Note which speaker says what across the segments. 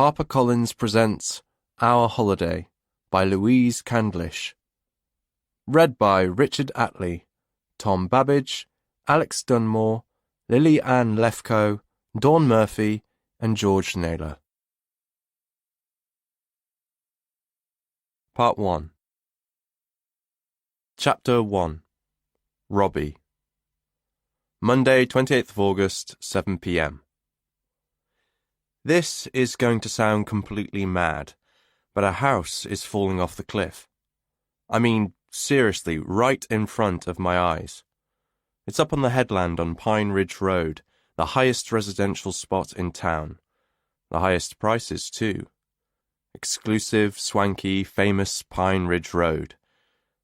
Speaker 1: HarperCollins presents Our Holiday by Louise Candlish. Read by Richard Attlee, Tom Babbage, Alex Dunmore, Lily Ann Lefkoe, Dawn Murphy, and George Naylor. Part 1. Chapter 1. Robbie. Monday, 28th of August, 7 p.m. This is going to sound completely mad, but a house is falling off the cliff. I mean, seriously, right in front of my eyes. It's up on the headland on Pine Ridge Road, the highest residential spot in town. The highest prices, too. Exclusive, swanky, famous Pine Ridge Road.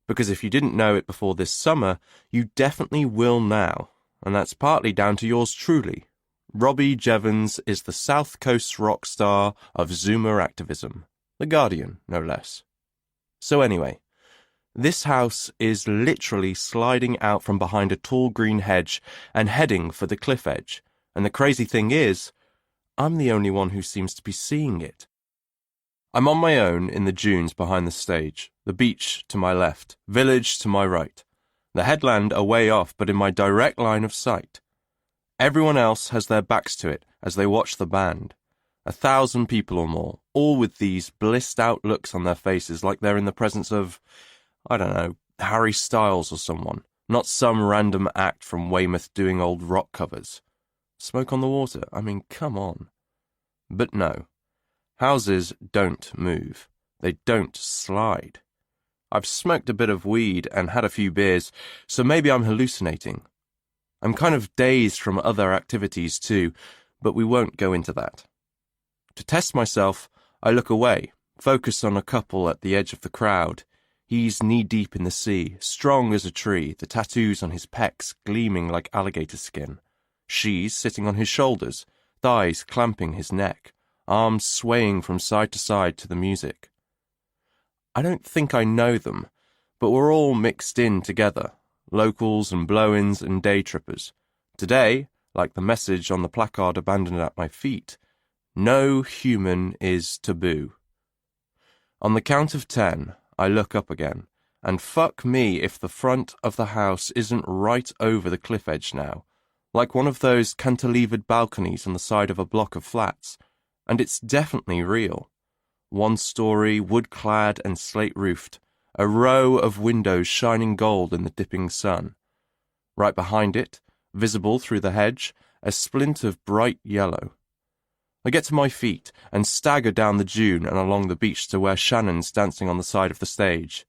Speaker 1: Because if you didn't know it before this summer, you definitely will now, and that's partly down to yours truly. Robbie Jevons is the South Coast rock star of Zoomer activism. The Guardian, no less. So anyway, this house is literally sliding out from behind a tall green hedge and heading for the cliff edge. And the crazy thing is, I'm the only one who seems to be seeing it. I'm on my own in the dunes behind the stage, the beach to my left, village to my right, the headland a way off but in my direct line of sight. Everyone else has their backs to it as they watch the band. 1,000 people or more, all with these blissed-out looks on their faces like they're in the presence of, I don't know, Harry Styles or someone, not some random act from Weymouth doing old rock covers. Smoke on the water, I mean, come on. But no. Houses don't move. They don't slide. I've smoked a bit of weed and had a few beers, so maybe I'm hallucinating. I'm kind of dazed from other activities too, but we won't go into that. To test myself, I look away, focus on a couple at the edge of the crowd. He's knee-deep in the sea, strong as a tree, the tattoos on his pecs gleaming like alligator skin. She's sitting on his shoulders, thighs clamping his neck, arms swaying from side to side to the music. I don't think I know them, but we're all mixed in together, locals and blow-ins and day trippers. Today, like the message on the placard abandoned at my feet, no human is taboo. On the count of 10, I look up again, and fuck me if the front of the house isn't right over the cliff edge now, like one of those cantilevered balconies on the side of a block of flats, and it's definitely real. 1-story, wood-clad and slate-roofed, a row of windows shining gold in the dipping sun. Right behind it, visible through the hedge, a splint of bright yellow. I get to my feet and stagger down the dune and along the beach to where Shannon's dancing on the side of the stage.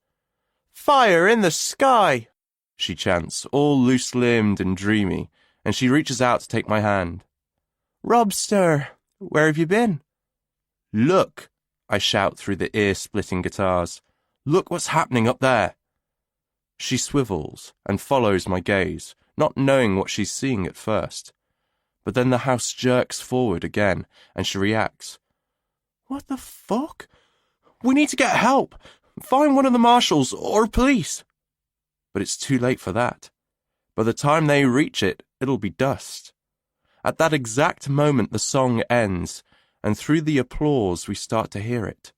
Speaker 1: "Fire in the sky!" she chants, all loose-limbed and dreamy, and she reaches out to take my hand. "Robster, where have you been?" "Look!" I shout through the ear-splitting guitars. "Look what's happening up there!" She swivels and follows my gaze, not knowing what she's seeing at first. But then the house jerks forward again, and she reacts. "What the fuck? We need to get help! Find one of the marshals or police!" But it's too late for that. By the time they reach it, it'll be dust. At that exact moment the song ends, and through the applause we start to hear it.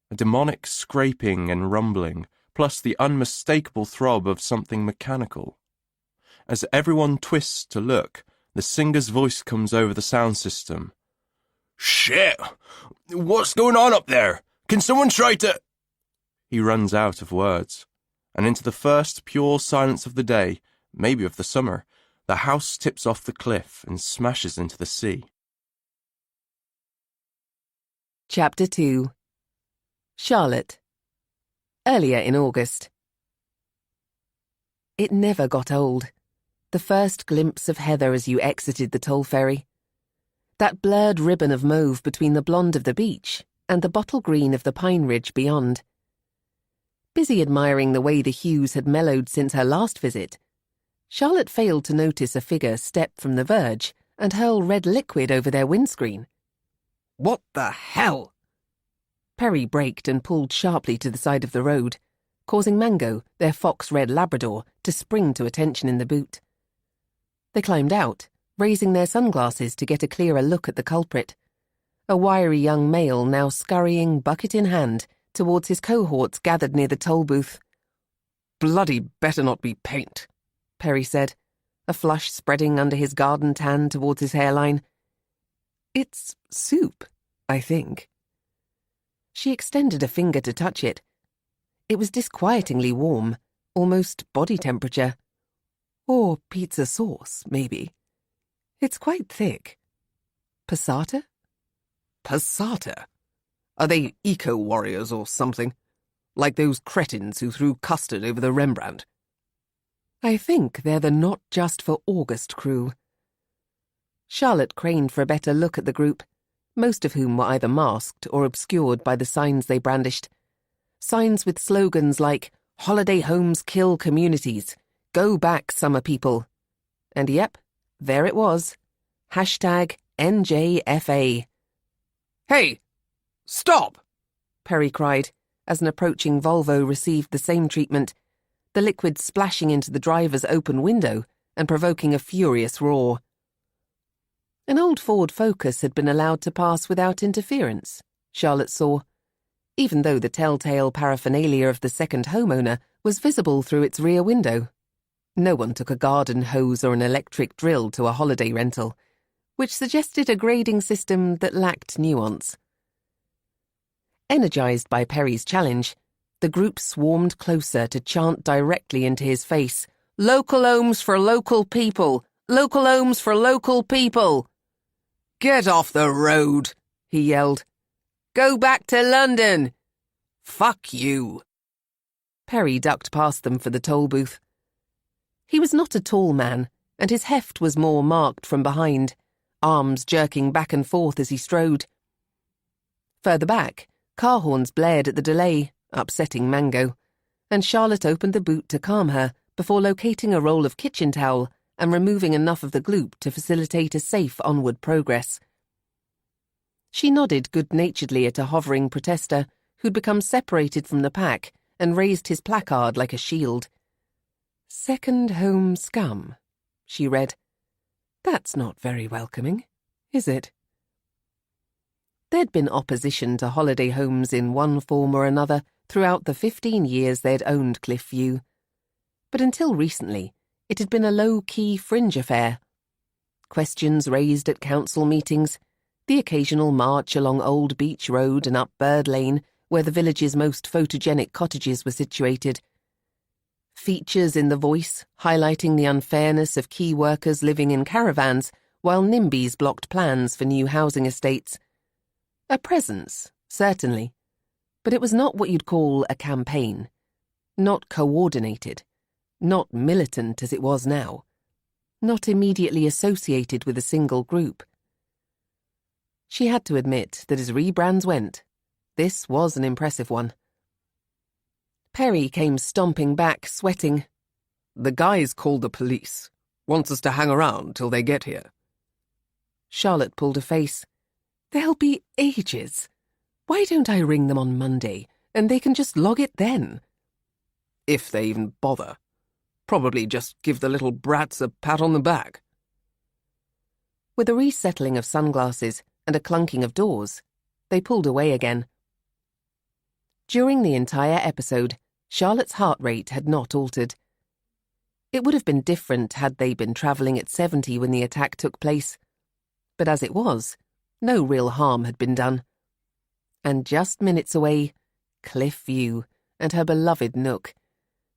Speaker 1: A demonic scraping and rumbling, plus the unmistakable throb of something mechanical. As everyone twists to look, the singer's voice comes over the sound system. "Shit! What's going on up there? Can someone try to—" He runs out of words, and into the first pure silence of the day, maybe of the summer, the house tips off the cliff and smashes into the sea.
Speaker 2: Chapter 2. Charlotte. Earlier in August. It never got old. The first glimpse of Heather as you exited the toll ferry. That blurred ribbon of mauve between the blonde of the beach and the bottle green of the pine ridge beyond. Busy admiring the way the hues had mellowed since her last visit, Charlotte failed to notice a figure step from the verge and hurl red liquid over their windscreen.
Speaker 3: "What the hell?"
Speaker 2: Perry braked and pulled sharply to the side of the road, causing Mango, their fox-red Labrador, to spring to attention in the boot. They climbed out, raising their sunglasses to get a clearer look at the culprit. a wiry young male now scurrying, bucket in hand, towards his cohorts gathered near the toll booth.
Speaker 3: "Bloody better not be paint,"
Speaker 2: Perry said, a flush spreading under his garden tan towards his hairline.
Speaker 3: "It's soup, I think."
Speaker 2: She extended a finger to touch it. It was disquietingly warm, almost body temperature.
Speaker 3: Or pizza sauce, maybe. It's quite thick.
Speaker 2: Passata?
Speaker 3: Passata? Are they eco-warriors or something? Like those cretins who threw custard over the Rembrandt?
Speaker 2: I think they're the Not Just for August crew. Charlotte craned for a better look at the group, most of whom were either masked or obscured by the signs they brandished. Signs with slogans like, "Holiday homes kill communities. Go back, summer people." And yep, there it was. #NJFA.
Speaker 3: "Hey! Stop!"
Speaker 2: Perry cried, as an approaching Volvo received the same treatment, the liquid splashing into the driver's open window and provoking a furious roar. An old Ford Focus had been allowed to pass without interference, Charlotte saw, even though the telltale paraphernalia of the second homeowner was visible through its rear window. No one took a garden hose or an electric drill to a holiday rental, which suggested a grading system that lacked nuance. Energized by Perry's challenge, the group swarmed closer to chant directly into his face, "Local homes for local people! Local homes for local people!"
Speaker 3: "Get off the road!"
Speaker 2: he yelled. "Go back to London!"
Speaker 3: "Fuck you!"
Speaker 2: Perry ducked past them for the toll booth. He was not a tall man, and his heft was more marked from behind, arms jerking back and forth as he strode. Further back, car horns blared at the delay, upsetting Mango, and Charlotte opened the boot to calm her before locating a roll of kitchen towel and removing enough of the gloop to facilitate a safe onward progress. She nodded good-naturedly at a hovering protester who'd become separated from the pack and raised his placard like a shield. "Second home scum," she read. "That's not very welcoming, is it?" There'd been opposition to holiday homes in one form or another throughout the 15 years they'd owned Cliffview. But until recently, it had been a low-key fringe affair. Questions raised at council meetings, the occasional march along Old Beach Road and up Bird Lane, where the village's most photogenic cottages were situated. Features in the Voice highlighting the unfairness of key workers living in caravans while NIMBYs blocked plans for new housing estates. A presence, certainly, but it was not what you'd call a campaign. Not coordinated. Not militant as it was now. Not immediately associated with a single group. She had to admit that as rebrands went, this was an impressive one. Perry came stomping back, sweating.
Speaker 3: "The guys called the police. Wants us to hang around till they get here."
Speaker 2: Charlotte pulled a face.
Speaker 3: "They'll be ages. Why don't I ring them on Monday, and they can just log it then?" "If they even bother. Probably just give the little brats a pat on the back."
Speaker 2: With a resettling of sunglasses and a clunking of doors, they pulled away again. During the entire episode, Charlotte's heart rate had not altered. It would have been different had they been travelling at 70 when the attack took place. But as it was, no real harm had been done. And just minutes away, Cliffview and her beloved nook,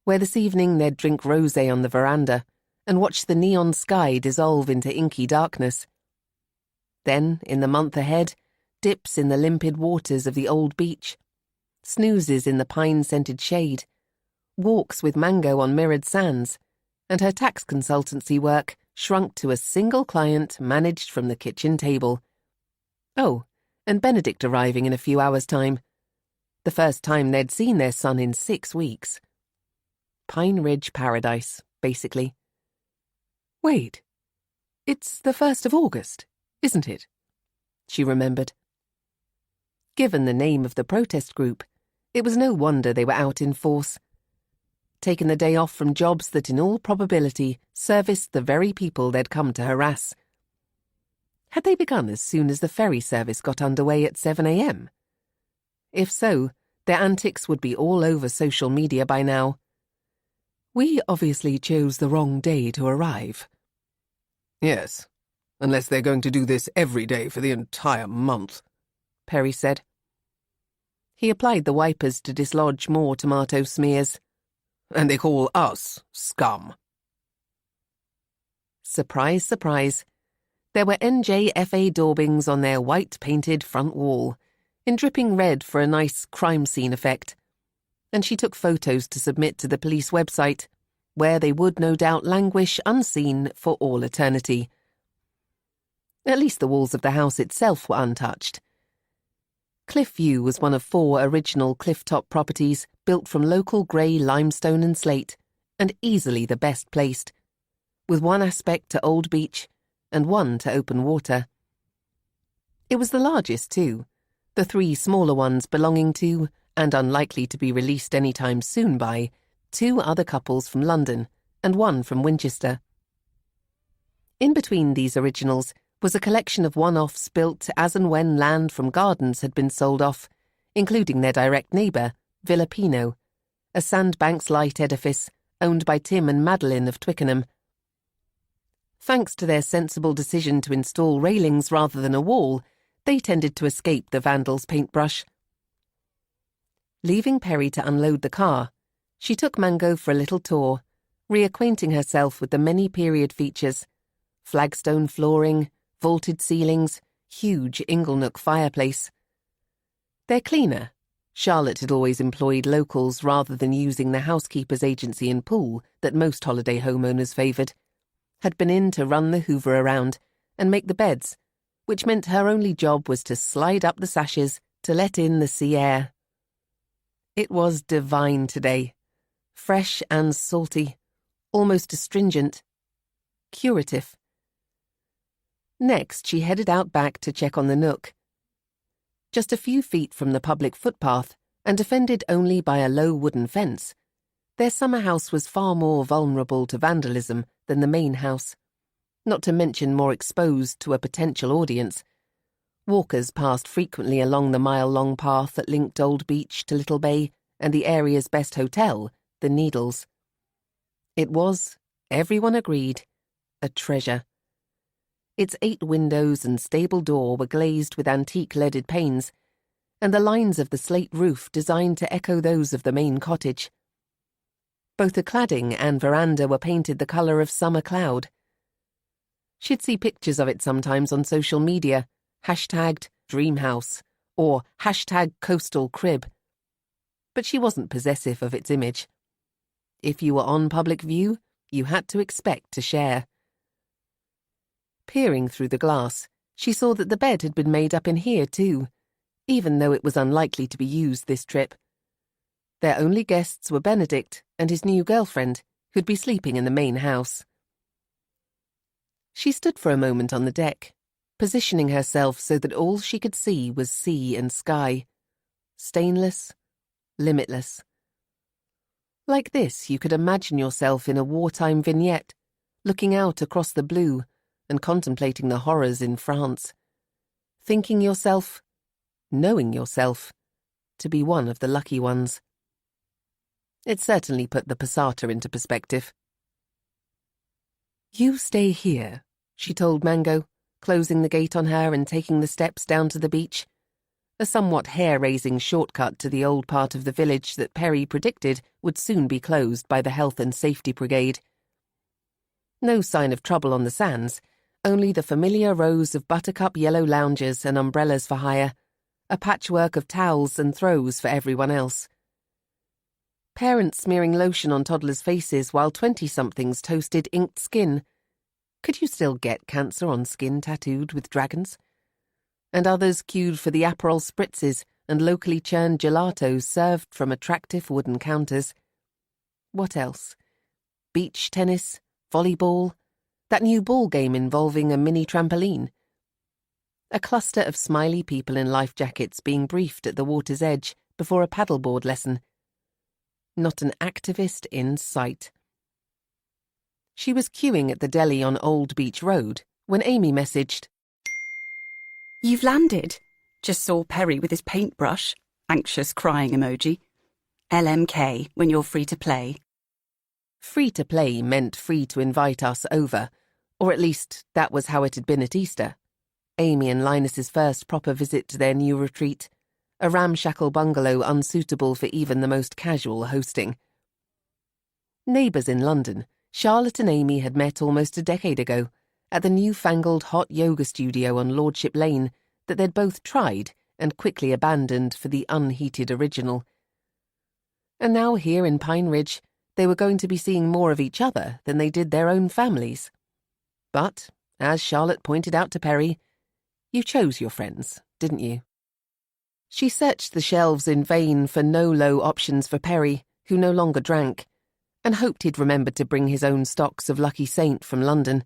Speaker 2: where this evening they'd drink rosé on the veranda and watch the neon sky dissolve into inky darkness. Then, in the month ahead, dips in the limpid waters of the old beach, snoozes in the pine-scented shade, walks with Mango on mirrored sands, and her tax consultancy work shrunk to a single client managed from the kitchen table. Oh, and Benedict arriving in a few hours' time. The first time they'd seen their son in 6 weeks. Pine Ridge paradise, basically.
Speaker 3: "Wait, it's the 1st of August, isn't it?"
Speaker 2: she remembered. Given the name of the protest group, it was no wonder they were out in force. Taken the day off from jobs that in all probability serviced the very people they'd come to harass. Had they begun as soon as the ferry service got underway at 7 a.m? If so, their antics would be all over social media by now.
Speaker 3: We obviously chose the wrong day to arrive. Yes, unless they're going to do this every day for the entire month,
Speaker 2: Perry said. He applied the wipers to dislodge more tomato smears.
Speaker 3: And they call us scum.
Speaker 2: Surprise, surprise. There were NJFA daubings on their white-painted front wall, in dripping red for a nice crime scene effect. And she took photos to submit to the police website, where they would no doubt languish unseen for all eternity. At least the walls of the house itself were untouched. Cliffview was one of 4 original clifftop properties built from local grey limestone and slate, and easily the best placed, with one aspect to Old Beach and one to open water. It was the largest, too, the 3 smaller ones belonging to, and unlikely to be released any time soon by, 2 other couples from London and one from Winchester. In between these originals was a collection of one-offs built as and when land from gardens had been sold off, including their direct neighbour, Villa Pino, a Sandbanks light edifice owned by Tim and Madeline of Twickenham. Thanks to their sensible decision to install railings rather than a wall, they tended to escape the vandal's paintbrush. Leaving Perry to unload the car, she took Mango for a little tour, reacquainting herself with the many period features: flagstone flooring, vaulted ceilings, huge inglenook fireplace. They're cleaner. Charlotte had always employed locals rather than using the housekeeper's agency and pool that most holiday homeowners favoured. Had been in to run the Hoover around and make the beds, which meant her only job was to slide up the sashes to let in the sea air. It was divine today, fresh and salty, almost astringent, curative. Next, she headed out back to check on the nook. Just a few feet from the public footpath, and defended only by a low wooden fence, their summer house was far more vulnerable to vandalism than the main house, not to mention more exposed to a potential audience. Walkers passed frequently along the mile-long path that linked Old Beach to Little Bay and the area's best hotel, the Needles. It was, everyone agreed, a treasure. Its 8 windows and stable door were glazed with antique leaded panes, and the lines of the slate roof designed to echo those of the main cottage. Both the cladding and veranda were painted the colour of summer cloud. She'd see pictures of it sometimes on social media, hashtagged Dreamhouse or hashtag Coastal Crib. But she wasn't possessive of its image. If you were on public view, you had to expect to share. Peering through the glass, she saw that the bed had been made up in here too, even though it was unlikely to be used this trip. Their only guests were Benedict and his new girlfriend, who'd be sleeping in the main house. She stood for a moment on the deck, positioning herself so that all she could see was sea and sky. Stainless, limitless. Like this, you could imagine yourself in a wartime vignette, looking out across the blue and contemplating the horrors in France. Thinking yourself, knowing yourself, to be one of the lucky ones. It certainly put the passata into perspective. "You stay here," she told Mango, closing the gate on her and taking the steps down to the beach, a somewhat hair-raising shortcut to the old part of the village that Perry predicted would soon be closed by the Health and Safety Brigade. No sign of trouble on the sands, only the familiar rows of buttercup yellow loungers and umbrellas for hire, a patchwork of towels and throws for everyone else. Parents smearing lotion on toddlers' faces while 20-somethings toasted inked skin. Could you still get cancer on skin tattooed with dragons? And others queued for the Aperol spritzes and locally churned gelatos served from attractive wooden counters. What else? Beach tennis, volleyball, that new ball game involving a mini trampoline. A cluster of smiley people in life jackets being briefed at the water's edge before a paddleboard lesson. Not an activist in sight. She was queuing at the deli on Old Beach Road when Amy messaged,
Speaker 4: You've landed. Just saw Perry with his paintbrush. Anxious crying emoji. LMK, when you're free to play.
Speaker 2: Free to play meant free to invite us over, or at least that was how it had been at Easter. Amy and Linus's first proper visit to their new retreat, a ramshackle bungalow unsuitable for even the most casual hosting. Neighbours in London, Charlotte and Amy had met almost a decade ago at the newfangled hot yoga studio on Lordship Lane that they'd both tried and quickly abandoned for the unheated original. And now here in Pine Ridge, they were going to be seeing more of each other than they did their own families. But, as Charlotte pointed out to Perry, you chose your friends, didn't you? She searched the shelves in vain for no-low options for Perry, who no longer drank, and hoped he'd remembered to bring his own stocks of Lucky Saint from London.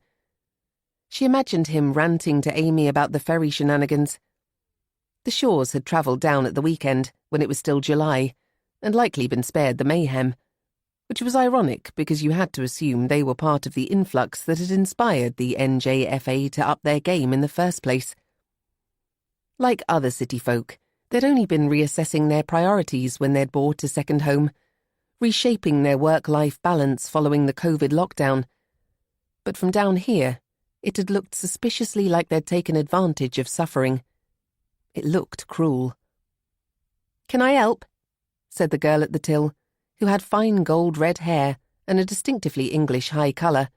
Speaker 2: She imagined him ranting to Amy about the ferry shenanigans. The Shaws had travelled down at the weekend, when it was still July, and likely been spared the mayhem, which was ironic because you had to assume they were part of the influx that had inspired the NJFA to up their game in the first place. Like other city folk, they'd only been reassessing their priorities when they'd bought a second home, reshaping their work-life balance following the COVID lockdown. But from down here, it had looked suspiciously like they'd taken advantage of suffering. It looked cruel. "Can I help?" said the girl at the till, who had fine gold-red hair and a distinctively English high colour.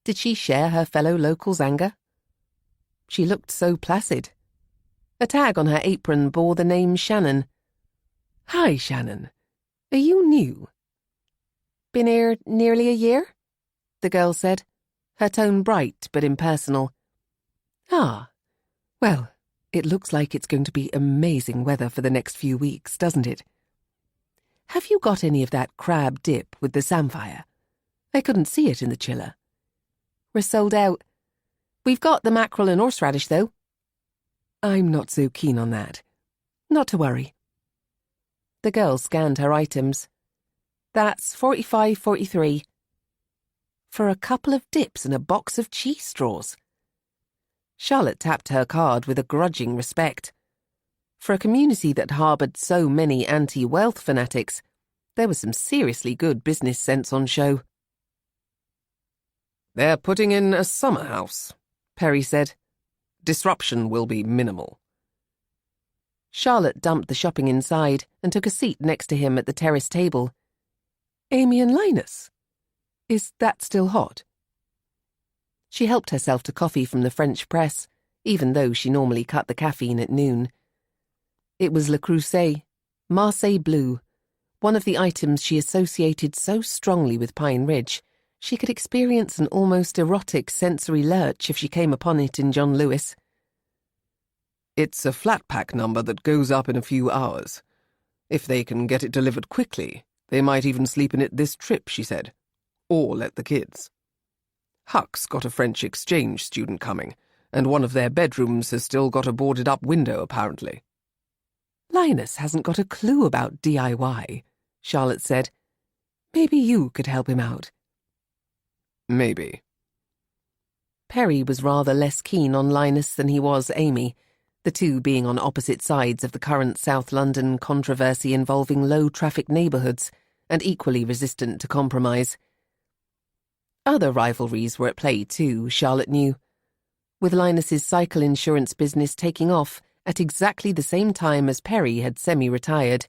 Speaker 2: Did she share her fellow locals' anger? She looked so placid. A tag on her apron bore the name Shannon. "Hi, Shannon. Are you new?" "Been here nearly a year?" the girl said, her tone bright but impersonal. "Ah, well, it looks like it's going to be amazing weather for the next few weeks, doesn't it? Have you got any of that crab dip with the samphire? I couldn't see it in the chiller." "We're sold out. We've got the mackerel and horseradish, though." "I'm not so keen on that. Not to worry." The girl scanned her items. "That's 45.43. For a couple of dips and a box of cheese straws." Charlotte tapped her card with a grudging respect. For a community that harboured so many anti-wealth fanatics, there was some seriously good business sense on show.
Speaker 3: "They're putting in a summer house," Perry said. "Disruption will be minimal."
Speaker 2: Charlotte dumped the shopping inside and took a seat next to him at the terrace table. "Amy and Linus? Is that still hot?" She helped herself to coffee from the French press, even though she normally cut the caffeine at noon. It was Le Creuset, Marseille Blue, one of the items she associated so strongly with Pine Ridge, she could experience an almost erotic sensory lurch if she came upon it in John Lewis.
Speaker 3: "It's a flat pack number that goes up in a few hours. If they can get it delivered quickly, they might even sleep in it this trip," she said. "Or let the kids. Huck's got a French exchange student coming, and one of their bedrooms has still got a boarded-up window, apparently."
Speaker 2: "Linus hasn't got a clue about DIY, Charlotte said. "Maybe you could help him out."
Speaker 3: "Maybe."
Speaker 2: Perry was rather less keen on Linus than he was Amy, the two being on opposite sides of the current South London controversy involving low-traffic neighbourhoods and equally resistant to compromise. Other rivalries were at play too, Charlotte knew, with Linus's cycle insurance business taking off at exactly the same time as Perry had semi-retired,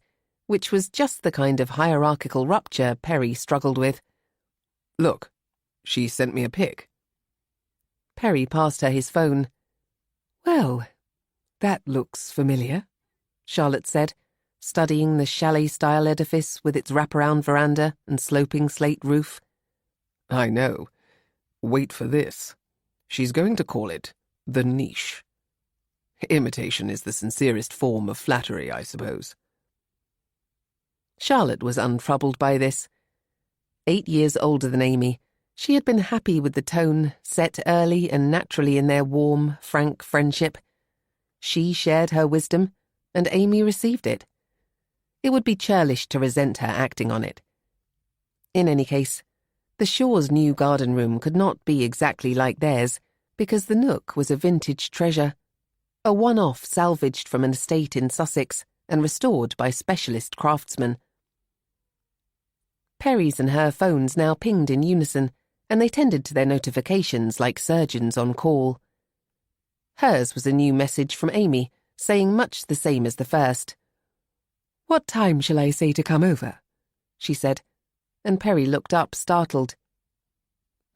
Speaker 2: which was just the kind of hierarchical rupture Perry struggled with.
Speaker 3: "Look, she sent me a pic."
Speaker 2: Perry passed her his phone. "Well, that looks familiar," Charlotte said, studying the chalet-style edifice with its wraparound veranda and sloping slate roof.
Speaker 3: "I know. Wait for this. She's going to call it the niche. Imitation is the sincerest form of flattery, I suppose."
Speaker 2: Charlotte was untroubled by this. 8 years older than Amy, she had been happy with the tone set early and naturally in their warm, frank friendship. She shared her wisdom, and Amy received it. It would be churlish to resent her acting on it. In any case, the Shaws' new garden room could not be exactly like theirs, because the nook was a vintage treasure. a one-off salvaged from an estate in Sussex and restored by specialist craftsmen. Perry's and her phones now pinged in unison, and they tended to their notifications like surgeons on call. Hers was a new message from Amy, saying much the same as the first.
Speaker 3: "What time shall I say to come over?"
Speaker 2: she said, and Perry looked up, startled.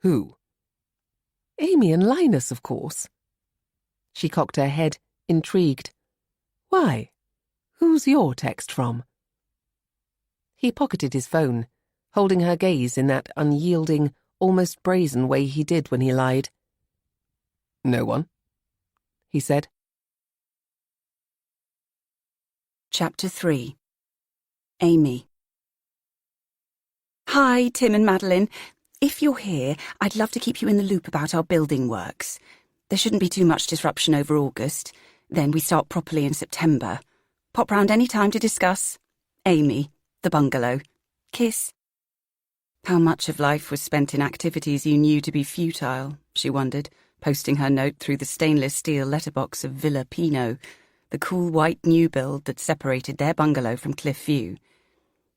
Speaker 3: "Who?" "Amy and Linus, of course."
Speaker 2: She cocked her head, intrigued.
Speaker 3: "Why? Who's your text from?"
Speaker 2: He pocketed his phone, holding her gaze in that unyielding, almost brazen way he did when he lied.
Speaker 3: "No one,"
Speaker 2: he said.
Speaker 4: Chapter 3. Amy. Hi, Tim and Madeline. If you're here, I'd love to keep you in the loop about our building works. There shouldn't be too much disruption over August. Then we start properly in September. Pop round any time to discuss. Amy, the bungalow. Kiss. How much of life was spent in activities you knew to be futile, she wondered, posting her note through the stainless steel letterbox of Villa Pinot, the cool white new build that separated their bungalow from Cliff View.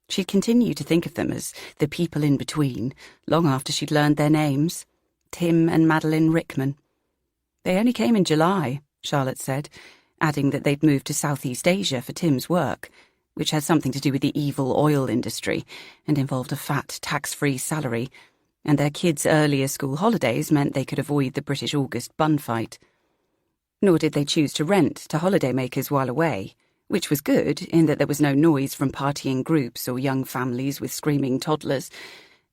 Speaker 4: She'd continue to think of them as the people in between, long after she'd learned their names. Tim and Madeline Rickman. They only came in July, Charlotte said, adding that they'd moved to Southeast Asia for Tim's work, which had something to do with the evil oil industry and involved a fat tax-free salary, and their kids' earlier school holidays meant they could avoid the British August bun fight. Nor did they choose to rent to holidaymakers while away, which was good in that there was no noise from partying groups or young families with screaming toddlers,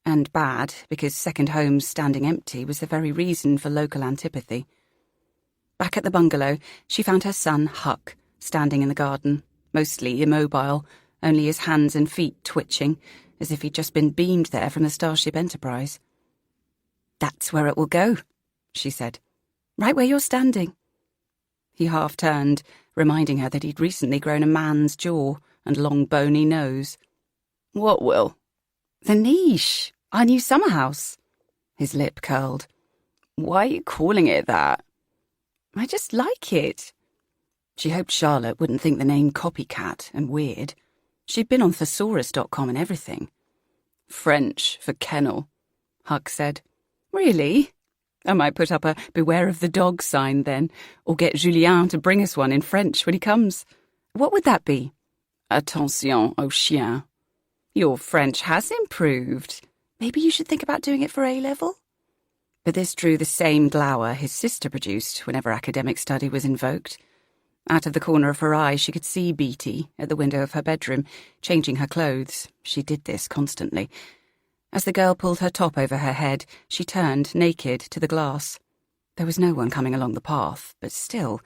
Speaker 4: and bad because second homes standing empty was the very reason for local antipathy. Back at the bungalow, she found her son, Huck, standing in the garden, mostly immobile, only his hands and feet twitching, as if he'd just been beamed there from the Starship Enterprise. "That's where it will go," she said. "Right where you're standing." He half-turned, reminding her that he'd recently grown a man's jaw and long bony nose. "What will?" "The niche, our new summer house." His lip curled. "Why are you calling it that?" "I just like it." She hoped Charlotte wouldn't think the name copycat and weird. She'd been on thesaurus.com and everything. "French for kennel," Huck said. "Really? I might put up a beware of the dog sign then, or get Julien to bring us one in French when he comes. What would that be?" "Attention au chien." "Your French has improved. Maybe you should think about doing it for A-level?" But this drew the same glower his sister produced whenever academic study was invoked. Out of the corner of her eye, she could see Beatty, at the window of her bedroom, changing her clothes. She did this constantly. As the girl pulled her top over her head, she turned, naked, to the glass. There was no one coming along the path, but still,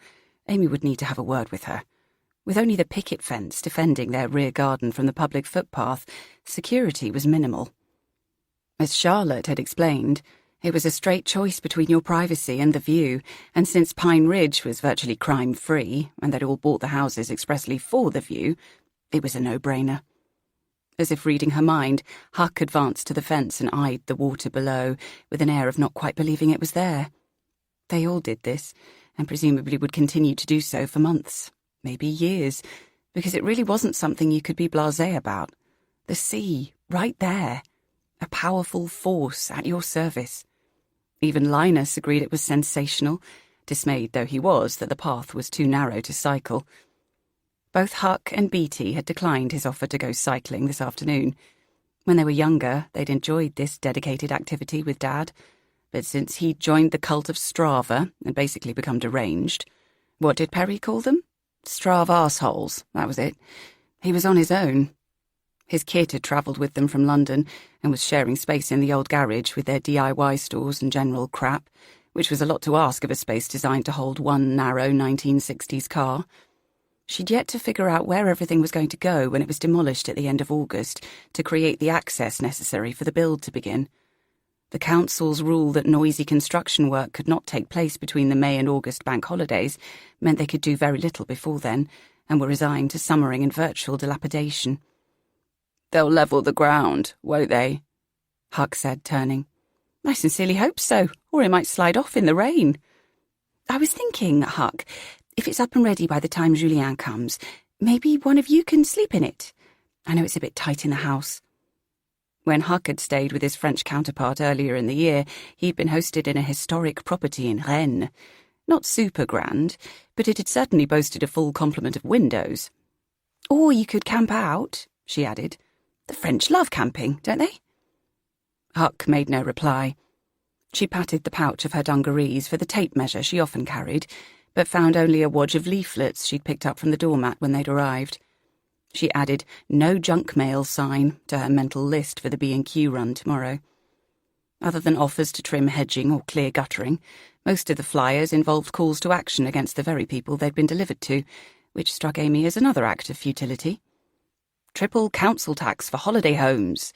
Speaker 4: Amy would need to have a word with her. With only the picket fence defending their rear garden from the public footpath, security was minimal. As Charlotte had explained, it was a straight choice between your privacy and the view, and since Pine Ridge was virtually crime-free, and they'd all bought the houses expressly for the view, it was a no-brainer. As if reading her mind, Huck advanced to the fence and eyed the water below, with an air of not quite believing it was there. They all did this, and presumably would continue to do so for months, maybe years, because it really wasn't something you could be blasé about. The sea, right there. A powerful force at your service. Even Linus agreed it was sensational, dismayed though he was that the path was too narrow to cycle. Both Huck and Beatty had declined his offer to go cycling this afternoon. When they were younger, they'd enjoyed this dedicated activity with Dad, but since he'd joined the cult of Strava and basically become deranged, what did Perry call them? Strav arseholes, that was it. He was on his own. His kid had travelled with them from London and was sharing space in the old garage with their DIY stores and general crap, which was a lot to ask of a space designed to hold one narrow 1960s car. She'd yet to figure out where everything was going to go when it was demolished at the end of August to create the access necessary for the build to begin. The council's rule that noisy construction work could not take place between the May and August bank holidays meant they could do very little before then, and were resigned to summering in virtual dilapidation. "They'll level the ground, won't they?" Huck said, turning. "I sincerely hope so, or it might slide off in the rain." "I was thinking, Huck, If it's up and ready by the time Julien comes, maybe one of you can sleep in it. I know it's a bit tight in the house. When Huck had stayed with his French counterpart earlier in the year, he'd been hosted in a historic property in Rennes. Not super grand, but it had certainly boasted a full complement of windows. Or you could camp out, she added. The French love camping, don't they? Huck made no reply. She patted the pouch of her dungarees for the tape measure she often carried, but found only a wad of leaflets she'd picked up from the doormat when they'd arrived. She added no junk mail sign to her mental list for the B&Q run tomorrow. Other than offers to trim hedging or clear guttering, most of the flyers involved calls to action against the very people they'd been delivered to, which struck Amy as another act of futility. Triple council tax for holiday homes.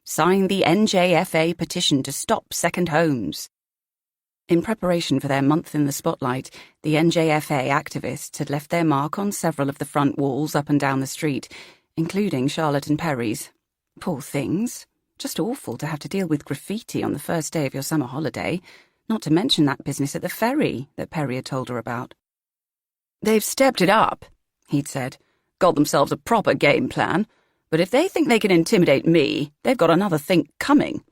Speaker 4: Sign the NJFA petition to stop second homes. In preparation for their month in the spotlight, the NJFA activists had left their mark on several of the front walls up and down the street, including Charlotte and Perry's. Poor things. Just awful to have to deal with graffiti on the first day of your summer holiday, not to mention that business at the ferry that Perry had told her about. They've stepped it up, he'd said. Got themselves a proper game plan. But if they think they can intimidate me, they've got another think coming.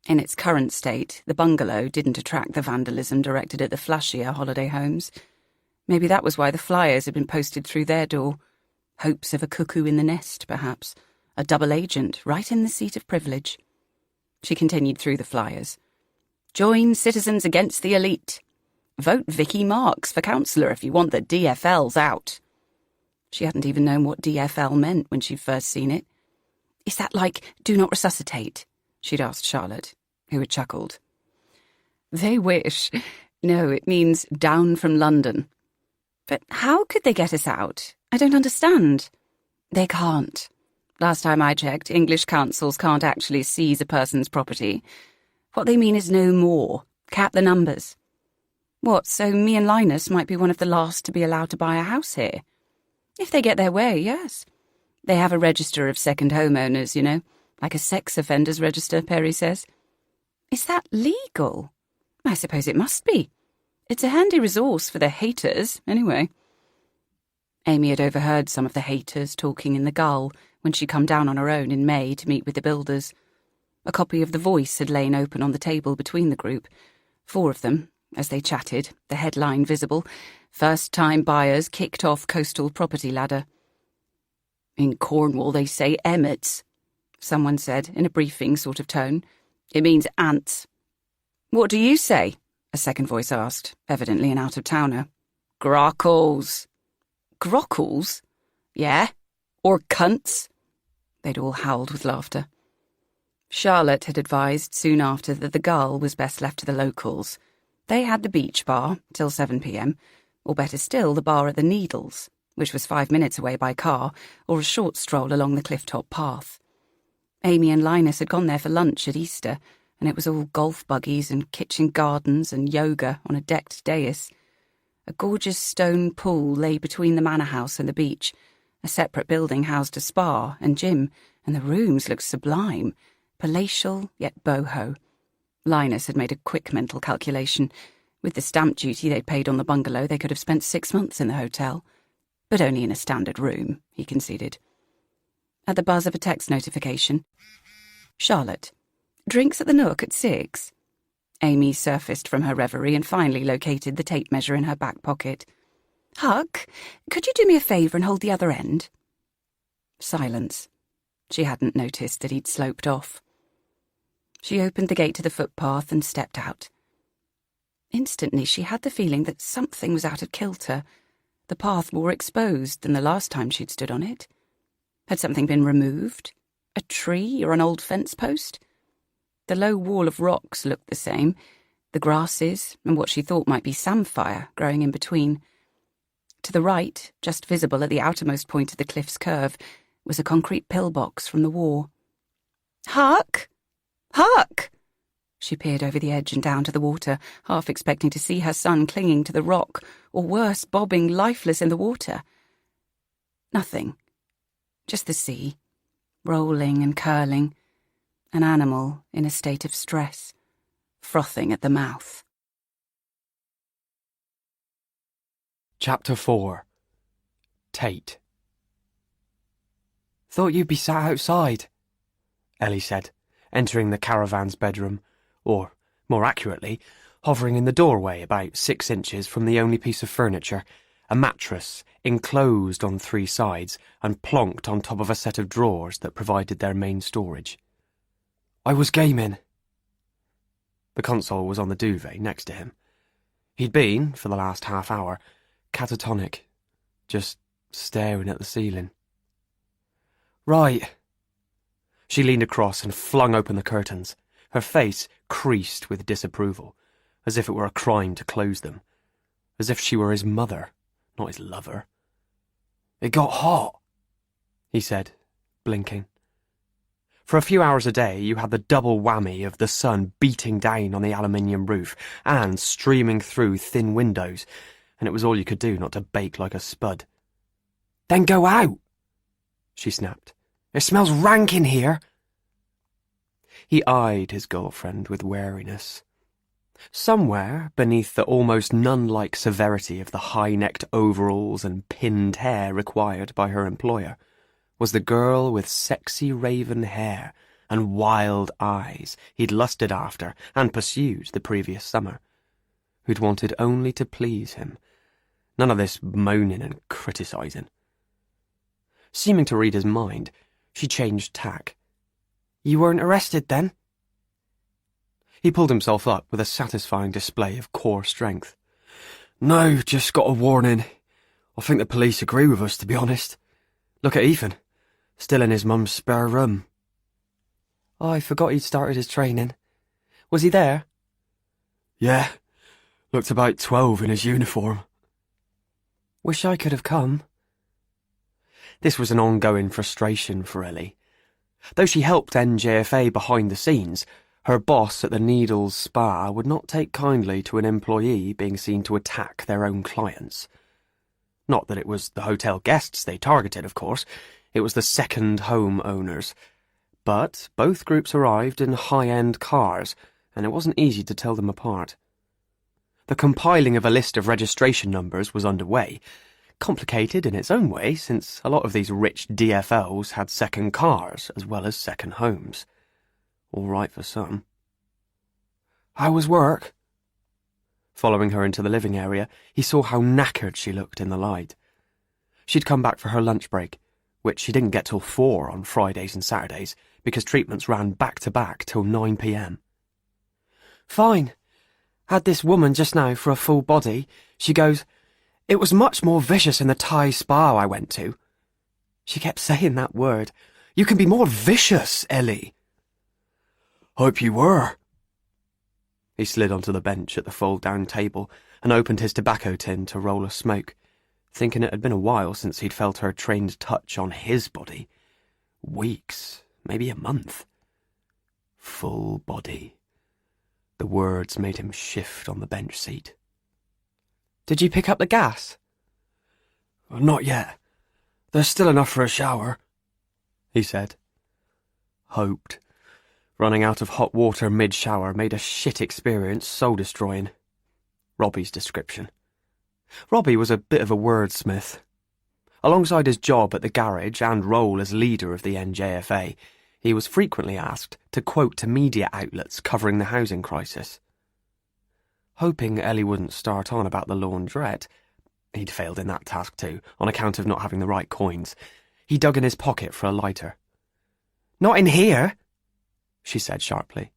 Speaker 4: In its current state, the bungalow didn't attract the vandalism directed at the flashier holiday homes. Maybe that was why the flyers had been posted through their door. Hopes of a cuckoo in the nest, perhaps. A double agent right in the seat of privilege. She continued through the flyers. Join Citizens Against the Elite. Vote Vicky Marks for councillor if you want the DFLs out. She hadn't even known what DFL meant when she'd first seen it. Is that like do not resuscitate? She'd asked Charlotte, who had chuckled. They wish. No, it means down from London. But how could they get us out? I don't understand. They can't. Last time I checked, English councils can't actually seize a person's property. What they mean is no more. Cap the numbers. What, so me and Linus might be one of the last to be allowed to buy a house here? If they get their way, yes. They have a register of second homeowners, you know, like a sex offenders register, Perry says. Is that legal? I suppose it must be. It's a handy resource for the haters, anyway. Amy had overheard some of the haters talking in the Gull when she'd come down on her own in May to meet with the builders. A copy of The Voice had lain open on the table between the group. 4 of them, as they chatted, the headline visible, First-time buyers kicked off coastal property ladder. In Cornwall they say emmets, someone said in a briefing sort of tone. It means ants. What do you say? A second voice asked, evidently an out-of-towner. Grockles. Grockles? Yeah. Or cunts. They'd all howled with laughter. Charlotte had advised soon after that the Gull was best left to the locals. They had the beach bar till 7 p.m, or better still, the bar at the Needles, which was 5 minutes away by car, or a short stroll along the cliff-top path. Amy and Linus had gone there for lunch at Easter, and it was all golf buggies and kitchen gardens and yoga on a decked dais. A gorgeous stone pool lay between the manor house and the beach. A separate building housed a spa and gym, and the rooms looked sublime, palatial yet boho. Linus had made a quick mental calculation. With the stamp duty they'd paid on the bungalow, they could have spent 6 months in the hotel. But only in a standard room, he conceded. At the buzz of a text notification, Charlotte. Drinks at the Nook at 6. Amy surfaced from her reverie and finally located the tape measure in her back pocket. Huck, could you do me a favour and hold the other end? Silence. She hadn't noticed that he'd sloped off. She opened the gate to the footpath and stepped out. Instantly she had the feeling that something was out of kilter, the path more exposed than the last time she'd stood on it. Had something been removed? A tree or an old fence post? The low wall of rocks looked the same, the grasses and what she thought might be samphire growing in between. To the right, just visible at the outermost point of the cliff's curve, was a concrete pillbox from the war. Huck! Huck! She peered over the edge and down to the water, half expecting to see her son clinging to the rock, or worse, bobbing lifeless in the water. Nothing. Just the sea, rolling and curling, an animal in a state of stress, frothing at the mouth.
Speaker 5: Chapter 4. Tate. "Thought you'd be sat outside," Ellie said, entering the caravan's bedroom, or, more accurately, hovering in the doorway about 6 inches from the only piece of furniture, a mattress enclosed on 3 sides and plonked on top of a set of drawers that provided their main storage. "I was gaming." The console was on the duvet next to him. He'd been, for the last half hour, catatonic, just staring at the ceiling. "Right." She leaned across and flung open the curtains, her face creased with disapproval, as if it were a crime to close them, as if she were his mother, not his lover. "It got hot," he said, blinking. For a few hours a day, you had the double whammy of the sun beating down on the aluminium roof and streaming through thin windows, and it was all you could do not to bake like a spud. "Then go out," she snapped. "It smells rank in here." He eyed his girlfriend with wariness. Somewhere, beneath the almost nun-like severity of the high-necked overalls and pinned hair required by her employer, was the girl with sexy raven hair and wild eyes he'd lusted after and pursued the previous summer, who'd wanted only to please him. None of this moaning and criticising. Seeming to read his mind, she changed tack. "You weren't arrested, then?" He pulled himself up with a satisfying display of core strength. "No, just got a warning. I think the police agree with us, to be honest. Look at Ethan. Still in his mum's spare room." "Oh, I forgot he'd started his training. Was he there?" "Yeah. Looked about 12 in his uniform." "Wish I could have come." This was an ongoing frustration for Ellie. Though she helped NJFA behind the scenes, her boss at the Needles Spa would not take kindly to an employee being seen to attack their own clients. Not that it was the hotel guests they targeted, of course. It was the second home owners. But both groups arrived in high-end cars, and it wasn't easy to tell them apart. The compiling of a list of registration numbers was underway, complicated in its own way, since a lot of these rich DFLs had second cars as well as second homes. All right for some. "How was work?" Following her into the living area, he saw how knackered she looked in the light. She'd come back for her lunch break, which she didn't get till 4 on Fridays and Saturdays, because treatments ran back-to-back till 9 p.m. "Fine. Had this woman just now for a full body. She goes, 'It was much more vicious in the Thai spa I went to.' She kept saying that word. 'You can be more vicious, Ellie.'" "Hope you were." He slid onto the bench at the fold-down table and opened his tobacco tin to roll a smoke, thinking it had been a while since he'd felt her trained touch on his body. Weeks, maybe a month. Full body. The words made him shift on the bench seat. "Did you pick up the gas?" "Not yet. There's still enough for a shower," he said. Hoped. Running out of hot water mid-shower made a shit experience soul-destroying. Robbie's description. Robbie was a bit of a wordsmith. Alongside his job at the garage and role as leader of the NJFA, he was frequently asked to quote to media outlets covering the housing crisis. Hoping Ellie wouldn't start on about the laundrette, he'd failed in that task too, on account of not having the right coins, he dug in his pocket for a lighter. "Not in here," she said sharply.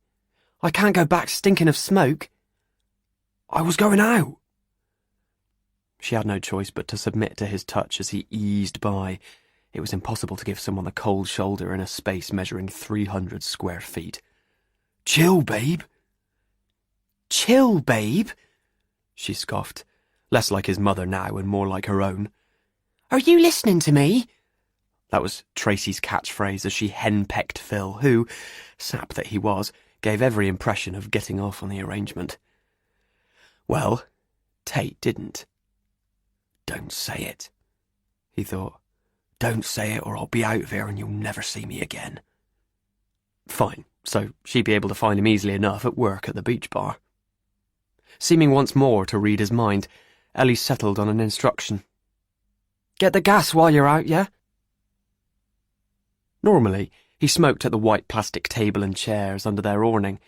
Speaker 5: "I can't go back stinking of smoke." "I was going out." She had no choice but to submit to his touch as he eased by. It was impossible to give someone the cold shoulder in a space measuring 300 square feet. "Chill, babe." "Chill, babe?" she scoffed, less like his mother now and more like her own. "Are you listening to me?" That was Tracy's catchphrase as she henpecked Phil, who, sap that he was, gave every impression of getting off on the arrangement. Well, Tate didn't. "Don't say it," he thought. "Don't say it or I'll be out of here and you'll never see me again." Fine, so she'd be able to find him easily enough at work at the beach bar. Seeming once more to read his mind, Ellie settled on an instruction. "Get the gas while you're out, yeah?" Normally, he smoked at the white plastic table and chairs under their awning,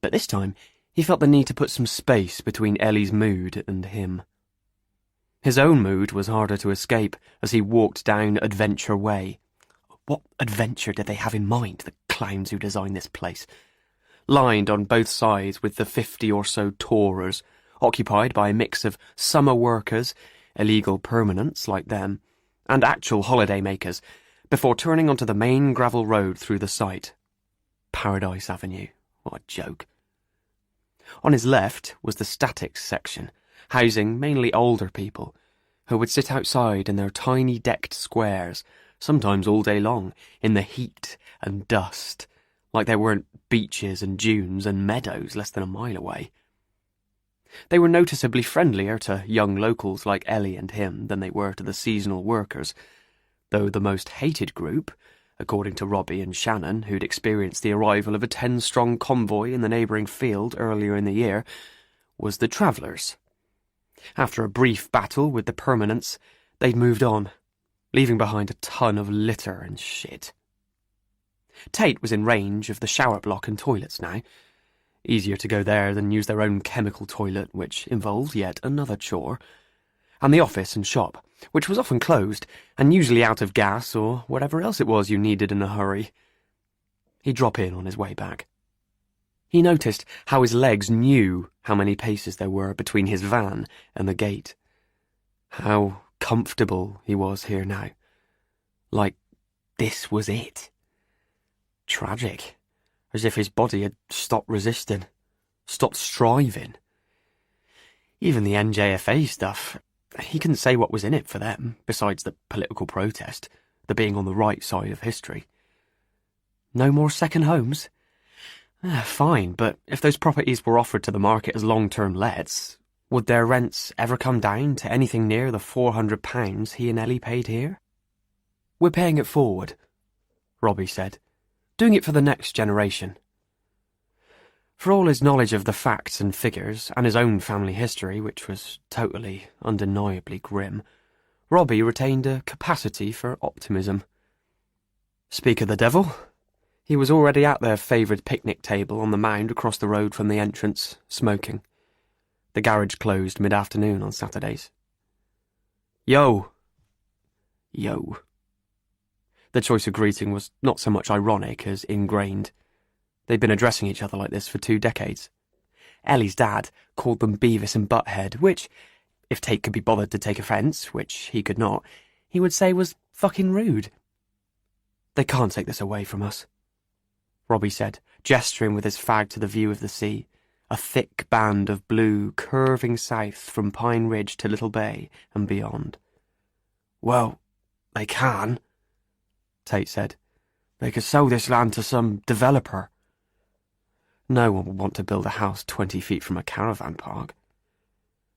Speaker 5: but this time he felt the need to put some space between Ellie's mood and him. His own mood was harder to escape as he walked down Adventure Way. What adventure did they have in mind, the clowns who designed this place? Lined on both sides with the 50 or so tourers, occupied by a mix of summer workers, illegal permanents like them, and actual holiday-makers, before turning onto the main gravel road through the site. Paradise Avenue. What a joke. On his left was the statics section, housing mainly older people, who would sit outside in their tiny decked squares, sometimes all day long, in the heat and dust, like there weren't beaches and dunes and meadows less than a mile away. They were noticeably friendlier to young locals like Ellie and him than they were to the seasonal workers, though the most hated group, according to Robbie and Shannon, who'd experienced the arrival of a 10-strong convoy in the neighbouring field earlier in the year, was the travellers. After a brief battle with the permanents, they'd moved on, leaving behind a ton of litter and shit. Tate was in range of the shower block and toilets now. Easier to go there than use their own chemical toilet, which involved yet another chore. And the office and shop, which was often closed, and usually out of gas or whatever else it was you needed in a hurry. He'd drop in on his way back. He noticed how his legs knew how many paces there were between his van and the gate. How comfortable he was here now. Like this was it. Tragic. As if his body had stopped resisting, stopped striving. Even the NJFA stuff, he couldn't say what was in it for them, besides the political protest, the being on the right side of history. No more second homes? Fine, but if those properties were offered to the market as long-term lets, would their rents ever come down to anything near the £400 he and Ellie paid here? "We're paying it forward," Robbie said. "Doing it for the next generation." For all his knowledge of the facts and figures, and his own family history, which was totally, undeniably grim, Robbie retained a capacity for optimism. Speak of the devil, he was already at their favoured picnic table on the mound across the road from the entrance, smoking. The garage closed mid-afternoon on Saturdays. Yo. Yo. The choice of greeting was not so much ironic as ingrained. They'd been addressing each other like this for 2 decades. Ellie's dad called them Beavis and Butthead, which, if Tate could be bothered to take offence, which he could not, he would say was fucking rude. "They can't take this away from us," Robbie said, gesturing with his fag to the view of the sea, a thick band of blue curving south from Pine Ridge to Little Bay and beyond. "Well, they can," Tate said. "They could sell this land to some developer." No one would want to build a house 20 feet from a caravan park.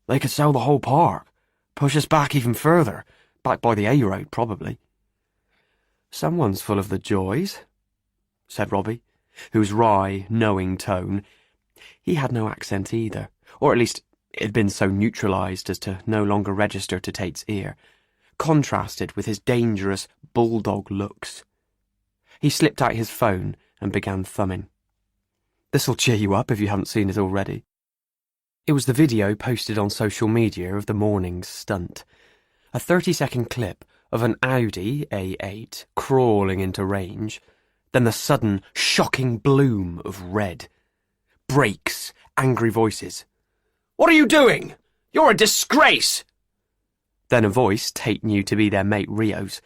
Speaker 5: "They could sell the whole park, push us back even further, back by the A-road probably." "Someone's full of the joys," said Robbie, whose wry, knowing tone— he had no accent either, or at least it had been so neutralised as to no longer register to Tate's ear— contrasted with his dangerous bulldog looks. He slipped out his phone and began thumbing. "This'll cheer you up if you haven't seen it already." It was the video posted on social media of the morning's stunt. A 30-second clip of an Audi A8 crawling into range, then the sudden, shocking bloom of red. Brakes, angry voices. "What are you doing? You're a disgrace!" Then a voice Tate knew to be their mate Rio's.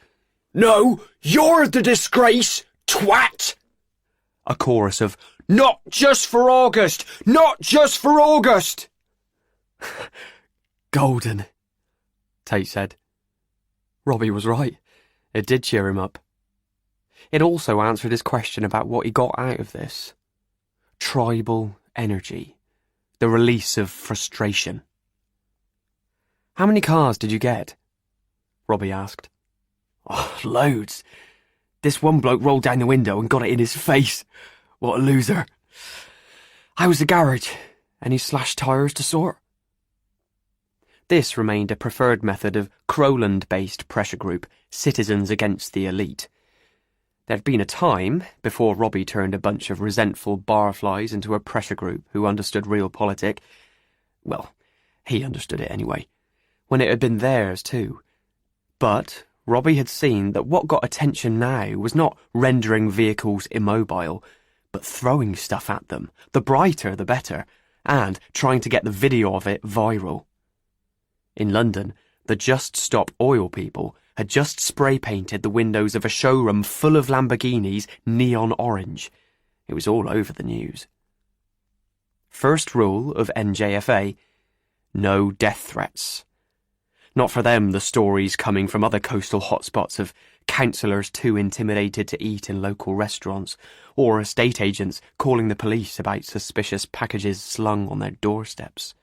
Speaker 5: "No, you're the disgrace, twat!" A chorus of, "Not just for August! Not just for August!" "Golden," Tate said. Robbie was right. It did cheer him up. It also answered his question about what he got out of this. Tribal energy. The release of frustration. "How many cars did you get?" Robbie asked. "Oh, loads. This one bloke rolled down the window and got it in his face. What a loser. How was the garage? Any slashed tyres to sort?" This remained a preferred method of Crowland-based pressure group, citizens against the elite. There'd been a time, before Robbie turned a bunch of resentful barflies into a pressure group who understood realpolitik. Well, he understood it anyway, when it had been theirs too. But Robbie had seen that what got attention now was not rendering vehicles immobile, but throwing stuff at them, the brighter the better, and trying to get the video of it viral. In London, the Just Stop Oil people had just spray-painted the windows of a showroom full of Lamborghinis neon orange. It was all over the news. First rule of NJFA: no death threats. Not for them the stories coming from other coastal hotspots of councillors too intimidated to eat in local restaurants, or estate agents calling the police about suspicious packages slung on their doorsteps.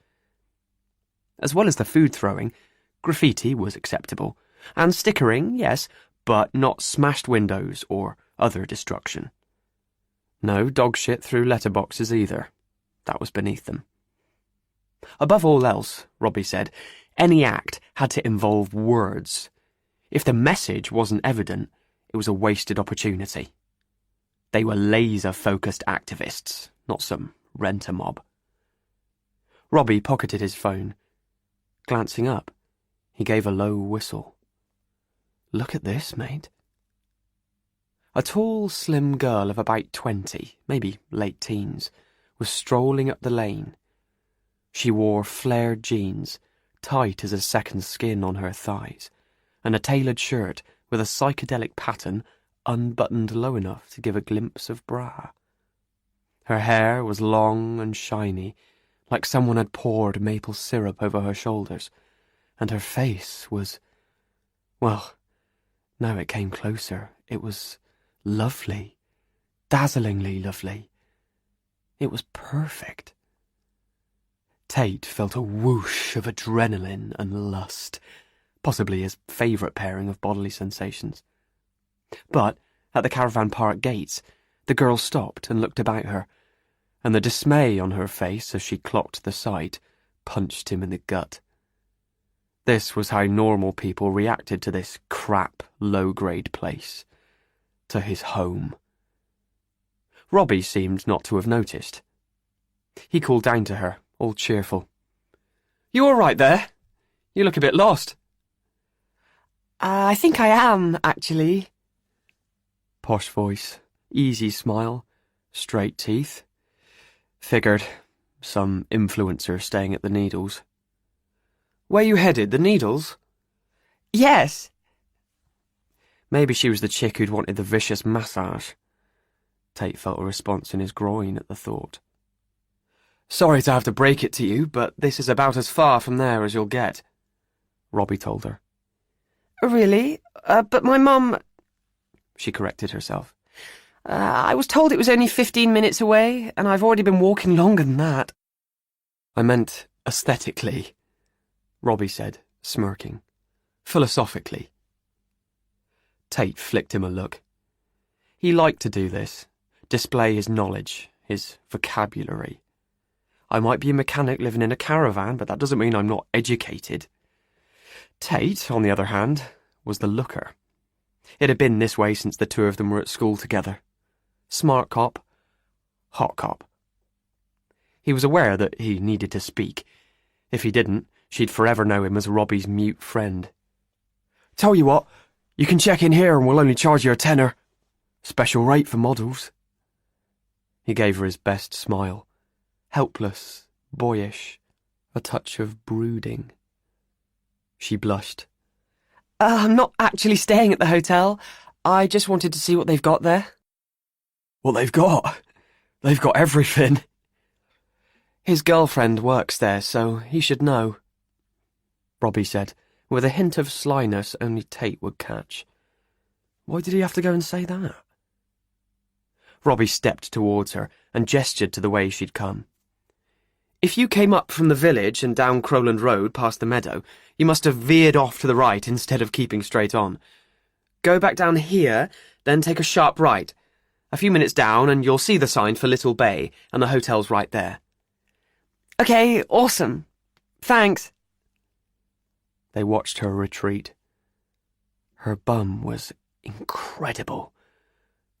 Speaker 5: As well as the food throwing, graffiti was acceptable, and stickering, yes, but not smashed windows or other destruction. No dog shit through letterboxes either. That was beneath them. Above all else, Robbie said, any act had to involve words. If the message wasn't evident, it was a wasted opportunity. They were laser-focused activists, not some rent-a-mob. Robbie pocketed his phone. Glancing up, he gave a low whistle. Look at this, mate. A tall, slim girl of about 20, maybe late teens, was strolling up the lane. She wore flared jeans, tight as a second skin on her thighs, and a tailored shirt with a psychedelic pattern unbuttoned low enough to give a glimpse of bra. Her hair was long and shiny, like someone had poured maple syrup over her shoulders, and her face was, well, now it came closer, it was lovely, dazzlingly lovely. It was perfect. Tate felt a whoosh of adrenaline and lust, possibly his favourite pairing of bodily sensations. But at the caravan park gates, the girl stopped and looked about her, and the dismay on her face as she clocked the sight punched him in the gut. This was how normal people reacted to this crap, low-grade place, to his home. Robbie seemed not to have noticed. He called down to her, all cheerful. "You all right there? You look a bit lost."
Speaker 3: I think I am, actually."
Speaker 5: Posh voice, easy smile, straight teeth. Figured. Some influencer staying at the Needles. "Where you headed, the Needles?"
Speaker 3: "Yes."
Speaker 5: Maybe she was the chick who'd wanted the vicious massage. Tate felt a response in his groin at the thought. "Sorry to have to break it to you, but this is about as far from there as you'll get," Robbie told her.
Speaker 3: "Really? But my mum—"
Speaker 5: She corrected herself.
Speaker 3: I was told it was only 15 minutes away, and I've already been walking longer than that."
Speaker 5: "I meant aesthetically," Robbie said, smirking. "Philosophically." Tate flicked him a look. He liked to do this, display his knowledge, his vocabulary. I might be a mechanic living in a caravan, but that doesn't mean I'm not educated. Tate, on the other hand, was the looker. It had been this way since the two of them were at school together. Smart cop, hot cop. He was aware that he needed to speak. If he didn't, she'd forever know him as Robbie's mute friend. "Tell you what, you can check in here and we'll only charge you a tenner. Special rate for models." He gave her his best smile. Helpless, boyish, a touch of brooding. She blushed.
Speaker 3: I'm not actually staying at the hotel. I just wanted to see what they've got there."
Speaker 5: "What they've got? They've got everything." "His girlfriend works there, so he should know," Robbie said, with a hint of slyness only Tate would catch. Why did he have to go and say that? Robbie stepped towards her and gestured to the way she'd come. "If you came up from the village and down Crowland Road past the meadow, you must have veered off to the right instead of keeping straight on. Go back down here, then take a sharp right. A few minutes down and you'll see the sign for Little Bay, and the hotel's right there." "Okay, awesome. Thanks." They watched her retreat. Her bum was incredible.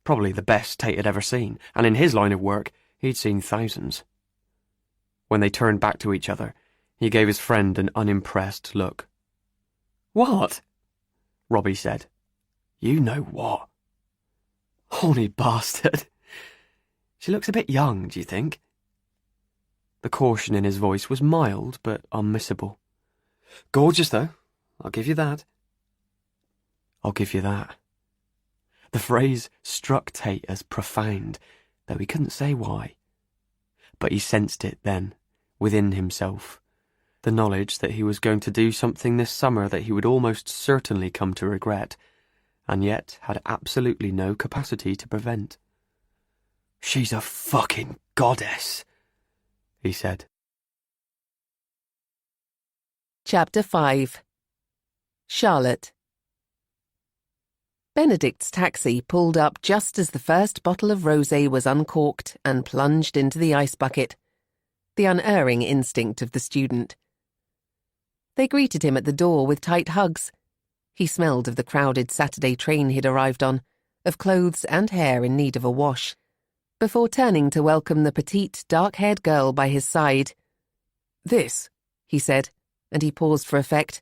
Speaker 5: Probably the best Tate had ever seen, and in his line of work, he'd seen thousands. When they turned back to each other, he gave his friend an unimpressed look. "What?" Robbie said. "You know what." "Horny bastard. She looks a bit young, do you think?" The caution in his voice was mild but unmissable. "Gorgeous, though. I'll give you that." "I'll give you that." The phrase struck Tate as profound, though he couldn't say why. But he sensed it then, within himself, the knowledge that he was going to do something this summer that he would almost certainly come to regret, and yet had absolutely no capacity to prevent. "She's a fucking goddess," he said.
Speaker 2: Chapter 5. Charlotte. Benedict's taxi pulled up just as the first bottle of rosé was uncorked and plunged into the ice bucket, the unerring instinct of the student. They greeted him at the door with tight hugs. He smelled of the crowded Saturday train he'd arrived on, of clothes and hair in need of a wash, before turning to welcome the petite, dark-haired girl by his side.
Speaker 3: "This," he said, and he paused for effect,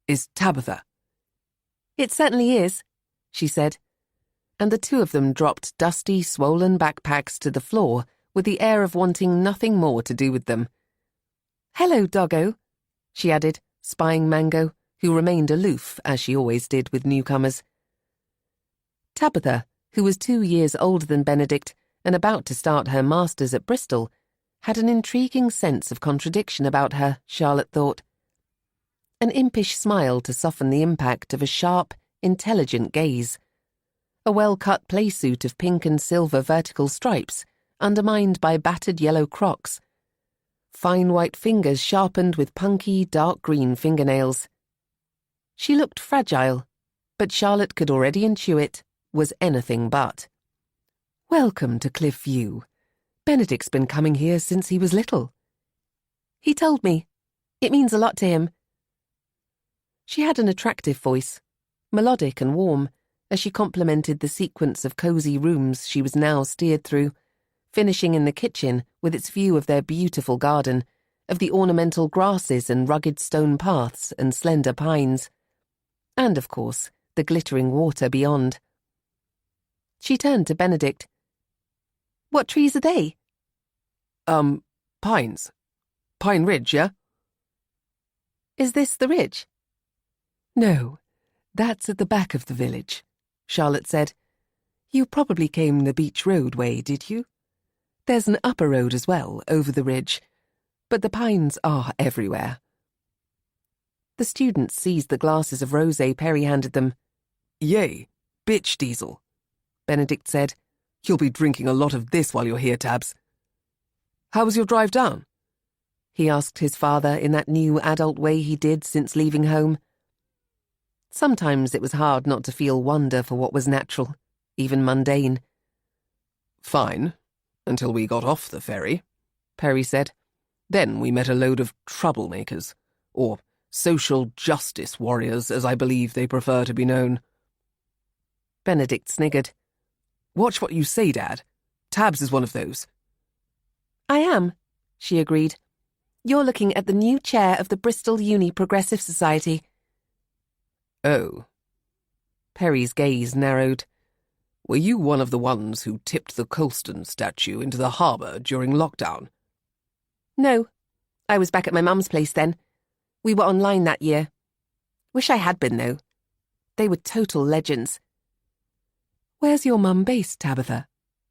Speaker 3: "is Tabitha."
Speaker 2: "It certainly is," she said, and the two of them dropped dusty, swollen backpacks to the floor with the air of wanting nothing more to do with them. "Hello, doggo," she added, spying Mango, who remained aloof, as she always did with newcomers. Tabitha, who was 2 years older than Benedict and about to start her master's at Bristol, had an intriguing sense of contradiction about her, Charlotte thought. An impish smile to soften the impact of a sharp, intelligent gaze. A well-cut playsuit of pink and silver vertical stripes, undermined by battered yellow Crocs. Fine white fingers sharpened with punky, dark green fingernails. She looked fragile, but Charlotte could already intuit was anything but. "Welcome to Cliff View. Benedict's been coming here since he was little." "He told me. It means a lot to him." She had an attractive voice, melodic and warm, as she complimented the sequence of cosy rooms she was now steered through, finishing in the kitchen with its view of their beautiful garden, of the ornamental grasses and rugged stone paths and slender pines, and, of course, the glittering water beyond. She turned to Benedict. "What trees are they?"
Speaker 3: Pines. Pine Ridge, yeah?"
Speaker 2: "Is this the ridge?"
Speaker 3: "No, that's at the back of the village," Charlotte said. "You probably came the beach road way, did you? There's an upper road as well, over the ridge, but the pines are everywhere."
Speaker 2: The students seized the glasses of rosé Perry handed them.
Speaker 3: "Yay, bitch diesel," Benedict said. "You'll be drinking a lot of this while you're here, Tabs." "How was your drive down?"
Speaker 2: he asked his father in that new adult way he did since leaving home. Sometimes it was hard not to feel wonder for what was natural, even mundane.
Speaker 3: "Fine, until we got off the ferry," Perry said. "Then we met a load of troublemakers, or social justice warriors, as I believe they prefer to be known."
Speaker 2: Benedict sniggered.
Speaker 3: "Watch what you say, Dad. Tabs is one of those."
Speaker 2: "I am," she agreed. "You're looking at the new chair of the Bristol Uni Progressive Society."
Speaker 3: "Oh."
Speaker 2: Perry's gaze narrowed.
Speaker 3: "Were you one of the ones who tipped the Colston statue into the harbour during lockdown?"
Speaker 2: "No. I was back at my mum's place then. We were online that year. Wish I had been, though. They were total legends."
Speaker 3: "Where's your mum based, Tabitha?"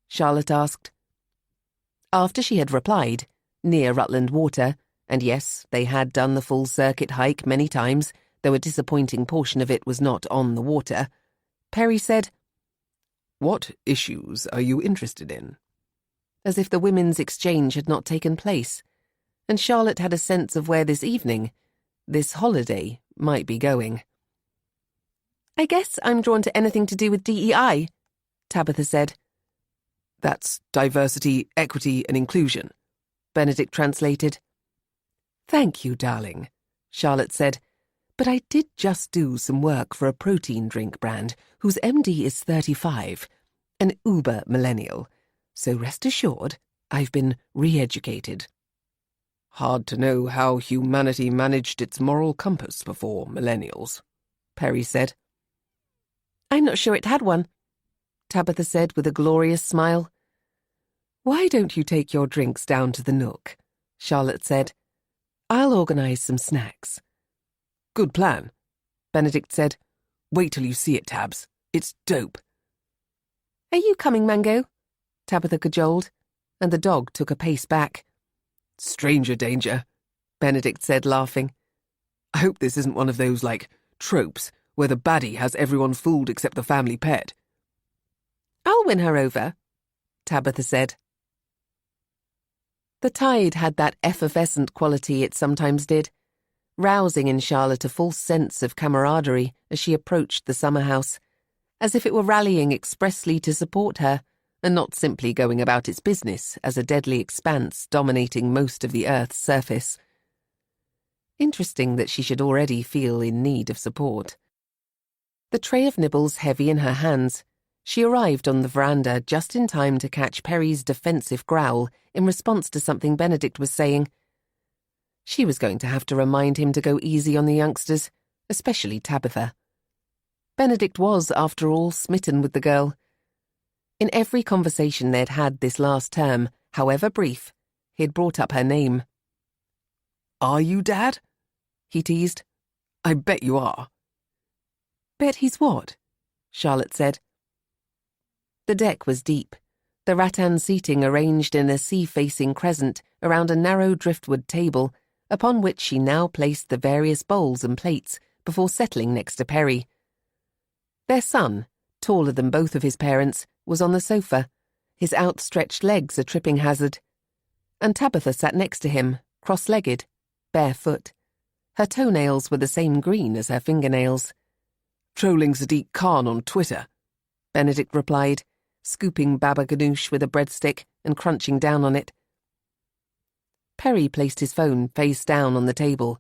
Speaker 3: Charlotte asked.
Speaker 2: After she had replied, near Rutland Water, and yes, they had done the full circuit hike many times, though a disappointing portion of it was not on the water, Perry said,
Speaker 3: "What issues are you interested in?"
Speaker 2: as if the women's exchange had not taken place, and Charlotte had a sense of where this evening, this holiday, might be going. "I guess I'm drawn to anything to do with DEI," Tabitha said.
Speaker 3: "That's diversity, equity, and inclusion," Benedict translated.
Speaker 2: "Thank you, darling," Charlotte said, but I did just do some work for a protein drink brand whose MD is 35, an uber millennial, so rest assured I've been re-educated.
Speaker 3: Hard to know how humanity managed its moral compass before millennials, Perry said.
Speaker 2: I'm not sure it had one, Tabitha said with a glorious smile.
Speaker 3: Why don't you take your drinks down to the Nook? Charlotte said. I'll organise some snacks. Good plan, Benedict said. Wait till you see it, Tabs. It's dope.
Speaker 2: Are you coming, Mango? Tabitha cajoled, and the dog took a pace back.
Speaker 3: Stranger danger, Benedict said, laughing. I hope this isn't one of those, tropes where the baddie has everyone fooled except the family pet.
Speaker 2: I'll win her over, Tabitha said. The tide had that effervescent quality it sometimes did, rousing in Charlotte a false sense of camaraderie as she approached the summer house, as if it were rallying expressly to support her, and not simply going about its business as a deadly expanse dominating most of the Earth's surface. Interesting that she should already feel in need of support. The tray of nibbles heavy in her hands, she arrived on the veranda just in time to catch Perry's defensive growl in response to something Benedict was saying. She was going to have to remind him to go easy on the youngsters, especially Tabitha. Benedict was, after all, smitten with the girl. In every conversation they'd had this last term, however brief, he'd brought up her name.
Speaker 3: Are you, Dad? He teased. I bet you are.
Speaker 2: Bet he's what? Charlotte said. The deck was deep, the rattan seating arranged in a sea-facing crescent around a narrow driftwood table, upon which she now placed the various bowls and plates before settling next to Perry. Their son, taller than both of his parents, was on the sofa, his outstretched legs a tripping hazard, and Tabitha sat next to him, cross-legged, barefoot. Her toenails were the same green as her fingernails.
Speaker 3: Trolling Sadiq Khan on Twitter,
Speaker 2: Benedict replied, scooping baba ganoush with a breadstick and crunching down on it. Perry placed his phone face down on the table.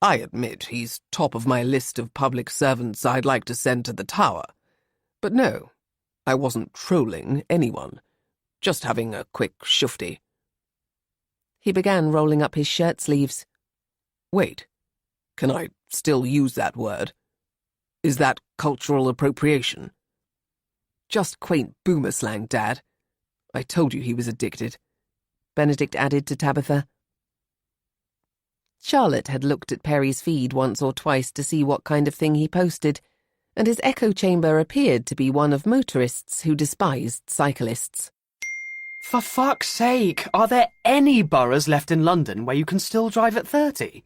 Speaker 3: I admit he's top of my list of public servants I'd like to send to the tower. But no, I wasn't trolling anyone, just having a quick shufti.
Speaker 2: He began rolling up his shirt sleeves.
Speaker 3: Wait, can I still use that word? Is that cultural appropriation? Just quaint boomer slang, Dad. I told you he was addicted,
Speaker 2: Benedict added to Tabitha. Charlotte had looked at Perry's feed once or twice to see what kind of thing he posted, and his echo chamber appeared to be one of motorists who despised cyclists.
Speaker 5: For fuck's sake, are there any boroughs left in London where you can still drive at 30?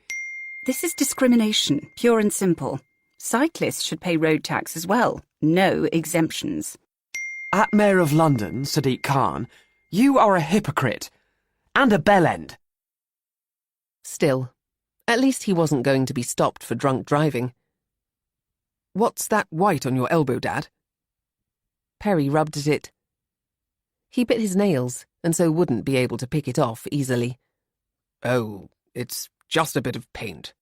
Speaker 4: This is discrimination, pure and simple. Cyclists should pay road tax as well. No exemptions.
Speaker 5: At Mayor of London, Sadiq Khan, you are a hypocrite. And a bellend.
Speaker 2: Still, at least he wasn't going to be stopped for drunk driving.
Speaker 3: What's that white on your elbow, Dad?
Speaker 2: Perry rubbed at it. He bit his nails, and so wouldn't be able to pick it off easily.
Speaker 3: Oh, it's just a bit of paint.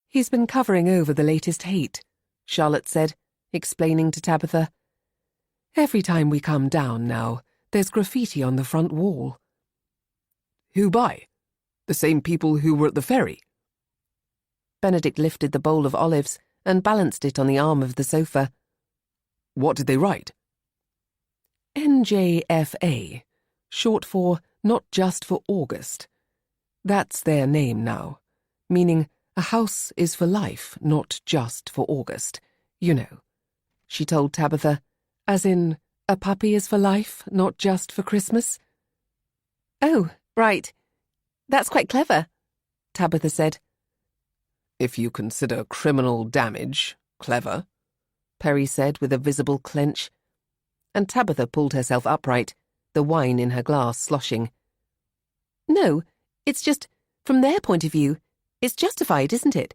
Speaker 2: He's been covering over the latest hate, Charlotte said, explaining to Tabitha. Every time we come down now, there's graffiti on the front wall.
Speaker 3: Who by? The same people who were at the ferry?
Speaker 2: Benedict lifted the bowl of olives and balanced it on the arm of the sofa.
Speaker 3: What did they write?
Speaker 2: NJFA, short for Not Just for August. That's their name now, meaning a house is for life, not just for August. You know, she told Tabitha, as in a puppy is for life, not just for Christmas. Oh, right. That's quite clever, Tabitha said.
Speaker 3: If you consider criminal damage clever,
Speaker 2: Perry said with a visible clench, and Tabitha pulled herself upright, the wine in her glass sloshing. No, it's just, from their point of view, it's justified, isn't it?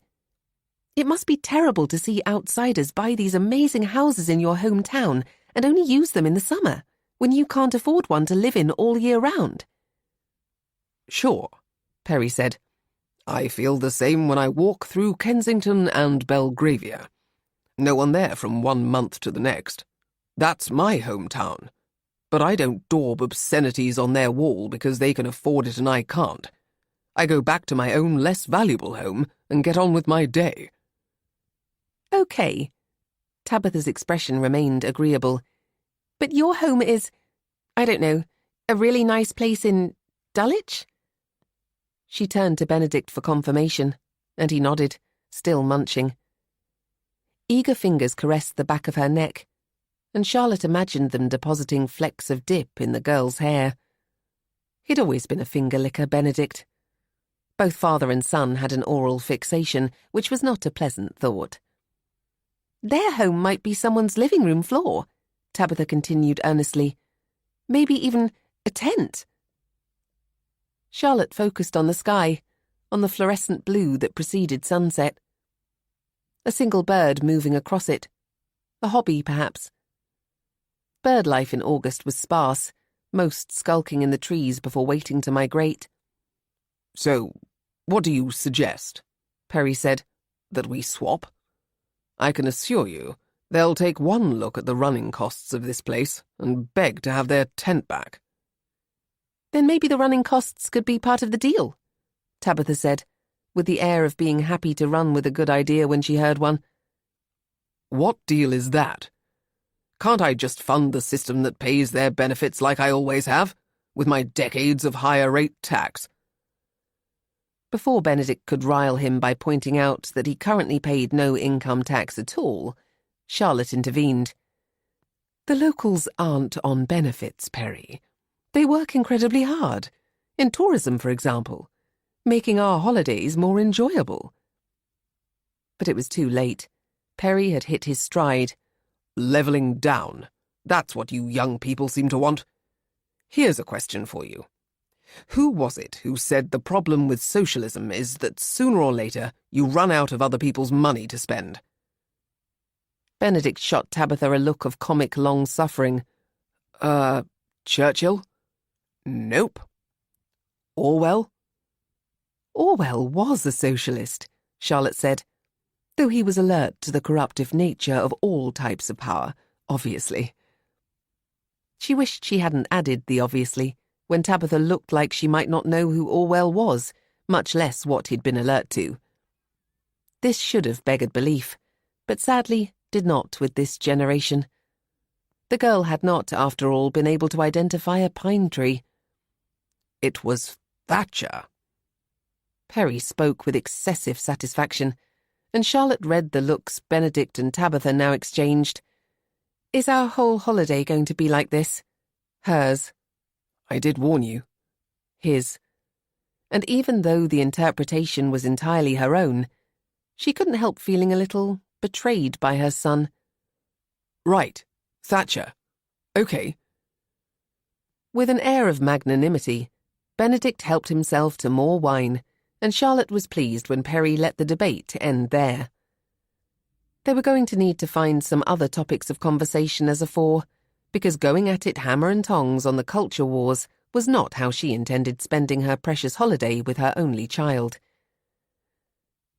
Speaker 2: It must be terrible to see outsiders buy these amazing houses in your hometown and only use them in the summer, when you can't afford one to live in all year round.
Speaker 3: Sure, Perry said. I feel the same when I walk through Kensington and Belgravia. No one there from 1 month to the next. That's my hometown. But I don't daub obscenities on their wall because they can afford it and I can't. I go back to my own less valuable home and get on with my day.
Speaker 2: Okay. Tabitha's expression remained agreeable. But your home is, I don't know, a really nice place in Dulwich? She turned to Benedict for confirmation, and he nodded, still munching. Eager fingers caressed the back of her neck, and Charlotte imagined them depositing flecks of dip in the girl's hair. He'd always been a finger-licker, Benedict. Both father and son had an oral fixation, which was not a pleasant thought. Their home might be someone's living room floor, Tabitha continued earnestly. Maybe even a tent. Charlotte focused on the sky, on the fluorescent blue that preceded sunset. A single bird moving across it. A hobby, perhaps. Bird life in August was sparse, most skulking in the trees before waiting to migrate.
Speaker 3: So, what do you suggest? Perry said. That we swap? I can assure you, they'll take one look at the running costs of this place and beg to have their tent back.
Speaker 2: Then maybe the running costs could be part of the deal, Tabitha said, with the air of being happy to run with a good idea when she heard one.
Speaker 3: What deal is that? Can't I just fund the system that pays their benefits like I always have, with my decades of higher rate tax?
Speaker 2: Before Benedict could rile him by pointing out that he currently paid no income tax at all, Charlotte intervened.
Speaker 3: The locals aren't on benefits, Perry. They work incredibly hard, in tourism, for example, making our holidays more enjoyable.
Speaker 2: But it was too late. Perry had hit his stride.
Speaker 3: Levelling down. That's what you young people seem to want. Here's a question for you. Who was it who said the problem with socialism is that sooner or later you run out of other people's money to spend?
Speaker 2: Benedict shot Tabitha a look of comic long-suffering.
Speaker 3: Churchill? Nope. Orwell?
Speaker 2: Orwell was a socialist, Charlotte said, though he was alert to the corruptive nature of all types of power, obviously. She wished she hadn't added the obviously, when Tabitha looked like she might not know who Orwell was, much less what he'd been alert to. This should have beggared belief, but sadly did not with this generation. The girl had not, after all, been able to identify a pine tree.
Speaker 3: It was Thatcher.
Speaker 2: Perry spoke with excessive satisfaction, and Charlotte read the looks Benedict and Tabitha now exchanged. Is our whole holiday going to be like this? Hers.
Speaker 3: I did warn you.
Speaker 2: His. And even though the interpretation was entirely her own, she couldn't help feeling a little betrayed by her son.
Speaker 3: Right. Thatcher. Okay.
Speaker 2: With an air of magnanimity, Benedict helped himself to more wine, and Charlotte was pleased when Perry let the debate end there. They were going to need to find some other topics of conversation as afore, because going at it hammer and tongs on the culture wars was not how she intended spending her precious holiday with her only child.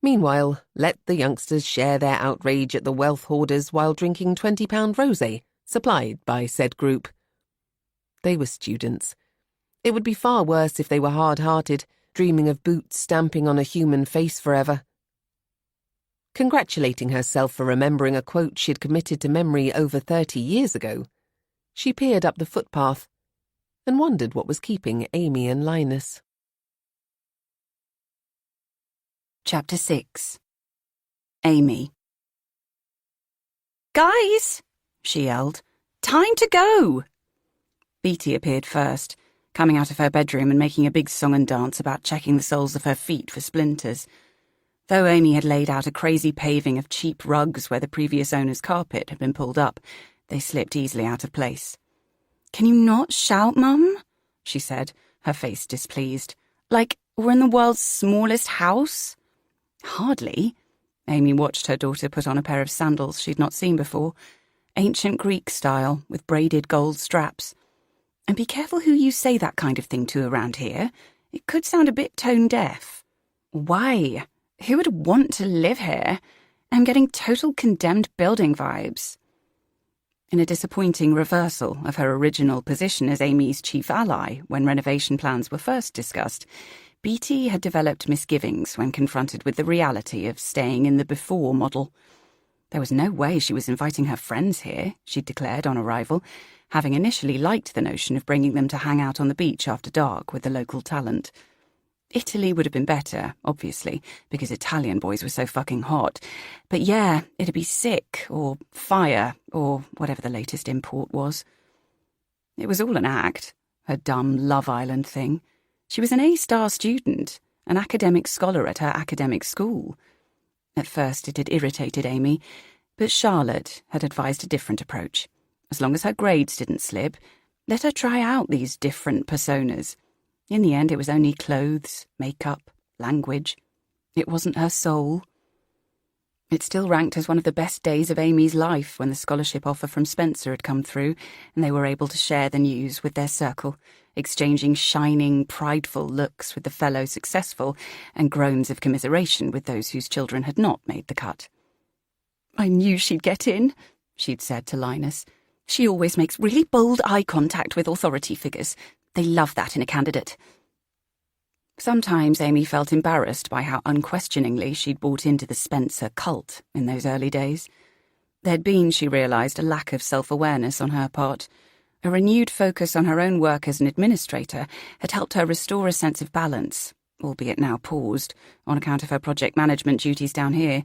Speaker 2: Meanwhile, let the youngsters share their outrage at the wealth hoarders while drinking £20 rosé, supplied by said group. They were students. It would be far worse if they were hard-hearted, dreaming of boots stamping on a human face forever. Congratulating herself for remembering a quote she'd committed to memory over 30 years ago, she peered up the footpath and wondered what was keeping Amy and Linus.
Speaker 4: Chapter 6. Amy. "Guys!" she yelled. "Time to go!" Beatty appeared first, coming out of her bedroom and making a big song and dance about checking the soles of her feet for splinters. Though Amy had laid out a crazy paving of cheap rugs where the previous owner's carpet had been pulled up, they slipped easily out of place. "Can you not shout, Mum?" she said, her face displeased. "Like we're in the world's smallest house?" "Hardly." Amy watched her daughter put on a pair of sandals she'd not seen before, ancient Greek style, with braided gold straps. "And be careful who you say that kind of thing to around here. It could sound a bit tone-deaf. Why? Who would want to live here? I'm getting total condemned building vibes. In a disappointing reversal of her original position as Amy's chief ally when renovation plans were first discussed, Beatty had developed misgivings when confronted with the reality of staying in the before model. There was no way she was inviting her friends here, she'd declared on arrival, having initially liked the notion of bringing them to hang out on the beach after dark with the local talent. Italy would have been better, obviously, because Italian boys were so fucking hot. But yeah, it'd be sick, or fire, or whatever the latest import was. It was all an act, her dumb Love Island thing. She was an A-star student, an academic scholar at her academic school. At first it had irritated Amy, but Charlotte had advised a different approach. As long as her grades didn't slip, let her try out these different personas. In the end, it was only clothes, makeup, language. It wasn't her soul. It still ranked as one of the best days of Amy's life when the scholarship offer from Spencer had come through and they were able to share the news with their circle, exchanging shining, prideful looks with the fellow successful and groans of commiseration with those whose children had not made the cut. "I knew she'd get in," she'd said to Linus. "She always makes really bold eye contact with authority figures. They love that in a candidate." Sometimes Amy felt embarrassed by how unquestioningly she'd bought into the Spencer cult in those early days. There'd been, she realised, a lack of self-awareness on her part. A renewed focus on her own work as an administrator had helped her restore a sense of balance, albeit now paused, on account of her project management duties down here.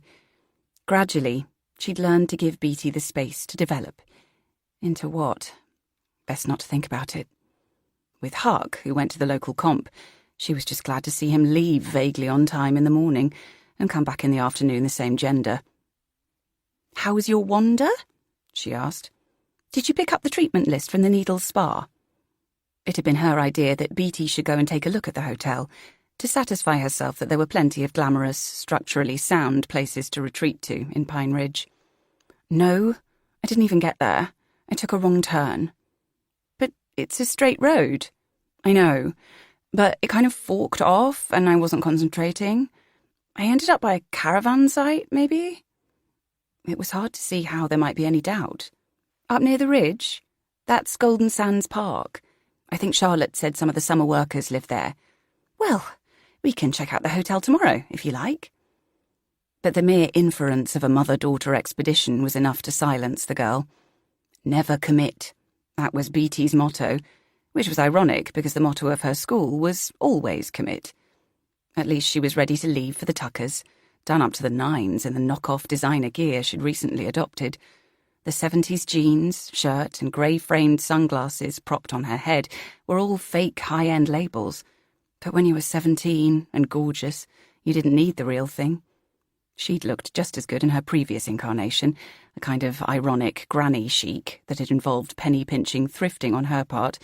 Speaker 4: Gradually, she'd learned to give Beatty the space to develop. Into what? Best not to think about it. With Huck, who went to the local comp, she was just glad to see him leave vaguely on time in the morning and come back in the afternoon the same gender. "How was your wander?" she asked. "Did you pick up the treatment list from the Needles Spa?" It had been her idea that Beatty should go and take a look at the hotel, to satisfy herself that there were plenty of glamorous, structurally sound places to retreat to in Pine Ridge. "No, I didn't even get there. I took a wrong turn." "But it's a straight road." "I know, but it kind of forked off and I wasn't concentrating. I ended up by a caravan site, maybe?" It was hard to see how there might be any doubt. "Up near the ridge? That's Golden Sands Park. I think Charlotte said some of the summer workers live there." "Well, we can check out the hotel tomorrow, if you like." But the mere inference of a mother-daughter expedition was enough to silence the girl. Never commit. That was Beatty's motto, which was ironic because the motto of her school was always commit. At least she was ready to leave for the Tuckers, done up to the nines in the knock-off designer gear she'd recently adopted. The 70s jeans, shirt, and grey-framed sunglasses propped on her head were all fake high-end labels. But when you were 17 and gorgeous, you didn't need the real thing. She'd looked just as good in her previous incarnation, a kind of ironic granny chic that had involved penny-pinching thrifting on her part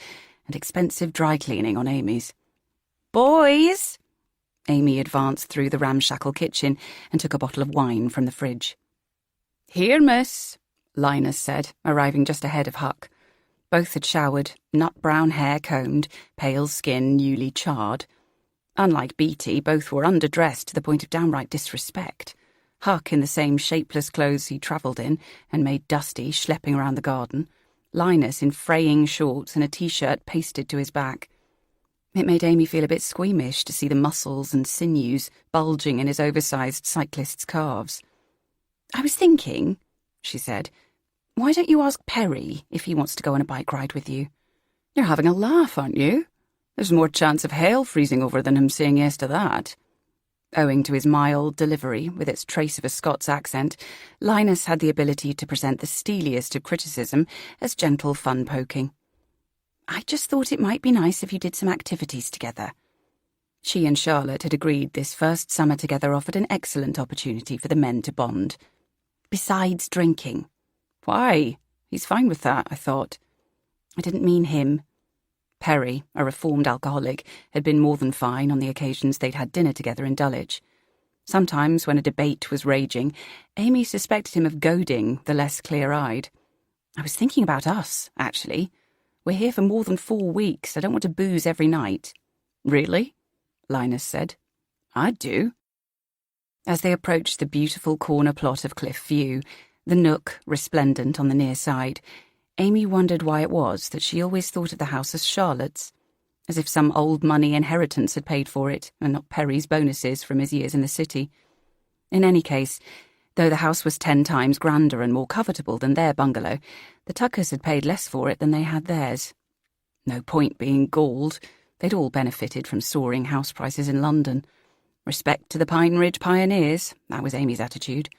Speaker 4: and expensive dry cleaning on Amy's. "Boys!" Amy advanced through the ramshackle kitchen and took a bottle of wine from the fridge. "Here, miss," Linus said, arriving just ahead of Huck. Both had showered, nut-brown hair combed, pale skin newly charred. Unlike Beatty, both were underdressed to the point of downright disrespect. Huck in the same shapeless clothes he travelled in and made dusty, schlepping around the garden. Linus in fraying shorts and a T-shirt pasted to his back. It made Amy feel a bit squeamish to see the muscles and sinews bulging in his oversized cyclist's calves. "I was thinking," she said, "why don't you ask Perry if he wants to go on a bike ride with you? You're having a laugh, aren't you? There's more chance of hail freezing over than him saying yes to that." Owing to his mild delivery, with its trace of a Scots accent, Linus had the ability to present the steeliest of criticism as gentle fun poking. "I just thought it might be nice if you did some activities together." She and Charlotte had agreed this first summer together offered an excellent opportunity for the men to bond. Besides drinking. "Why? He's fine with that," I thought. I didn't mean him. Perry, a reformed alcoholic, had been more than fine on the occasions they'd had dinner together in Dulwich. Sometimes, when a debate was raging, Amy suspected him of goading the less clear-eyed. "I was thinking about us, actually. We're here for more than 4 weeks. I don't want to booze every night." "Really?" Linus said. I'd do. As they approached the beautiful corner plot of cliff view, the nook resplendent on the near side, Amy wondered why it was that she always thought of the house as Charlotte's, as if some old money inheritance had paid for it, and not Perry's bonuses from his years in the city. In any case, though the house was 10 times grander and more covetable than their bungalow, the Tuckers had paid less for it than they had theirs. No point being galled. They'd all benefited from soaring house prices in London. Respect to the Pine Ridge pioneers, that was Amy's attitude.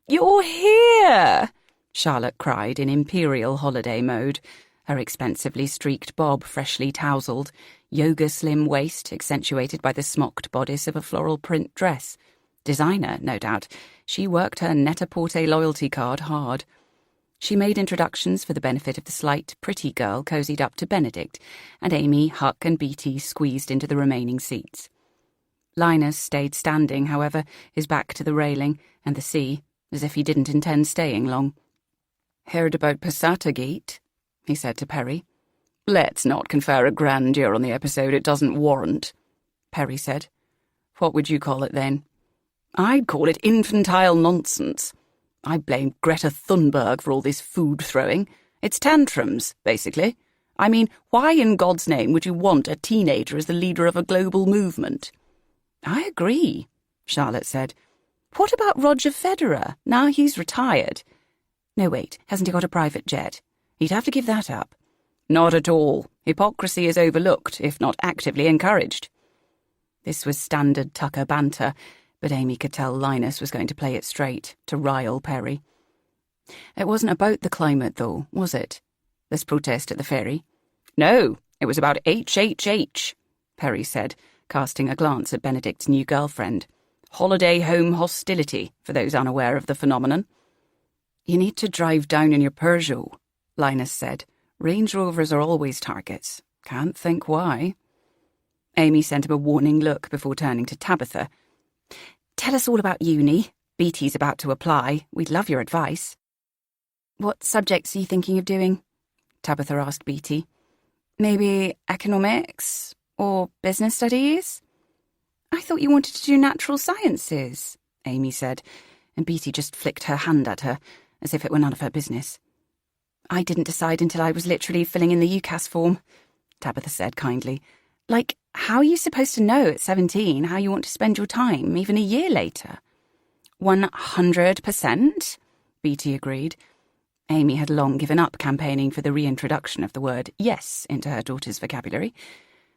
Speaker 4: "You're here!" Charlotte cried in imperial holiday mode, her expensively streaked bob freshly tousled, yoga slim waist accentuated by the smocked bodice of a floral print dress. Designer, no doubt. She worked her Net-a-Porter loyalty card hard. She made introductions for the benefit of the slight, pretty girl cosied up to Benedict, and Amy, Huck and Beatty squeezed into the remaining seats. Linus stayed standing, however, his back to the railing and the sea, as if he didn't intend staying long. "Heard about Passatagate?" he said to Perry. "Let's not confer a grandeur on the episode it doesn't warrant," Perry said. "What would you call it, then?" "I'd call it infantile nonsense. I blame Greta Thunberg for all this food-throwing. It's tantrums, basically. I mean, why in God's name would you want a teenager as the leader of a global movement?" "I agree," Charlotte said. "What about Roger Federer, now he's retired?" "No, wait, hasn't he got a private jet? He'd have to give that up." "Not at all. Hypocrisy is overlooked, if not actively encouraged." This was standard Tucker banter, but Amy could tell Linus was going to play it straight, to rile Perry. "It wasn't about the climate, though, was it? This protest at the ferry?" "No, it was about HHH, Perry said, casting a glance at Benedict's new girlfriend. Holiday home hostility, for those unaware of the phenomenon. "You need to drive down in your Peugeot," Linus said. "Range Rovers are always targets. Can't think why." Amy sent him a warning look before turning to Tabitha. "Tell us all about uni. Beatty's about to apply. We'd love your advice." "What subjects are you thinking of doing?" Tabitha asked Beatty. "Maybe economics or business studies?" "I thought you wanted to do natural sciences," Amy said, and Beatty just flicked her hand at her, as if it were none of her business. "I didn't decide until I was literally filling in the UCAS form," Tabitha said kindly. "Like, how are you supposed to know at 17 how you want to spend your time, even a year later?" 100%, Beatty agreed. Amy had long given up campaigning for the reintroduction of the word yes into her daughter's vocabulary.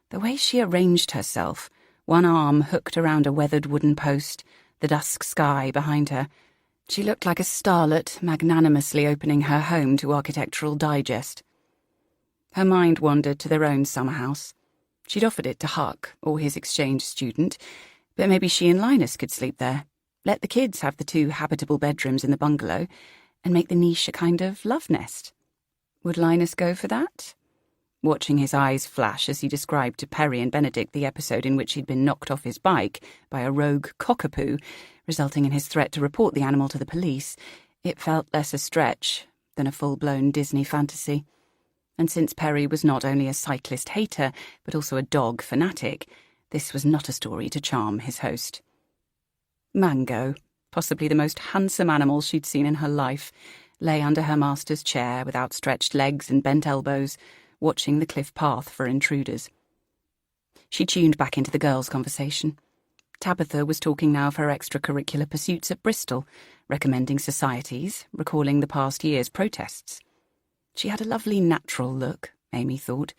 Speaker 4: The way she arranged herself, one arm hooked around a weathered wooden post, the dusk sky behind her, she looked like a starlet magnanimously opening her home to Architectural Digest. Her mind wandered to their own summer house. She'd offered it to Huck, or his exchange student, but maybe she and Linus could sleep there, let the kids have the 2 habitable bedrooms in the bungalow, and make the niche a kind of love nest. Would Linus go for that? Watching his eyes flash as he described to Perry and Benedict the episode in which he'd been knocked off his bike by a rogue cockapoo, resulting in his threat to report the animal to the police, it felt less a stretch than a full-blown Disney fantasy. And since Perry was not only a cyclist hater, but also a dog fanatic, this was not a story to charm his host. Mango, possibly the most handsome animal she'd seen in her life, lay under her master's chair with outstretched legs and bent elbows, watching the cliff path for intruders. She tuned back into the girls' conversation. Tabitha was talking now of her extracurricular pursuits at Bristol, recommending societies, recalling the past year's protests. She had a lovely natural look, Amy thought.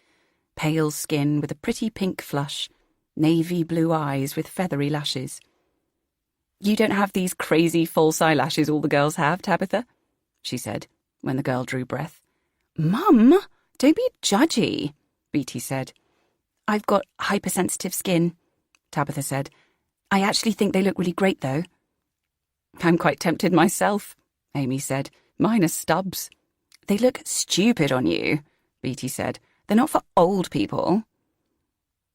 Speaker 4: Pale skin with a pretty pink flush, navy blue eyes with feathery lashes. "You don't have these crazy false eyelashes all the girls have, Tabitha," she said, when the girl drew breath. "Mum, don't be judgy," Beatty said. "I've got hypersensitive skin," Tabitha said. "I actually think they look really great, though." "I'm quite tempted myself," Amy said. "Mine are stubs." "They look stupid on you," Beatty said. "They're not for old people."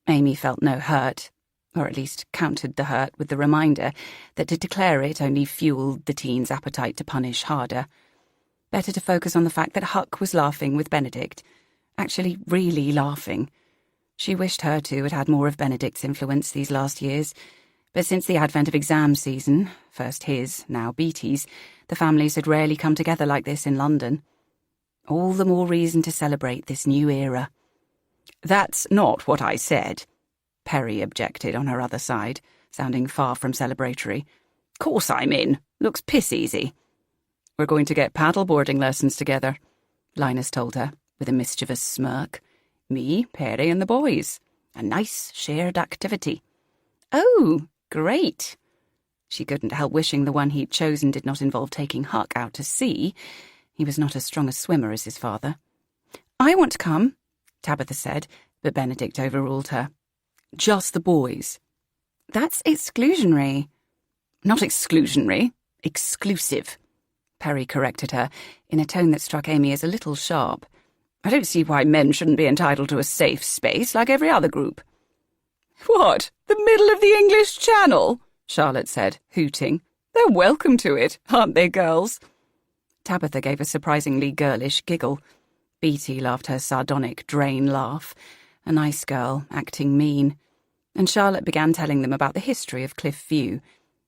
Speaker 4: Amy felt no hurt, or at least countered the hurt with the reminder that to declare it only fueled the teen's appetite to punish harder. Better to focus on the fact that Huck was laughing with Benedict. Actually, really laughing. She wished her two had had more of Benedict's influence these last years. But since the advent of exam season, first his, now Beattie's, the families had rarely come together like this in London. All the more reason to celebrate this new era. "That's not what I said," Perry objected on her other side, sounding far from celebratory. "Course I'm in. Looks piss easy." "We're going to get paddleboarding lessons together," Linus told her, with a mischievous smirk. "Me, Perry and the boys. A nice shared activity." "Oh, great." She couldn't help wishing the one he'd chosen did not involve taking Huck out to sea. He was not as strong a swimmer as his father. "I want to come," Tabitha said, but Benedict overruled her. "Just the boys." "That's exclusionary." "Not exclusionary, exclusive," Perry corrected her, in a tone that struck Amy as a little sharp. "I don't see why men shouldn't be entitled to a safe space like every other group." "What, the middle of the English Channel?" Charlotte said, hooting. "They're welcome to it, aren't they, girls?" Tabitha gave a surprisingly girlish giggle. Beattie laughed her sardonic drain laugh, a nice girl acting mean, and Charlotte began telling them about the history of Cliff View,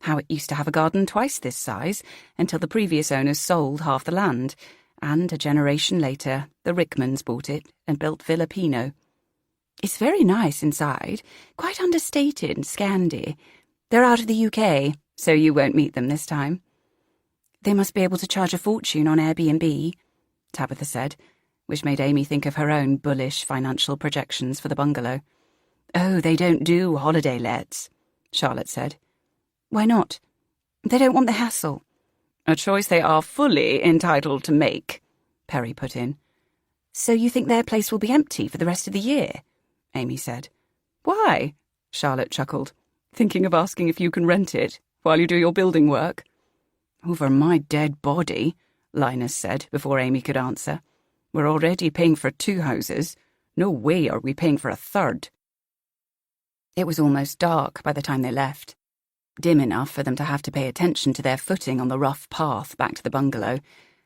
Speaker 4: how it used to have a garden twice this size until the previous owners sold half the land, and a generation later the Rickmans bought it and built Villa Pino. "It's very nice inside, quite understated and Scandi. They're out of the UK, so you won't meet them this time." "They must be able to charge a fortune on Airbnb," Tabitha said, which made Amy think of her own bullish financial projections for the bungalow. "Oh, they don't do holiday lets," Charlotte said. "Why not?" "They don't want the hassle." "A choice they are fully entitled to make," Perry put in. "So you think their place will be empty for the rest of the year?" Amy said. "Why?" Charlotte chuckled. "Thinking of asking if you can rent it while you do your building work?" "Over my dead body," Linus said before Amy could answer. "We're already paying for 2 houses. No way are we paying for a third." It was almost dark by the time they left. Dim enough for them to have to pay attention to their footing on the rough path back to the bungalow,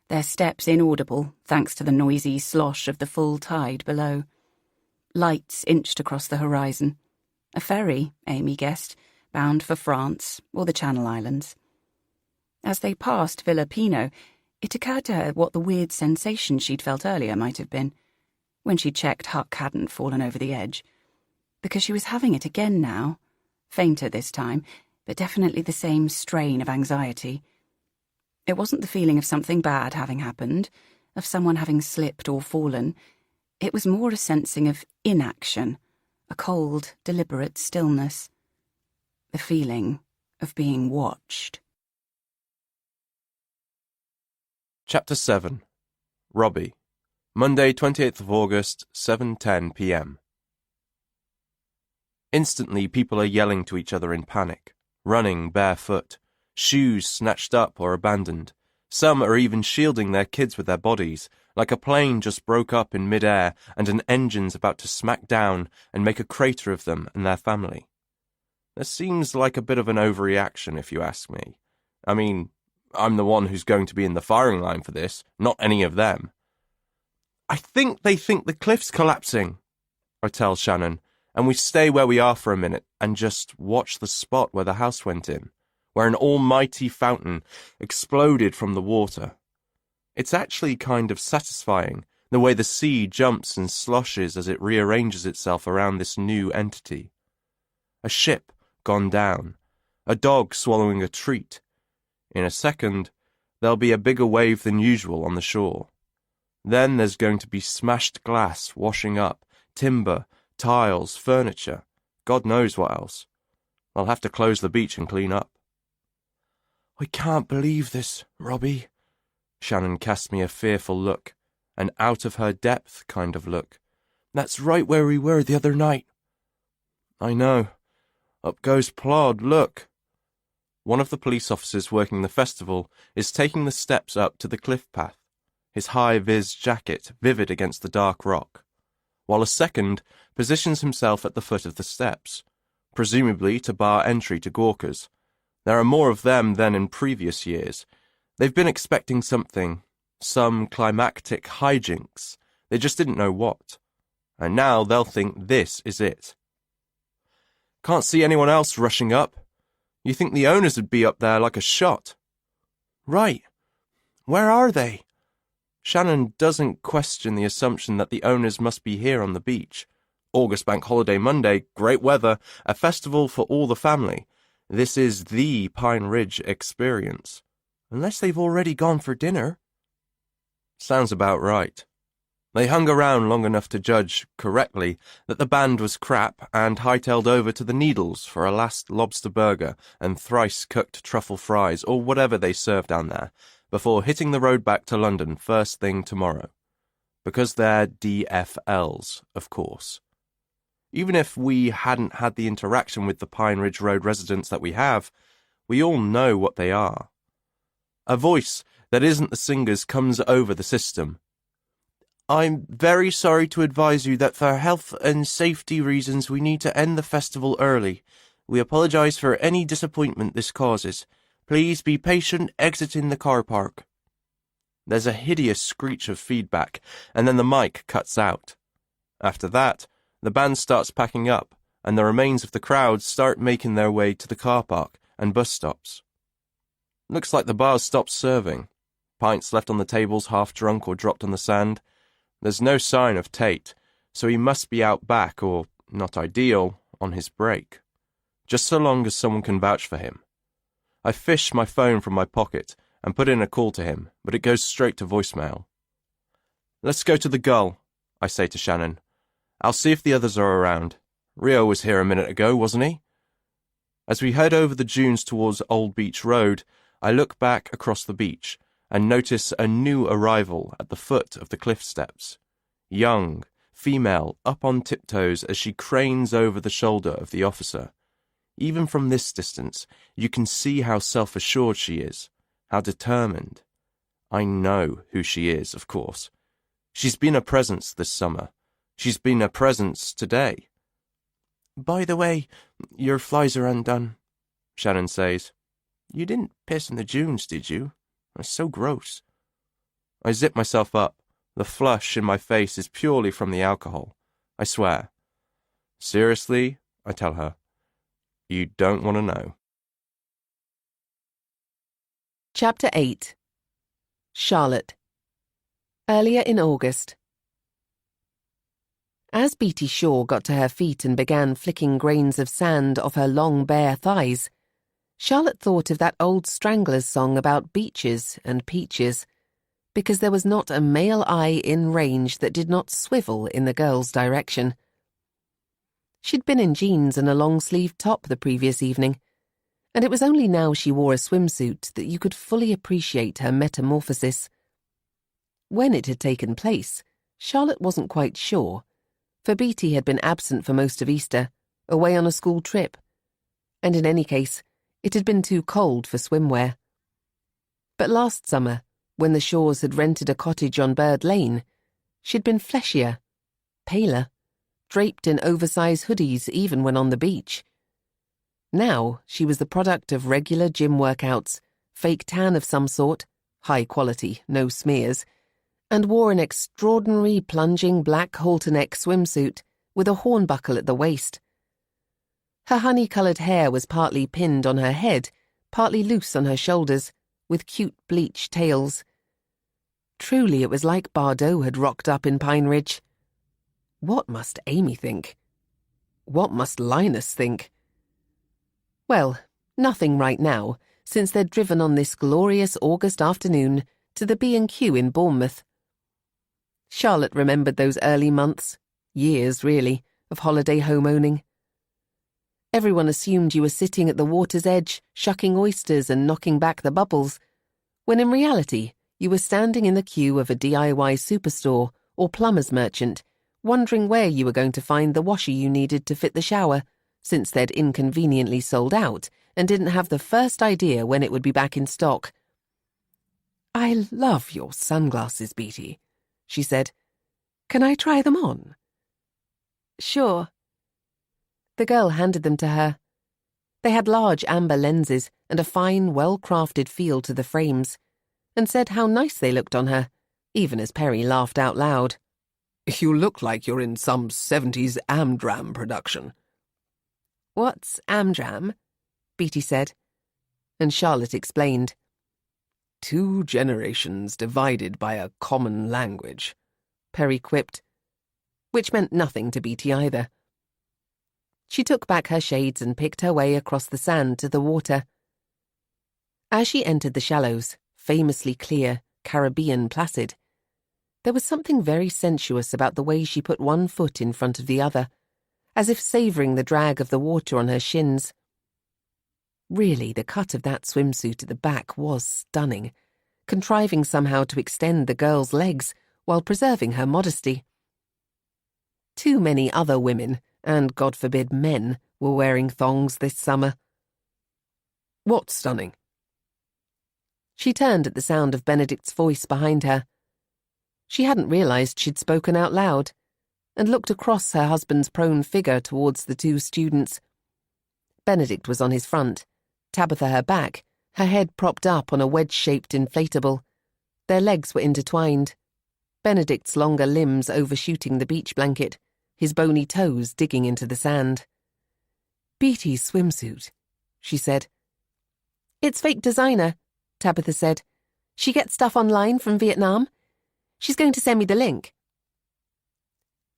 Speaker 4: their steps inaudible thanks to the noisy slosh of the full tide below. Lights inched across the horizon. A ferry, Amy guessed, bound for France or the Channel Islands. As they passed Villa Pino, it occurred to her what the weird sensation she'd felt earlier might have been, when she checked Huck hadn't fallen over the edge. Because she was having it again now, fainter this time, but definitely the same strain of anxiety. It wasn't the feeling of something bad having happened, of someone having slipped or fallen. It was more a sensing of inaction, a cold, deliberate stillness. The feeling of being watched.
Speaker 1: Chapter 7. Robbie. Monday, 28th of August, 7:10 p.m. Instantly, people are yelling to each other in panic, running barefoot, shoes snatched up or abandoned. Some are even shielding their kids with their bodies, like a plane just broke up in mid-air and an engine's about to smack down and make a crater of them and their family. This seems like a bit of an overreaction, if you ask me. I mean, I'm the one who's going to be in the firing line for this, not any of them. "I think they think the cliff's collapsing," I tell Shannon, and we stay where we are for a minute and just watch the spot where the house went in, where an almighty fountain exploded from the water. It's actually kind of satisfying, the way the sea jumps and sloshes as it rearranges itself around this new entity. A ship gone down, a dog swallowing a treat. In a second, there'll be a bigger wave than usual on the shore. Then there's going to be smashed glass washing up, timber, tiles, furniture, God knows what else. I'll have to close the beach and clean up. "I can't believe this, Robbie." Shannon cast me a fearful look, an out-of-her-depth kind of look. "That's right where we were the other night." "I know. Up goes Plod, look." One of the police officers working the festival is taking the steps up to the cliff path, his high-vis jacket vivid against the dark rock, while a second positions himself at the foot of the steps, presumably to bar entry to Gawkers. There are more of them than in previous years. They've been expecting something, some climactic hijinks. They just didn't know what. And now they'll think this is it. "Can't see anyone else rushing up," You think the owners would be up there like a shot. Right. Where are they? Shannon doesn't question the assumption that the owners must be here on the beach. August Bank Holiday Monday, great weather, a festival for all the family. This is the Pine Ridge experience. Unless they've already gone for dinner. Sounds about right. They hung around long enough to judge, correctly, that the band was crap and hightailed over to the Needles for a last lobster burger and thrice-cooked truffle fries or whatever they serve down there, before hitting the road back to London first thing tomorrow. Because they're DFLs, of course. Even if we hadn't had the interaction with the Pine Ridge Road residents that we have, we all know what they are. A voice that isn't the singer's comes over the system. I'm very sorry to advise you that for health and safety reasons we need to end the festival early. We apologise for any disappointment this causes. Please be patient exiting the car park. There's a hideous screech of feedback, and then the mic cuts out. After that, the band starts packing up, and the remains of the crowd start making their way to the car park and bus stops. Looks like the bar's stopped serving. Pints left on the tables half drunk or dropped on the sand. There's no sign of Tate, so he must be out back or, not ideal, on his break. Just so long as someone can vouch for him. I fish my phone from my pocket and put in a call to him, but it goes straight to voicemail. Let's go to the Gull, I say to Shannon. I'll see if the others are around. Rio was here a minute ago, wasn't he? As we head over the dunes towards Old Beach Road, I look back across the beach and notice a new arrival at the foot of the cliff steps. Young, female, up on tiptoes as she cranes over the shoulder of the officer. Even from this distance, you can see how self-assured she is, how determined. I know who she is, of course. She's been a presence this summer. She's been a presence today. By the way, your flies are undone, Shannon says. You didn't piss in the dunes, did you? It's so gross. I zip myself up. The flush in my face is purely from the alcohol. I swear. Seriously, I tell her. You don't want to know.
Speaker 2: Chapter 8. Charlotte. Earlier in August. As Beatty Shaw got to her feet and began flicking grains of sand off her long bare thighs, Charlotte thought of that old Stranglers song about beaches and peaches, because there was not a male eye in range that did not swivel in the girl's direction. She'd been in jeans and a long-sleeved top the previous evening, and it was only now she wore a swimsuit that you could fully appreciate her metamorphosis. When it had taken place, Charlotte wasn't quite sure, for Beatty had been absent for most of Easter, away on a school trip, and in any case, it had been too cold for swimwear. But last summer, when the Shaws had rented a cottage on Bird Lane, she'd been fleshier, paler, draped in oversized hoodies even when on the beach. Now she was the product of regular gym workouts, fake tan of some sort, high quality, no smears, and wore an extraordinary plunging black halter-neck swimsuit with a hornbuckle at the waist. Her honey-coloured hair was partly pinned on her head, partly loose on her shoulders, with cute bleached tails. Truly it was like Bardot had rocked up in Pine Ridge. What must Amy think? What must Linus think? Well, nothing right now, since they'd driven on this glorious August afternoon to the B&Q in Bournemouth. Charlotte remembered those early months, years really, of holiday home-owning. Everyone assumed you were sitting at the water's edge, shucking oysters and knocking back the bubbles, when in reality you were standing in the queue of a DIY superstore or plumber's merchant, wondering where you were going to find the washer you needed to fit the shower, since they'd inconveniently sold out and didn't have the first idea when it would be back in stock. "I love your sunglasses, Beatty," she said. "Can I try them on?" "Sure." The girl handed them to her. They had large amber lenses and a fine, well-crafted feel to the frames, and said how nice they looked on her, even as Perry laughed out loud. "You look like you're in some 70s Amdram production." "What's Amdram?" Beatty said, and Charlotte explained.
Speaker 3: 2 generations divided by a common language,
Speaker 2: Perry quipped, which meant nothing to Beatty either. She took back her shades and picked her way across the sand to the water. As she entered the shallows, famously clear, Caribbean placid, there was something very sensuous about the way she put one foot in front of the other, as if savouring the drag of the water on her shins. Really, the cut of that swimsuit at the back was stunning, contriving somehow to extend the girl's legs while preserving her modesty. Too many other women, and God forbid men, were wearing thongs this summer.
Speaker 3: What's stunning?
Speaker 2: She turned at the sound of Benedict's voice behind her. She hadn't realised she'd spoken out loud, and looked across her husband's prone figure towards the 2 students. Benedict was on his front, Tabitha her back, her head propped up on a wedge-shaped inflatable. Their legs were intertwined, Benedict's longer limbs overshooting the beach blanket, his bony toes digging into the sand.
Speaker 3: Beatty's swimsuit, she said.
Speaker 2: It's fake designer, Tabitha said. She gets stuff online from Vietnam. She's going to send me the link.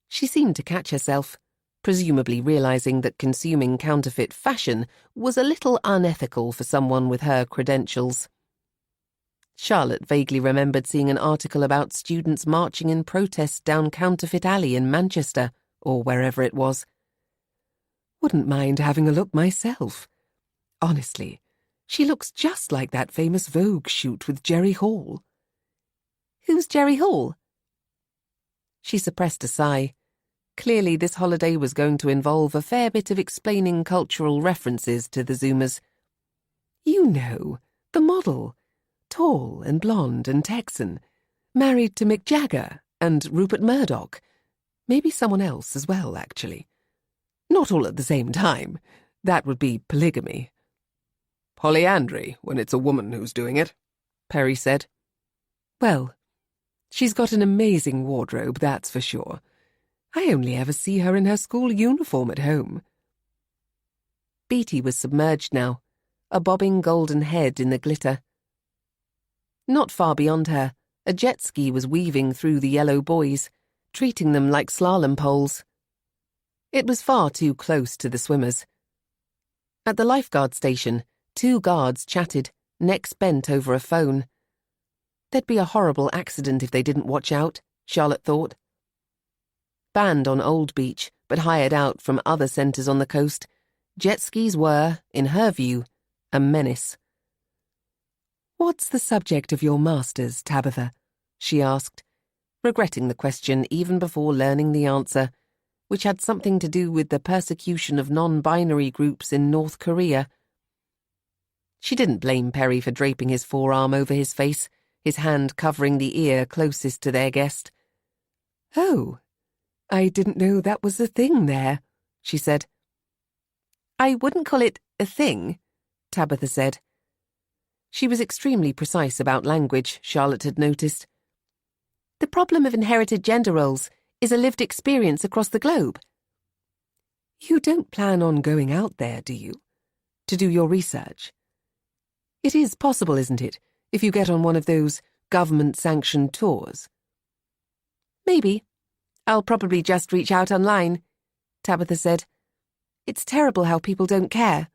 Speaker 2: She seemed to catch herself, presumably realising that consuming counterfeit fashion was a little unethical for someone with her credentials. Charlotte vaguely remembered seeing an article about students marching in protest down Counterfeit Alley in Manchester, or wherever it was.
Speaker 3: Wouldn't mind having a look myself. Honestly, she looks just like that famous Vogue shoot with Jerry Hall.
Speaker 2: Who's Jerry Hall? She suppressed a sigh. Clearly this holiday was going to involve a fair bit of explaining cultural references to the Zoomers.
Speaker 3: You know, the model. Tall and blonde and Texan. Married to Mick Jagger and Rupert Murdoch. Maybe someone else as well, actually. Not all at the same time. That would be polygamy. Polyandry, when it's a woman who's doing it, Perry said. Well, she's got an amazing wardrobe, that's for sure. I only ever see her in her school uniform at home.
Speaker 2: Beatty was submerged now, a bobbing golden head in the glitter. Not far beyond her, a jet ski was weaving through the yellow buoys, treating them like slalom poles. It was far too close to the swimmers. At the lifeguard station, 2 guards chatted, necks bent over a phone. There'd be a horrible accident if they didn't watch out, Charlotte thought. Banned on Old Beach, but hired out from other centres on the coast, jet skis were, in her view, a menace.
Speaker 3: What's the subject of your master's, Tabitha? She asked, regretting the question even before learning the answer, which had something to do with the persecution of non-binary groups in North Korea.
Speaker 2: She didn't blame Perry for draping his forearm over his face, his hand covering the ear closest to their guest.
Speaker 3: Oh, I didn't know that was a thing there, she said.
Speaker 2: I wouldn't call it a thing, Tabitha said. She was extremely precise about language, Charlotte had noticed. The problem of inherited gender roles is a lived experience across the globe.
Speaker 3: You don't plan on going out there, do you? To do your research? It is possible, isn't it, if you get on one of those government-sanctioned tours?
Speaker 2: Maybe. I'll probably just reach out online, Tabitha said. It's terrible how people don't care,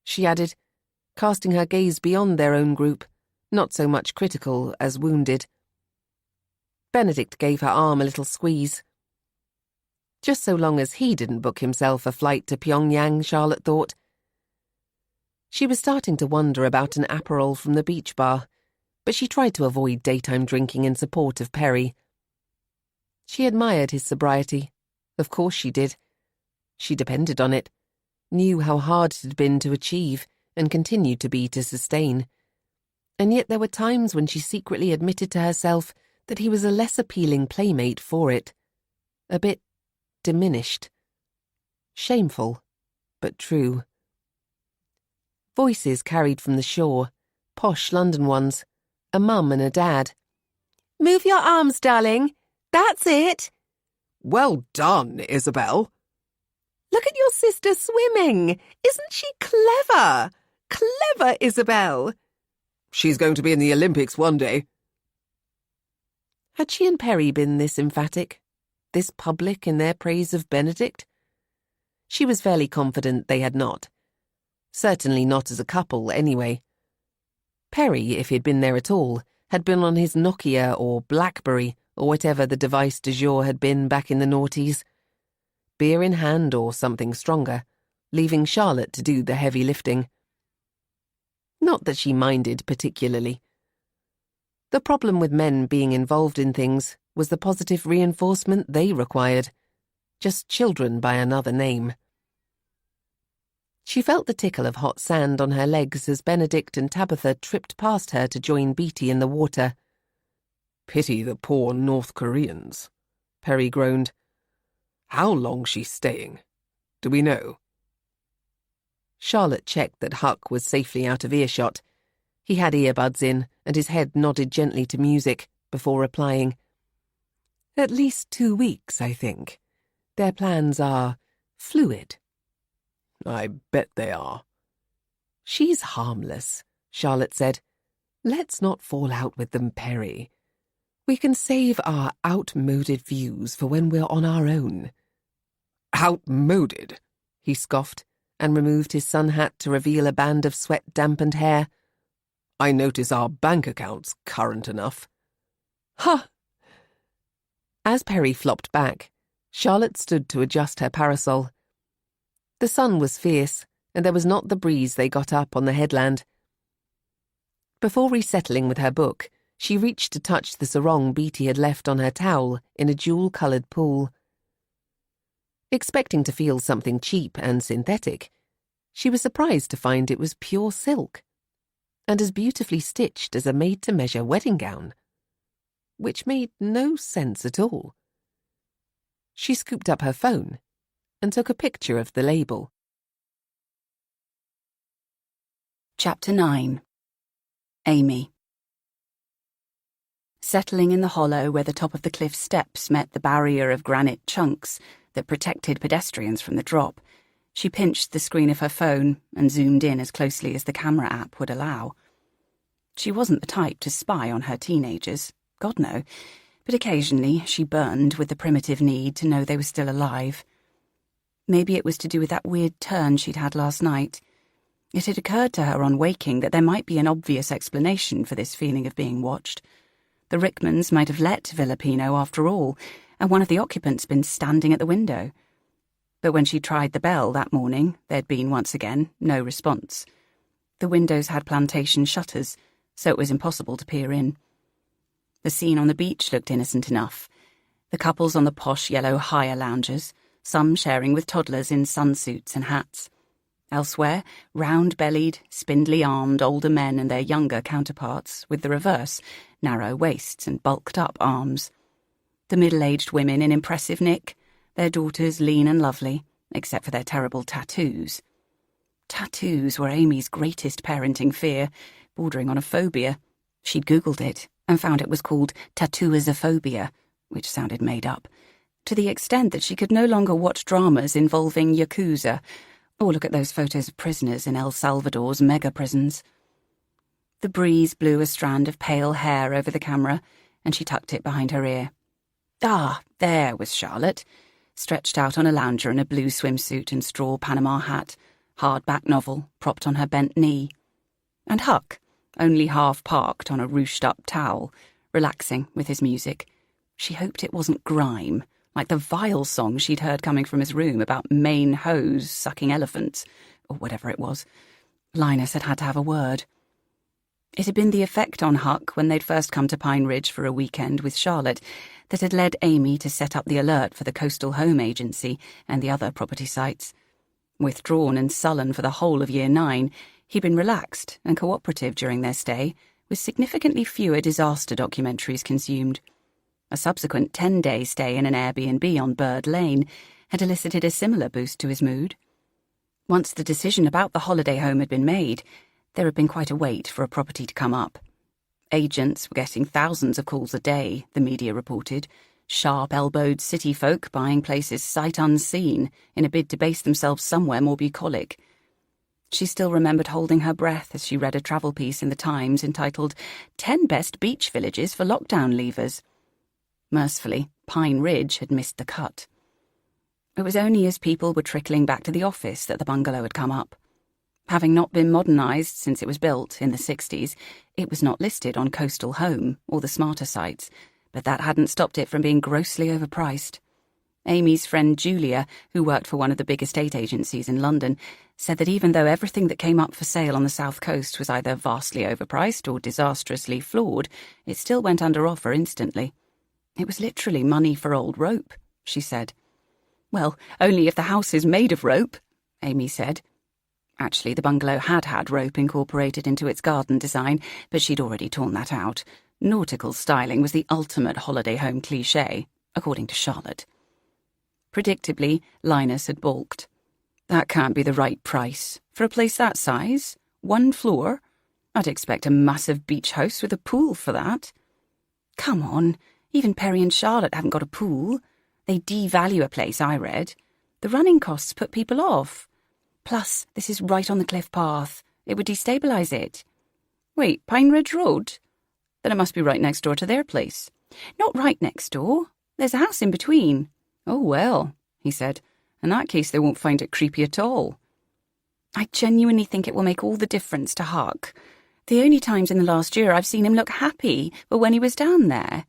Speaker 2: she added, casting her gaze beyond their own group, not so much critical as wounded. Benedict gave her arm a little squeeze. Just so long as he didn't book himself a flight to Pyongyang, Charlotte thought. She was starting to wonder about an Aperol from the beach bar, but she tried to avoid daytime drinking in support of Perry. She admired his sobriety. Of course she did. She depended on it, knew how hard it had been to achieve and continued to be to sustain. And yet there were times when she secretly admitted to herself that he was a less appealing playmate for it. A bit diminished. Shameful, but true. Voices carried from the shore, posh London ones, a mum and a dad. "Move your arms, darling. That's it."
Speaker 3: "Well done, Isabel."
Speaker 2: Look at your sister swimming. Isn't she clever? Clever, Isabel.
Speaker 3: She's going to be in the Olympics one day.
Speaker 2: Had she and Perry been this emphatic, this public in their praise of Benedict? She was fairly confident they had not. Certainly not as a couple, anyway. Perry, if he'd been there at all, had been on his Nokia or BlackBerry or whatever the device du jour had been back in the noughties. Beer in hand or something stronger, leaving Charlotte to do the heavy lifting. Not that she minded particularly. The problem with men being involved in things was the positive reinforcement they required. Just children by another name. She felt the tickle of hot sand on her legs as Benedict and Tabitha tripped past her to join Beatty in the water.
Speaker 3: Pity the poor North Koreans, Perry groaned. How long's she staying? Do we know?
Speaker 2: Charlotte checked that Huck was safely out of earshot. He had earbuds in, and his head nodded gently to music, before replying. At least 2 weeks, I think. Their plans are fluid.
Speaker 3: I bet they are.
Speaker 2: She's harmless, Charlotte said. Let's not fall out with them, Perry. We can save our outmoded views for when we're on our own.
Speaker 3: Outmoded?
Speaker 2: He scoffed, and removed his sun hat to reveal a band of sweat-dampened hair.
Speaker 3: I notice our bank account's current enough.
Speaker 2: Huh! As Perry flopped back, Charlotte stood to adjust her parasol. The sun was fierce, and there was not the breeze they got up on the headland. Before resettling with her book, she reached to touch the sarong Beatty had left on her towel in a jewel-coloured pool. Expecting to feel something cheap and synthetic, she was surprised to find it was pure silk, and as beautifully stitched as a made-to-measure wedding gown, which made no sense at all. She scooped up her phone and took a picture of the label.
Speaker 4: Chapter 9. Amy. Settling in the hollow where the top of the cliff steps met the barrier of granite chunks that protected pedestrians from the drop, she pinched the screen of her phone and zoomed in as closely as the camera app would allow. She wasn't the type to spy on her teenagers, God no, but occasionally she burned with the primitive need to know they were still alive. Maybe it was to do with that weird turn she'd had last night. It had occurred to her on waking that there might be an obvious explanation for this feeling of being watched. The Rickmans might have let Villa Pino after all, and one of the occupants been standing at the window. But when she tried the bell that morning, there'd been once again no response. The windows had plantation shutters, so it was impossible to peer in. The scene on the beach looked innocent enough. The couples on the posh yellow hire loungers, some sharing with toddlers in sunsuits and hats. Elsewhere, round-bellied, spindly-armed older men and their younger counterparts, with the reverse, narrow waists and bulked-up arms. The middle-aged women in impressive nick, their daughters lean and lovely, except for their terrible tattoos. Tattoos were Amy's greatest parenting fear, bordering on a phobia. She'd Googled it and found it was called tattooisophobia, which sounded made up, to the extent that she could no longer watch dramas involving Yakuza or look at those photos of prisoners in El Salvador's mega-prisons. The breeze blew a strand of pale hair over the camera, and she tucked it behind her ear. Ah, there was Charlotte, stretched out on a lounger in a blue swimsuit and straw Panama hat, hardback novel propped on her bent knee. And Huck, only half parked on a ruched-up towel, relaxing with his music. She hoped it wasn't grime, like the vile song she'd heard coming from his room about Maine hoes sucking elephants, or whatever it was. Linus had had to have a word. It had been the effect on Huck when they'd first come to Pine Ridge for a weekend with Charlotte that had led Amy to set up the alert for the Coastal Home Agency and the other property sites. Withdrawn and sullen for the whole of Year 9, he'd been relaxed and cooperative during their stay, with significantly fewer disaster documentaries consumed. A subsequent 10-day stay in an Airbnb on Bird Lane had elicited a similar boost to his mood. Once the decision about the holiday home had been made, there had been quite a wait for a property to come up. Agents were getting thousands of calls a day, the media reported, sharp-elbowed city folk buying places sight unseen in a bid to base themselves somewhere more bucolic. She still remembered holding her breath as she read a travel piece in the Times entitled 10 Best Beach Villages for Lockdown Leavers. Mercifully, Pine Ridge had missed the cut. It was only as people were trickling back to the office that the bungalow had come up. Having not been modernised since it was built in the 60s, it was not listed on Coastal Home or the smarter sites, but that hadn't stopped it from being grossly overpriced. Amy's friend Julia, who worked for one of the big estate agencies in London, said that even though everything that came up for sale on the south coast was either vastly overpriced or disastrously flawed, it still went under offer instantly. It was literally money for old rope, she said. Well, only if the house is made of rope, Amy said. Actually, the bungalow had rope incorporated into its garden design, but she'd already torn that out. Nautical styling was the ultimate holiday home cliché, according to Charlotte. Predictably, Linus had balked. That can't be the right price. For a place that size? 1 floor? I'd expect a massive beach house with a pool for that. Come on, even Perry and Charlotte haven't got a pool. They devalue a place, I read. The running costs put people off. Plus, this is right on the cliff path. It would destabilise it. Wait, Pine Ridge Road? Then it must be right next door to their place. Not right next door. There's a house in between. Oh, well, he said. In that case, they won't find it creepy at all. I genuinely think it will make all the difference to Huck. The only times in the last year I've seen him look happy were when he was down there.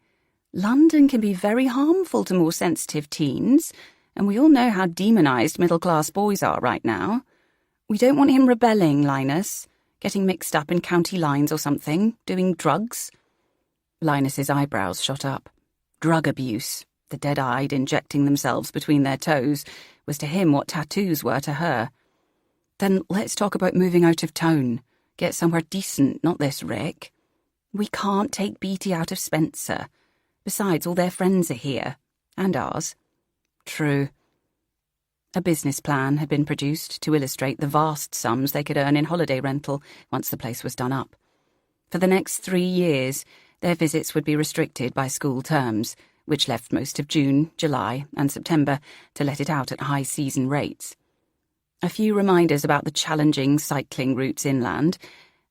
Speaker 4: London can be very harmful to more sensitive teens, and we all know how demonised middle-class boys are right now. We don't want him rebelling, Linus, getting mixed up in county lines or something, doing drugs. Linus's eyebrows shot up. Drug abuse, the dead-eyed injecting themselves between their toes, was to him what tattoos were to her. Then let's talk about moving out of town. Get somewhere decent, not this wreck. We can't take Beatty out of Spencer. Besides, all their friends are here. And ours. True. A business plan had been produced to illustrate the vast sums they could earn in holiday rental once the place was done up. For the next 3 years, their visits would be restricted by school terms, which left most of June, July, and September to let it out at high season rates. A few reminders about the challenging cycling routes inland,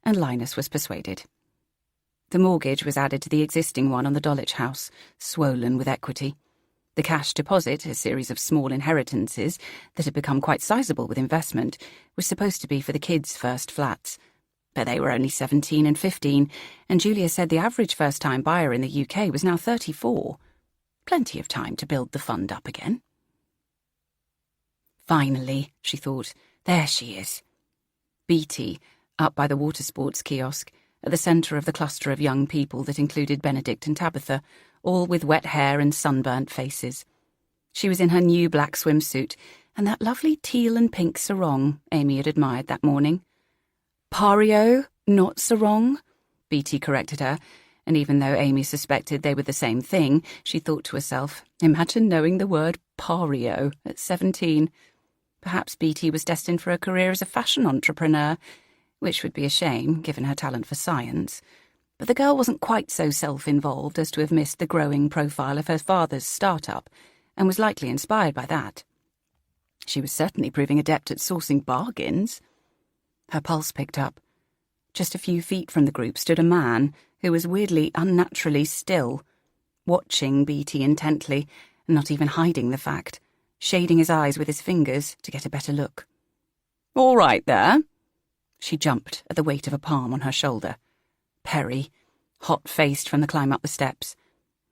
Speaker 4: and Linus was persuaded. The mortgage was added to the existing one on the Dulwich house, swollen with equity. The cash deposit, a series of small inheritances that had become quite sizable with investment, was supposed to be for the kids' first flats. But they were only 17 and 15, and Julia said the average first-time buyer in the UK was now 34. Plenty of time to build the fund up again. Finally, she thought, there she is. Beatty, up by the water sports kiosk, at the centre of the cluster of young people that included Benedict and Tabitha, all with wet hair and sunburnt faces. She was in her new black swimsuit and that lovely teal and pink sarong Amy had admired that morning. Pario, not sarong, Beatty corrected her, and even though Amy suspected they were the same thing, she thought to herself, imagine knowing the word pario at 17. Perhaps Beatty was destined for a career as a fashion entrepreneur, which would be a shame, given her talent for science. But the girl wasn't quite so self-involved as to have missed the growing profile of her father's start-up, and was likely inspired by that. She was certainly proving adept at sourcing bargains. Her pulse picked up. Just a few feet from the group stood a man who was weirdly unnaturally still, watching Beatty intently, not even hiding the fact, shading his eyes with his fingers to get a better look. "All right there." She jumped at the weight of a palm on her shoulder. Perry, hot-faced from the climb up the steps.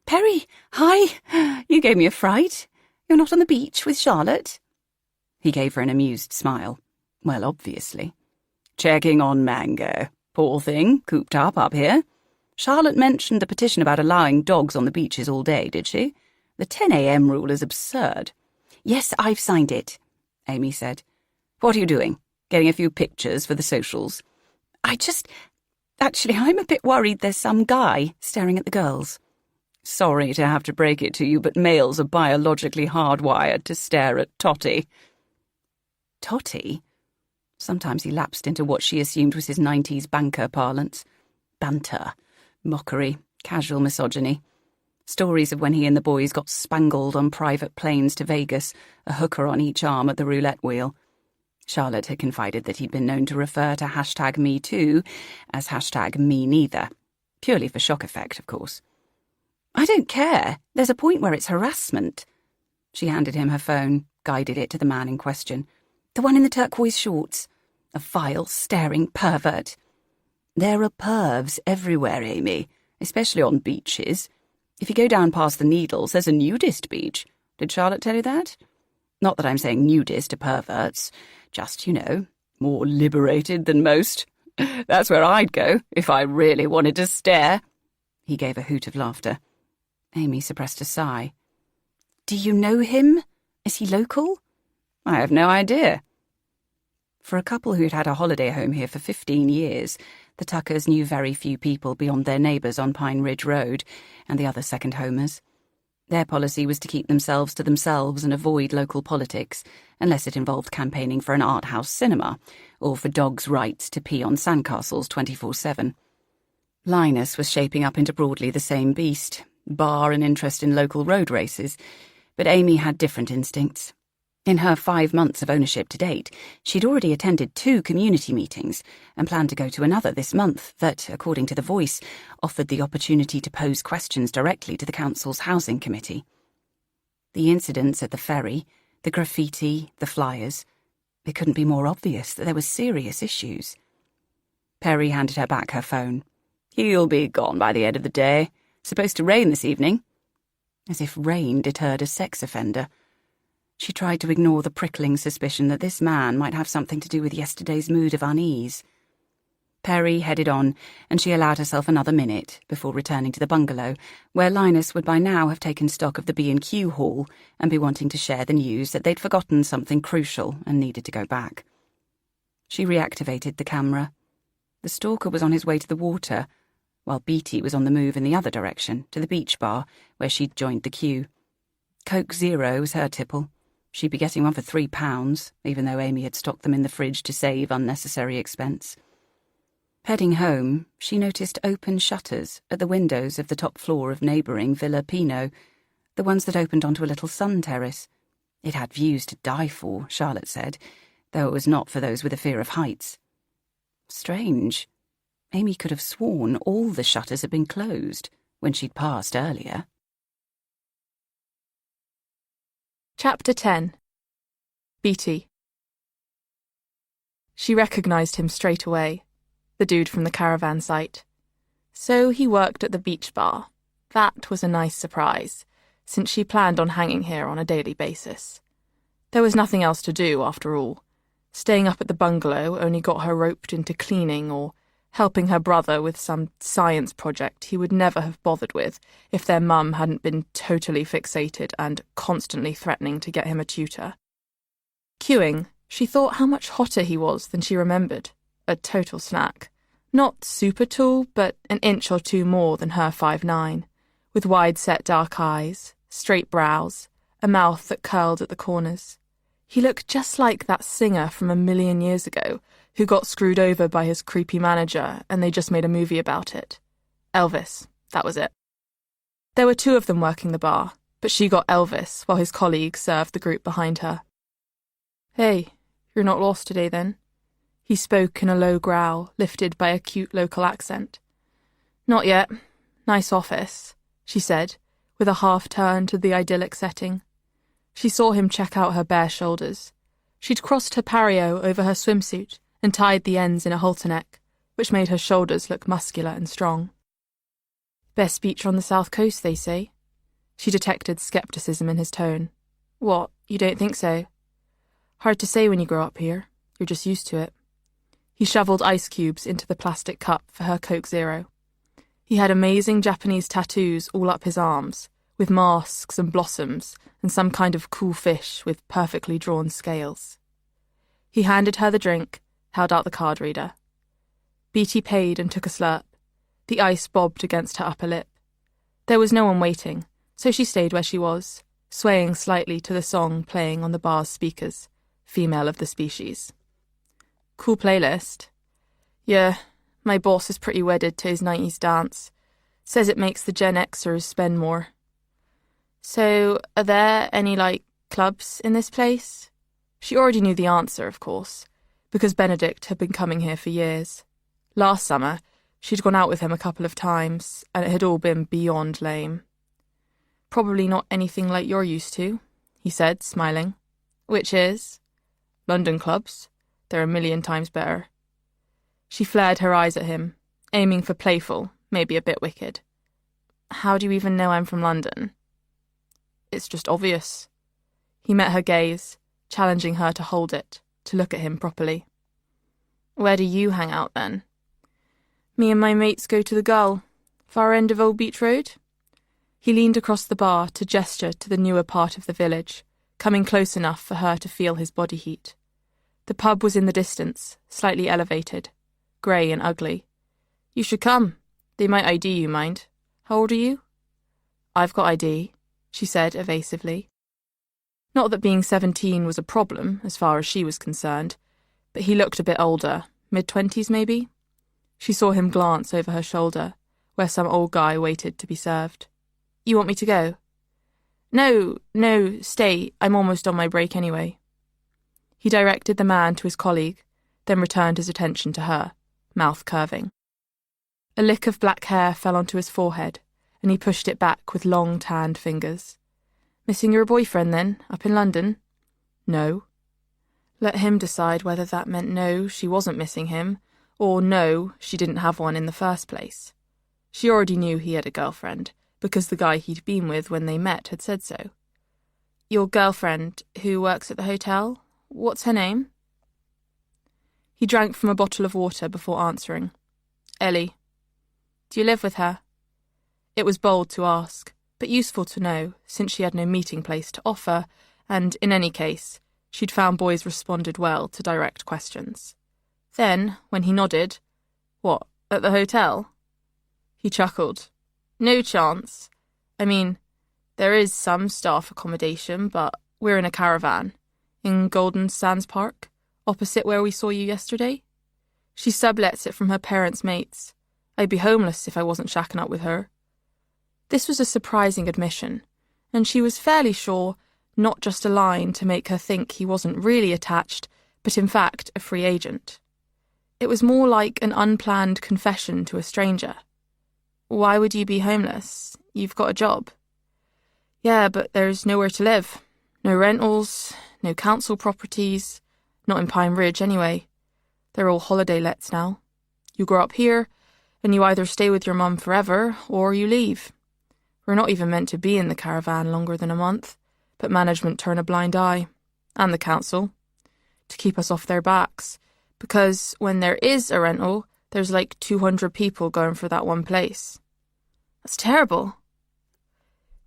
Speaker 4: "Perry, hi! You gave me a fright. You're not on the beach with Charlotte?" He gave her an amused smile. Well, obviously. "Checking on Mango. Poor thing, cooped up here. Charlotte mentioned the petition about allowing dogs on the beaches all day, did she? The 10 a.m. rule is absurd." "Yes, I've signed it," Amy said. "What are you doing? Getting a few pictures for the socials?" Actually, I'm a bit worried there's some guy staring at the girls." "Sorry to have to break it to you, but males are biologically hardwired to stare at Totty." Totty? Sometimes he lapsed into what she assumed was his 90s banker parlance. Banter, mockery, casual misogyny. Stories of when he and the boys got spangled on private planes to Vegas, a hooker on each arm at the roulette wheel. Charlotte had confided that he'd been known to refer to #MeToo as #MeNeither, purely for shock effect, of course. I don't care. There's a point where it's harassment. She handed him her phone, guided it to the man in question. The one in the turquoise shorts. A vile, staring pervert. There are pervs everywhere, Amy, especially on beaches. If you go down past the Needles, there's a nudist beach. Did Charlotte tell you that? Not that I'm saying nudist to perverts. Just, more liberated than most. That's where I'd go if I really wanted to stare. He gave a hoot of laughter. Amy suppressed a sigh. Do you know him? Is he local? I have no idea. For a couple who'd had a holiday home here for 15 years, the Tuckers knew very few people beyond their neighbours on Pine Ridge Road and the other second homers. Their policy was to keep themselves to themselves and avoid local politics, unless it involved campaigning for an art house cinema or for dogs' rights to pee on sandcastles 24/7. Linus was shaping up into broadly the same beast, bar an interest in local road races, but Amy had different instincts. In her 5 months of ownership to date, she'd already attended 2 community meetings and planned to go to another this month that, according to The Voice, offered the opportunity to pose questions directly to the council's housing committee. The incidents at the ferry, the graffiti, the flyers, it couldn't be more obvious that there were serious issues. Perry handed her back her phone. He'll be gone by the end of the day. Supposed to rain this evening. As if rain deterred a sex offender. She tried to ignore the prickling suspicion that this man might have something to do with yesterday's mood of unease. Perry headed on, and she allowed herself another minute before returning to the bungalow, where Linus would by now have taken stock of the B&Q hall and be wanting to share the news that they'd forgotten something crucial and needed to go back. She reactivated the camera. The stalker was on his way to the water, while Beatty was on the move in the other direction, to the beach bar, where she'd joined the queue. Coke Zero was her tipple. She'd be getting one for £3, even though Amy had stocked them in the fridge to save unnecessary expense. Heading home, she noticed open shutters at the windows of the top floor of neighbouring Villa Pinot, the ones that opened onto a little sun terrace. It had views to die for, Charlotte said, though it was not for those with a fear of heights. Strange. Amy could have sworn all the shutters had been closed when she'd passed earlier.
Speaker 6: Chapter 10. Beatty. She recognised him straight away, the dude from the caravan site. So he worked at the beach bar. That was a nice surprise, since she planned on hanging here on a daily basis. There was nothing else to do, after all. Staying up at the bungalow only got her roped into cleaning or helping her brother with some science project he would never have bothered with if their mum hadn't been totally fixated and constantly threatening to get him a tutor. Queuing, she thought how much hotter he was than she remembered. A total snack. Not super tall, but an inch or two more than her 5'9", with wide-set dark eyes, straight brows, a mouth that curled at the corners. He looked just like that singer from a million years ago who got screwed over by his creepy manager and they just made a movie about it. Elvis, that was it. There were 2 of them working the bar, but she got Elvis while his colleague served the group behind her. Hey, you're not lost today then? He spoke in a low growl, lifted by a cute local accent. Not yet. Nice office, she said, with a half-turn to the idyllic setting. She saw him check out her bare shoulders. She'd crossed her pareo over her swimsuit and tied the ends in a halter neck, which made her shoulders look muscular and strong. Best beach on the south coast, they say. She detected scepticism in his tone. What, you don't think so? Hard to say when you grow up here. You're just used to it. He shoveled ice cubes into the plastic cup for her Coke Zero. He had amazing Japanese tattoos all up his arms, with masks and blossoms and some kind of cool fish with perfectly drawn scales. He handed her the drink, held out the card reader. Beatty paid and took a slurp. The ice bobbed against her upper lip. There was no one waiting, so she stayed where she was, swaying slightly to the song playing on the bar's speakers, Female of the Species. Cool playlist. Yeah, my boss is pretty wedded to his 90s dance. Says it makes the Gen Xers spend more, So, are there any, clubs in this place? She already knew the answer, of course, because Benedict had been coming here for years. Last summer, she'd gone out with him a couple of times, and it had all been beyond lame. Probably not anything like you're used to, he said, smiling. Which is? London clubs. They're a million times better. She flared her eyes at him, aiming for playful, maybe a bit wicked. How do you even know I'm from London? It's just obvious. He met her gaze, challenging her to hold it, to look at him properly. Where do you hang out, then? Me and my mates go to the Gull, far end of Old Beach Road. He leaned across the bar to gesture to the newer part of the village, coming close enough for her to feel his body heat. The pub was in the distance, slightly elevated, grey and ugly. You should come. They might ID you, mind. How old are you? I've got ID, she said evasively. Not that being 17 was a problem, as far as she was concerned, but he looked a bit older, mid-20s maybe. She saw him glance over her shoulder, where some old guy waited to be served. You want me to go? No, stay. I'm almost on my break anyway. He directed the man to his colleague, then returned his attention to her, mouth curving. A lick of black hair fell onto his forehead, and he pushed it back with long, tanned fingers. Missing your boyfriend, then, up in London? No. Let him decide whether that meant no, she wasn't missing him, or no, she didn't have one in the first place. She already knew he had a girlfriend, because the guy he'd been with when they met had said so. Your girlfriend, who works at the hotel? What's her name? He drank from a bottle of water before answering. Ellie. Do you live with her? It was bold to ask, but useful to know, since she had no meeting place to offer, and, in any case, she'd found boys responded well to direct questions. Then, when he nodded, What, at the hotel? He chuckled. No chance. I mean, there is some staff accommodation, but we're in a caravan, in Golden Sands Park, opposite where we saw you yesterday. She sublets it from her parents' mates. I'd be homeless if I wasn't shacking up with her. This was a surprising admission, and she was fairly sure not just a line to make her think he wasn't really attached, but in fact a free agent. It was more like an unplanned confession to a stranger. Why would you be homeless? You've got a job. Yeah, but there's nowhere to live. No rentals, no council properties, not in Pine Ridge anyway. They're all holiday lets now. You grow up here, and you either stay with your mum forever, or you leave. We're not even meant to be in the caravan longer than a month, but management turn a blind eye, and the council, to keep us off their backs, because when there is a rental, there's 200 people going for that one place. That's terrible.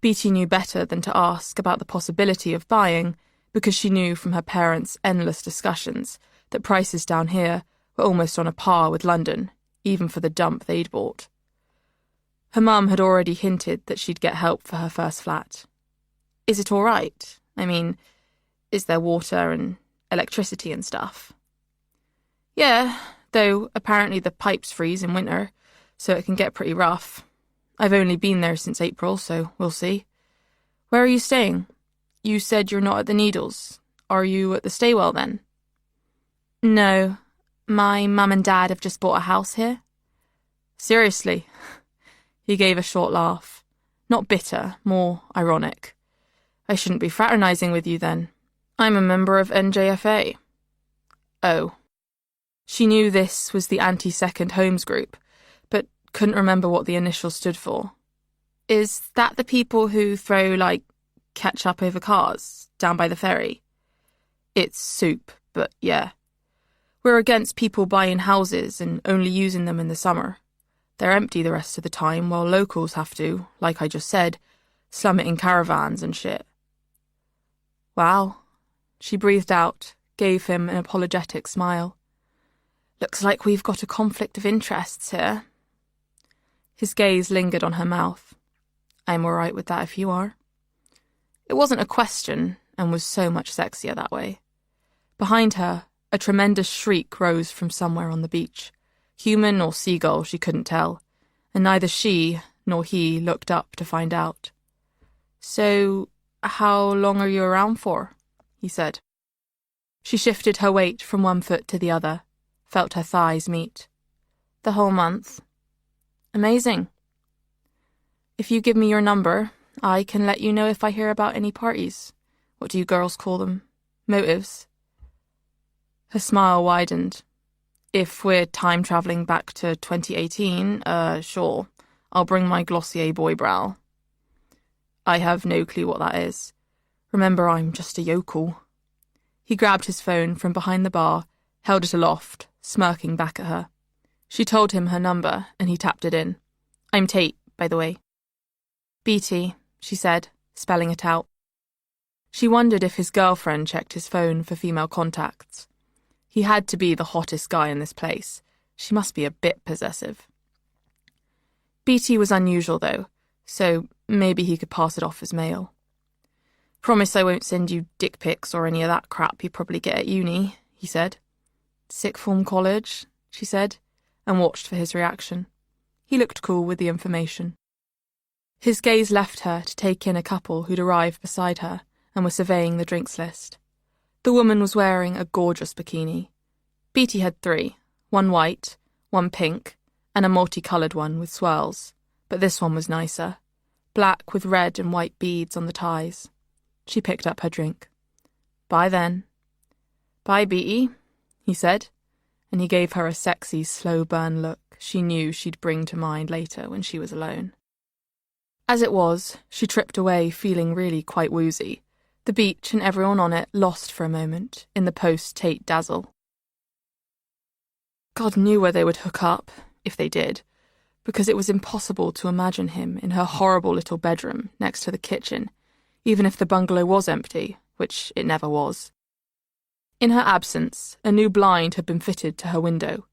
Speaker 6: Beatty knew better than to ask about the possibility of buying, because she knew from her parents' endless discussions that prices down here were almost on a par with London, even for the dump they'd bought. Her mum had already hinted that she'd get help for her first flat. Is it all right? I mean, is there water and electricity and stuff? Yeah, though apparently the pipes freeze in winter, so it can get pretty rough. I've only been there since April, so we'll see. Where are you staying? You said you're not at the Needles. Are you at the Staywell then? No, my mum and dad have just bought a house here. Seriously? He gave a short laugh. Not bitter, more ironic. I shouldn't be fraternising with you then. I'm a member of NJFA. Oh. She knew this was the anti-second homes group, but couldn't remember what the initials stood for. Is that the people who throw, ketchup over cars down by the ferry? It's soup, but yeah. We're against people buying houses and only using them in the summer. They're empty the rest of the time, while locals have to, like I just said, slum it in caravans and shit. Wow. She breathed out, gave him an apologetic smile. Looks like we've got a conflict of interests here. His gaze lingered on her mouth. I'm all right with that if you are. It wasn't a question, and was so much sexier that way. Behind her, a tremendous shriek rose from somewhere on the beach. Human or seagull, she couldn't tell, and neither she nor he looked up to find out. So, how long are you around for? He said. She shifted her weight from one foot to the other, felt her thighs meet. The whole month. Amazing. If you give me your number, I can let you know if I hear about any parties. What do you girls call them? Motives? Her smile widened. If we're time-travelling back to 2018, sure. I'll bring my Glossier boy brow. I have no clue what that is. Remember, I'm just a yokel. He grabbed his phone from behind the bar, held it aloft, smirking back at her. She told him her number, and he tapped it in. I'm Tate, by the way. Beatty, she said, spelling it out. She wondered if his girlfriend checked his phone for female contacts. He had to be the hottest guy in this place. She must be a bit possessive. Beatty was unusual, though, so maybe he could pass it off as male. Promise I won't send you dick pics or any of that crap you probably get at uni, he said. Sick form college, she said, and watched for his reaction. He looked cool with the information. His gaze left her to take in a couple who'd arrived beside her and were surveying the drinks list. The woman was wearing a gorgeous bikini. Beatty had 3, one white, one pink, and a multicoloured one with swirls, but this one was nicer, black with red and white beads on the ties. She picked up her drink. Bye then. Bye, Beatty, he said, and he gave her a sexy, slow burn look she knew she'd bring to mind later when she was alone. As it was, she tripped away feeling really quite woozy, the beach and everyone on it lost for a moment in the post-Tate dazzle. God knew where they would hook up, if they did, because it was impossible to imagine him in her horrible little bedroom next to the kitchen, even if the bungalow was empty, which it never was. In her absence, a new blind had been fitted to her window.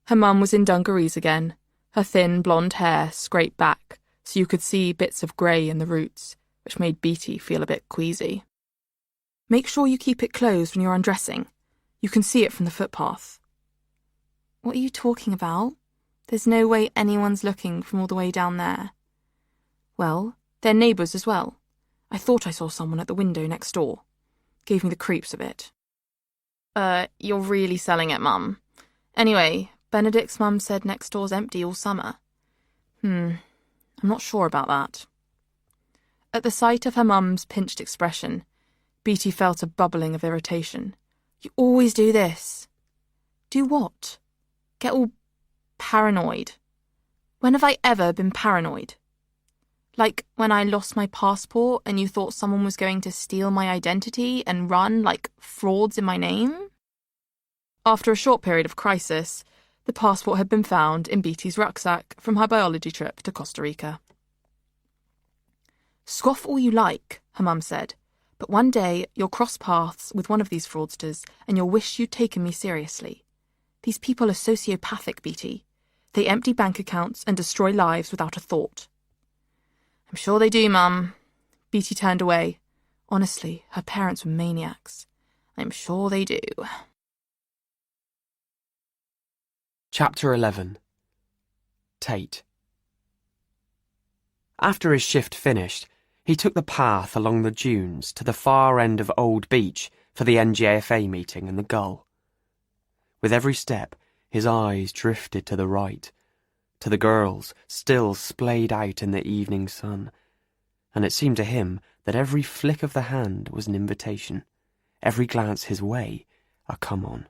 Speaker 6: Her mum was in dungarees again, her thin blonde hair scraped back so you could see bits of grey in the roots, which made Beatty feel a bit queasy. Make sure you keep it closed when you're undressing. You can see it from the footpath. What are you talking about? There's no way anyone's looking from all the way down there. Well, they're neighbours as well. I thought I saw someone at the window next door. Gave me the creeps a bit. You're really selling it, Mum. Anyway, Benedict's mum said next door's empty all summer. I'm not sure about that. At the sight of her mum's pinched expression, Beatty felt a bubbling of irritation. You always do this. Do what? Get all paranoid. When have I ever been paranoid? Like when I lost my passport and you thought someone was going to steal my identity and run like frauds in my name? After a short period of crisis, the passport had been found in Beatty's rucksack from her biology trip to Costa Rica. Scoff all you like, her mum said, but one day you'll cross paths with one of these fraudsters and you'll wish you'd taken me seriously. These people are sociopathic, Beatty. They empty bank accounts and destroy lives without a thought. I'm sure they do, Mum. Beatty turned away. Honestly, her parents were maniacs. I'm sure they do.
Speaker 5: Chapter 11. Tate. After his shift finished, he took the path along the dunes to the far end of Old Beach for the NJFA meeting and the Gull. With every step, his eyes drifted to the right, to the girls still splayed out in the evening sun, and it seemed to him that every flick of the hand was an invitation, every glance his way a come-on.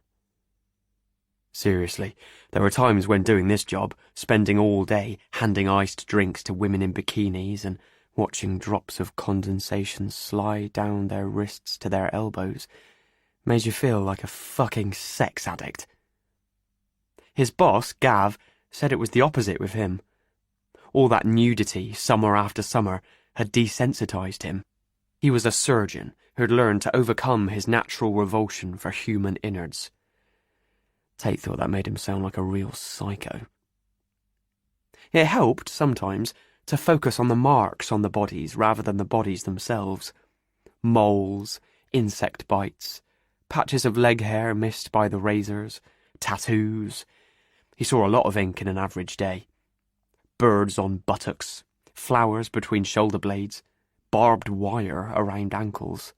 Speaker 5: Seriously, there were times when doing this job, spending all day handing iced drinks to women in bikinis and watching drops of condensation slide down their wrists to their elbows, made you feel like a fucking sex addict. His boss, Gav, said it was the opposite with him. All that nudity, summer after summer, had desensitized him. He was a surgeon who had learned to overcome his natural revulsion for human innards. Tate thought that made him sound like a real psycho. It helped, sometimes, to focus on the marks on the bodies rather than the bodies themselves. Moles, insect bites, patches of leg hair missed by the razors, tattoos. He saw a lot of ink in an average day. Birds on buttocks, flowers between shoulder blades, barbed wire around ankles.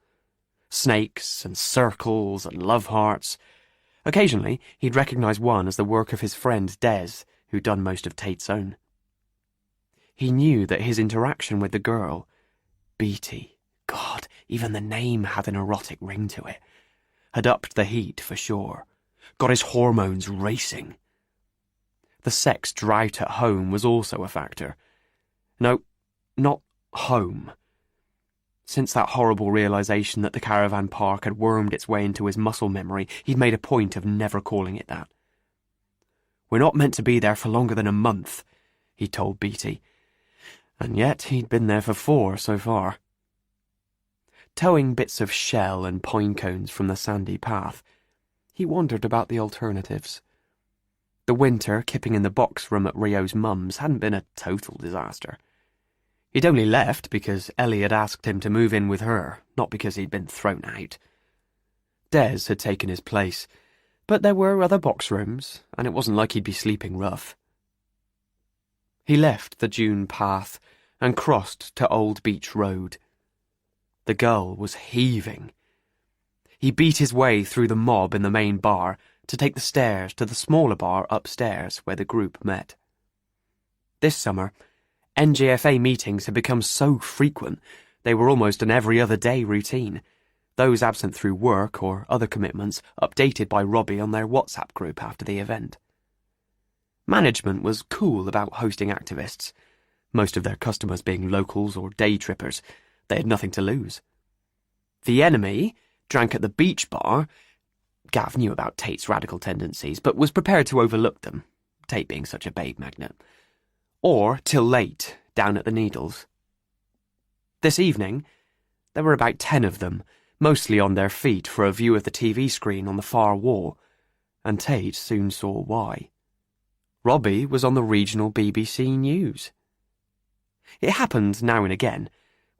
Speaker 5: Snakes and circles and love hearts. Occasionally, he'd recognise one as the work of his friend Des, who'd done most of Tate's own. He knew that his interaction with the girl, Beatty, God, even the name had an erotic ring to it, had upped the heat for sure, got his hormones racing. The sex drought at home was also a factor. No, not home. Since that horrible realisation that the caravan park had wormed its way into his muscle memory, he'd made a point of never calling it that. "We're not meant to be there for longer than a month," he told Beatty, and yet he'd been there for 4 so far. Towing bits of shell and pine cones from the sandy path, he wondered about the alternatives. The winter kipping in the box room at Rio's mum's hadn't been a total disaster. He'd only left because Ellie had asked him to move in with her, not because he'd been thrown out. Des had taken his place, but there were other box rooms, and it wasn't like he'd be sleeping rough. He left the dune path and crossed to Old Beach Road. The gull was heaving. He beat his way through the mob in the main bar to take the stairs to the smaller bar upstairs where the group met. This summer, NJFA meetings had become so frequent they were almost an every other day routine, those absent through work or other commitments updated by Robbie on their WhatsApp group after the event. Management was cool about hosting activists, most of their customers being locals or day trippers. They had nothing to lose. The enemy drank at the beach bar. Gav knew about Tate's radical tendencies, but was prepared to overlook them, Tate being such a babe magnet. Or till late, down at the Needles. This evening, there were about 10 of them, mostly on their feet for a view of the TV screen on the far wall, and Tate soon saw why. Robbie was on the regional BBC News. It happened now and again,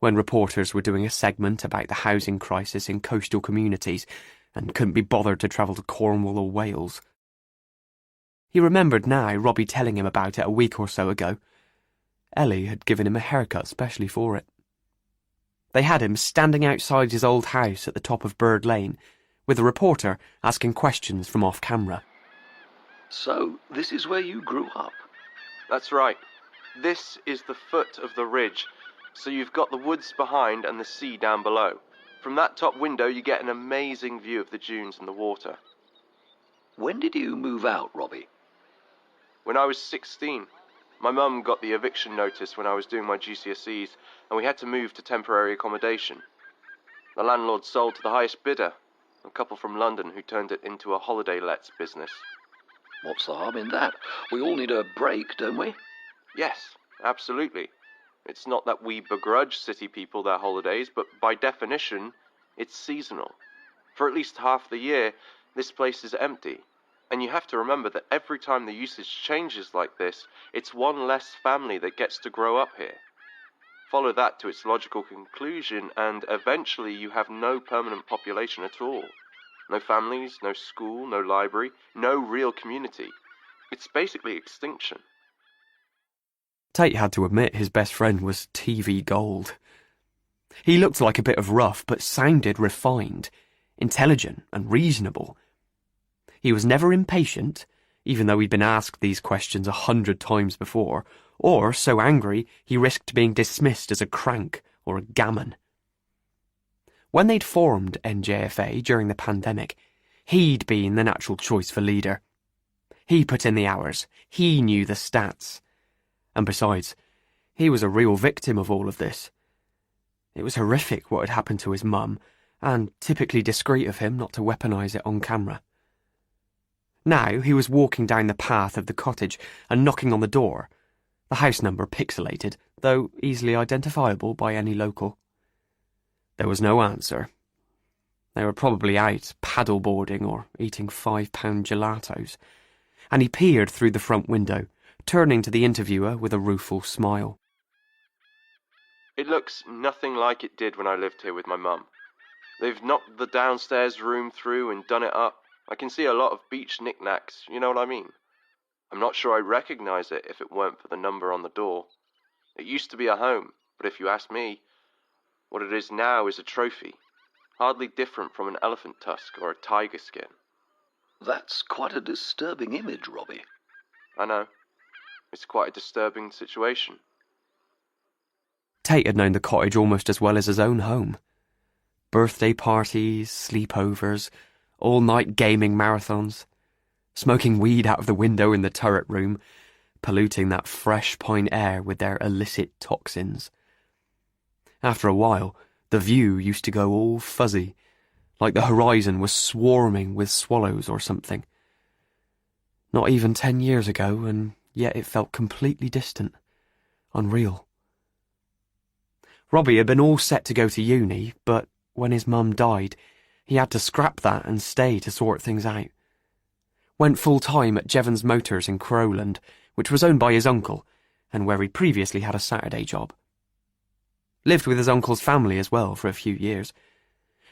Speaker 5: when reporters were doing a segment about the housing crisis in coastal communities and couldn't be bothered to travel to Cornwall or Wales. He remembered now Robbie telling him about it a week or so ago. Ellie had given him a haircut specially for it. They had him standing outside his old house at the top of Bird Lane, with a reporter asking questions from off-camera.
Speaker 7: "So, this is where you grew up?"
Speaker 1: That's right. This is the foot of the ridge, so you've got the woods behind and the sea down below. From that top window you get an amazing view of the dunes and the water.
Speaker 7: When did you move out, Robbie?
Speaker 1: When I was 16, my mum got the eviction notice when I was doing my GCSEs, and we had to move to temporary accommodation. The landlord sold to the highest bidder, a couple from London who turned it into a holiday lets business.
Speaker 7: What's the harm in that? We all need a break, don't we?
Speaker 1: Yes, absolutely. It's not that we begrudge city people their holidays, but by definition, it's seasonal. For at least half the year, this place is empty. And you have to remember that every time the usage changes like this, it's one less family that gets to grow up here. Follow that to its logical conclusion, and eventually you have no permanent population at all. No families, no school, no library, no real community. It's basically extinction.
Speaker 5: Tate had to admit his best friend was TV gold. He looked like a bit of rough, but sounded refined, intelligent and reasonable. He was never impatient, even though he'd been asked these questions 100 times before, or so angry he risked being dismissed as a crank or a gammon. When they'd formed NJFA during the pandemic, he'd been the natural choice for leader. He put in the hours, he knew the stats. And besides, he was a real victim of all of this. It was horrific what had happened to his mum, and typically discreet of him not to weaponise it on camera. Now he was walking down the path of the cottage and knocking on the door, the house number pixelated, though easily identifiable by any local. There was no answer. They were probably out paddleboarding or eating £5 gelatos, and he peered through the front window, turning to the interviewer with a rueful smile.
Speaker 1: It looks nothing like it did when I lived here with my mum. They've knocked the downstairs room through and done it up. I can see a lot of beach knickknacks, you know what I mean? I'm not sure I'd recognise it if it weren't for the number on the door. It used to be a home, but if you ask me, What it is now is a trophy, hardly different from an elephant tusk or a tiger skin.
Speaker 7: That's quite a disturbing image, Robbie.
Speaker 1: I know. It's quite a disturbing situation.
Speaker 5: Tate had known the cottage almost as well as his own home. Birthday parties, sleepovers, all-night gaming marathons, smoking weed out of the window in the turret room, polluting that fresh pine air with their illicit toxins. After a while, the view used to go all fuzzy, like the horizon was swarming with swallows or something. Not even 10 years ago, and yet it felt completely distant, unreal. Robbie had been all set to go to uni, but when his mum died, he had to scrap that and stay to sort things out. Went full-time at Jevons Motors in Crowland, which was owned by his uncle, and where he previously had a Saturday job. Lived with his uncle's family as well for a few years.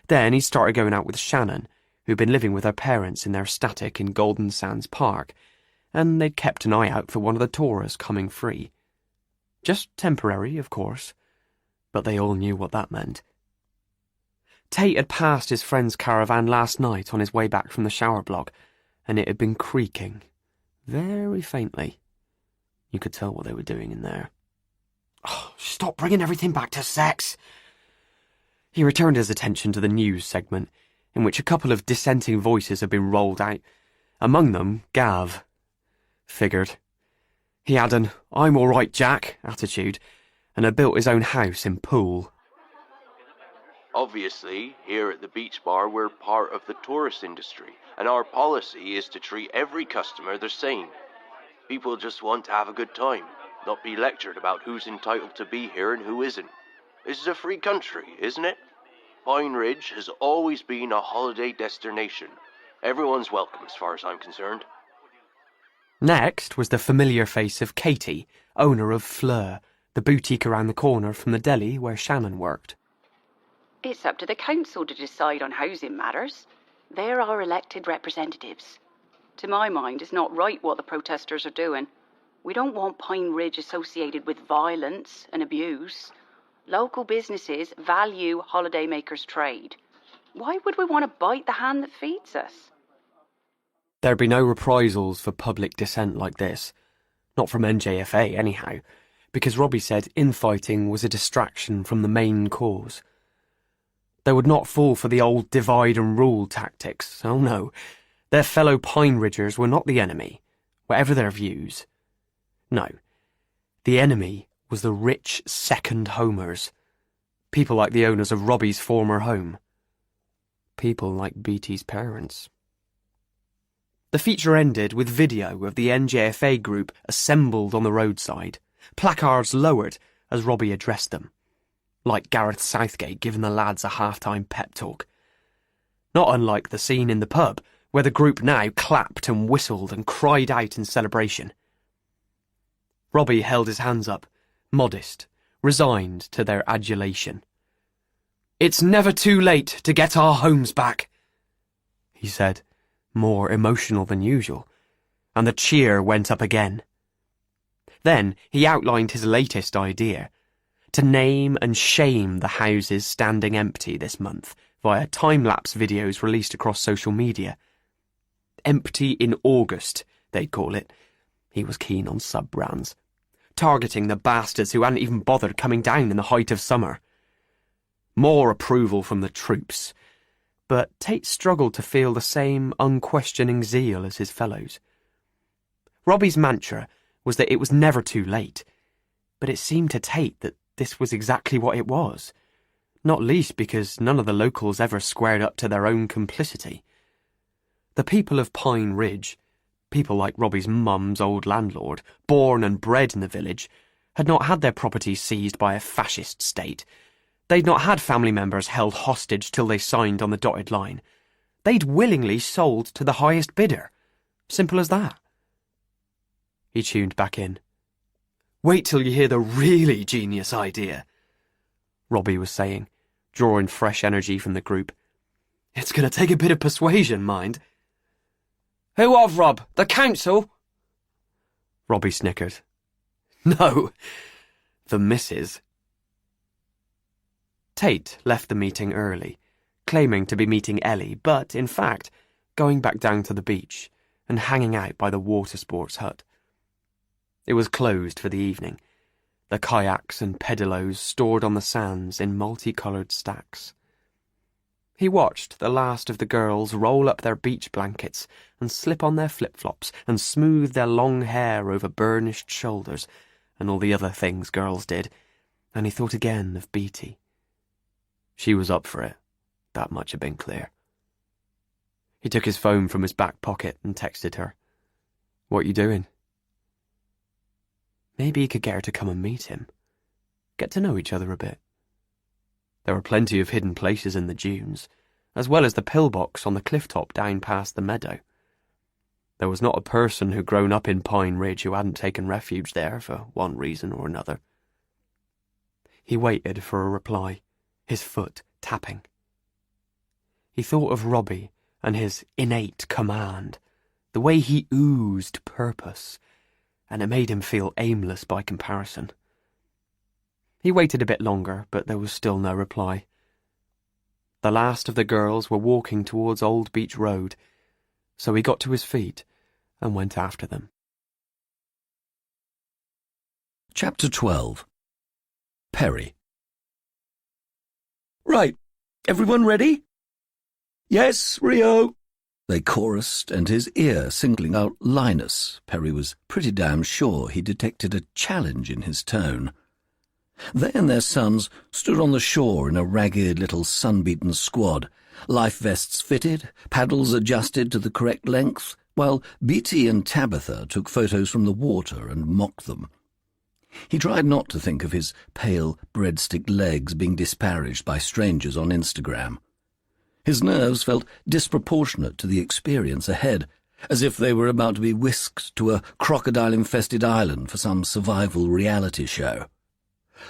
Speaker 5: Then he started going out with Shannon, who'd been living with her parents in their static in Golden Sands Park, and they'd kept an eye out for one of the tourists coming free. Just temporary, of course, but they all knew what that meant. Tate had passed his friend's caravan last night on his way back from the shower block, and it had been creaking, very faintly. You could tell what they were doing in there. Oh, stop bringing everything back to sex! He returned his attention to the news segment, in which a couple of dissenting voices had been rolled out, among them Gav. Figured. He had an "I'm all right, Jack" attitude, and had built his own house in Poole.
Speaker 1: Obviously, here at the beach bar, we're part of the tourist industry, and our policy is to treat every customer the same. People just want to have a good time, not be lectured about who's entitled to be here and who isn't. This is a free country, isn't it? Pine Ridge has always been a holiday destination. Everyone's welcome as far as I'm concerned.
Speaker 5: Next was the familiar face of Katie, owner of Fleur, the boutique around the corner from the deli where Shannon worked.
Speaker 4: It's up to the council to decide on housing matters. They're our elected representatives. To my mind, it's not right what the protesters are doing. We don't want Pine Ridge associated with violence and abuse. Local businesses value holidaymakers' trade. Why would we want to bite the hand that feeds us?
Speaker 5: There'd be no reprisals for public dissent like this. Not from NJFA, anyhow, because Robbie said infighting was a distraction from the main cause. They would not fall for the old divide and rule tactics. Oh no, their fellow Pine Ridgers were not the enemy, whatever their views. No, the enemy was the rich second homers. People like the owners of Robbie's former home. People like Beatty's parents. The feature ended with video of the NJFA group assembled on the roadside, placards lowered as Robbie addressed them, like Gareth Southgate giving the lads a half-time pep talk. Not unlike the scene in the pub, where the group now clapped and whistled and cried out in celebration. Robbie held his hands up, modest, resigned to their adulation. "It's never too late to get our homes back," he said, more emotional than usual, and the cheer went up again. Then he outlined his latest idea, to name and shame the houses standing empty this month via time-lapse videos released across social media. Empty in August, they'd call it. He was keen on sub-brands, targeting the bastards who hadn't even bothered coming down in the height of summer. More approval from the troops, but Tate struggled to feel the same unquestioning zeal as his fellows. Robbie's mantra was that it was never too late, but it seemed to Tate that this was exactly what it was, not least because none of the locals ever squared up to their own complicity. The people of Pine Ridge, people like Robbie's mum's old landlord, born and bred in the village, had not had their properties seized by a fascist state. They'd not had family members held hostage till they signed on the dotted line. They'd willingly sold to the highest bidder. Simple as that. He tuned back in. "Wait till you hear the really genius idea," Robbie was saying, drawing fresh energy from the group. "It's going to take a bit of persuasion, mind." "Who of, Rob? The council?" Robbie snickered. "No, the missus." Tate left the meeting early, claiming to be meeting Ellie, but, in fact, going back down to the beach and hanging out by the water sports hut. It was closed for the evening, the kayaks and pedalos stored on the sands in multicoloured stacks. He watched the last of the girls roll up their beach blankets and slip on their flip-flops and smooth their long hair over burnished shoulders and all the other things girls did, and he thought again of Beatty. She was up for it, that much had been clear. He took his phone from his back pocket and texted her. "What you doing?" Maybe he could get her to come and meet him. Get to know each other a bit. There were plenty of hidden places in the dunes, as well as the pillbox on the cliff top down past the meadow. There was not a person who'd grown up in Pine Ridge who hadn't taken refuge there for one reason or another. He waited for a reply, his foot tapping. He thought of Robbie and his innate command, the way he oozed purpose, and it made him feel aimless by comparison. He waited a bit longer, but there was still no reply. The last of the girls were walking towards Old Beach Road, so he got to his feet and went after them.
Speaker 8: Chapter 12. Perry. "Right, everyone ready?" "Yes, Rio," they chorused, and his ear singling out Linus, Perry was pretty damn sure he detected a challenge in his tone. They and their sons stood on the shore in a ragged little sun-beaten squad, life vests fitted, paddles adjusted to the correct length, while Beatty and Tabitha took photos from the water and mocked them. He tried not to think of his pale breadstick legs being disparaged by strangers on Instagram. His nerves felt disproportionate to the experience ahead, as if they were about to be whisked to a crocodile-infested island for some survival reality show.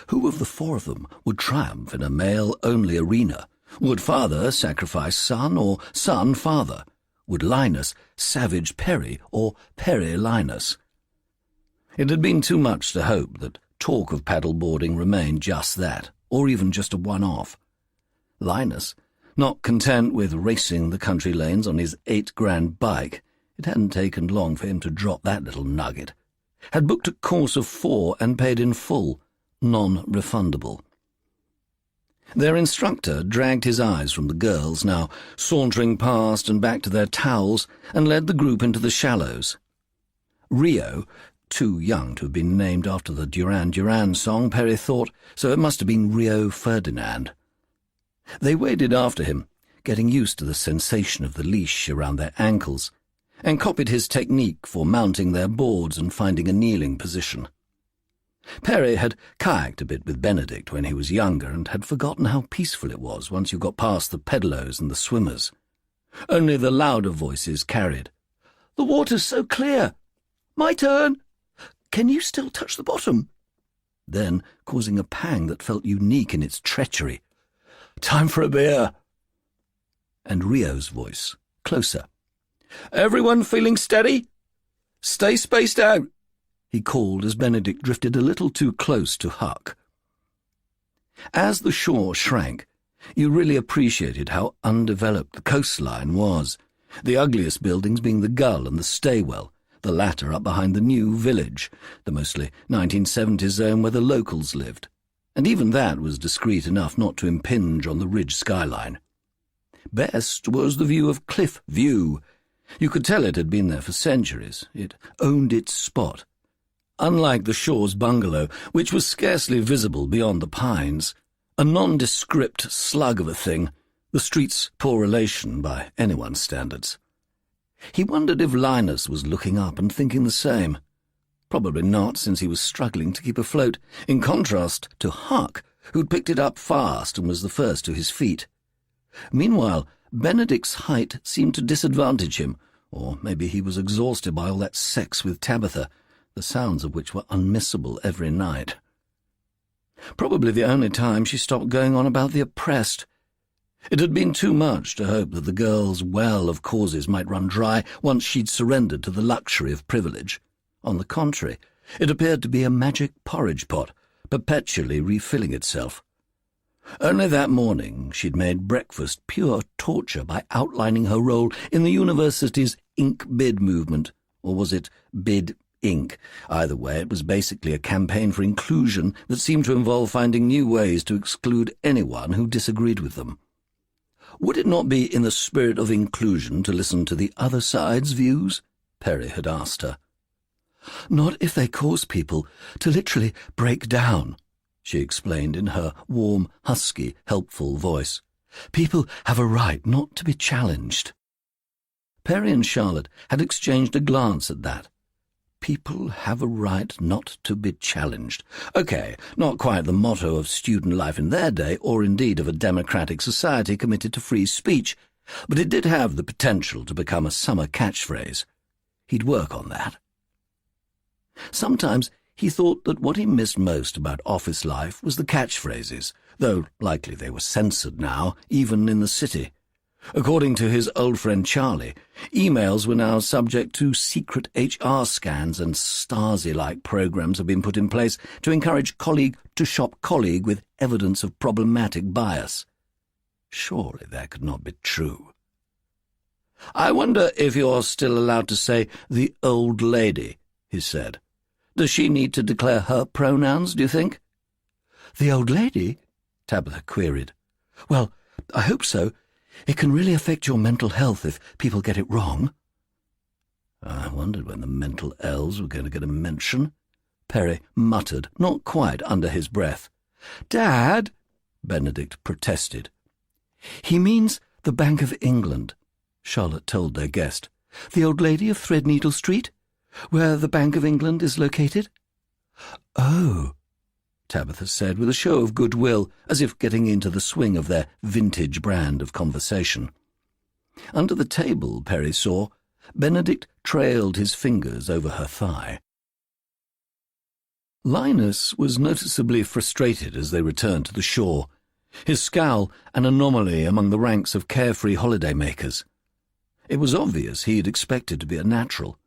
Speaker 8: Who of the four of them would triumph in a male-only arena? Would father sacrifice son, or son father? Would Linus savage Perry, or Perry Linus? It had been too much to hope that talk of paddleboarding remained just that, or even just a one-off. Linus, not content with racing the country lanes on his $8,000 bike, it hadn't taken long for him to drop that little nugget, had booked a course of 4 and paid in full, non-refundable. Their instructor dragged his eyes from the girls, now sauntering past and back to their towels, and led the group into the shallows. Rio, too young to have been named after the Duran Duran song, Perry thought, so it must have been Rio Ferdinand. They waded after him, getting used to the sensation of the leash around their ankles, and copied his technique for mounting their boards and finding a kneeling position. Perry had kayaked a bit with Benedict when he was younger and had forgotten how peaceful it was once you got past the pedalos and the swimmers. Only the louder voices carried. "The water's so clear! My turn! Can you still touch the bottom?" Then, causing a pang that felt unique in its treachery, "Time for a beer!" And Rio's voice, closer. "Everyone feeling steady? Stay spaced out!" he called as Benedict drifted a little too close to Huck. As the shore shrank, you really appreciated how undeveloped the coastline was, the ugliest buildings being the Gull and the Staywell, the latter up behind the new village, the mostly 1970s zone where the locals lived, and even that was discreet enough not to impinge on the ridge skyline. Best was the view of Cliff View. You could tell it had been there for centuries. It owned its spot. Unlike the Shaw's bungalow, which was scarcely visible beyond the pines, a nondescript slug of a thing, the street's poor relation by anyone's standards. He wondered if Linus was looking up and thinking the same. Probably not, since he was struggling to keep afloat, in contrast to Huck, who'd picked it up fast and was the first to his feet. Meanwhile, Benedict's height seemed to disadvantage him, or maybe he was exhausted by all that sex with Tabitha, the sounds of which were unmissable every night. Probably the only time she stopped going on about the oppressed. It had been too much to hope that the girl's well of causes might run dry once she'd surrendered to the luxury of privilege. On the contrary, it appeared to be a magic porridge pot, perpetually refilling itself. Only that morning she'd made breakfast pure torture by outlining her role in the university's Ink Bid movement, or was it Bid Ink? Either way, it was basically a campaign for inclusion that seemed to involve finding new ways to exclude anyone who disagreed with them. Would it not be in the spirit of inclusion to listen to the other side's views? Perry had asked her. Not if they cause people to literally break down, she explained in her warm, husky, helpful voice. People have a right not to be challenged. Perry and Charlotte had exchanged a glance at that. People have a right not to be challenged. Okay, not quite the motto of student life in their day, or indeed of a democratic society committed to free speech, but it did have the potential to become a summer catchphrase. He'd work on that. Sometimes he thought that what he missed most about office life was the catchphrases, though likely they were censored now, even in the city. According to his old friend Charlie, emails were now subject to secret HR scans, and Stasi-like programs have been put in place to encourage colleague to shop colleague with evidence of problematic bias. Surely that could not be true. I wonder if you're still allowed to say the old lady, he said. Does she need to declare her pronouns, do you think? The old lady? Tabitha queried. Well, I hope so. It can really affect your mental health if people get it wrong. I wondered when the mental L's were going to get a mention. Perry muttered, not quite under his breath. Dad, Benedict protested. He means the Bank of England, Charlotte told their guest. The old lady of Threadneedle Street, where the Bank of England is located. Oh, Tabitha said with a show of goodwill, as if getting into the swing of their vintage brand of conversation. Under the table, Perry saw, Benedict trailed his fingers over her thigh. Linus was noticeably frustrated as they returned to the shore, his scowl an anomaly among the ranks of carefree holidaymakers. It was obvious he had expected to be a natural.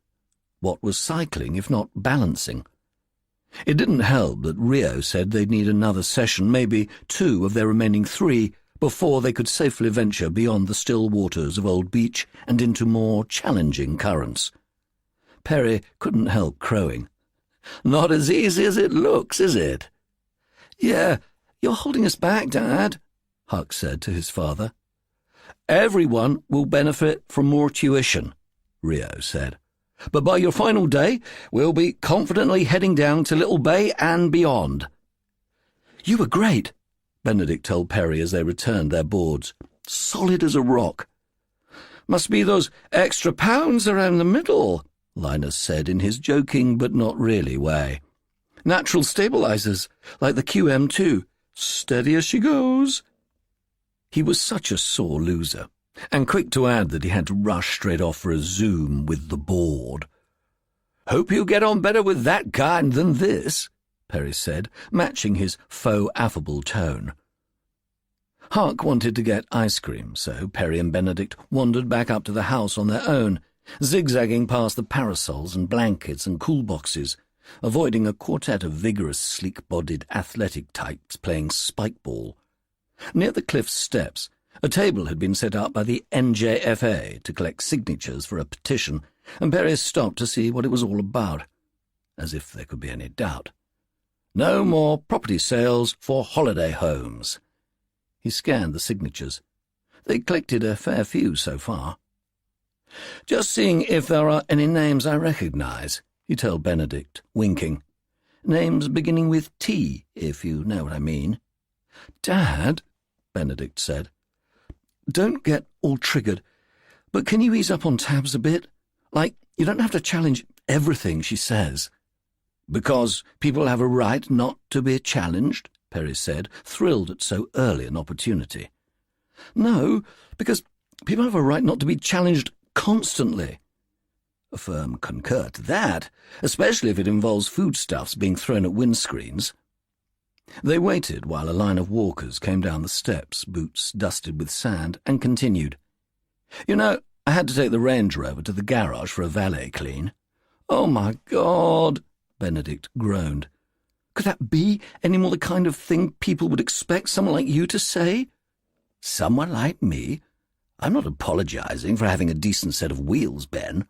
Speaker 8: What was cycling if not balancing? It didn't help that Rio said they'd need another session, maybe 2 of their remaining 3, before they could safely venture beyond the still waters of Old Beach and into more challenging currents. Perry couldn't help crowing. Not as easy as it looks, is it? Yeah, you're holding us back, Dad, Huck said to his father. Everyone will benefit from more tuition, Rio said. But by your final day, we'll be confidently heading down to Little Bay and beyond. You were great, Benedict told Perry as they returned their boards. Solid as a rock. Must be those extra pounds around the middle, Linus said in his joking but not really way. Natural stabilizers, like the QM2. Steady as she goes. He was such a sore loser, and quick to add that he had to rush straight off for a Zoom with the board. Hope you get on better with that kind than this, Perry said, matching his faux affable tone. Huck wanted to get ice cream, so Perry and Benedict wandered back up to the house on their own, zigzagging past the parasols and blankets and cool boxes, avoiding a quartet of vigorous, sleek-bodied athletic types playing spikeball. Near the cliff's steps, a table had been set up by the NJFA to collect signatures for a petition, and Perry stopped to see what it was all about, as if there could be any doubt. No more property sales for holiday homes. He scanned the signatures. They collected a fair few so far. Just seeing if there are any names I recognize, he told Benedict, winking. Names beginning with T, if you know what I mean. Dad, Benedict said, don't get all triggered, but can you ease up on Tabs a bit? Like, you don't have to challenge everything she says. Because people have a right not to be challenged, Perry said, thrilled at so early an opportunity. No, because people have a right not to be challenged constantly. A firm concur to that, especially if it involves foodstuffs being thrown at windscreens. They waited while a line of walkers came down the steps, boots dusted with sand, and continued. You know, I had to take the Range Rover to the garage for a valet clean. Oh, my God, Benedict groaned. Could that be any more the kind of thing people would expect someone like you to say? Someone like me? I'm not apologizing for having a decent set of wheels, Ben.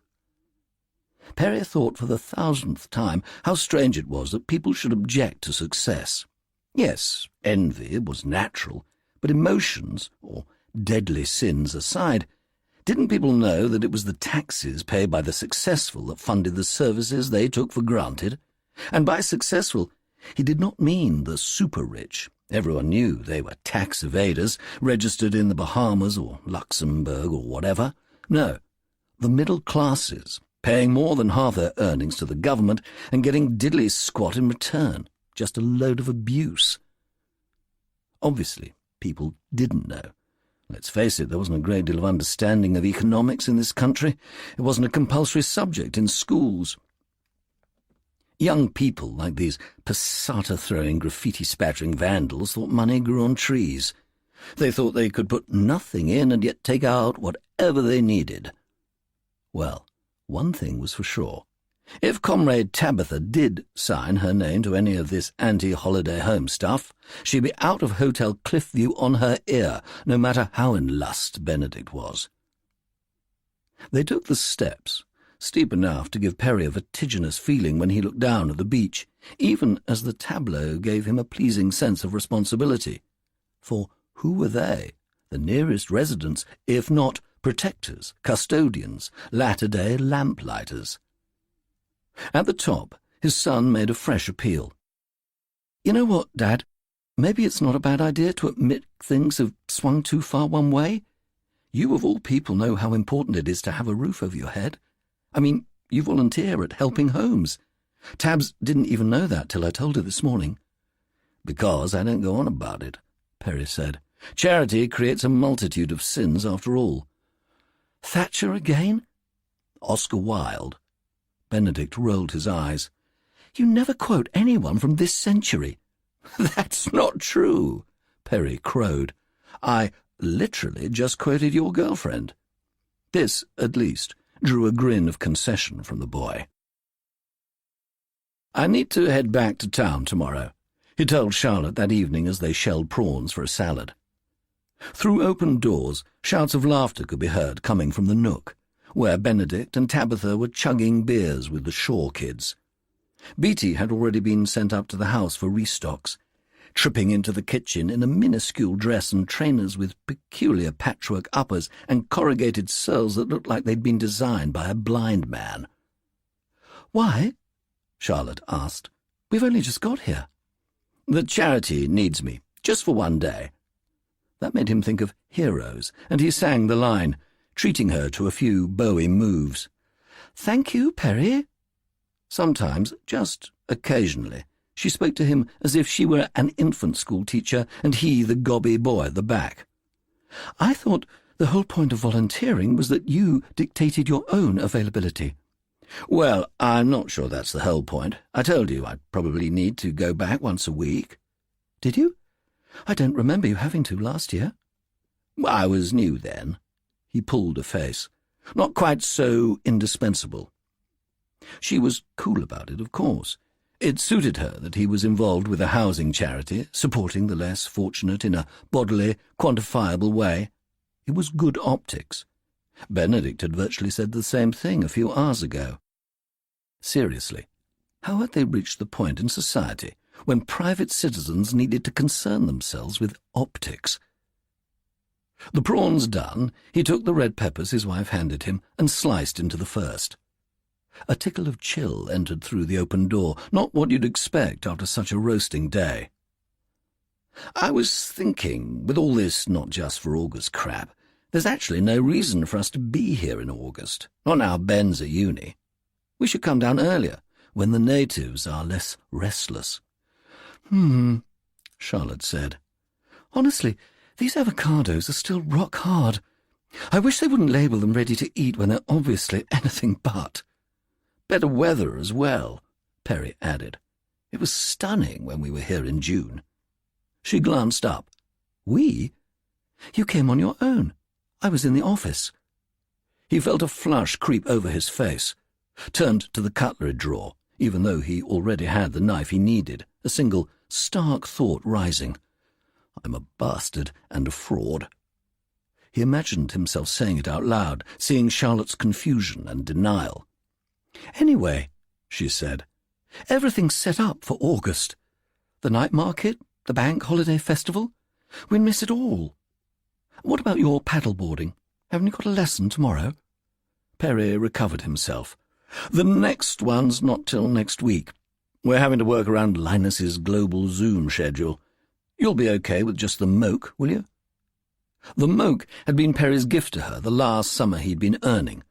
Speaker 8: Perry thought for the 1000th time how strange it was that people should object to success. Yes, envy was natural, but emotions, or deadly sins aside, didn't people know that it was the taxes paid by the successful that funded the services they took for granted? And by successful, he did not mean the super-rich. Everyone knew they were tax evaders, registered in the Bahamas or Luxembourg or whatever. No, the middle classes, paying more than half their earnings to the government and getting diddly squat in return. Just a load of abuse. Obviously, people didn't know. Let's face it, there wasn't a great deal of understanding of economics in this country. It wasn't a compulsory subject in schools. Young people, like these passata-throwing, graffiti-spattering vandals, thought money grew on trees. They thought they could put nothing in and yet take out whatever they needed. Well, one thing was for sure. If Comrade Tabitha did sign her name to any of this anti-holiday home stuff, she'd be out of Hotel Cliffview on her ear, no matter how in lust Benedict was. They took the steps, steep enough to give Perry a vertiginous feeling when he looked down at the beach, even as the tableau gave him a pleasing sense of responsibility. For who were they? The nearest residents, if not protectors, custodians, latter-day lamplighters. At the top, his son made a fresh appeal. "You know what, Dad? Maybe it's not a bad idea to admit things have swung too far one way. You of all people know how important it is to have a roof over your head. I mean, you volunteer at Helping Homes. Tabs didn't even know that till I told her this morning." "Because I don't go on about it," Perry said. "Charity creates a multitude of sins after all." "Thatcher again?" "Oscar Wilde." Benedict rolled his eyes. "You never quote anyone from this century." "That's not true," Perry crowed. "I literally just quoted your girlfriend." This, at least, drew a grin of concession from the boy. "I need to head back to town tomorrow," he told Charlotte that evening as they shelled prawns for a salad. Through open doors, shouts of laughter could be heard coming from the Nook, where Benedict and Tabitha were chugging beers with the Shaw kids. Beatty had already been sent up to the house for restocks, tripping into the kitchen in a minuscule dress and trainers with peculiar patchwork uppers and corrugated soles that looked like they'd been designed by a blind man. "Why?" Charlotte asked. "We've only just got here." "The charity needs me, just for one day." That made him think of Heroes, and he sang the line, treating her to a few Bowie moves. "Thank you, Perry." Sometimes, just occasionally, she spoke to him as if she were an infant school teacher and he the gobby boy at the back. "I thought the whole point of volunteering was that you dictated your own availability." "Well, I'm not sure that's the whole point. I told you I'd probably need to go back once a week." "Did you? I don't remember you having to last year." "I was new then." He pulled a face. "Not quite so indispensable." She was cool about it, of course. It suited her that he was involved with a housing charity, supporting the less fortunate in a bodily, quantifiable way. It was good optics. Benedict had virtually said the same thing a few hours ago. Seriously, how had they reached the point in society when private citizens needed to concern themselves with optics? The prawns done, he took the red peppers his wife handed him and sliced into the first. A tickle of chill entered through the open door, not what you'd expect after such a roasting day. "I was thinking, with all this not just for August crap, there's actually no reason for us to be here in August, not now Ben's at uni. We should come down earlier, when the natives are less restless." Charlotte said. "Honestly, these avocados are still rock hard. I wish they wouldn't label them ready to eat when they're obviously anything but." "Better weather as well," Perry added. "It was stunning when we were here in June." She glanced up. "We? You came on your own. I was in the office." He felt a flush creep over his face, turned to the cutlery drawer, even though he already had the knife he needed, a single stark thought rising. I'm a bastard and a fraud. He imagined himself saying it out loud, seeing Charlotte's confusion and denial. Anyway, she said, everything's set up for August. The night market, the bank holiday festival. We miss it all. What about your paddleboarding? Haven't you got a lesson tomorrow? Perry recovered himself. The next one's not till next week. We're having to work around Linus's global Zoom schedule. You'll be okay with just the moke, will you? The moke had been Perry's gift to her the last summer he'd been earning.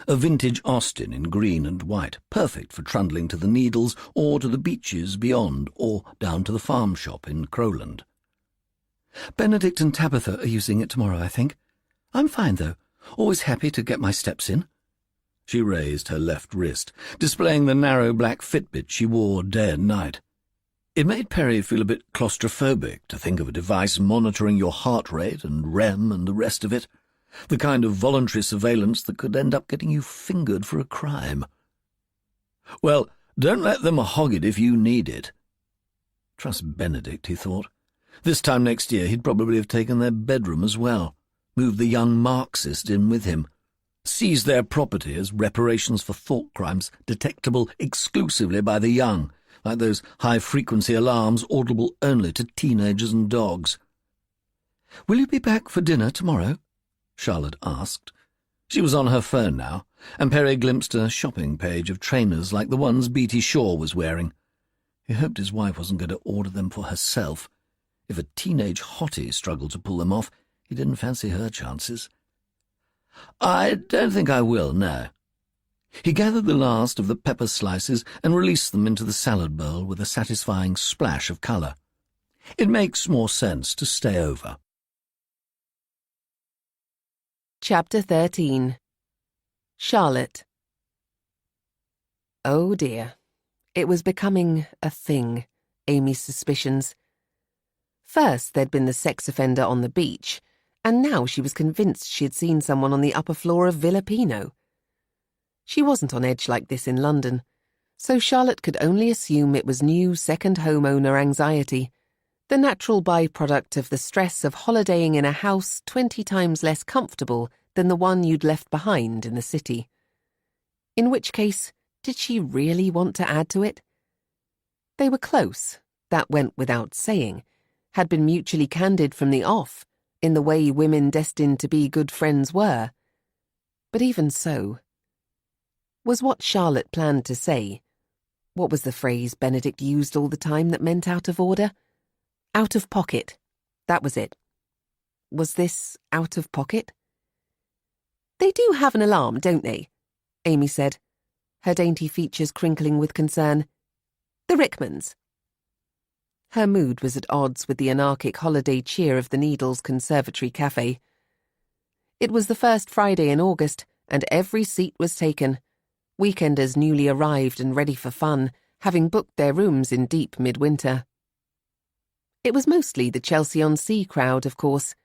Speaker 8: A vintage Austin in green and white, perfect for trundling to the Needles or to the beaches beyond or down to the farm shop in Crowland. Benedict and Tabitha are using it tomorrow, I think. I'm fine, though. Always happy to get my steps in. She raised her left wrist, displaying the narrow black Fitbit she wore day and night. It made Perry feel a bit claustrophobic to think of a device monitoring your heart rate and REM and the rest of it, the kind of voluntary surveillance that could end up getting you fingered for a crime. Well, don't let them hog it if you need it. Trust Benedict, he thought. This time next year he'd probably have taken their bedroom as well, moved the young Marxist in with him, seized their property as reparations for thought crimes detectable exclusively by the young, like those high-frequency alarms audible only to teenagers and dogs. "Will you be back for dinner tomorrow?" Charlotte asked. She was on her phone now, and Perry glimpsed a shopping page of trainers like the ones Beatty Shaw was wearing. He hoped his wife wasn't going to order them for herself. If a teenage hottie struggled to pull them off, he didn't fancy her chances. "I don't think I will, no." He gathered the last of the pepper slices and released them into the salad bowl with a satisfying splash of colour. It makes more sense to stay over.
Speaker 2: Chapter 13. Charlotte. Oh dear. It was becoming a thing, Amy's suspicions. First there'd been the sex offender on the beach, and now she was convinced she had seen someone on the upper floor of Villa Pino. She wasn't on edge like this in London, so Charlotte could only assume it was new second homeowner anxiety, the natural byproduct of the stress of holidaying in a house 20 times less comfortable than the one you'd left behind in the city. In which case, did she really want to add to it? They were close, that went without saying, had been mutually candid from the off, in the way women destined to be good friends were. But even so, was what Charlotte planned to say, what was the phrase Benedict used all the time that meant out of order? Out of pocket. That was it. Was this out of pocket? "They do have an alarm, don't they?" Amy said, her dainty features crinkling with concern. "The Rickmans." Her mood was at odds with the anarchic holiday cheer of the Needles Conservatory Cafe. It was the first Friday in August, and every seat was taken, weekenders newly arrived and ready for fun, having booked their rooms in deep midwinter. It was mostly the Chelsea-on-Sea crowd, of course,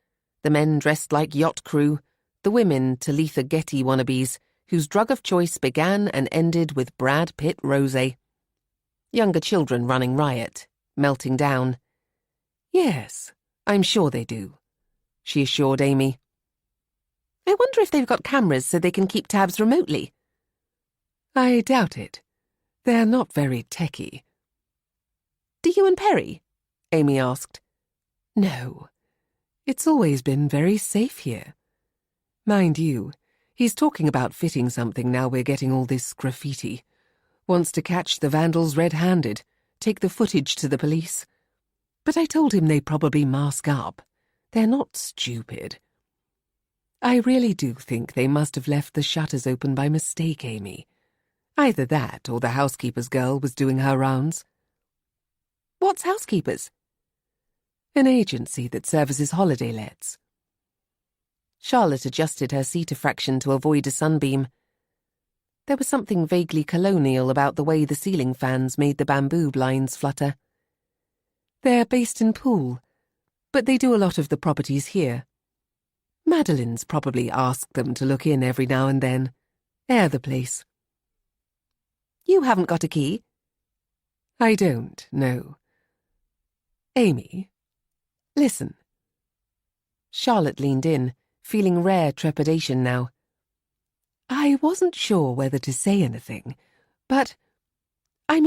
Speaker 2: the men dressed like yacht crew, the women Talitha Getty wannabes, whose drug of choice began and ended with Brad Pitt rosé. Younger children running riot, melting down. "Yes, I'm sure they do," she assured Amy. "I wonder if they've got cameras so they can keep tabs remotely." "I doubt it. They're not very techy." "Do you and Perry?" Amy asked. "No. It's always been very safe here. Mind you, he's talking about fitting something now we're getting all this graffiti. Wants to catch the vandals red-handed, take the footage to the police. But I told him they probably mask up. They're not stupid. I really do think they must have left the shutters open by mistake, Amy. Either that or the housekeeper's girl was doing her rounds." "What's housekeepers?" "An agency that services holiday lets." Charlotte adjusted her seat a fraction to avoid a sunbeam. There was something vaguely colonial about the way the ceiling fans made the bamboo blinds flutter. "They're based in Poole, but they do a lot of the properties here. Madeline's probably asked them to look in every now and then, air the place." "You haven't got a key?" "I don't, no. Amy, listen. Charlotte leaned in, feeling rare trepidation now. I wasn't sure whether to say anything, but, I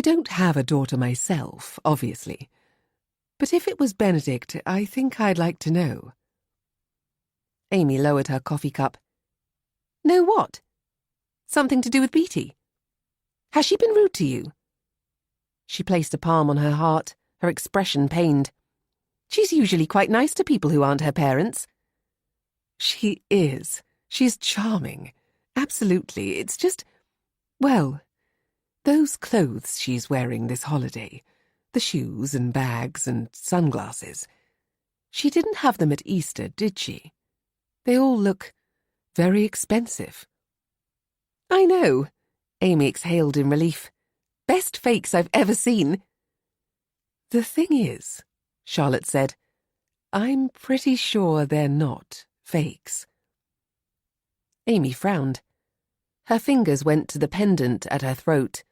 Speaker 2: don't have a daughter myself, obviously. But if it was Benedict, I think I'd like to know. Amy lowered her coffee cup. Know what? Something to do with Beatty? Has she been rude to you? She placed a palm on her heart, her expression pained. She's usually quite nice to people who aren't her parents. She is. She's charming. Absolutely. It's just, well, those clothes she's wearing this holiday, the shoes and bags and sunglasses. She didn't have them at Easter, did she? They all look very expensive. I know, Amy exhaled in relief. Best fakes I've ever seen. The thing is, Charlotte said, I'm pretty sure they're not fakes. Amy frowned. Her fingers went to the pendant at her throat.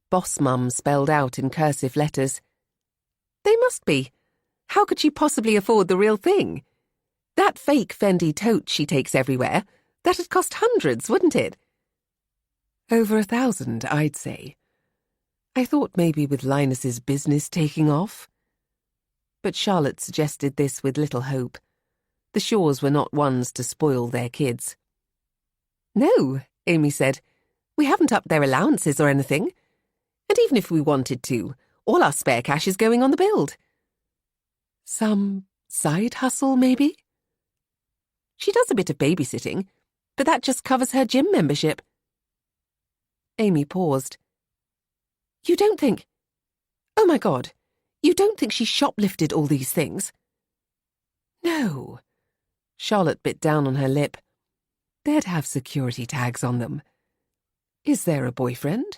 Speaker 2: Boss Mum spelled out in cursive letters. They must be. How could she possibly afford the real thing? That fake Fendi tote she takes everywhere, that'd cost hundreds, wouldn't it? Over 1,000, I'd say. I thought maybe with Linus's business taking off. But Charlotte suggested this with little hope. The Shaws were not ones to spoil their kids. No, Amy said. We haven't upped their allowances or anything. And even if we wanted to, all our spare cash is going on the build. Some side hustle, maybe? She does a bit of babysitting, but that just covers her gym membership. Amy paused. You don't think... Oh my God, you don't think she shoplifted all these things? No. Charlotte bit down on her lip. They'd have security tags on them. Is there a boyfriend?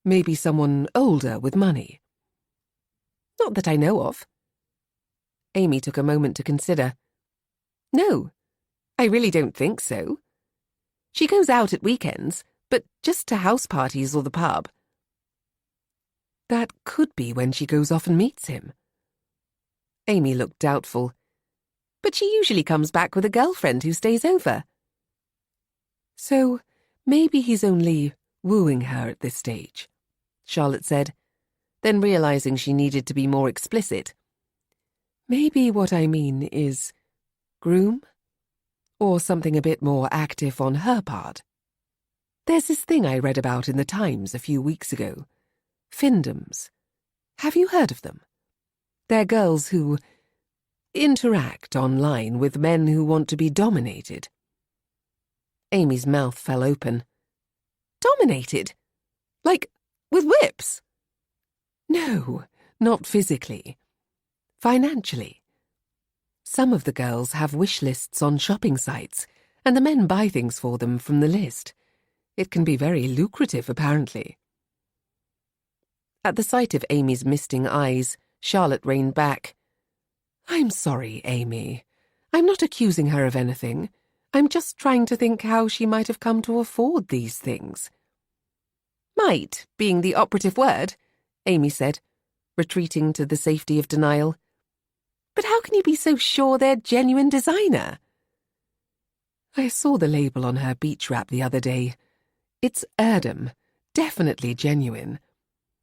Speaker 2: Maybe someone older with money? Not that I know of. Amy took a moment to consider. No, I really don't think so. She goes out at weekends, but just to house parties or the pub. That could be when she goes off and meets him. Amy looked doubtful. But she usually comes back with a girlfriend who stays over. So maybe he's only wooing her at this stage, Charlotte said, then realizing she needed to be more explicit. Maybe what I mean is groom? Or something a bit more active on her part. There's this thing I read about in the Times a few weeks ago. Findoms. Have you heard of them? They're girls who interact online with men who want to be dominated. Amy's mouth fell open. Dominated? Like, with whips? No, not physically. Financially. Some of the girls have wish lists on shopping sites, and the men buy things for them from the list. It can be very lucrative, apparently. At the sight of Amy's misting eyes, Charlotte reined back. I'm sorry, Amy. I'm not accusing her of anything. I'm just trying to think how she might have come to afford these things. Might being the operative word, Amy said, retreating to the safety of denial. But how can you be so sure they're genuine designer? I saw the label on her beach wrap the other day. It's Erdem, definitely genuine,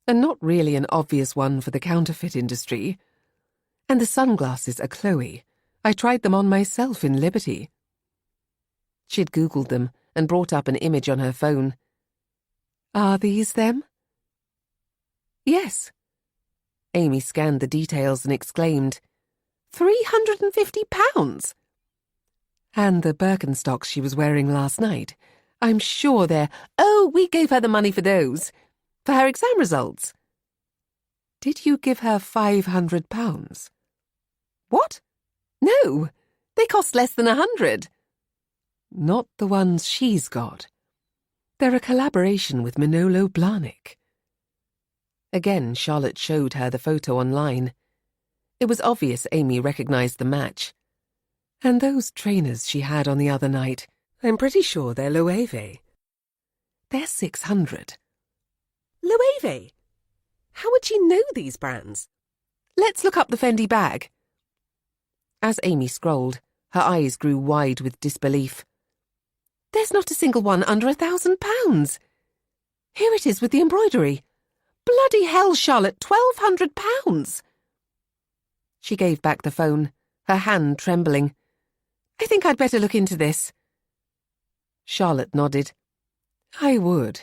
Speaker 2: and not really an obvious one for the counterfeit industry. And the sunglasses are Chloe. I tried them on myself in Liberty. She'd Googled them and brought up an image on her phone. Are these them? Yes. Amy scanned the details and exclaimed, £350! And the Birkenstocks she was wearing last night. I'm sure they're... Oh, we gave her the money for those. For her exam results. Did you give her £500? What? No, they cost less than 100. Not the ones she's got. They're a collaboration with Manolo Blahnik. Again, Charlotte showed her the photo online. It was obvious Amy recognized the match. And those trainers she had on the other night, I'm pretty sure they're Loewe. They're 600. Loewe? How would she know these brands? Let's look up the Fendi bag. As Amy scrolled, her eyes grew wide with disbelief. There's not a single one under £1,000. Here it is with the embroidery. Bloody hell, Charlotte, £1,200. She gave back the phone, her hand trembling. I think I'd better look into this. Charlotte nodded. I would.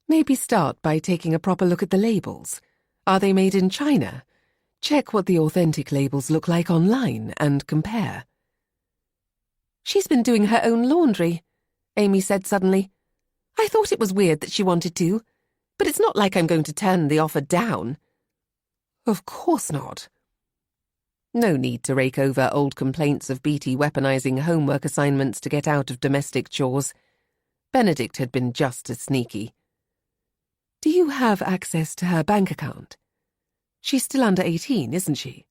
Speaker 2: Maybe start by taking a proper look at the labels. Are they made in China? Check what the authentic labels look like online and compare. She's been doing her own laundry, Amy said suddenly. I thought it was weird that she wanted to, but it's not like I'm going to turn the offer down. Of course not. No need to rake over old complaints of Beatty weaponizing homework assignments to get out of domestic chores. Benedict had been just as sneaky. Do you have access to her bank account? She's still under 18, isn't she?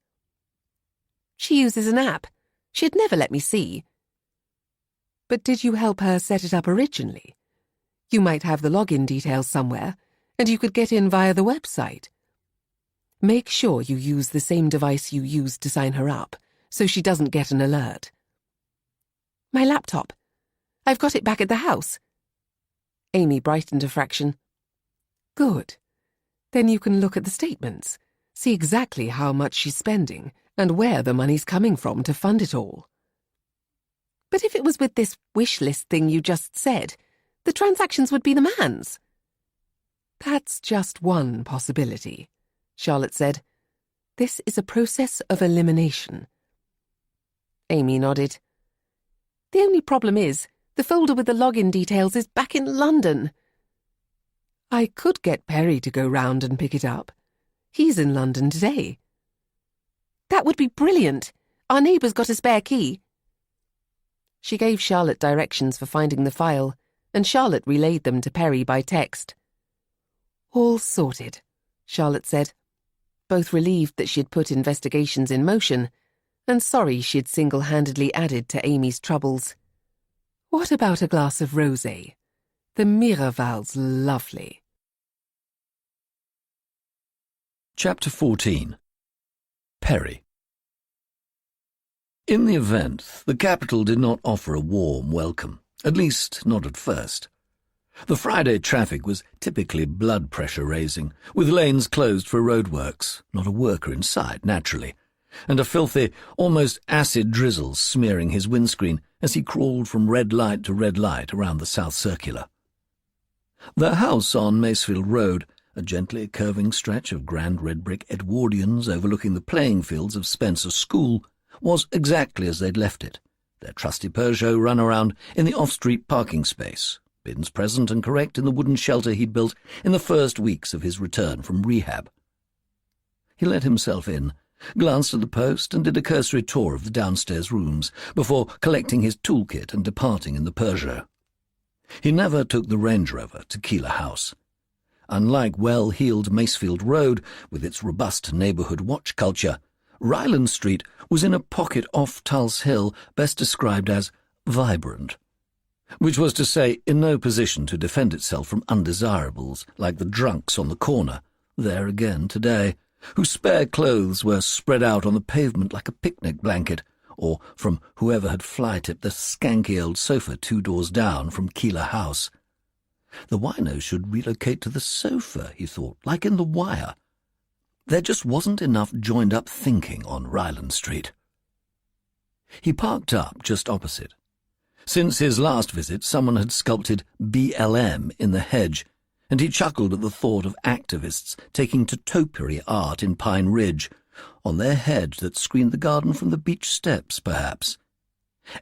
Speaker 2: She uses an app. She'd never let me see. But did you help her set it up originally? You might have the login details somewhere, and you could get in via the website. Make sure you use the same device you used to sign her up, so she doesn't get an alert. My laptop. I've got it back at the house. Amy brightened a fraction. Good. Then you can look at the statements, see exactly how much she's spending, and where the money's coming from to fund it all. But if it was with this wish list thing you just said, the transactions would be the man's. That's just one possibility, Charlotte said. This is a process of elimination. Amy nodded. The only problem is, the folder with the login details is back in London. I could get Perry to go round and pick it up. He's in London today. That would be brilliant. Our neighbour's got a spare key. She gave Charlotte directions for finding the file, and Charlotte relayed them to Perry by text. All sorted, Charlotte said, both relieved that she'd put investigations in motion, and sorry she'd single-handedly added to Amy's troubles. What about a glass of rosé? The Miraval's lovely.
Speaker 8: Chapter 14. Perry. In the event, the capital did not offer a warm welcome, at least not at first. The Friday traffic was typically blood pressure raising, with lanes closed for roadworks, not a worker in sight, naturally, and a filthy, almost acid drizzle smearing his windscreen as he crawled from red light to red light around the South Circular. The house on Macefield Road, a gently curving stretch of grand red brick Edwardians overlooking the playing fields of Spencer School, was exactly as they'd left it, their trusty Peugeot run around in the off-street parking space, bins present and correct in the wooden shelter he'd built in the first weeks of his return from rehab. He let himself in, glanced at the post and did a cursory tour of the downstairs rooms before collecting his toolkit and departing in the Peugeot. He never took the Range Rover to Keeler House. Unlike well-heeled Macefield Road, with its robust neighbourhood watch culture, Ryland Street was in a pocket off Tulse Hill best described as vibrant, which was to say in no position to defend itself from undesirables like the drunks on the corner, there again today, whose spare clothes were spread out on the pavement like a picnic blanket, or from whoever had fly-tipped the skanky old sofa 2 doors down from Keeler House. The winos should relocate to the sofa, he thought, like in The Wire. There just wasn't enough joined-up thinking on Ryland Street. He parked up just opposite. Since his last visit, someone had sculpted BLM in the hedge, and he chuckled at the thought of activists taking to topiary art in Pine Ridge, on their hedge that screened the garden from the beach steps, perhaps.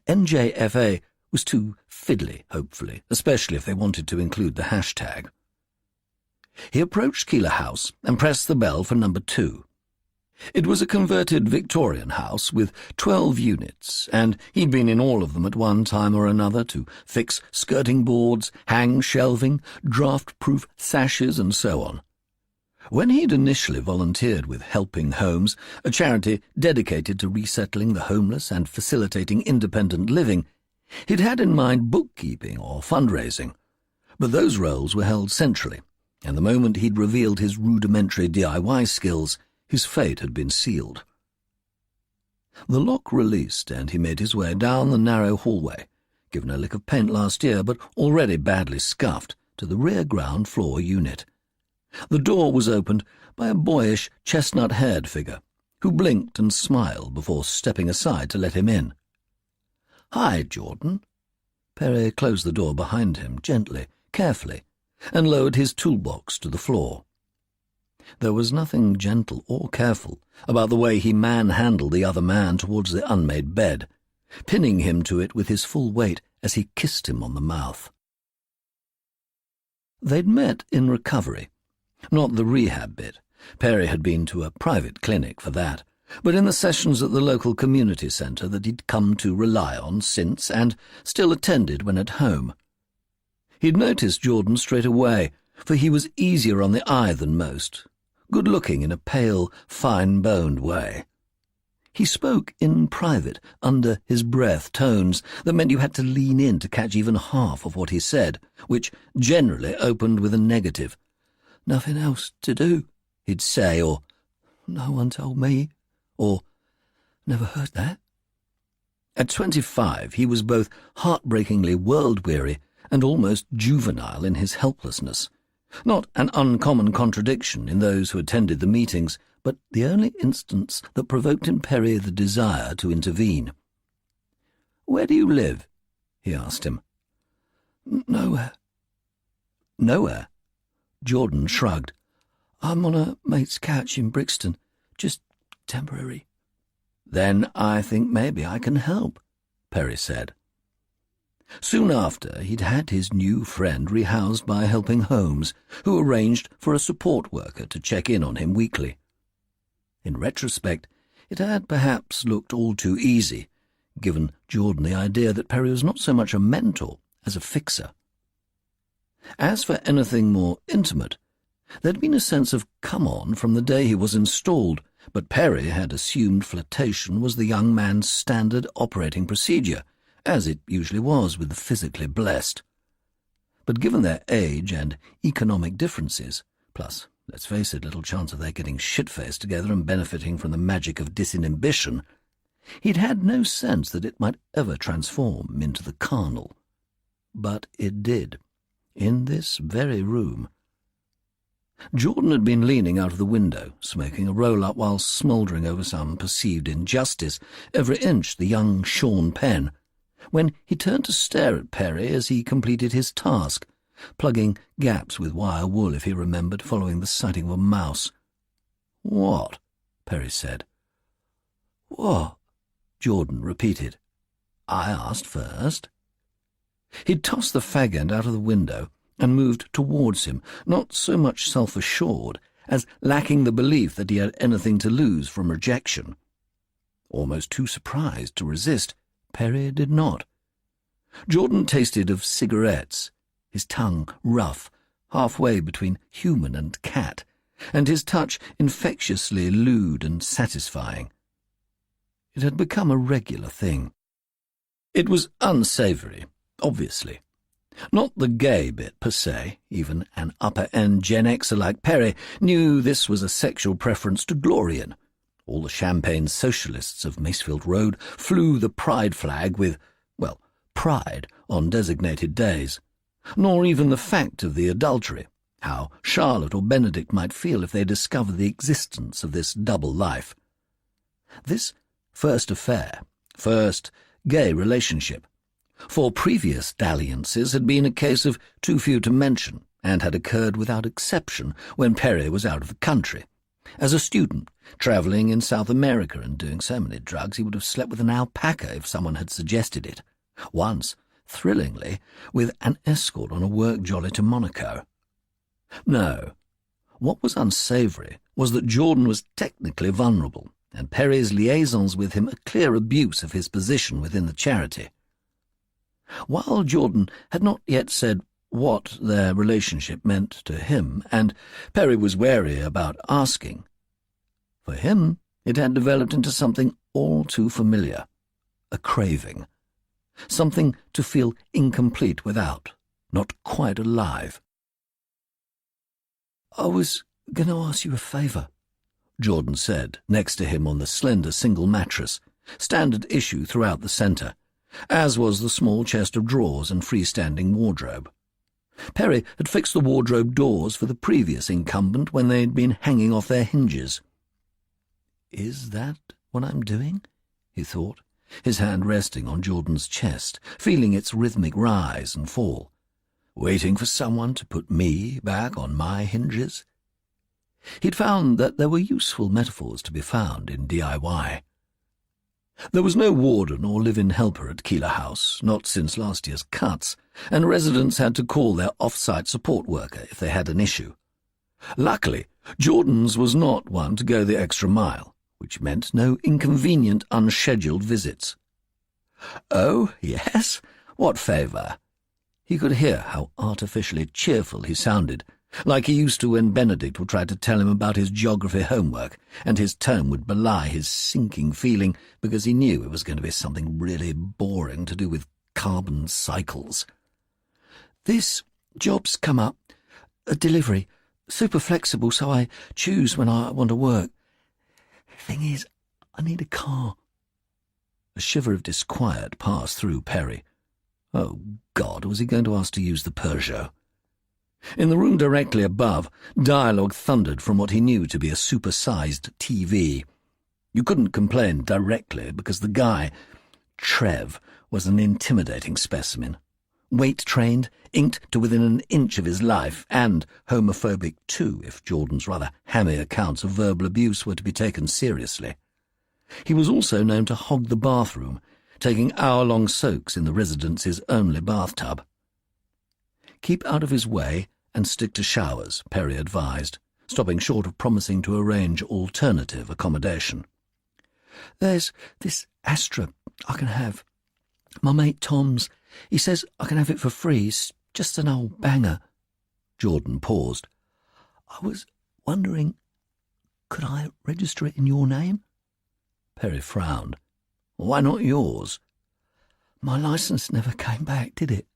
Speaker 8: NJFA was too fiddly, hopefully, especially if they wanted to include the hashtag. He approached Keeler House and pressed the bell for number 2. It was a converted Victorian house with 12 units, and he'd been in all of them at one time or another to fix skirting boards, hang shelving, draft-proof sashes, and so on. When he'd initially volunteered with Helping Homes, a charity dedicated to resettling the homeless and facilitating independent living, he'd had in mind bookkeeping or fundraising, but those roles were held centrally, and the moment he'd revealed his rudimentary DIY skills, His fate had been sealed. The lock released, and he made his way down the narrow hallway, given a lick of paint last year but already badly scuffed, to the rear ground floor unit. The door was opened by a boyish, chestnut-haired figure, who blinked and smiled before stepping aside to let him in. "Hi, Jordan." Perry closed the door behind him gently, carefully, and lowered his toolbox to the floor. There was nothing gentle or careful about the way he manhandled the other man towards the unmade bed, pinning him to it with his full weight as he kissed him on the mouth. They'd met in recovery. Not the rehab bit. Perry had been to a private clinic for that, but in the sessions at the local community centre that he'd come to rely on since and still attended when at home. He'd noticed Jordan straight away, for he was easier on the eye than most, good-looking in a pale, fine-boned way. He spoke in private, under his breath, tones that meant you had to lean in to catch even half of what he said, which generally opened with a negative. "Nothing else to do," he'd say, or "No one told me," or "Never heard that." At 25, he was both heartbreakingly world-weary and almost juvenile in his helplessness. Not an uncommon contradiction in those who attended the meetings, but the only instance that provoked in Perry the desire to intervene. "Where do you live?" he asked him. "Nowhere." "Nowhere?" Jordan shrugged. "I'm on a mate's couch in Brixton, just temporary." "Then I think maybe I can help," Perry said. Soon after, he'd had his new friend rehoused by Helping Homes, who arranged for a support worker to check in on him weekly. In retrospect, it had perhaps looked all too easy, given Jordan the idea that Perry was not so much a mentor as a fixer. As for anything more intimate, there'd been a sense of come-on from the day he was installed, but Perry had assumed flirtation was the young man's standard operating procedure, as it usually was with the physically blessed. But given their age and economic differences, plus, let's face it, little chance of their getting shit-faced together and benefiting from the magic of disinhibition, he'd had no sense that it might ever transform into the carnal. But it did, in this very room. Jordan had been leaning out of the window, smoking a roll-up while smouldering over some perceived injustice, every inch the young shorn pen, when he turned to stare at Perry as he completed his task, plugging gaps with wire wool, if he remembered, following the sighting of a mouse. "What?" Perry said. "What?" Jordan repeated. "I asked first." He'd tossed the fag end out of the window and moved towards him, not so much self-assured as lacking the belief that he had anything to lose from rejection. Almost too surprised to resist, Perry did not. Jordan tasted of cigarettes, his tongue rough, halfway between human and cat, and his touch infectiously lewd and satisfying. It had become a regular thing. It was unsavoury, obviously. Not the gay bit per se. Even an upper-end Gen Xer like Perry knew this was a sexual preference to glory in. All the champagne socialists of Macefield Road flew the pride flag with, well, pride on designated days. Nor even the fact of the adultery, how Charlotte or Benedict might feel if they discovered the existence of this double life. This first affair, first gay relationship, for previous dalliances had been a case of too few to mention, and had occurred without exception when Perry was out of the country. As a student, travelling in South America and doing so many drugs, he would have slept with an alpaca if someone had suggested it. Once, thrillingly, with an escort on a work jolly to Monaco. No, what was unsavoury was that Jordan was technically vulnerable, and Perry's liaisons with him a clear abuse of his position within the charity. While Jordan had not yet said what their relationship meant to him, and Perry was wary about asking, for him it had developed into something all too familiar, a craving, something to feel incomplete without, not quite alive. "I was going to ask you a favour," Jordan said, next to him on the slender single mattress, standard issue throughout the centre, as was the small chest of drawers and freestanding wardrobe. Perry had fixed the wardrobe doors for the previous incumbent when they had been hanging off their hinges. "Is that what I'm doing?" he thought, his hand resting on Jordan's chest, feeling its rhythmic rise and fall. "Waiting for someone to put me back on my hinges?" He'd found that there were useful metaphors to be found in DIY. There was no warden or live-in helper at Keeler House, not since last year's cuts, and residents had to call their off-site support worker if they had an issue. Luckily, Jordan's was not one to go the extra mile, which meant no inconvenient unscheduled visits. "Oh, yes? What favour?" He could hear how artificially cheerful he sounded, like he used to when Benedict would try to tell him about his geography homework, and his tone would belie his sinking feeling because he knew it was going to be something really boring to do with carbon cycles. "This job's come up. A delivery. Super flexible, so I choose when I want to work. Thing is, I need a car." A shiver of disquiet passed through Perry. Oh, God, was he going to ask to use the Peugeot? In the room directly above, dialogue thundered from what he knew to be a super-sized TV. You couldn't complain directly because the guy, Trev, was an intimidating specimen. Weight-trained, inked to within an inch of his life, and homophobic too, if Jordan's rather hammy accounts of verbal abuse were to be taken seriously. He was also known to hog the bathroom, taking hour-long soaks in the residence's only bathtub. "Keep out of his way and stick to showers," Perry advised, stopping short of promising to arrange alternative accommodation. "There's this Astra I can have. My mate Tom's. He says I can have it for free. It's just an old banger." Jordan paused. "I was wondering, could I register it in your name?" Perry frowned. "Why not yours?" "My licence never came back, did it?"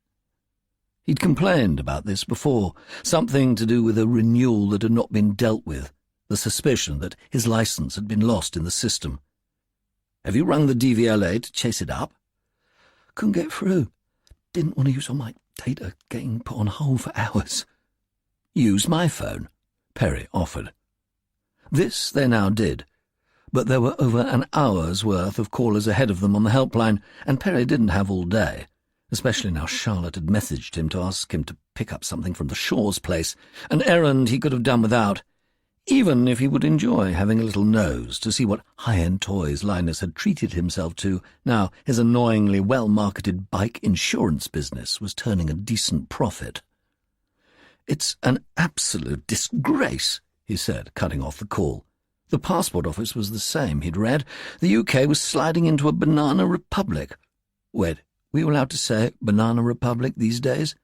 Speaker 8: He'd complained about this before, something to do with a renewal that had not been dealt with, the suspicion that his licence had been lost in the system. "Have you rung the DVLA to chase it up?" "Couldn't get through. Didn't want to use all my data getting put on hold for hours." "Use my phone," Perry offered. This they now did, but there were over an hour's worth of callers ahead of them on the helpline, and Perry didn't have all day, especially now Charlotte had messaged him to ask him to pick up something from the Shaw's place, an errand he could have done without, even if he would enjoy having a little nose to see what high-end toys Linus had treated himself to now his annoyingly well-marketed bike insurance business was turning a decent profit. "It's an absolute disgrace," he said, cutting off the call. The passport office was the same, he'd read. The UK was sliding into a banana republic. Wait, were you allowed to say banana republic these days?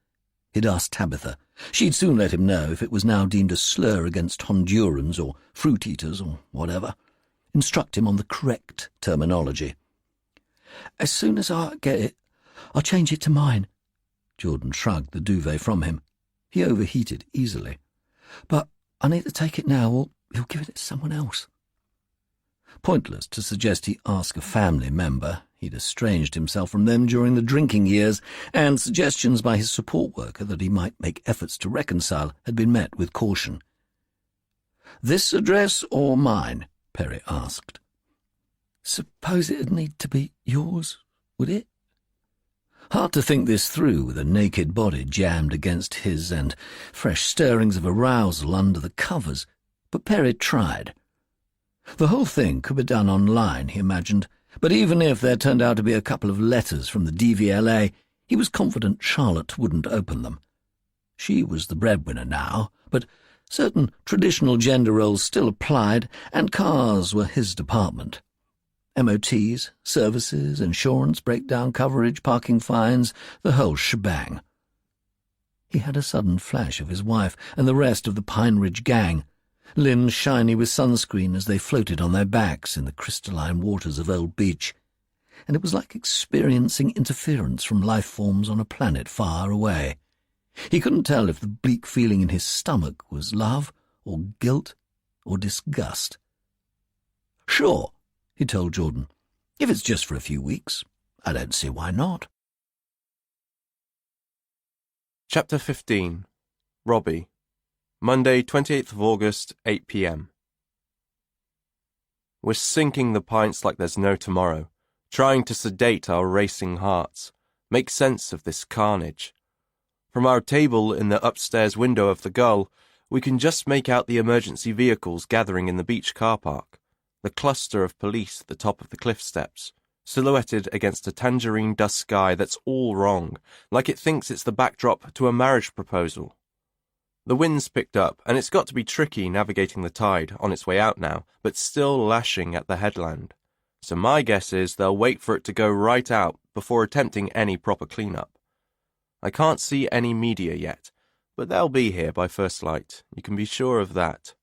Speaker 8: He'd asked Tabitha. She'd soon let him know if it was now deemed a slur against Hondurans or fruit-eaters or whatever. Instruct him on the correct terminology. "As soon as I get it, I'll change it to mine." Jordan shrugged the duvet from him. He overheated easily. "But I need to take it now or he'll give it to someone else." Pointless to suggest he ask a family member. He'd estranged himself from them during the drinking years, and suggestions by his support worker that he might make efforts to reconcile had been met with caution. "This address or mine?" Perry asked. "Suppose it'd need to be yours, would it?" Hard to think this through with a naked body jammed against his and fresh stirrings of arousal under the covers, but Perry tried. The whole thing could be done online, he imagined, but even if there turned out to be a couple of letters from the DVLA, he was confident Charlotte wouldn't open them. She was the breadwinner now, but certain traditional gender roles still applied, and cars were his department. MOTs, services, insurance, breakdown coverage, parking fines, the whole shebang. He had a sudden flash of his wife and the rest of the Pine Ridge gang, limbs shiny with sunscreen as they floated on their backs in the crystalline waters of Old Beach, and it was like experiencing interference from life forms on a planet far away. He couldn't tell if the bleak feeling in his stomach was love or guilt or disgust. Sure, he told Jordan. If it's just for a few weeks, I don't see why not.
Speaker 1: Chapter 15. Robbie. Monday, 28th of August, 8 p.m. We're sinking the pints like there's no tomorrow, trying to sedate our racing hearts, make sense of this carnage. From our table in the upstairs window of the Gull, we can just make out the emergency vehicles gathering in the beach car park, the cluster of police at the top of the cliff steps, silhouetted against a tangerine dust sky that's all wrong, like it thinks it's the backdrop to a marriage proposal. The wind's picked up, and it's got to be tricky navigating the tide, on its way out now, but still lashing at the headland. So my guess is they'll wait for it to go right out before attempting any proper clean-up. I can't see any media yet, but they'll be here by first light, you can be sure of that.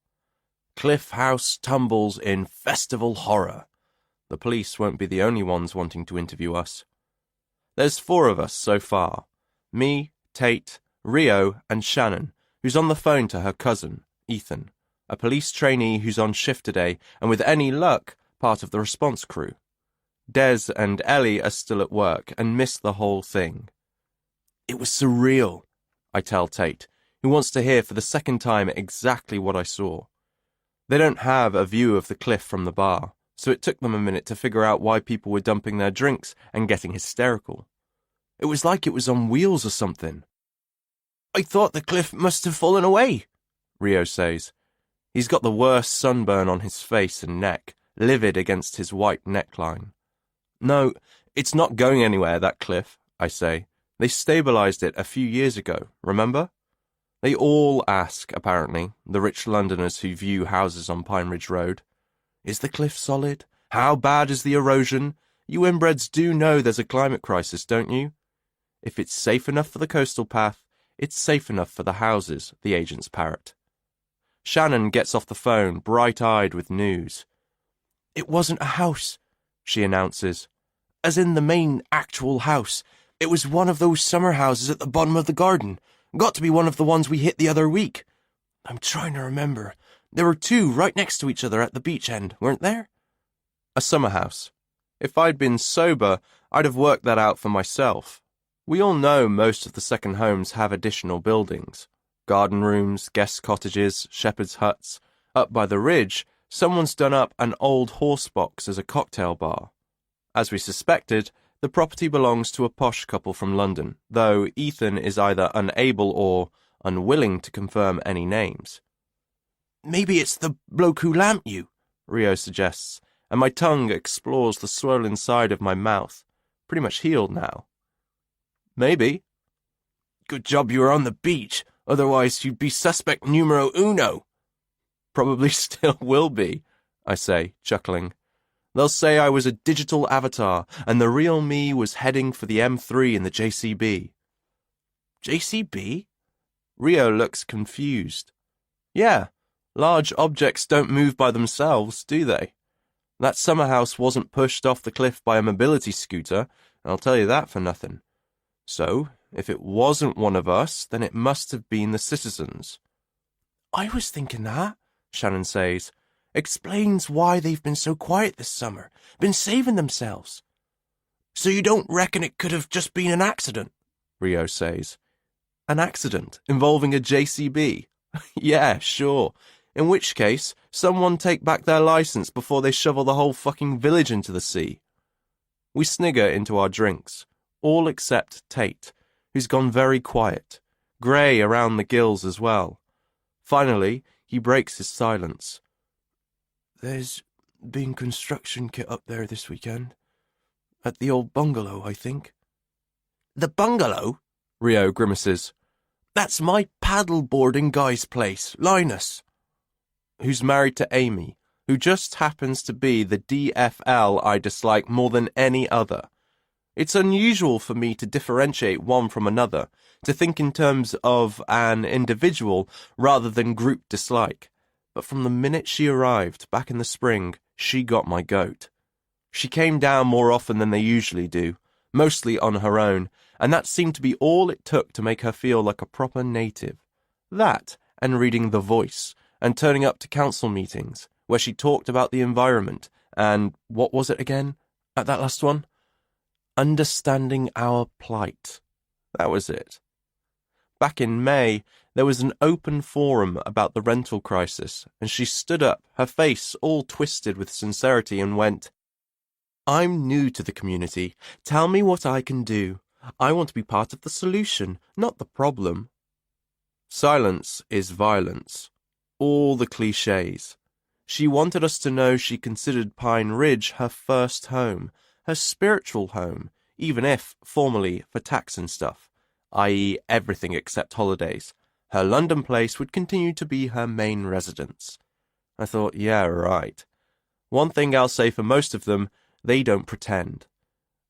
Speaker 1: Cliff House tumbles in festival horror. The police won't be the only ones wanting to interview us. There's 4 of us so far. Me, Tate, Rio, and Shannon, who's on the phone to her cousin, Ethan, a police trainee who's on shift today and with any luck, part of the response crew. Des and Ellie are still at work and missed the whole thing. It was surreal, I tell Tate, who wants to hear for the second time exactly what I saw. They don't have a view of the cliff from the bar, so it took them a minute to figure out why people were dumping their drinks and getting hysterical. It was like it was on wheels or something. I thought the cliff must have fallen away, Rio says. He's got the worst sunburn on his face and neck, livid against his white neckline. No, it's not going anywhere, that cliff, I say. They stabilised it a few years ago, remember? They all ask, apparently, the rich Londoners who view houses on Pine Ridge Road. Is the cliff solid? How bad is the erosion? You inbreds do know there's a climate crisis, don't you? If it's safe enough for the coastal path, it's safe enough for the houses, the agents parrot. Shannon gets off the phone, bright-eyed with news. It wasn't a house, she announces. As in the main, actual house. It was one of those summer houses at the bottom of the garden. Got to be one of the ones we hit the other week. I'm trying to remember. There were 2 right next to each other at the beach end, weren't there? A summer house. If I'd been sober, I'd have worked that out for myself. We all know most of the second homes have additional buildings. Garden rooms, guest cottages, shepherd's huts. Up by the ridge, someone's done up an old horse box as a cocktail bar. As we suspected, the property belongs to a posh couple from London, though Ethan is either unable or unwilling to confirm any names. Maybe it's the bloke who lamped you, Rio suggests, and my tongue explores the swollen side of my mouth, pretty much healed now. Maybe. Good job you were on the beach, otherwise you'd be suspect numero uno. Probably still will be, I say, chuckling. They'll say I was a digital avatar, and the real me was heading for the M3 in the JCB. JCB? Rio looks confused. Yeah, large objects don't move by themselves, do they? That summer house wasn't pushed off the cliff by a mobility scooter, I'll tell you that for nothing. So, if it wasn't one of us, then it must have been the citizens. I was thinking that, Shannon says. Explains why they've been so quiet this summer, been saving themselves. So you don't reckon it could have just been an accident? Rio says. An accident involving a JCB? Yeah, sure. In which case, someone take back their license before they shovel the whole fucking village into the sea. We snigger into our drinks, all except Tate, who's gone very quiet, grey around the gills as well. Finally, he breaks his silence. There's been construction kit up there this weekend. At the old bungalow, I think. The bungalow? Rio grimaces. That's my paddle-boarding guy's place, Linus. Who's married to Amy, who just happens to be the DFL I dislike more than any other. It's unusual for me to differentiate one from another, to think in terms of an individual rather than group dislike. But from the minute she arrived back in the spring, she got my goat. She came down more often than they usually do, mostly on her own, and that seemed to be all it took to make her feel like a proper native. That, and reading The Voice, and turning up to council meetings, where she talked about the environment, And what was it again at that last one? Understanding our plight. That was it. Back in May, there was an open forum about the rental crisis, and she stood up, her face all twisted with sincerity, and went, "I'm new to the community. Tell me what I can do. I want to be part of the solution, not the problem." Silence is violence. All the clichés. She wanted us to know she considered Pine Ridge her first home, her spiritual home, even if, formally, for tax and stuff, i.e. everything except holidays. Her London place would continue to be her main residence. I thought, yeah, right. One thing I'll say for most of them, they don't pretend.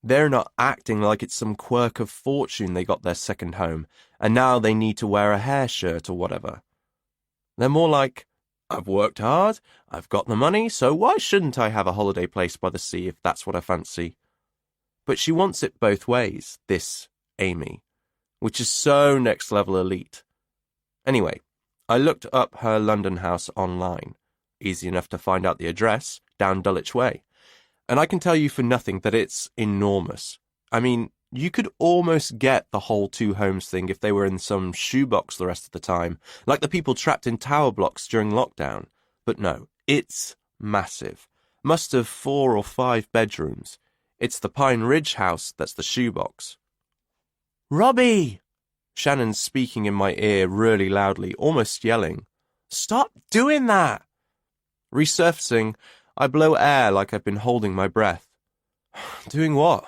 Speaker 1: They're not acting like it's some quirk of fortune they got their second home, and now they need to wear a hair shirt or whatever. They're more like, I've worked hard, I've got the money, so why shouldn't I have a holiday place by the sea if that's what I fancy? But she wants it both ways, this Amy, which is so next-level elite. Anyway, I looked up her London house online. Easy enough to find out the address, down Dulwich Way. And I can tell you for nothing that it's enormous. I mean, you could almost get the whole two homes thing if they were in some shoebox the rest of the time, like the people trapped in tower blocks during lockdown. But no, it's massive. Must have 4 or 5 bedrooms. It's the Pine Ridge house that's the shoebox. "Robbie!" Shannon's speaking in my ear really loudly, almost yelling. "Stop doing that!" Resurfacing, I blow air like I've been holding my breath. "Doing what?"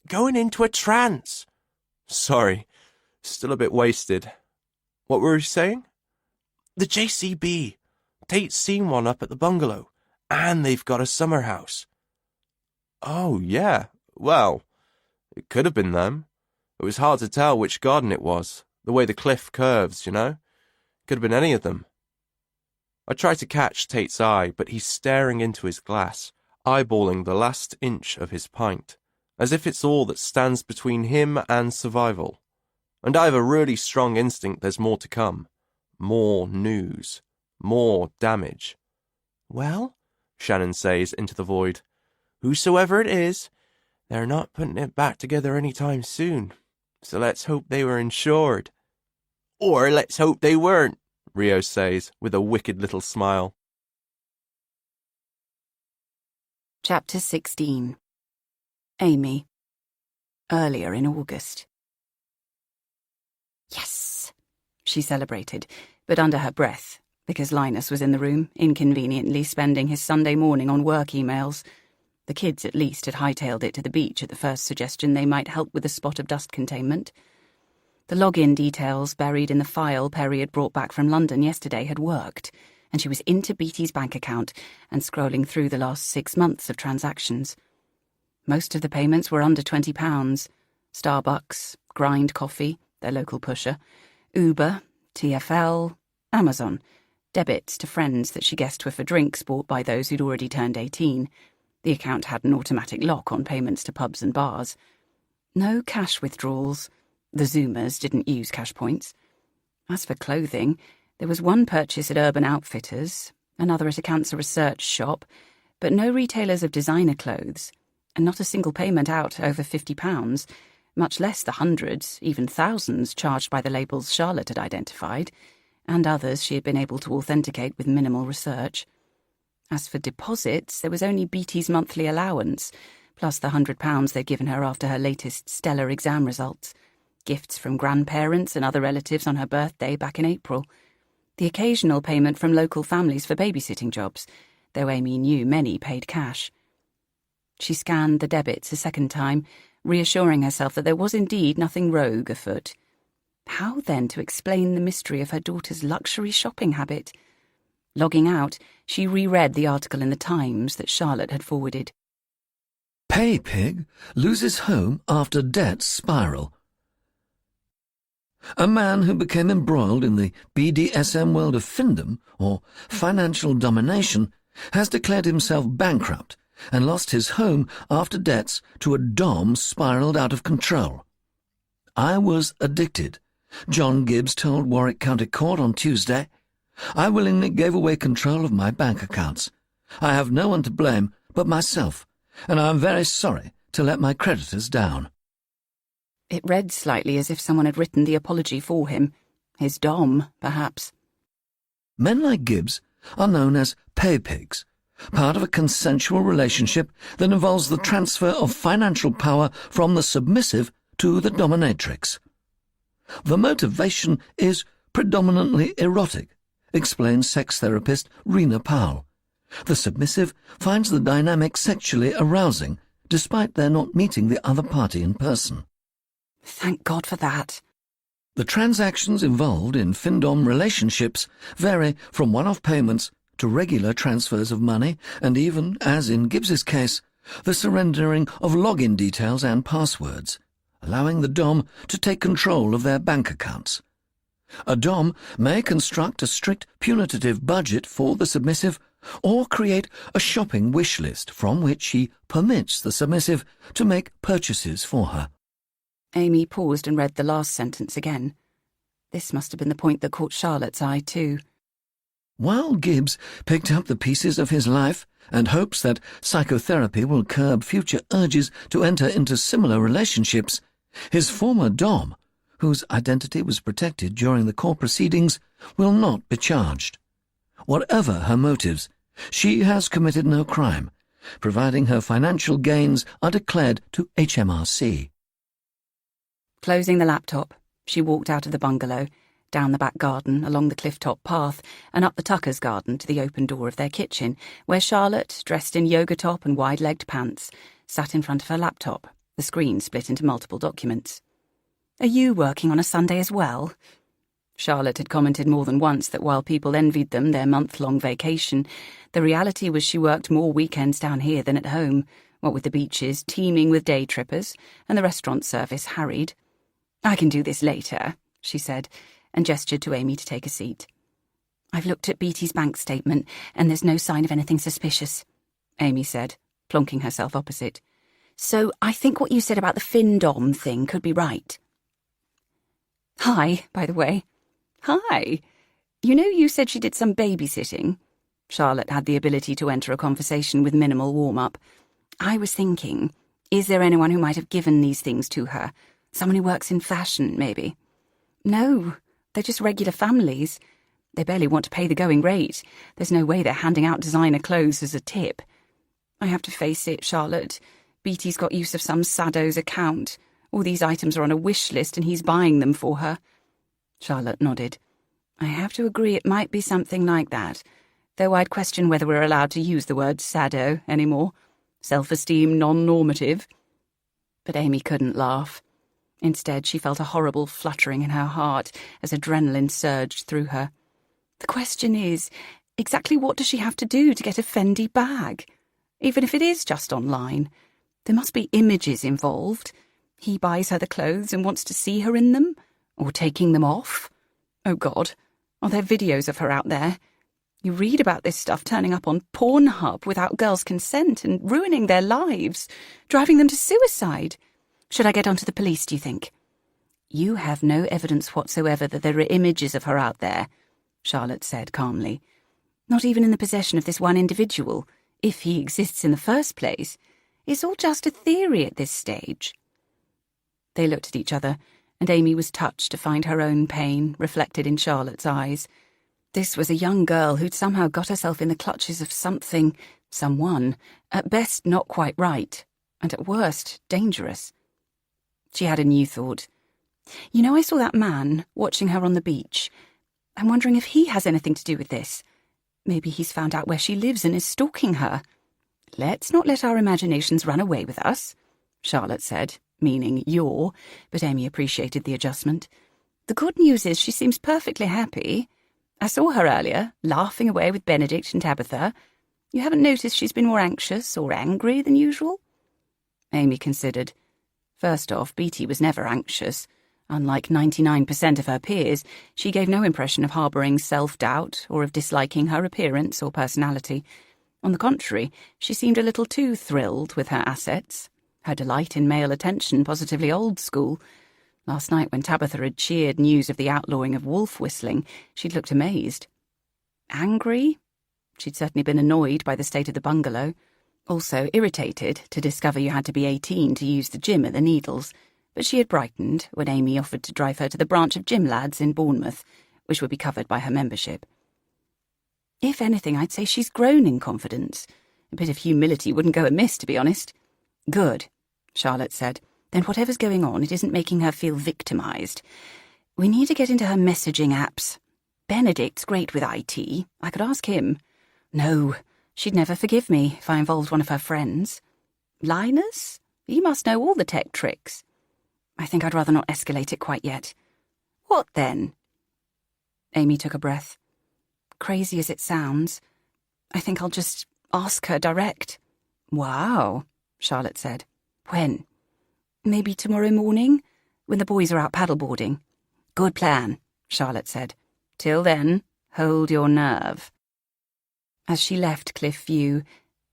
Speaker 1: "Going into a trance." "Sorry, still a bit wasted. What were you saying?" "The JCB. Tate's seen one up at the bungalow, and they've got a summer house." "Oh, yeah. Well, it could have been them. It was hard to tell which garden it was, the way the cliff curves, you know? Could have been any of them." I try to catch Tate's eye, but he's staring into his glass, eyeballing the last inch of his pint, as if it's all that stands between him and survival. And I have a really strong instinct there's more to come. More news. More damage. "Well," Shannon says into the void, "whosoever it is, they're not putting it back together any time soon. So let's hope they were insured." "Or let's hope they weren't," Rio says, with a wicked little smile.
Speaker 4: Chapter 16. Amy. Earlier in August. "Yes!" she celebrated, but under her breath, because Linus was in the room, inconveniently spending his Sunday morning on work emails. The kids, at least, had hightailed it to the beach at the first suggestion they might help with a spot of dust containment. The login details buried in the file Perry had brought back from London yesterday had worked, and she was into Beatty's bank account and scrolling through the last 6 months of transactions. Most of the payments were under £20. Starbucks, Grind Coffee, their local pusher, Uber, TfL, Amazon, debits to friends that she guessed were for drinks bought by those who'd already turned 18. The account had an automatic lock on payments to pubs and bars. No cash withdrawals. The Zoomers didn't use cash points. As for clothing, there was one purchase at Urban Outfitters, another at a cancer research shop, but no retailers of designer clothes, and not a single payment out over £50, much less the hundreds, even thousands charged by the labels Charlotte had identified, and others she had been able to authenticate with minimal research. As for deposits, there was only Beatty's monthly allowance, plus the £100 they'd given her after her latest stellar exam results, gifts from grandparents and other relatives on her birthday back in April, the occasional payment from local families for babysitting jobs, though Amy knew many paid cash. She scanned the debits a second time, reassuring herself that there was indeed nothing rogue afoot. How, then, to explain the mystery of her daughter's luxury shopping habit? Logging out, she reread the article in the Times that Charlotte had forwarded.
Speaker 8: Pay pig loses home after debt spiral. A man who became embroiled in the BDSM world of findom, or financial domination, has declared himself bankrupt and lost his home after debts to a dom spiraled out of control. I was addicted, John Gibbs told Warwick County Court on Tuesday. I willingly gave away control of my bank accounts. I have no one to blame but myself, and I am very sorry to let my creditors down."
Speaker 4: It read slightly as if someone had written the apology for him. His dom, perhaps.
Speaker 8: Men like Gibbs are known as pay pigs, part of a consensual relationship that involves the transfer of financial power from the submissive to the dominatrix. The motivation is predominantly erotic, explains sex therapist Rena Powell. The submissive finds the dynamic sexually arousing, despite their not meeting the other party in person.
Speaker 4: Thank God for that.
Speaker 8: The transactions involved in FinDom relationships vary from one-off payments to regular transfers of money and even, as in Gibbs's case, the surrendering of login details and passwords, allowing the Dom to take control of their bank accounts. A Dom may construct a strict punitive budget for the submissive or create a shopping wish list from which she permits the submissive to make purchases for her.
Speaker 4: Amy paused and read the last sentence again. This must have been the point that caught Charlotte's eye, too.
Speaker 8: While Gibbs picked up the pieces of his life and hopes that psychotherapy will curb future urges to enter into similar relationships, his former Dom, whose identity was protected during the court proceedings, will not be charged. Whatever her motives, she has committed no crime, providing her financial gains are declared to HMRC.
Speaker 4: Closing the laptop, she walked out of the bungalow, down the back garden, along the cliff-top path, and up the Tuckers' garden to the open door of their kitchen, where Charlotte, dressed in yoga top and wide-legged pants, sat in front of her laptop, the screen split into multiple documents. "Are you working on a Sunday as well?" Charlotte had commented more than once that while people envied them their month-long vacation, the reality was she worked more weekends down here than at home, what with the beaches teeming with day trippers and the restaurant service harried. "I can do this later," she said, and gestured to Amy to take a seat. "I've looked at Beatty's bank statement, and there's no sign of anything suspicious," Amy said, plonking herself opposite. "So I think what you said about the FinDom thing could be right." "Hi, by the way." "Hi. You know you said she did some babysitting?" Charlotte had the ability to enter a conversation with minimal warm-up. "I was thinking, is there anyone who might have given these things to her? Someone who works in fashion, maybe?" "No, they're just regular families. They barely want to pay the going rate. There's no way they're handing out designer clothes as a tip. I have to face it, Charlotte. Beatty's got use of some saddo's account. All these items are on a wish list and he's buying them for her." Charlotte nodded. "I have to agree it might be something like that, though I'd question whether we're allowed to use the word saddo anymore. Self-esteem non-normative." But Amy couldn't laugh. Instead, she felt a horrible fluttering in her heart as adrenaline surged through her. The question is, exactly what does she have to do to get a Fendi bag? Even if it is just online. There must be images involved. He buys her the clothes and wants to see her in them? Or taking them off? Oh God, are there videos of her out there? You read about this stuff turning up on Pornhub without girls' consent and ruining their lives, driving them to suicide. Should I get onto the police, do you think? "You have no evidence whatsoever that there are images of her out there," Charlotte said calmly. "Not even in the possession of this one individual, if he exists in the first place. It's all just a theory at this stage." They looked at each other, and Amy was touched to find her own pain reflected in Charlotte's eyes. This was a young girl who'd somehow got herself in the clutches of someone, at best not quite right, and at worst dangerous. She had a new thought. "You know, I saw that man watching her on the beach. I'm wondering if he has anything to do with this. Maybe he's found out where she lives and is stalking her." "Let's not let our imaginations run away with us," Charlotte said, meaning you're, but Amy appreciated the adjustment. "The good news is she seems perfectly happy. I saw her earlier, laughing away with Benedict and Tabitha. You haven't noticed she's been more anxious or angry than usual?" Amy considered. First off, Beatty was never anxious. Unlike 99% of her peers, she gave no impression of harbouring self-doubt or of disliking her appearance or personality. On the contrary, she seemed a little too thrilled with her assets. Her delight in male attention positively old school. Last night, when Tabitha had cheered news of the outlawing of wolf whistling, she'd looked amazed. Angry? She'd certainly been annoyed by the state of the bungalow. Also irritated to discover you had to be 18 to use the gym at the Needles, but she had brightened when Amy offered to drive her to the branch of gym lads in Bournemouth, which would be covered by her membership. If anything, I'd say she's grown in confidence. A bit of humility wouldn't go amiss, to be honest. Good, Charlotte said. Then whatever's going on, it isn't making her feel victimised. We need to get into her messaging apps. Benedict's great with IT. I could ask him. No, she'd never forgive me if I involved one of her friends. Linus? He must know all the tech tricks. I think I'd rather not escalate it quite yet. What then? Amy took a breath. Crazy as it sounds, I think I'll just ask her direct. Wow, Charlotte said. When? Maybe tomorrow morning, when the boys are out paddleboarding. Good plan, Charlotte said. Till then, hold your nerve. As she left Cliff View,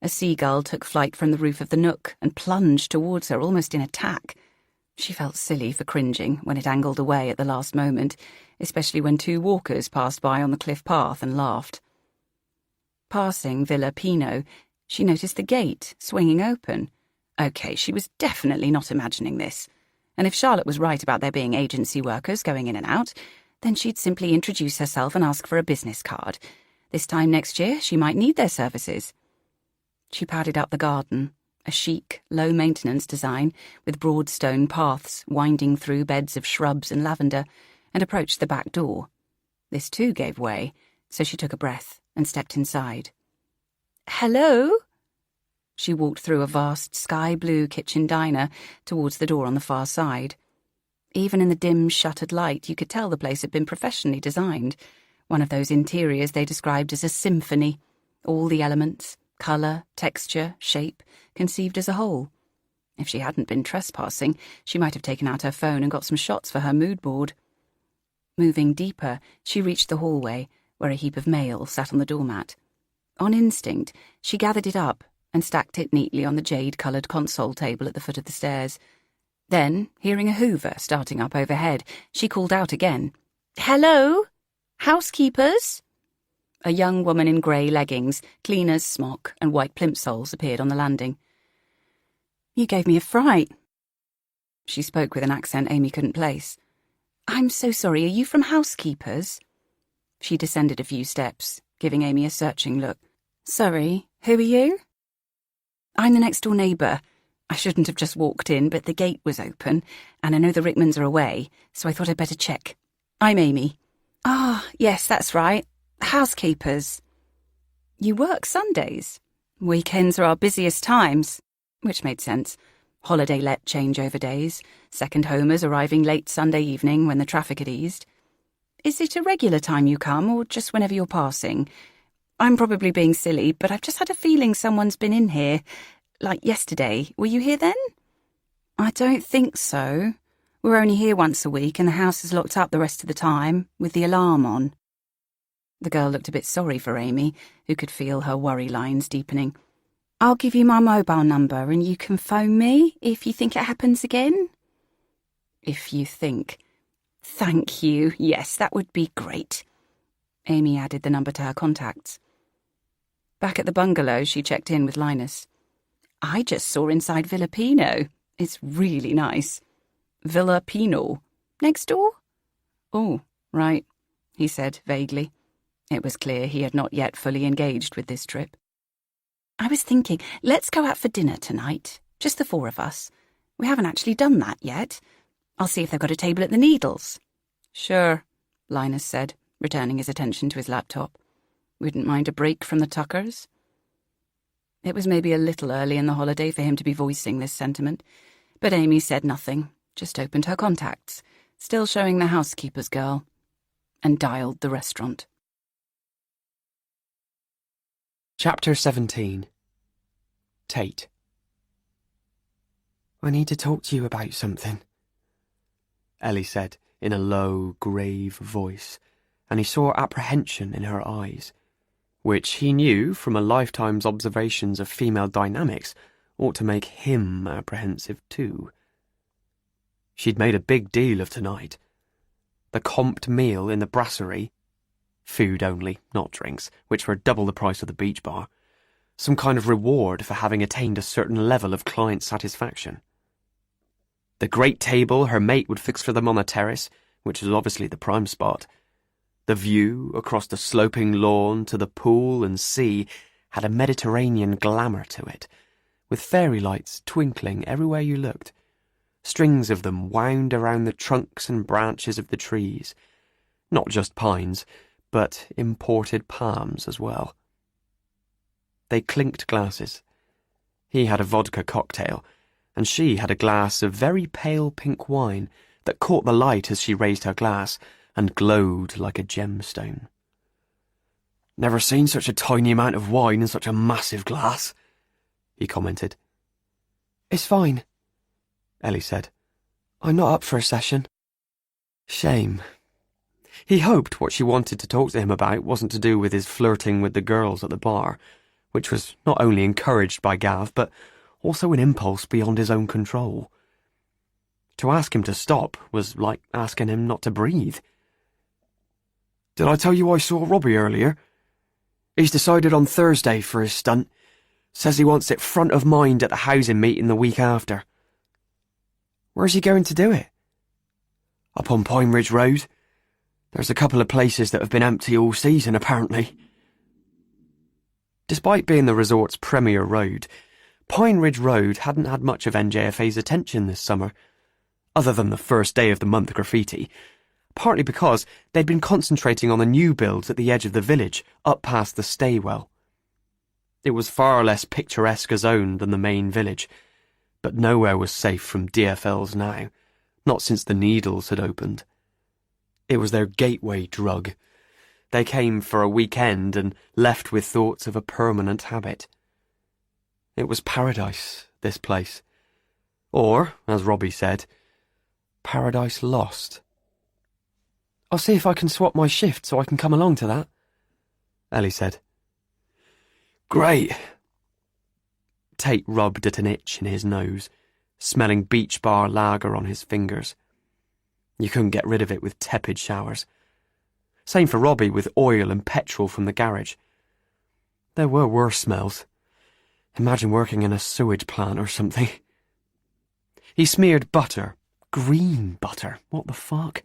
Speaker 4: a seagull took flight from the roof of the Nook and plunged towards her almost in attack. She felt silly for cringing when it angled away at the last moment, especially when two walkers passed by on the cliff path and laughed. Passing Villa Pino, she noticed the gate swinging open. OK, she was definitely not imagining this. And if Charlotte was right about there being agency workers going in and out, then she'd simply introduce herself and ask for a business card. This time next year, she might need their services. She padded up the garden, a chic, low-maintenance design with broad stone paths winding through beds of shrubs and lavender, and approached the back door. This too gave way, so she took a breath and stepped inside. Hello? She walked through a vast sky-blue kitchen diner towards the door on the far side. Even in the dim, shuttered light, you could tell the place had been professionally designed, one of those interiors they described as a symphony, all the elements, colour, texture, shape, conceived as a whole. If she hadn't been trespassing, she might have taken out her phone and got some shots for her mood board. Moving deeper, she reached the hallway, where a heap of mail sat on the doormat. On instinct, she gathered it up and stacked it neatly on the jade-coloured console table at the foot of the stairs. Then, hearing a hoover starting up overhead, she called out again. Hello? Housekeepers? A young woman in grey leggings, cleaner's smock, and white plimsolls appeared on the landing. You gave me a fright. She spoke with an accent Amy couldn't place. I'm so sorry, are you from housekeepers? She descended a few steps, giving Amy a searching look. Sorry, who are you? I'm the next-door neighbour. I shouldn't have just walked in, but the gate was open, and I know the Rickmans are away, so I thought I'd better check. I'm Amy. Ah, yes, that's right. Housekeepers. You work Sundays? Weekends are our busiest times. Which made sense. Holiday-let changeover days, second homers arriving late Sunday evening when the traffic had eased. Is it a regular time you come, or just whenever you're passing? I'm probably being silly, but I've just had a feeling someone's been in here. Like yesterday. Were you here then? I don't think so. We're only here once a week, and the house is locked up the rest of the time, with the alarm on. The girl looked a bit sorry for Amy, who could feel her worry lines deepening. I'll give you my mobile number, and you can phone me if you think it happens again. If you think. Thank you. Yes, that would be great. Amy added the number to her contacts. Back at the bungalow, she checked in with Linus. I just saw inside Villa Pino. It's really nice. Villa Pino? Next door? Oh, right, he said vaguely. It was clear he had not yet fully engaged with this trip. I was thinking, let's go out for dinner tonight. Just the four of us. We haven't actually done that yet. I'll see if they've got a table at the Needles. Sure, Linus said, returning his attention to his laptop. Wouldn't mind a break from the Tuckers? It was maybe a little early in the holiday for him to be voicing this sentiment, but Amy said nothing, just opened her contacts, still showing the housekeeper's girl, and dialed the restaurant.
Speaker 5: Chapter 17. Tate. I need to talk to you about something, Ellie said in a low, grave voice, and he saw apprehension in her eyes, which he knew from a lifetime's observations of female dynamics ought to make him apprehensive too. She'd made a big deal of tonight. The comped meal in the brasserie, food only, not drinks, which were double the price of the beach bar, Some kind of reward for having attained a certain level of client satisfaction. The great table her mate would fix for them on the terrace, which was obviously the prime spot. The view across the sloping lawn to the pool and sea had a Mediterranean glamour to it, with fairy lights twinkling everywhere you looked. Strings of them wound around the trunks and branches of the trees. Not just pines, but imported palms as well. They clinked glasses. He had a vodka cocktail, and she had a glass of very pale pink wine that caught the light as she raised her glass and glowed like a gemstone. "Never seen such a tiny amount of wine in such a massive glass," he commented.
Speaker 3: "It's fine," Ellie said. "I'm not up for a session."
Speaker 5: Shame. He hoped what she wanted to talk to him about wasn't to do with his flirting with the girls at the bar, which was not only encouraged by Gav, but also an impulse beyond his own control. To ask him to stop was like asking him not to breathe.
Speaker 3: "Did I tell you I saw Robbie earlier? He's decided on Thursday for his stunt. Says he wants it front of mind at the housing meeting the week after." "Where's he going to do it?" "Up on Pine Ridge Road. There's a couple of places that have been empty all season, apparently."
Speaker 5: Despite being the resort's premier road, Pine Ridge Road hadn't had much of NJFA's attention this summer, other than the first day of the month graffiti, partly because they'd been concentrating on the new builds at the edge of the village, up past the staywell. It was far less picturesque a zone than the main village, but nowhere was safe from DFLs now, not since the Needles had opened. It was their gateway drug. They came for a weekend and left with thoughts of a permanent habit. It was paradise, this place. Or, as Robbie said, paradise lost.
Speaker 3: "I'll see if I can swap my shift so I can come along to that,"
Speaker 5: Ellie said.
Speaker 3: "Great."
Speaker 5: Tate rubbed at an itch in his nose, smelling beach bar lager on his fingers. You couldn't get rid of it with tepid showers. Same for Robbie with oil and petrol from the garage. There were worse smells. Imagine working in a sewage plant or something. He smeared butter, green butter, what the fuck,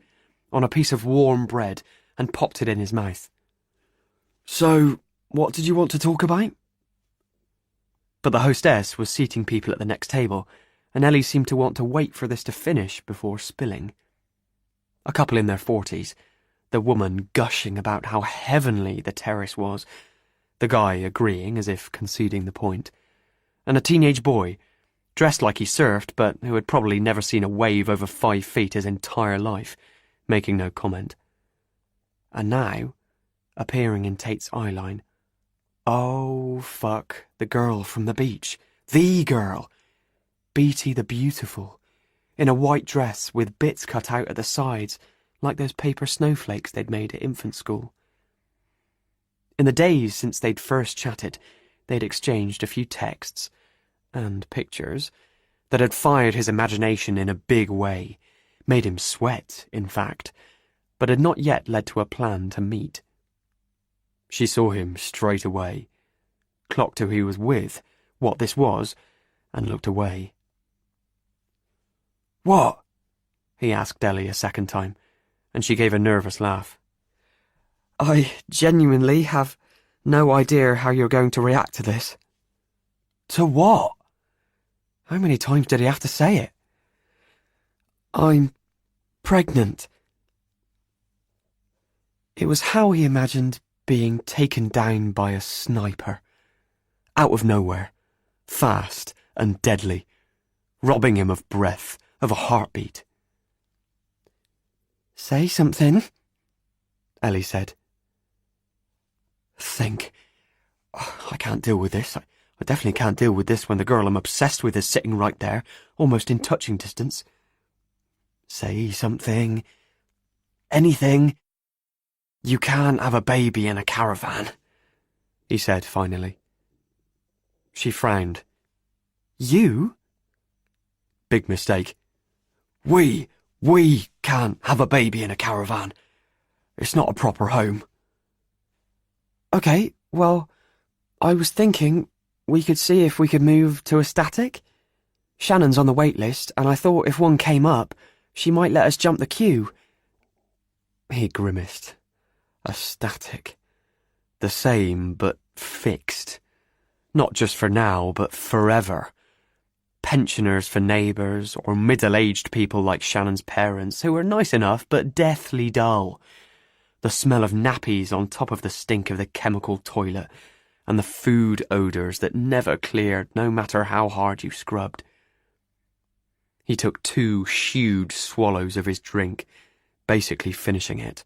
Speaker 5: on a piece of warm bread and popped it in his mouth.
Speaker 3: "So, what did you want to talk about?"
Speaker 5: But the hostess was seating people at the next table, and Ellie seemed to want to wait for this to finish before spilling. A couple in their 40s, the woman gushing about how heavenly the terrace was, the guy agreeing as if conceding the point, and a teenage boy, dressed like he surfed but who had probably never seen a wave over 5 feet his entire life, making no comment. And now, appearing in Tate's eyeline, oh fuck, the girl from the beach, the girl, Beatty the Beautiful, in a white dress with bits cut out at the sides, like those paper snowflakes they'd made at infant school. In the days since they'd first chatted, they'd exchanged a few texts, and pictures, that had fired his imagination in a big way, made him sweat, in fact, but had not yet led to a plan to meet. She saw him straight away, clocked who he was with, what this was, and looked away.
Speaker 3: "What?"
Speaker 5: he asked Ellie a second time, and she gave a nervous laugh.
Speaker 3: "I genuinely have no idea how you're going to react to this."
Speaker 5: "To what?"
Speaker 3: How many times did he have to say it? "I'm pregnant." It was how he imagined being taken down by a sniper. Out of nowhere, fast and deadly, robbing him of breath, of a heartbeat. "Say something," Ellie said.
Speaker 5: "Think. I can't deal with this. I definitely can't deal with this when the girl I'm obsessed with is sitting right there, almost in touching distance. Say something. Anything." "You can't have a baby in a caravan," he said finally. She frowned. "You?" "Big mistake. We can't have a baby in a caravan. It's not a proper home."
Speaker 3: "Okay, well, I was thinking
Speaker 5: We could see if we could move to a static. Shannon's on the wait list, and I thought if one came up, she might let us jump the queue. He grimaced. A static. The same, but fixed. Not just for now, but forever. Pensioners for neighbours, or middle-aged people like Shannon's parents, who were nice enough but deathly dull. The smell of nappies on top of the stink of the chemical toilet, and the food odours that never cleared no matter how hard you scrubbed. He took 2 huge swallows of his drink, basically finishing it.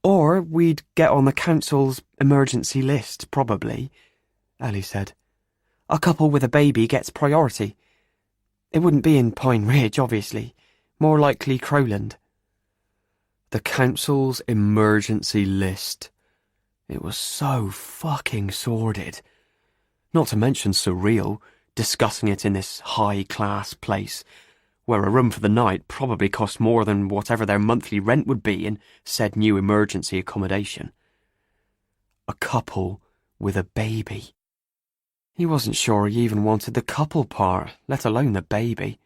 Speaker 5: Or we'd get on the council's emergency list, probably, Ellie said. A couple with a baby gets priority. It wouldn't be in Pine Ridge, obviously. More likely Crowland. The council's emergency list. It was so fucking sordid. Not to mention surreal, discussing it in this high-class place, where a room for the night probably cost more than whatever their monthly rent would be in said new emergency accommodation. A couple with a baby. He wasn't sure he even wanted the couple part, let alone the baby.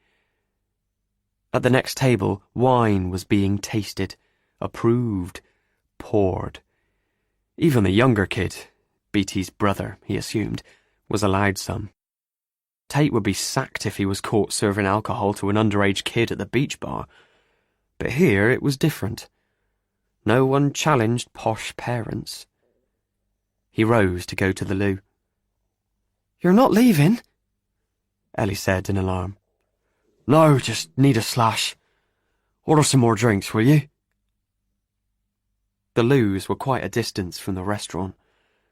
Speaker 5: At the next table, wine was being tasted, approved, poured. Even the younger kid, Beatty's brother, he assumed, was allowed some. Tate would be sacked if he was caught serving alcohol to an underage kid at the beach bar. But here it was different. No one challenged posh parents. He rose to go to the loo. "You're not leaving?" Ellie said in alarm. "No, just need a slash. Order some more drinks, will you?" The loos were quite a distance from the restaurant,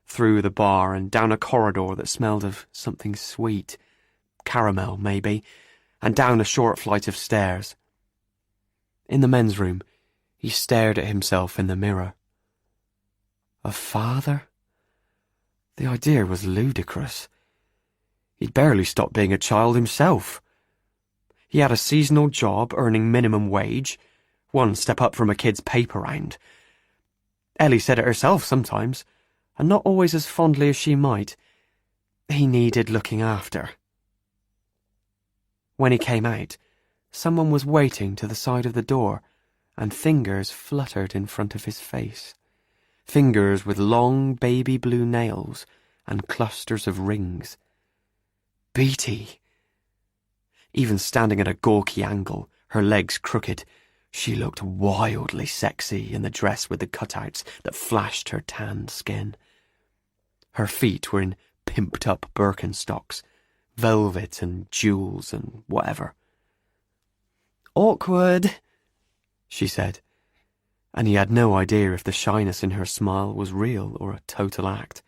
Speaker 5: through the bar and down a corridor that smelled of something sweet, caramel maybe, and down a short flight of stairs. In the men's room, he stared at himself in the mirror. A father? The idea was ludicrous. He'd barely stopped being a child himself. He had a seasonal job earning minimum wage, one step up from a kid's paper round. Ellie said it herself sometimes, and not always as fondly as she might. He needed looking after. When he came out, someone was waiting to the side of the door, and fingers fluttered in front of his face. Fingers with long baby blue nails and clusters of rings. Beatty! Even standing at a gawky angle, her legs crooked, she looked wildly sexy in the dress with the cutouts that flashed her tanned skin. Her feet were in pimped-up Birkenstocks, velvet and jewels and whatever. "Awkward," she said, and he had no idea if the shyness in her smile was real or a total act.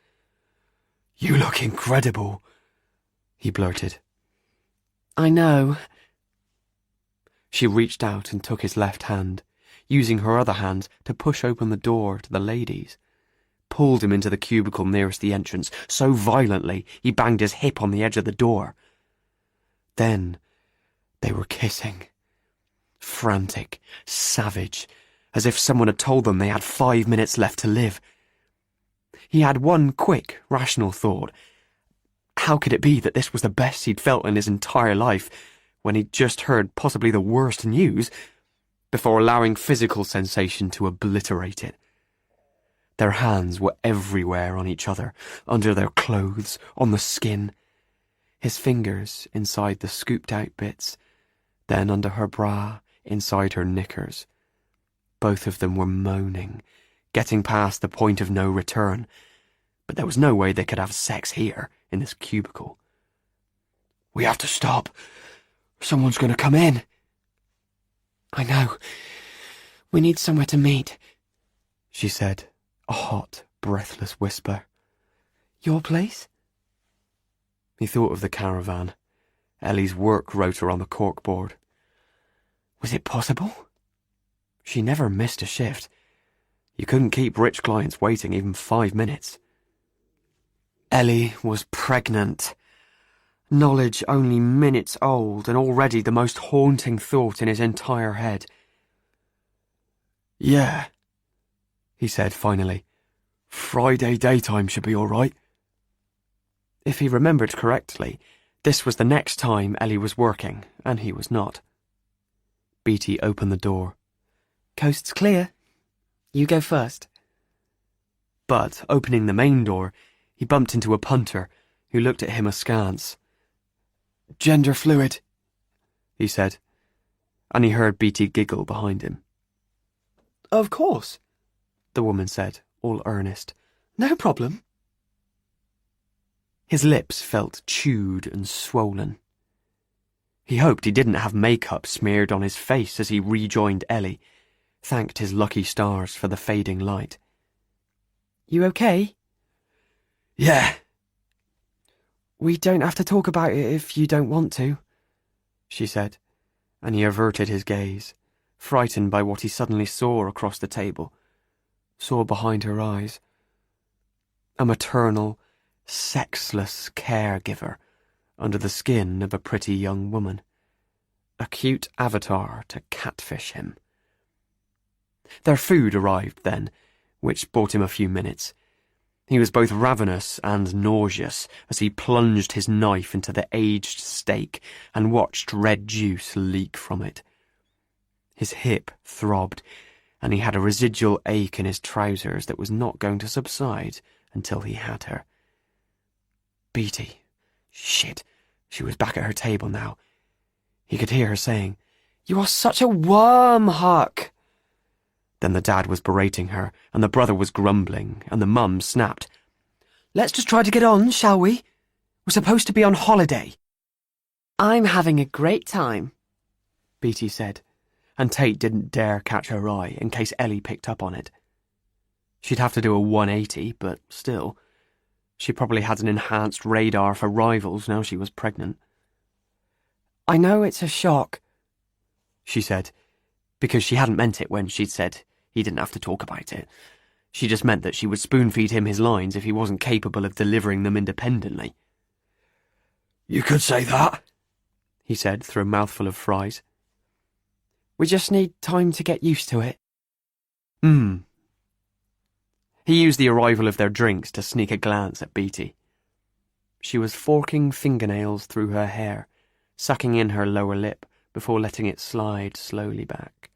Speaker 5: "You look incredible," he blurted. "I know." She reached out and took his left hand, using her other hand to push open the door to the ladies. Pulled him into the cubicle nearest the entrance so violently he banged his hip on the edge of the door. Then they were kissing. Frantic, savage, as if someone had told them they had 5 minutes left to live. He had one quick, rational thought. How could it be that this was the best he'd felt in his entire life, when he'd just heard possibly the worst news, before allowing physical sensation to obliterate it? Their hands were everywhere on each other, under their clothes, on the skin. His fingers inside the scooped-out bits, then under her bra, inside her knickers. Both of them were moaning, getting past the point of no return, but there was no way they could have sex here, in this cubicle. "We have to stop. Someone's going to come in." "I know. We need somewhere to meet," she said, a hot, breathless whisper. "Your place?" He thought of the caravan, Ellie's work rota on the corkboard. Was it possible? She never missed a shift. You couldn't keep rich clients waiting even 5 minutes. Ellie was pregnant. Knowledge only minutes old and already the most haunting thought in his entire head. "Yeah," he said finally. "Friday daytime should be all right." If he remembered correctly, this was the next time Ellie was working, and he was not. Beatty opened the door.
Speaker 3: Coast's clear. You go first.
Speaker 5: But, opening the main door, he bumped into a punter, who looked at him askance.
Speaker 3: Gender fluid,
Speaker 5: he said, and he heard Beatty giggle behind him.
Speaker 3: Of course,
Speaker 5: the woman said, all earnest.
Speaker 3: No problem.
Speaker 5: His lips felt chewed and swollen. He hoped he didn't have makeup smeared on his face as he rejoined Ellie, thanked his lucky stars for the fading light.
Speaker 3: You okay?
Speaker 5: Yeah.
Speaker 3: We don't have to talk about it if you don't want to,
Speaker 5: she said, and he averted his gaze, frightened by what he suddenly saw across the table, saw behind her eyes. A maternal, sexless caregiver under the skin of a pretty young woman. A cute avatar to catfish him. Their food arrived then, which bought him a few minutes. He was both ravenous and nauseous as he plunged his knife into the aged steak and watched red juice leak from it. His hip throbbed, and he had a residual ache in his trousers that was not going to subside until he had her. Beatty. Shit. She was back at her table now. He could hear her saying, "You are such a worm, Huck." Then the dad was berating her, and the brother was grumbling, and the mum snapped.
Speaker 3: Let's just try to get on, shall we? We're supposed to be on holiday. I'm having a great time,
Speaker 5: Beatty said, and Tate didn't dare catch her eye in case Ellie picked up on it. She'd have to do a 180, but still, she probably had an enhanced radar for rivals now she was pregnant.
Speaker 3: I know it's a shock,
Speaker 5: she said, because she hadn't meant it when she'd said he didn't have to talk about it. She just meant that she would spoon-feed him his lines if he wasn't capable of delivering them independently.
Speaker 8: You could say that,
Speaker 5: he said through a mouthful of fries.
Speaker 3: We just need time to get used to it.
Speaker 5: He used the arrival of their drinks to sneak a glance at Beatty. She was forking fingernails through her hair, sucking in her lower lip before letting it slide slowly back.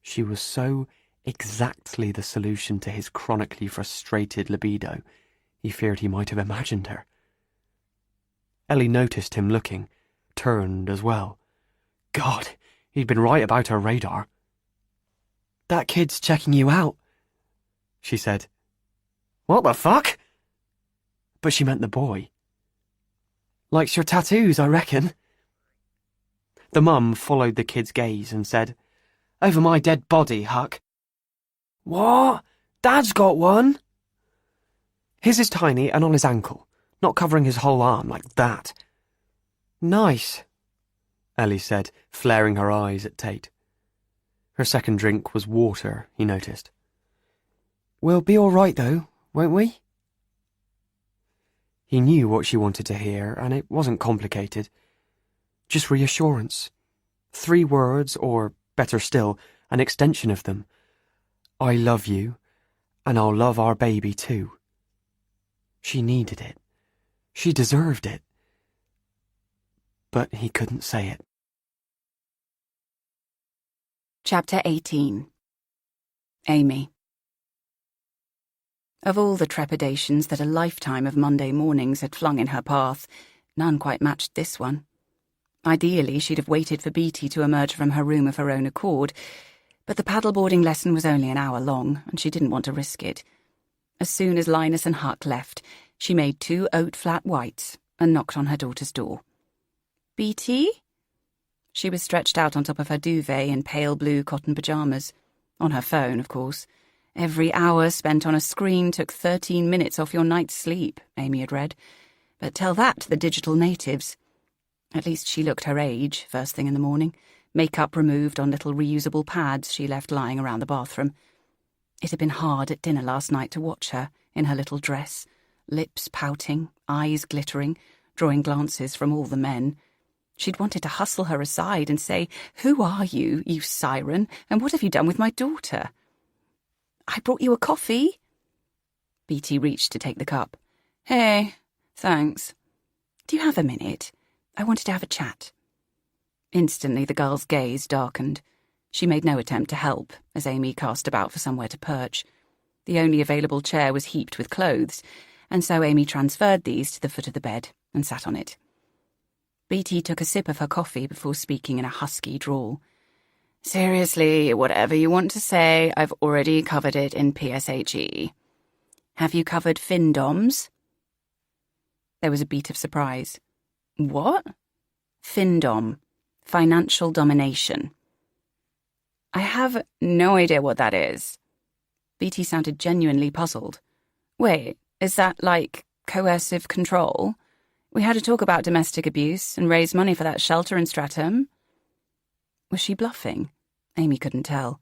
Speaker 5: She was so exactly the solution to his chronically frustrated libido, he feared he might have imagined her. Ellie noticed him looking, turned as well. God, he'd been right about her radar.
Speaker 3: That kid's checking you out,
Speaker 5: she said. What the fuck? But she meant the boy.
Speaker 3: Likes your tattoos, I reckon.
Speaker 5: The mum followed the kid's gaze and said,
Speaker 3: Over my dead body, Huck. What? Dad's got one.
Speaker 5: His is tiny and on his ankle, not covering his whole arm like that.
Speaker 3: Nice,
Speaker 5: Ellie said, flaring her eyes at Tate. Her second drink was water, he noticed.
Speaker 3: We'll be all right, though, won't we?
Speaker 5: He knew what she wanted to hear, and it wasn't complicated. Just reassurance. 3 words, or, better still, an extension of them. I love you, and I'll love our baby too. She needed it. She deserved it. But he couldn't say it.
Speaker 4: Chapter 18. Amy. Of all the trepidations that a lifetime of Monday mornings had flung in her path, none quite matched this one. Ideally, she'd have waited for Beatty to emerge from her room of her own accord, but the paddleboarding lesson was only an hour long, and she didn't want to risk it. As soon as Linus and Huck left, she made 2 oat flat whites and knocked on her daughter's door. Beatty? She was stretched out on top of her duvet in pale blue cotton pyjamas. On her phone, of course. Every hour spent on a screen took 13 minutes off your night's sleep, Amy had read. But tell that to the digital natives. At least she looked her age, first thing in the morning, makeup removed on little reusable pads she left lying around the bathroom. It had been hard at dinner last night to watch her, in her little dress, lips pouting, eyes glittering, drawing glances from all the men. She'd wanted to hustle her aside and say, "Who are you, you siren, and what have you done with my daughter?" "I brought you a coffee." Beatty reached to take the cup. "Hey, Thanks. Do you have a minute? I wanted to have a chat. Instantly the girl's gaze darkened. She made no attempt to help as Amy cast about for somewhere to perch. The only available chair was heaped with clothes, and so Amy transferred these to the foot of the bed and sat on it. Beatty took a sip of her coffee before speaking in a husky drawl. Seriously, whatever you want to say, I've already covered it in PSHE. Have you covered FinDoms? There was a beat of surprise. What? FinDom. Financial domination. I have no idea what that is. Beatty sounded genuinely puzzled. Wait, is that like coercive control? We had a talk about domestic abuse and raised money for that shelter in Stratham. Was she bluffing? Amy couldn't tell.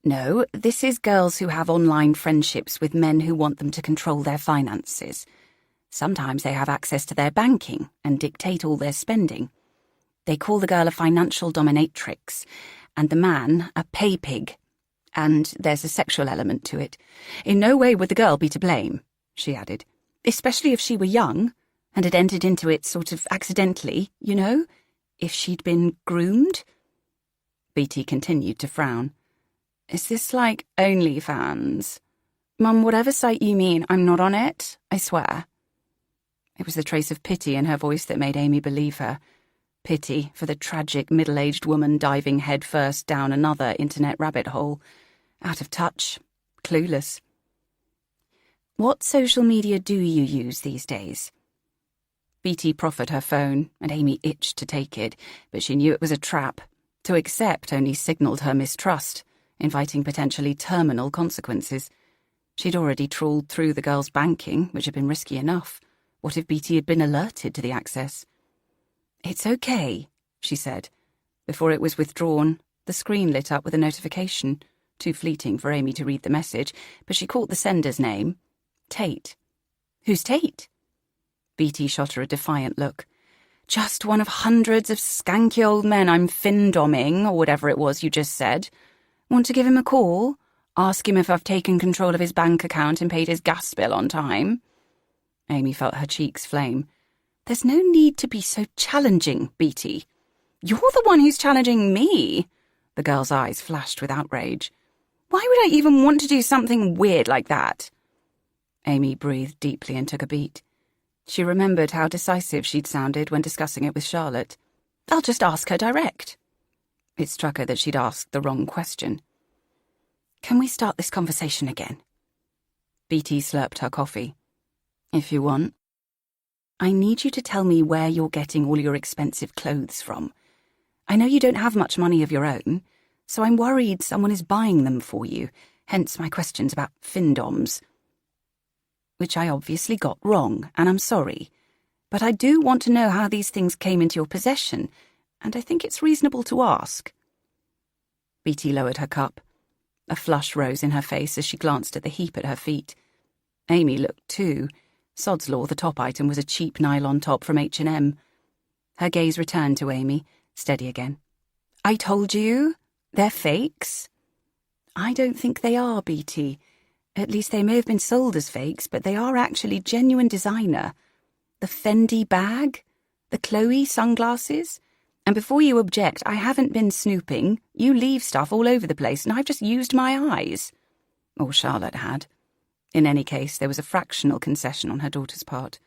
Speaker 4: No, this is girls who have online friendships with men who want them to control their finances. Sometimes they have access to their banking and dictate all their spending. They call the girl a financial dominatrix, and the man a pay pig. And there's a sexual element to it. In no way would the girl be to blame, she added, especially if she were young and had entered into it sort of accidentally, you know, if she'd been groomed. Beatty continued to frown. Is this like OnlyFans? Mum, whatever site you mean, I'm not on it, I swear. It was the trace of pity in her voice that made Amy believe her. Pity for the tragic middle-aged woman diving headfirst down another internet rabbit hole. Out of touch, clueless. What social media do you use these days? Beatty proffered her phone, and Amy itched to take it, but she knew it was a trap. To accept only signalled her mistrust, inviting potentially terminal consequences. She'd already trawled through the girl's banking, which had been risky enough. What if Beatty had been alerted to the access? It's okay, she said. Before it was withdrawn, the screen lit up with a notification, too fleeting for Amy to read the message, but she caught the sender's name. Tate. Who's Tate? Beatty shot her a defiant look. Just one of hundreds of skanky old men I'm fin-domming, or whatever it was you just said. Want to give him a call? Ask him if I've taken control of his bank account and paid his gas bill on time? Amy felt her cheeks flame. There's no need to be so challenging, Beatty. You're the one who's challenging me. The girl's eyes flashed with outrage. Why would I even want to do something weird like that? Amy breathed deeply and took a beat. She remembered how decisive she'd sounded when discussing it with Charlotte. I'll just ask her direct. It struck her that she'd asked the wrong question. Can we start this conversation again? Beatty slurped her coffee. If you want. I need you to tell me where you're getting all your expensive clothes from. I know you don't have much money of your own, so I'm worried someone is buying them for you, hence my questions about FinDoms. Which I obviously got wrong, and I'm sorry. But I do want to know how these things came into your possession, and I think it's reasonable to ask. Beatty lowered her cup. A flush rose in her face as she glanced at the heap at her feet. Amy looked too. Sod's law, the top item was a cheap nylon top from H&M. Her gaze returned to Amy, steady again. I told you, they're fakes. I don't think they are, Beatty. At least they may have been sold as fakes, but they are actually genuine designer. The Fendi bag, the Chloe sunglasses. And before you object, I haven't been snooping. You leave stuff all over the place, and I've just used my eyes. Or Charlotte had. In any case, there was a fractional concession on her daughter's part.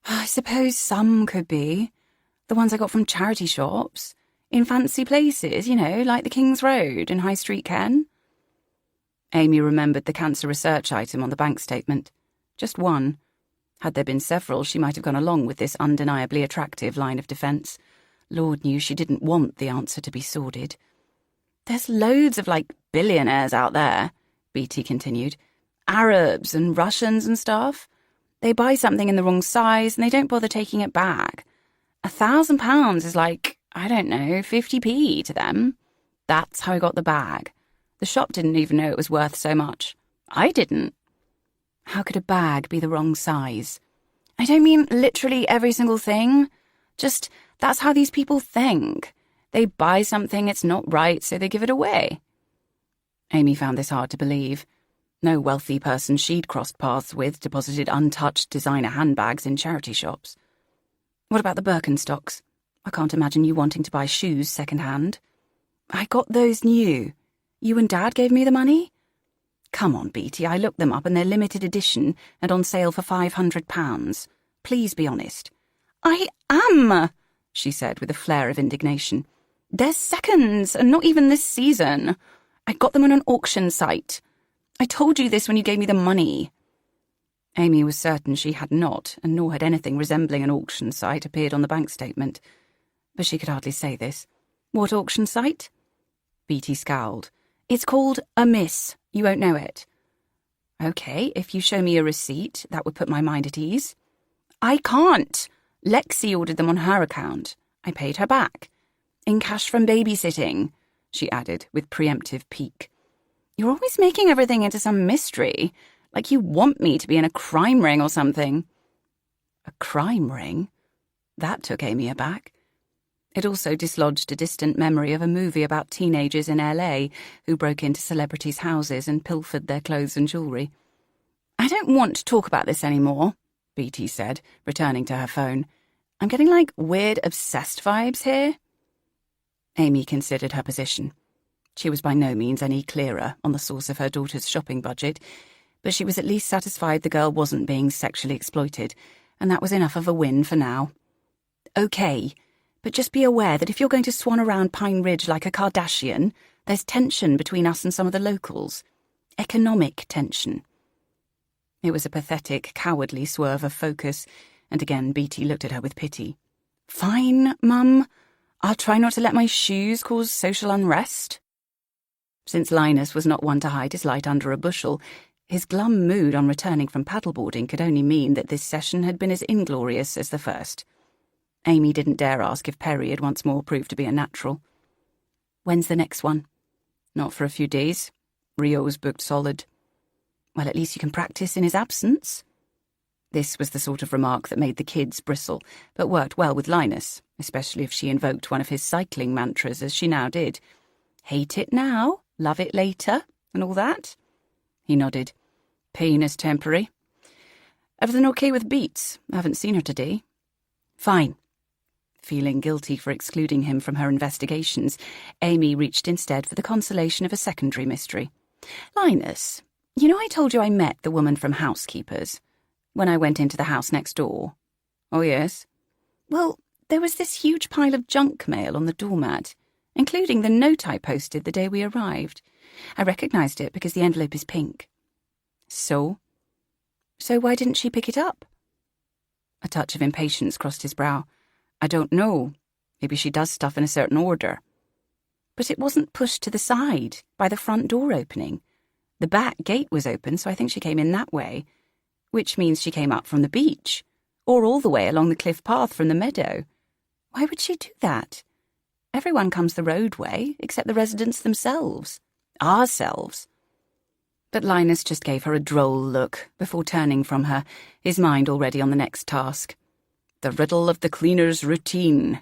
Speaker 4: I suppose some could be. The ones I got from charity shops. In fancy places, you know, like the King's Road in High Street, Ken. Amy remembered the cancer research item on the bank statement. Just one. Had there been several, she might have gone along with this undeniably attractive line of defence. Lord knew she didn't want the answer to be sordid. There's loads of, billionaires out there, Beatty continued. Arabs and Russians and stuff. They buy something in the wrong size and they don't bother taking it back. £1,000 is I don't know, 50p to them. That's how I got the bag. The shop didn't even know it was worth so much. I didn't. How could a bag be the wrong size? I don't mean literally every single thing. Just, that's how these people think. They buy something, it's not right, so they give it away. Amy found this hard to believe. No wealthy person she'd crossed paths with deposited untouched designer handbags in charity shops. What about the Birkenstocks? I can't imagine you wanting to buy shoes second-hand. I got those new. You and Dad gave me the money? Come on, Beatty, I looked them up and they're limited edition and on sale for £500. Please be honest. I am, she said with a flare of indignation. They're seconds and not even this season. I got them on an auction site. I told you this when you gave me the money. Amy was certain she had not, and nor had anything resembling an auction site appeared on the bank statement. But she could hardly say this. What auction site? Beatty scowled. It's called a miss. You won't know it. OK, if you show me a receipt, that would put my mind at ease. I can't. Lexi ordered them on her account. I paid her back. In cash from babysitting, she added with preemptive pique. You're always making everything into some mystery, like you want me to be in a crime ring or something. A crime ring? That took Amy aback. It also dislodged a distant memory of a movie about teenagers in LA who broke into celebrities' houses and pilfered their clothes and jewellery. I don't want to talk about this anymore, Beatty said, returning to her phone. I'm getting like weird obsessed vibes here. Amy considered her position. She was by no means any clearer on the source of her daughter's shopping budget, but she was at least satisfied the girl wasn't being sexually exploited, and that was enough of a win for now. OK, but just be aware that if you're going to swan around Pine Ridge like a Kardashian, there's tension between us and some of the locals. Economic tension. It was a pathetic, cowardly swerve of focus, and again Beatty looked at her with pity. Fine, Mum. I'll try not to let my shoes cause social unrest. Since Linus was not one to hide his light under a bushel, his glum mood on returning from paddleboarding could only mean that this session had been as inglorious as the first. Amy didn't dare ask if Perry had once more proved to be a natural. When's the next one? Not for a few days. Rio's booked solid. Well, at least you can practice in his absence. This was the sort of remark that made the kids bristle, but worked well with Linus, especially if she invoked one of his cycling mantras, as she now did. Hate it now, love it later, and all that. He nodded. Pain is temporary. Everything okay with Beats? I haven't seen her today. Fine. Feeling guilty for excluding him from her investigations, Amy reached instead for the consolation of a secondary mystery. Linus, you know I told you I met the woman from Housekeepers when I went into the house next door? Oh, yes. Well, there was this huge pile of junk mail on the doormat, including the note I posted the day we arrived. I recognised it because the envelope is pink. So? So why didn't she pick it up? A touch of impatience crossed his brow. I don't know. Maybe she does stuff in a certain order. But it wasn't pushed to the side, by the front door opening. The back gate was open, so I think she came in that way, which means she came up from the beach, or all the way along the cliff path from the meadow. Why would she do that? Everyone comes the roadway, except the residents themselves. Ourselves. But Linus just gave her a droll look before turning from her, his mind already on the next task. The riddle of the cleaner's routine.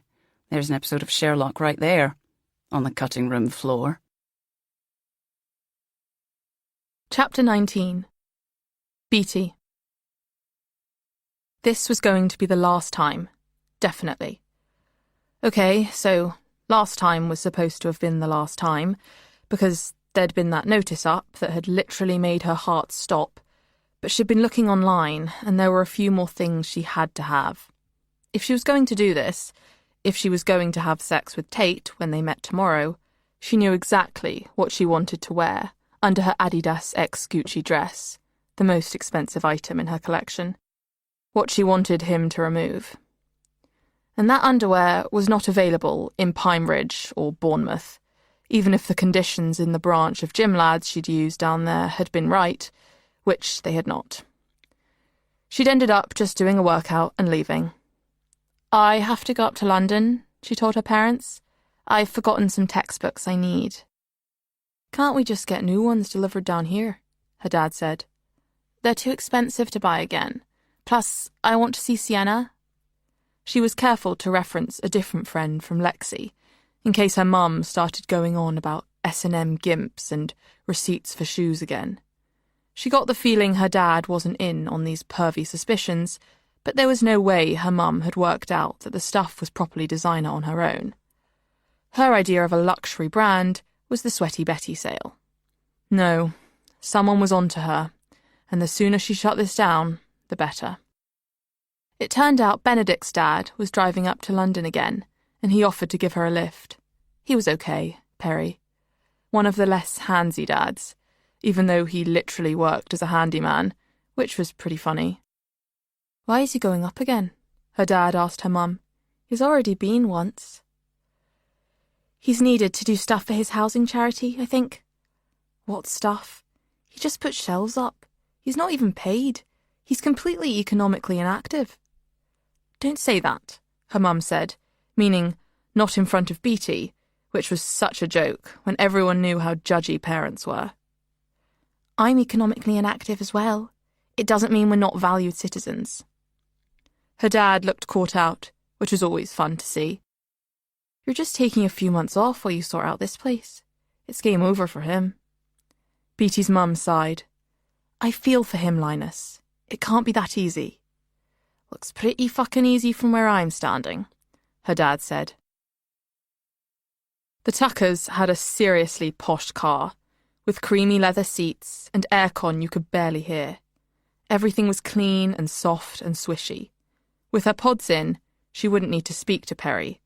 Speaker 4: There's an episode of Sherlock right there, on the cutting room floor.
Speaker 6: Chapter 19. Beatty. This was going to be the last time. Definitely. OK, so last time was supposed to have been the last time, because there'd been that notice up that had literally made her heart stop, but she'd been looking online, and there were a few more things she had to have. If she was going to do this, if she was going to have sex with Tate when they met tomorrow, she knew exactly what she wanted to wear under her Adidas X Gucci dress, the most expensive item in her collection. What she wanted him to remove. And that underwear was not available in Pine Ridge or Bournemouth, even if the conditions in the branch of gym lads she'd used down there had been right, which they had not. She'd ended up just doing a workout and leaving. I have to go up to London, she told her parents. I've forgotten some textbooks I need. Can't we just get new ones delivered down here? Her dad said. They're too expensive to buy again. Plus, I want to see Sienna. She was careful to reference a different friend from Lexi, in case her mum started going on about S&M gimps and receipts for shoes again. She got the feeling her dad wasn't in on these pervy suspicions, but there was no way her mum had worked out that the stuff was properly designer on her own. Her idea of a luxury brand was the Sweaty Betty sale. No, someone was on to her, and the sooner she shut this down, the better. It turned out Benedict's dad was driving up to London again, and he offered to give her a lift. He was okay, Perry. One of the less handsy dads, even though he literally worked as a handyman, which was pretty funny. "Why is he going up again?" her dad asked her mum. "He's already been once." "He's needed to do stuff for his housing charity, I think." "What stuff?" "He just put shelves up. He's not even paid. He's completely economically inactive." "Don't say that," her mum said, meaning not in front of Beatty, which was such a joke when everyone knew how judgy parents were. "I'm economically inactive as well. It doesn't mean we're not valued citizens." Her dad looked caught out, which was always fun to see. "You're just taking a few months off while you sort out this place. It's game over for him." Beatty's mum sighed. "I feel for him, Linus. It can't be that easy." "Looks pretty fucking easy from where I'm standing," her dad said. The Tuckers had a seriously posh car, with creamy leather seats and aircon you could barely hear. Everything was clean and soft and swishy. With her pods in, she wouldn't need to speak to Perry,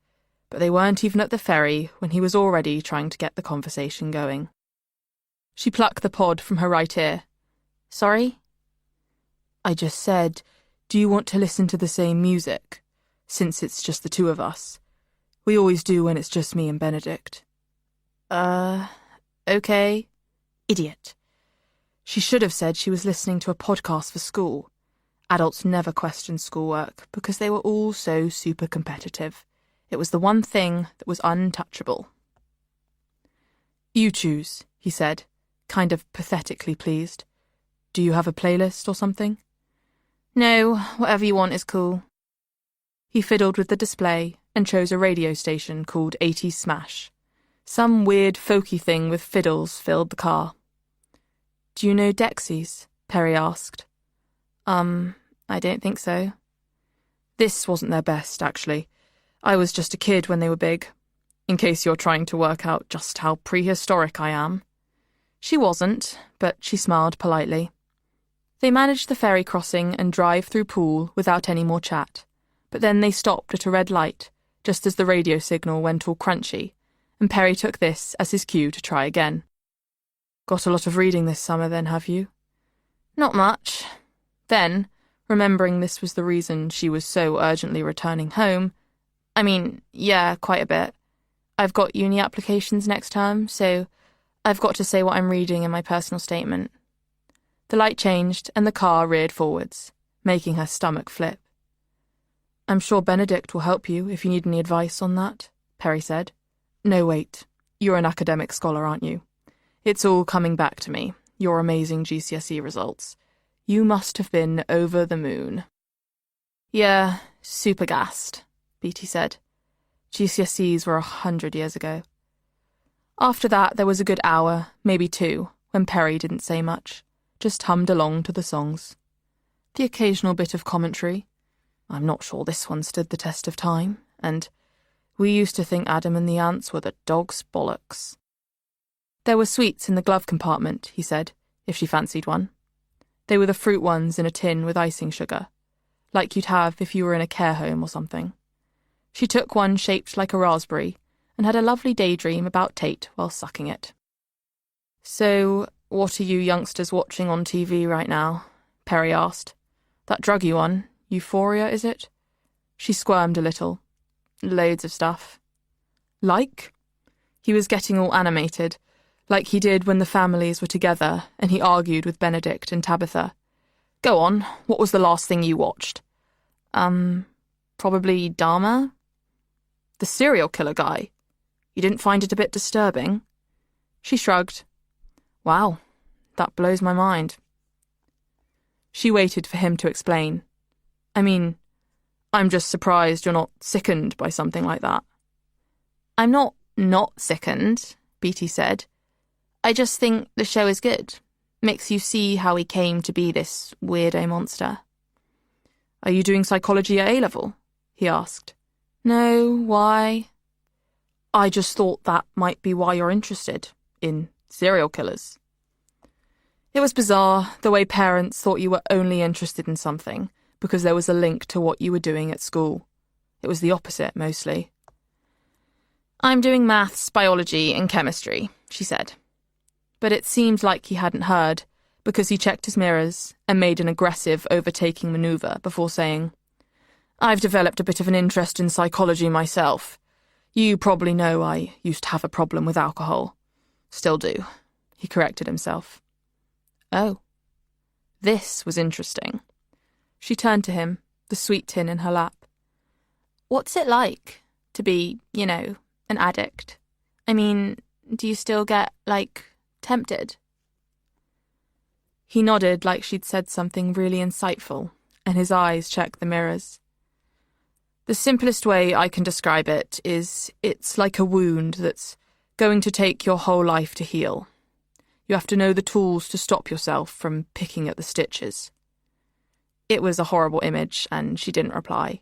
Speaker 6: but they weren't even at the ferry when he was already trying to get the conversation going. She plucked the pod from her right ear. "Sorry?" "I just said, do you want to listen to the same music, since it's just the two of us? We always do when it's just me and Benedict." Okay." Idiot. She should have said she was listening to a podcast for school. Adults never questioned schoolwork because they were all so super competitive. It was the one thing that was untouchable. "You choose," he said, kind of pathetically pleased. "Do you have a playlist or something?" "No, whatever you want is cool." He fiddled with the display and chose a radio station called 80s Smash. Some weird folky thing with fiddles filled the car. "Do you know Dexys?" Perry asked. I don't think so." "This wasn't their best, actually. I was just a kid when they were big. In case you're trying to work out just how prehistoric I am." She wasn't, but she smiled politely. They managed the ferry crossing and drive through Poole without any more chat, but then they stopped at a red light, just as the radio signal went all crunchy, and Perry took this as his cue to try again. "Got a lot of reading this summer then, have you?" "Not much." Then, remembering this was the reason she was so urgently returning home, yeah, quite a bit. I've got uni applications next term, so I've got to say what I'm reading in my personal statement. The light changed and the car reared forwards, making her stomach flip. "I'm sure Benedict will help you if you need any advice on that," Perry said. "No, wait. You're an academic scholar, aren't you? It's all coming back to me, your amazing GCSE results. You must have been over the moon." "Yeah, super gassed," Beatty said. GCSEs were 100 years ago. After that, there was a good hour, maybe 2, when Perry didn't say much, just hummed along to the songs. The occasional bit of commentary. "I'm not sure this one stood the test of time," and "We used to think Adam and the ants were the dog's bollocks." There were sweets in the glove compartment, he said, if she fancied one. They were the fruit ones in a tin with icing sugar, like you'd have if you were in a care home or something. She took one shaped like a raspberry and had a lovely daydream about Tate while sucking it. "So, what are you youngsters watching on TV right now?" Perry asked. "That druggy one, Euphoria, is it?" She squirmed a little. "Loads of stuff." "Like?" He was getting all animated, like he did when the families were together and he argued with Benedict and Tabitha. "Go on, what was the last thing you watched?" Probably Dharma?" "The serial killer guy? You didn't find it a bit disturbing?" She shrugged. "Wow, that blows my mind." She waited for him to explain. I'm just surprised you're not sickened by something like that." "I'm not sickened," Beatty said. "I just think the show is good. Makes you see how he came to be this weirdo monster. Are you doing psychology at A-level? He asked. No, why? I just thought that might be why you're interested in serial killers. It was bizarre, the way parents thought you were only interested in something because there was a link to what you were doing at school. It was the opposite, mostly. I'm doing maths, biology, and chemistry, she said. But it seemed like he hadn't heard, because he checked his mirrors and made an aggressive overtaking manoeuvre before saying, I've developed a bit of an interest in psychology myself. You probably know I used to have a problem with alcohol. Still do, he corrected himself. Oh. This was interesting. She turned to him, the sweet tin in her lap. What's it like to be, an addict? I mean, do you still get, tempted? He nodded like she'd said something really insightful, and his eyes checked the mirrors. The simplest way I can describe it is it's like a wound that's going to take your whole life to heal. You have to know the tools to stop yourself from picking at the stitches. It was a horrible image, and she didn't reply.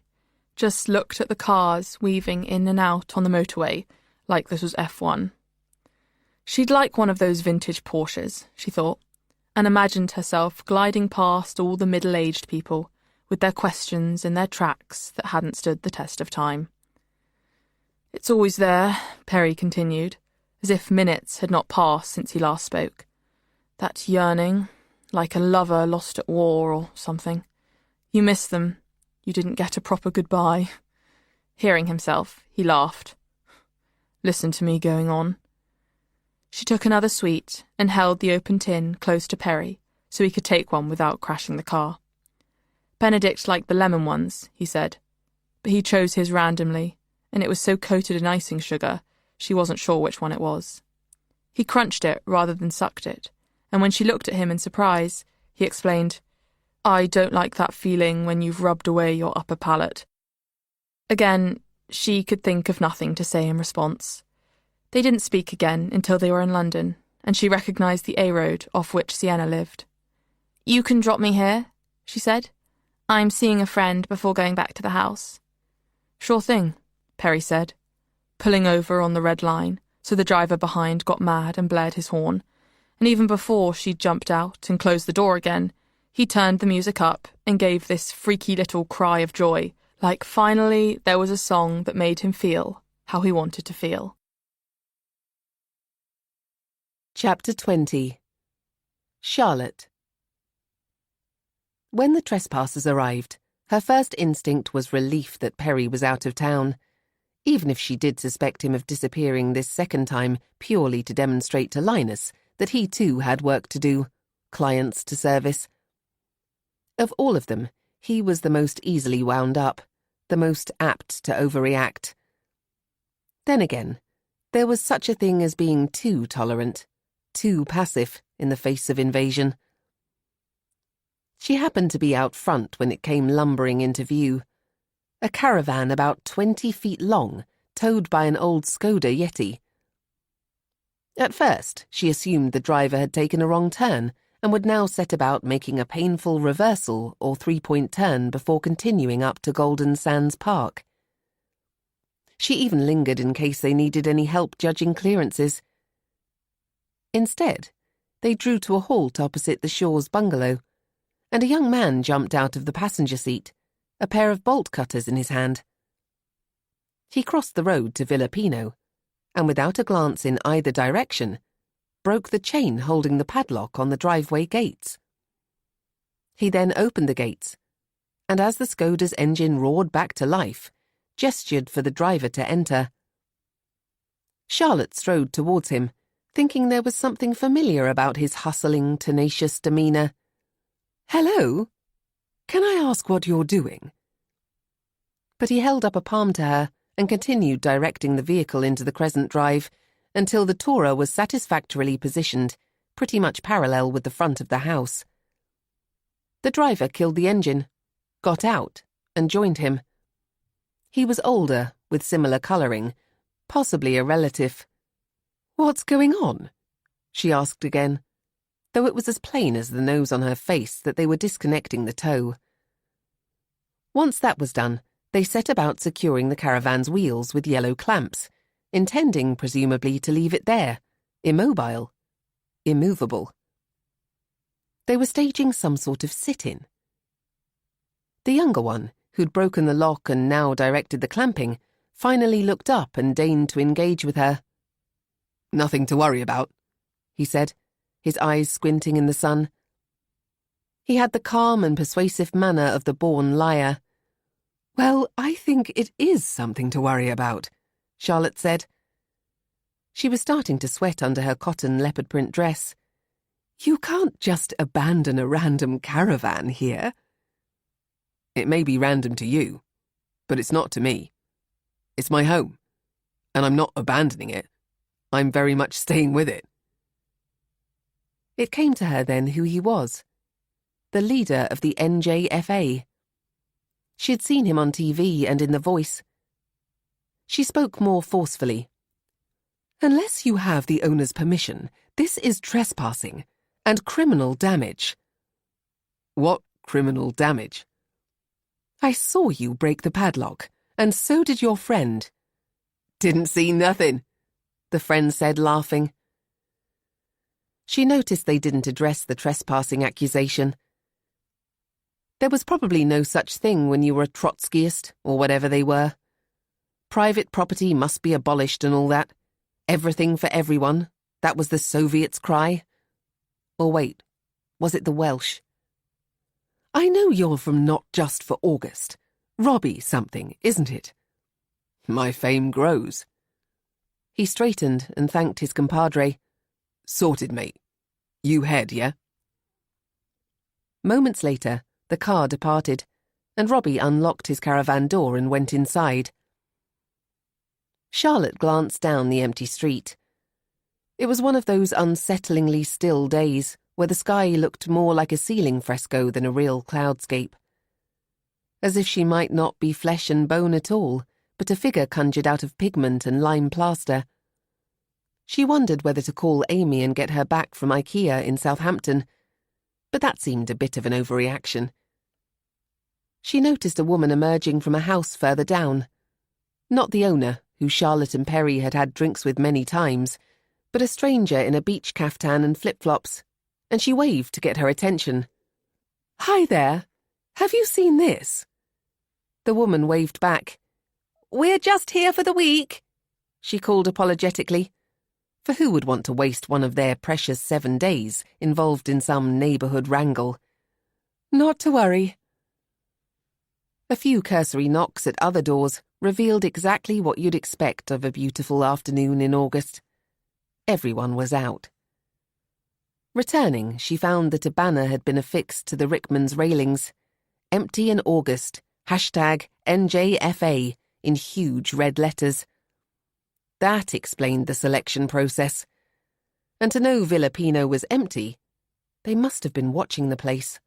Speaker 6: Just looked at the cars weaving in and out on the motorway like this was F1. She'd like one of those vintage Porsches, she thought, and imagined herself gliding past all the middle-aged people with their questions and their tracks that hadn't stood the test of time. It's always there, Perry continued, as if minutes had not passed since he last spoke. That yearning, like a lover lost at war or something. You miss them. You didn't get a proper goodbye. Hearing himself, he laughed. Listen to me going on. She took another sweet and held the open tin close to Perry so he could take one without crashing the car. Benedict liked the lemon ones, he said, but he chose his randomly, and it was so coated in icing sugar she wasn't sure which one it was. He crunched it rather than sucked it, and when she looked at him in surprise, he explained, I don't like that feeling when you've rubbed away your upper palate. Again, she could think of nothing to say in response. They didn't speak again until they were in London, and she recognised the A-road off which Sienna lived. You can drop me here, she said. I'm seeing a friend before going back to the house. Sure thing, Perry said, pulling over on the red line, so the driver behind got mad and blared his horn, and even before she'd jumped out and closed the door again, he turned the music up and gave this freaky little cry of joy, like finally there was a song that made him feel how he wanted to feel.
Speaker 2: Chapter 20. Charlotte. When the trespassers arrived, her first instinct was relief that Perry was out of town, even if she did suspect him of disappearing this second time purely to demonstrate to Linus that he too had work to do, clients to service. Of all of them, he was the most easily wound up, the most apt to overreact. Then again, there was such a thing as being too tolerant, too passive in the face of invasion. She happened to be out front when it came lumbering into view. A caravan about 20 feet long, towed by an old Skoda Yeti. At first, she assumed the driver had taken a wrong turn and would now set about making a painful reversal or three-point turn before continuing up to Golden Sands Park. She even lingered in case they needed any help judging clearances. Instead, they drew to a halt opposite the Shaw's bungalow, and a young man jumped out of the passenger seat, a pair of bolt cutters in his hand. He crossed the road to Villa Pino, and without a glance in either direction, broke the chain holding the padlock on the driveway gates. He then opened the gates, and as the Skoda's engine roared back to life, gestured for the driver to enter. Charlotte strode towards him, thinking there was something familiar about his hustling, tenacious demeanour. "Hello? Can I ask what you're doing?" But he held up a palm to her and continued directing the vehicle into the Crescent Drive until the tourer was satisfactorily positioned, pretty much parallel with the front of the house. The driver killed the engine, got out, and joined him. He was older, with similar colouring, possibly a relative. "What's going on?" she asked again. though it was as plain as the nose on her face that they were disconnecting the tow. Once that was done, they set about securing the caravan's wheels with yellow clamps, intending, presumably, to leave it there, immobile, immovable. They were staging some sort of sit-in. The younger one, who'd broken the lock and now directed the clamping, finally looked up and deigned to engage with her.
Speaker 3: "Nothing to worry about,"
Speaker 2: he said, his eyes squinting in the sun. He had the calm and persuasive manner of the born liar.
Speaker 3: "Well, I think it is something to worry about,"
Speaker 2: Charlotte said. She was starting to sweat under her cotton leopard print dress.
Speaker 3: "You can't just abandon a random caravan here."
Speaker 2: "It may be random to you, but it's not to me.
Speaker 3: It's my home, and I'm not abandoning it. I'm very much staying with it."
Speaker 2: It came to her then who he was. The leader of the NJFA. She had seen him on TV and in The Voice. She spoke more forcefully.
Speaker 3: "Unless you have the owner's permission, this is trespassing and criminal damage."
Speaker 2: "What criminal damage?"
Speaker 3: "I saw you break the padlock, and so did your friend."
Speaker 2: "Didn't see nothing," the friend said, laughing. She noticed they didn't address the trespassing accusation. There was probably no such thing when you were a Trotskyist, or whatever they were. Private property must be abolished and all that. Everything for everyone. That was the Soviets' cry. Or wait, was it the Welsh?
Speaker 3: "I know you're from Not Just for August. Robbie something, isn't it?"
Speaker 2: "My fame grows." He straightened and thanked his compadre.
Speaker 3: "Sorted, mate. You head, yeah?"
Speaker 2: Moments later, the car departed, and Robbie unlocked his caravan door and went inside. Charlotte glanced down the empty street. It was one of those unsettlingly still days where the sky looked more like a ceiling fresco than a real cloudscape. As if she might not be flesh and bone at all, but a figure conjured out of pigment and lime plaster. She wondered whether to call Amy and get her back from IKEA in Southampton, but that seemed a bit of an overreaction. She noticed a woman emerging from a house further down. Not the owner, who Charlotte and Perry had had drinks with many times, but a stranger in a beach caftan and flip-flops, and she waved to get her attention.
Speaker 3: "Hi there. Have you seen this?"
Speaker 2: The woman waved back.
Speaker 3: "We're just here for the week,"
Speaker 2: she called apologetically. For who would want to waste one of their precious 7 days involved in some neighbourhood wrangle?
Speaker 3: "Not to worry."
Speaker 2: A few cursory knocks at other doors revealed exactly what you'd expect of a beautiful afternoon in August. Everyone was out. Returning, she found that a banner had been affixed to the Rickman's railings. "Empty in August, #NJFA," in huge red letters. That explained the selection process. And to know Villa Pino was empty, they must have been watching the place.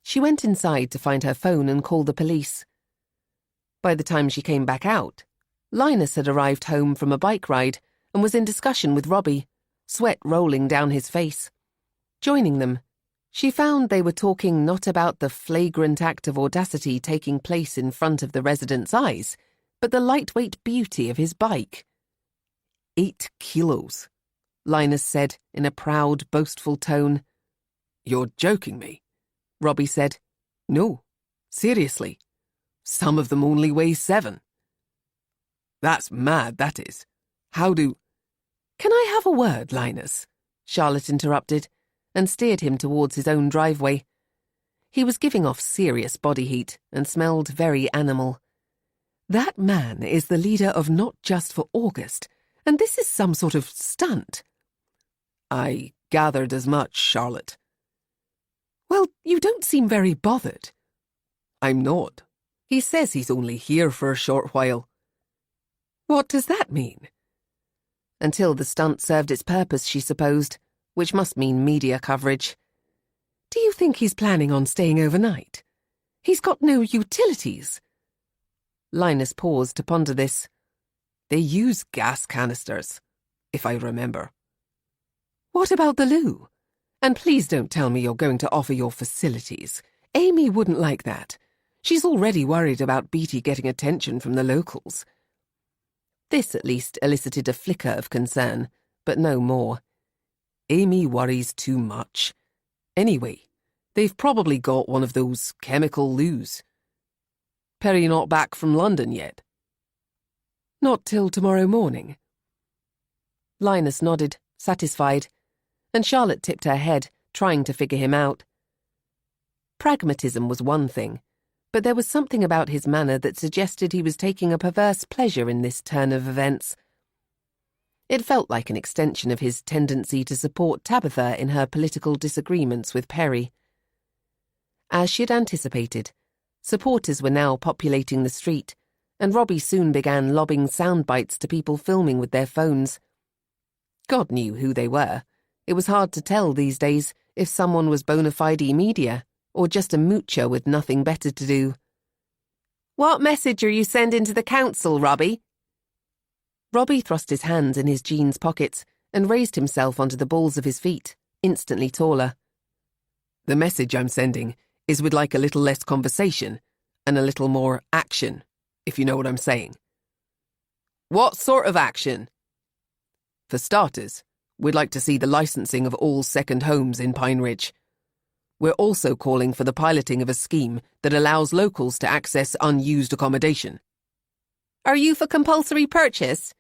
Speaker 2: She went inside to find her phone and call the police. By the time she came back out, Linus had arrived home from a bike ride and was in discussion with Robbie, sweat rolling down his face. Joining them, she found they were talking not about the flagrant act of audacity taking place in front of the resident's eyes, but the lightweight beauty of his bike.
Speaker 3: 8 kilos,
Speaker 2: Linus said in a proud, boastful tone.
Speaker 3: "You're joking me,"
Speaker 2: Robbie said.
Speaker 3: "No, seriously. Some of them only weigh 7. That's mad, that is. How do—"
Speaker 2: "Can I have a word, Linus?" Charlotte interrupted, and steered him towards his own driveway. He was giving off serious body heat and smelled very animal.
Speaker 3: "That man is the leader of Not Just for August, and this is some sort of stunt."
Speaker 2: "I gathered as much, Charlotte."
Speaker 3: "Well, you don't seem very bothered."
Speaker 2: "I'm not. He says he's only here for a short while."
Speaker 3: "What does that mean?"
Speaker 2: Until the stunt served its purpose, she supposed, which must mean media coverage.
Speaker 3: "Do you think he's planning on staying overnight? He's got no utilities."
Speaker 2: Linus paused to ponder this. "They use gas canisters, if I remember."
Speaker 3: What about the loo? And please don't tell me you're going to offer your facilities. Amy wouldn't like that. She's already worried about Beatty getting attention from the locals. This at least elicited a flicker of concern, but no more. Amy worries too much. Anyway, they've probably got one of those chemical loos. Perry not back from London yet? Not till tomorrow morning. Linus nodded, satisfied, and Charlotte tipped her head, trying to figure him out. Pragmatism was one thing, but there was something about his manner that suggested he was taking a perverse pleasure in this turn of events. It felt like an extension of his tendency to support Tabitha in her political disagreements with Perry. As she had anticipated, supporters were now populating the street, and Robbie soon began lobbing sound bites to people filming with their phones. God knew who they were. It was hard to tell these days if someone was bona fide media or just a moocher with nothing better to do. "What message are you sending to the council, Robbie?" Robbie thrust his hands in his jeans pockets and raised himself onto the balls of his feet, instantly taller. "The message I'm sending is we'd like a little less conversation and a little more action, if you know what I'm saying." "What sort of action?" "For starters, we'd like to see the licensing of all second homes in Pine Ridge. We're also calling for the piloting of a scheme that allows locals to access unused accommodation." "Are you for compulsory purchase?"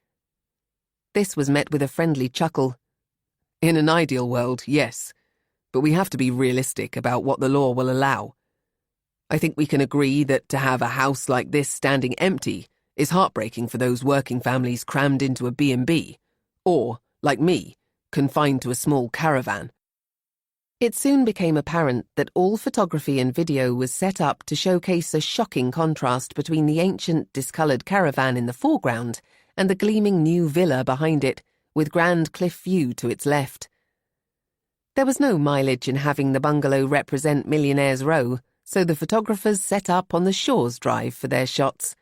Speaker 3: This was met with a friendly chuckle. "In an ideal world, yes, but we have to be realistic about what the law will allow. I think we can agree that to have a house like this standing empty is heartbreaking for those working families crammed into a B&B, or, like me, confined to a small caravan." It soon became apparent that all photography and video was set up to showcase a shocking contrast between the ancient, discoloured caravan in the foreground and the gleaming new villa behind it, with grand cliff view to its left. There was no mileage in having the bungalow represent Millionaire's Row, so the photographers set up on the Shores Drive for their shots.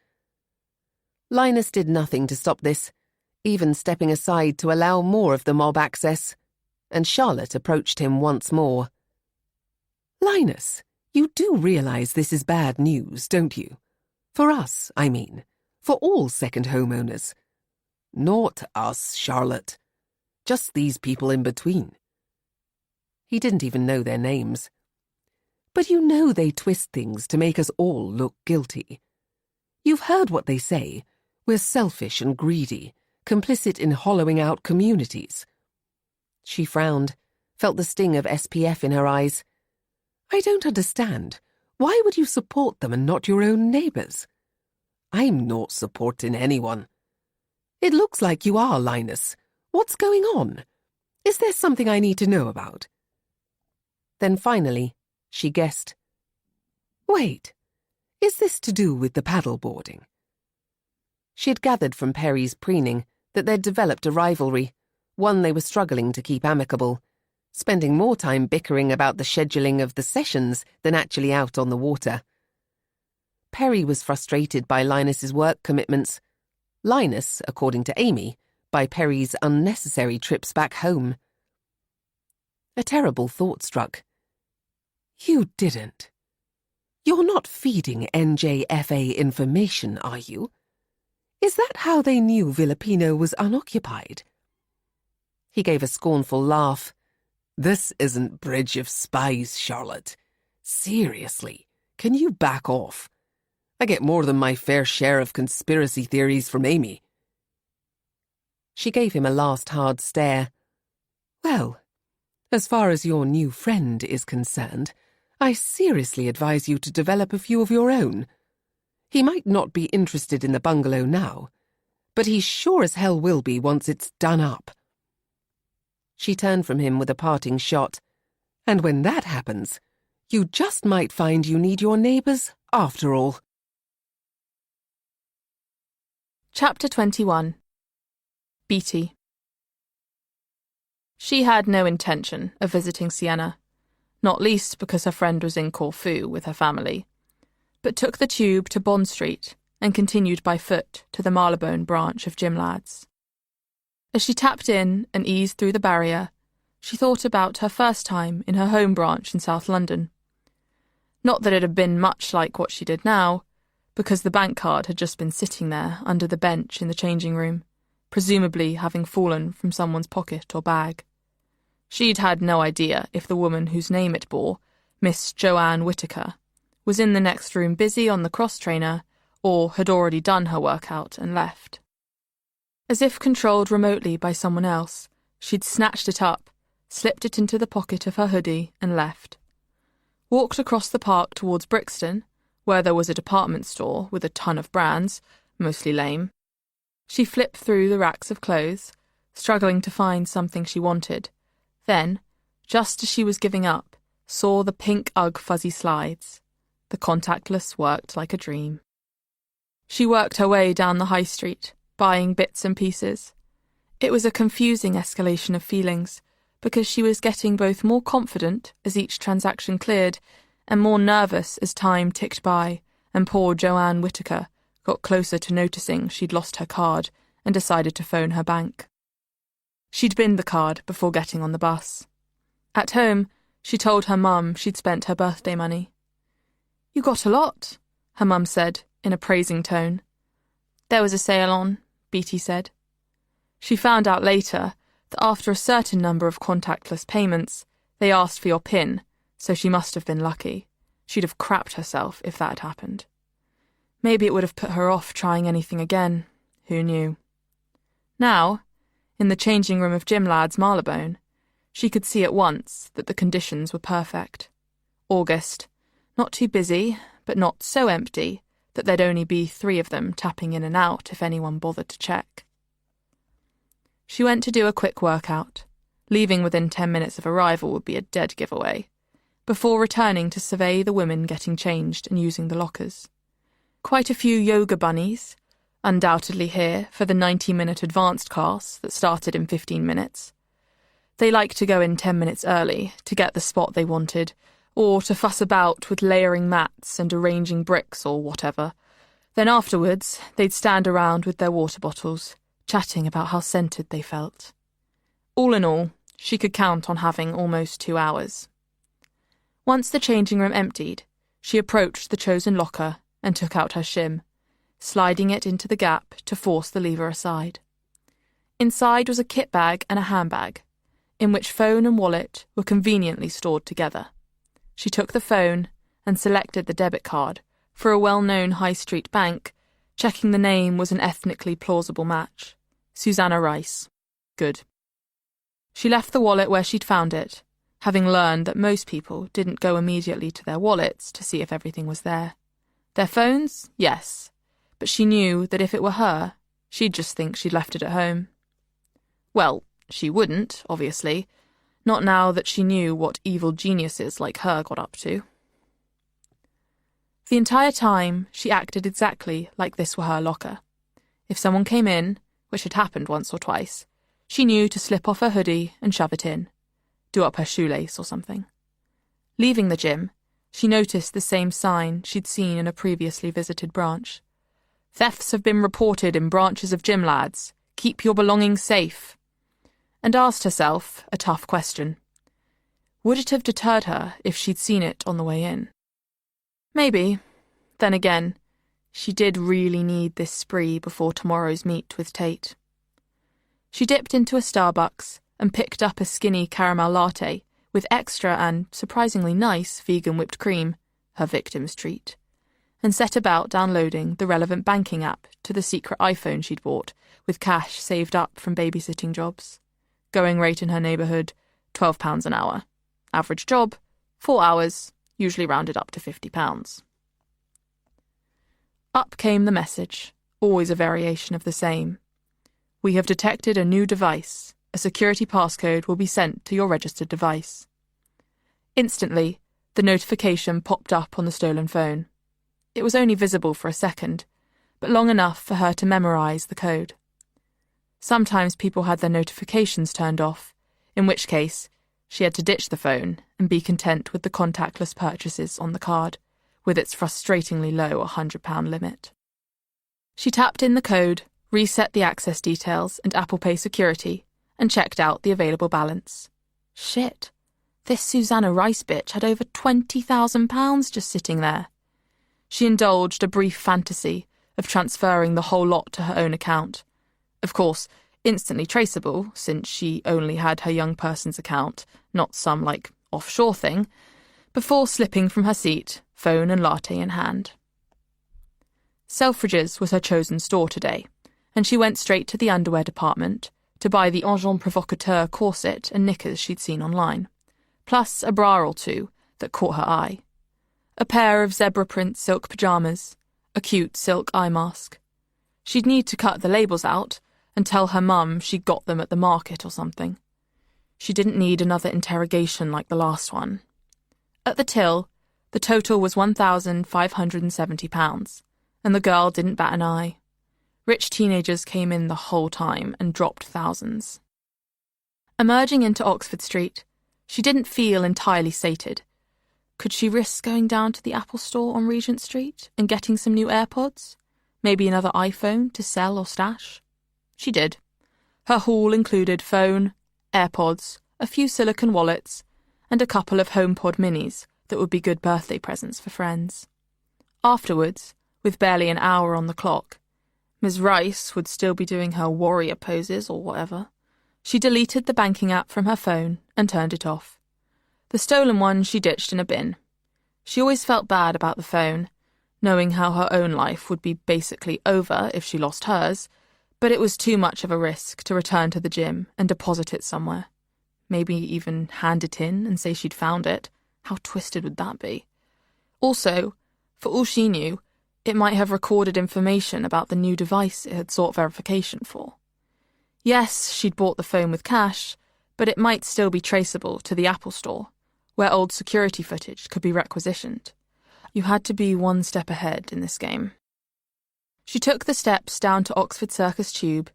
Speaker 3: Linus did nothing to stop this, even stepping aside to allow more of the mob access, and Charlotte approached him once more. "Linus, you do realise this is bad news, don't you? For us, I mean. For all second homeowners." "Not us, Charlotte. Just these people in between." He didn't even know their names. "But you know they twist things to make us all look guilty. You've heard what they say. We're selfish and greedy, complicit in hollowing out communities." She frowned, felt the sting of SPF in her eyes. "I don't understand. Why would you support them and not your own neighbours?" "I'm not supporting anyone." "It looks like you are, Linus. What's going on? Is there something I need to know about?" Then finally, she guessed. "Wait, is this to do with the paddleboarding?" She had gathered from Perry's preening that they'd developed a rivalry, one they were struggling to keep amicable, spending more time bickering about the scheduling of the sessions than actually out on the water. Perry was frustrated by Linus's work commitments. Linus, according to Amy, by Perry's unnecessary trips back home. A terrible thought struck. "You didn't. You're not feeding NJFA information, are you? Is that how they knew Villapino was unoccupied?" He gave a scornful laugh. "This isn't Bridge of Spies, Charlotte. Seriously, can you back off? I get more than my fair share of conspiracy theories from Amy." She gave him a last hard stare. "Well, as far as your new friend is concerned, I seriously advise you to develop a few of your own. He might not be interested in the bungalow now, but he sure as hell will be once it's done up." She turned from him with a parting shot. "And when that happens, you just might find you need your neighbours after all."
Speaker 6: Chapter 21. Beatty. She had no intention of visiting Siena, not least because her friend was in Corfu with her family, but took the tube to Bond Street and continued by foot to the Marylebone branch of Gym Lads. As she tapped in and eased through the barrier, She thought about her first time in her home branch in South London. Not that it had been much like what she did now, because the bank card had just been sitting there under the bench in the changing room, presumably having fallen from someone's pocket or bag. She'd had no idea if the woman whose name it bore, Miss Joanne Whittaker, was in the next room busy on the cross-trainer or had already done her workout and left. As if controlled remotely by someone else, she'd snatched it up, slipped it into the pocket of her hoodie and left. Walked across the park towards Brixton, where there was a department store with a ton of brands, mostly lame. She flipped through the racks of clothes, struggling to find something she wanted. Then, just as she was giving up, saw the pink Ugg fuzzy slides. The contactless worked like a dream. She worked her way down the high street, buying bits and pieces. It was a confusing escalation of feelings, because she was getting both more confident as each transaction cleared and more nervous as time ticked by and poor Joanne Whittaker got closer to noticing she'd lost her card and decided to phone her bank. She'd binned the card before getting on the bus. At home, she told her mum she'd spent her birthday money. "You got a lot," her mum said in a praising tone. "There was a sale on," Beatty said. She found out later that after a certain number of contactless payments, they asked for your PIN, so she must have been lucky. She'd have crapped herself if that had happened. Maybe it would have put her off trying anything again. Who knew? Now, in the changing room of Jim Ladd's Marylebone, she could see at once that the conditions were perfect. August, not too busy, but not so empty that there'd only be 3 of them tapping in and out if anyone bothered to check. She went to do a quick workout. Leaving within 10 minutes of arrival would be a dead giveaway, before returning to survey the women getting changed and using the lockers. Quite a few yoga bunnies, undoubtedly here for the 90-minute advanced class that started in 15 minutes. They liked to go in 10 minutes early to get the spot they wanted, or to fuss about with layering mats and arranging bricks or whatever. Then afterwards, they'd stand around with their water bottles, chatting about how scented they felt. All in all, she could count on having almost 2 hours. Once the changing room emptied, she approached the chosen locker and took out her shim, sliding it into the gap to force the lever aside. Inside was a kit bag and a handbag, in which phone and wallet were conveniently stored together. She took the phone and selected the debit card for a well-known high street bank, checking the name was an ethnically plausible match. Susanna Rice. Good. She left the wallet where she'd found it, having learned that most people didn't go immediately to their wallets to see if everything was there. Their phones? Yes. But she knew that if it were her, she'd just think she'd left it at home. Well, she wouldn't, obviously, not now that she knew what evil geniuses like her got up to. The entire time, she acted exactly like this were her locker. If someone came in, which had happened once or twice, she knew to slip off her hoodie and shove it in, do up her shoelace or something. Leaving the gym, she noticed the same sign she'd seen in a previously visited branch. "Thefts have been reported in branches of Gym Lads. Keep your belongings safe." And asked herself a tough question. Would it have deterred her if she'd seen it on the way in? Maybe. Then again, she did really need this spree before tomorrow's meet with Tate. She dipped into a Starbucks and picked up a skinny caramel latte with extra and surprisingly nice vegan whipped cream, her victim's treat, and set about downloading the relevant banking app to the secret iPhone she'd bought with cash saved up from babysitting jobs. Going rate in her neighbourhood, £12 an hour. Average job, 4 hours, usually rounded up to £50. Up came the message, always a variation of the same. "We have detected a new device. A security passcode will be sent to your registered device." Instantly, the notification popped up on the stolen phone. It was only visible for a second, but long enough for her to memorise the code. Sometimes people had their notifications turned off, in which case she had to ditch the phone and be content with the contactless purchases on the card, with its frustratingly low £100 limit. She tapped in the code, reset the access details and Apple Pay security, and checked out the available balance. Shit. This Susanna Rice bitch had over £20,000 just sitting there. She indulged a brief fantasy of transferring the whole lot to her own account. Of course, instantly traceable, since she only had her young person's account, not some, offshore thing, before slipping from her seat, phone and latte in hand. Selfridge's was her chosen store today, and she went straight to the underwear department to buy the Agent Provocateur corset and knickers she'd seen online, plus a bra or two that caught her eye. A pair of zebra print silk pyjamas, a cute silk eye mask. She'd need to cut the labels out and tell her mum she got them at the market or something. She didn't need another interrogation like the last one. At the till, the total was £1,570, and the girl didn't bat an eye. Rich teenagers came in the whole time and dropped thousands. Emerging into Oxford Street, she didn't feel entirely sated. Could she risk going down to the Apple store on Regent Street and getting some new AirPods? Maybe another iPhone to sell or stash? She did. Her haul included phone, AirPods, a few silicone wallets, and a couple of HomePod minis that would be good birthday presents for friends. Afterwards, with barely an hour on the clock, Ms. Rice would still be doing her warrior poses or whatever. She deleted the banking app from her phone and turned it off. The stolen one she ditched in a bin. She always felt bad about the phone, knowing how her own life would be basically over if she lost hers, but it was too much of a risk to return to the gym and deposit it somewhere. Maybe even hand it in and say she'd found it. How twisted would that be? Also, for all she knew, it might have recorded information about the new device it had sought verification for. Yes, she'd bought the phone with cash, but it might still be traceable to the Apple store, where old security footage could be requisitioned. You had to be one step ahead in this game. She took the steps down to Oxford Circus Tube,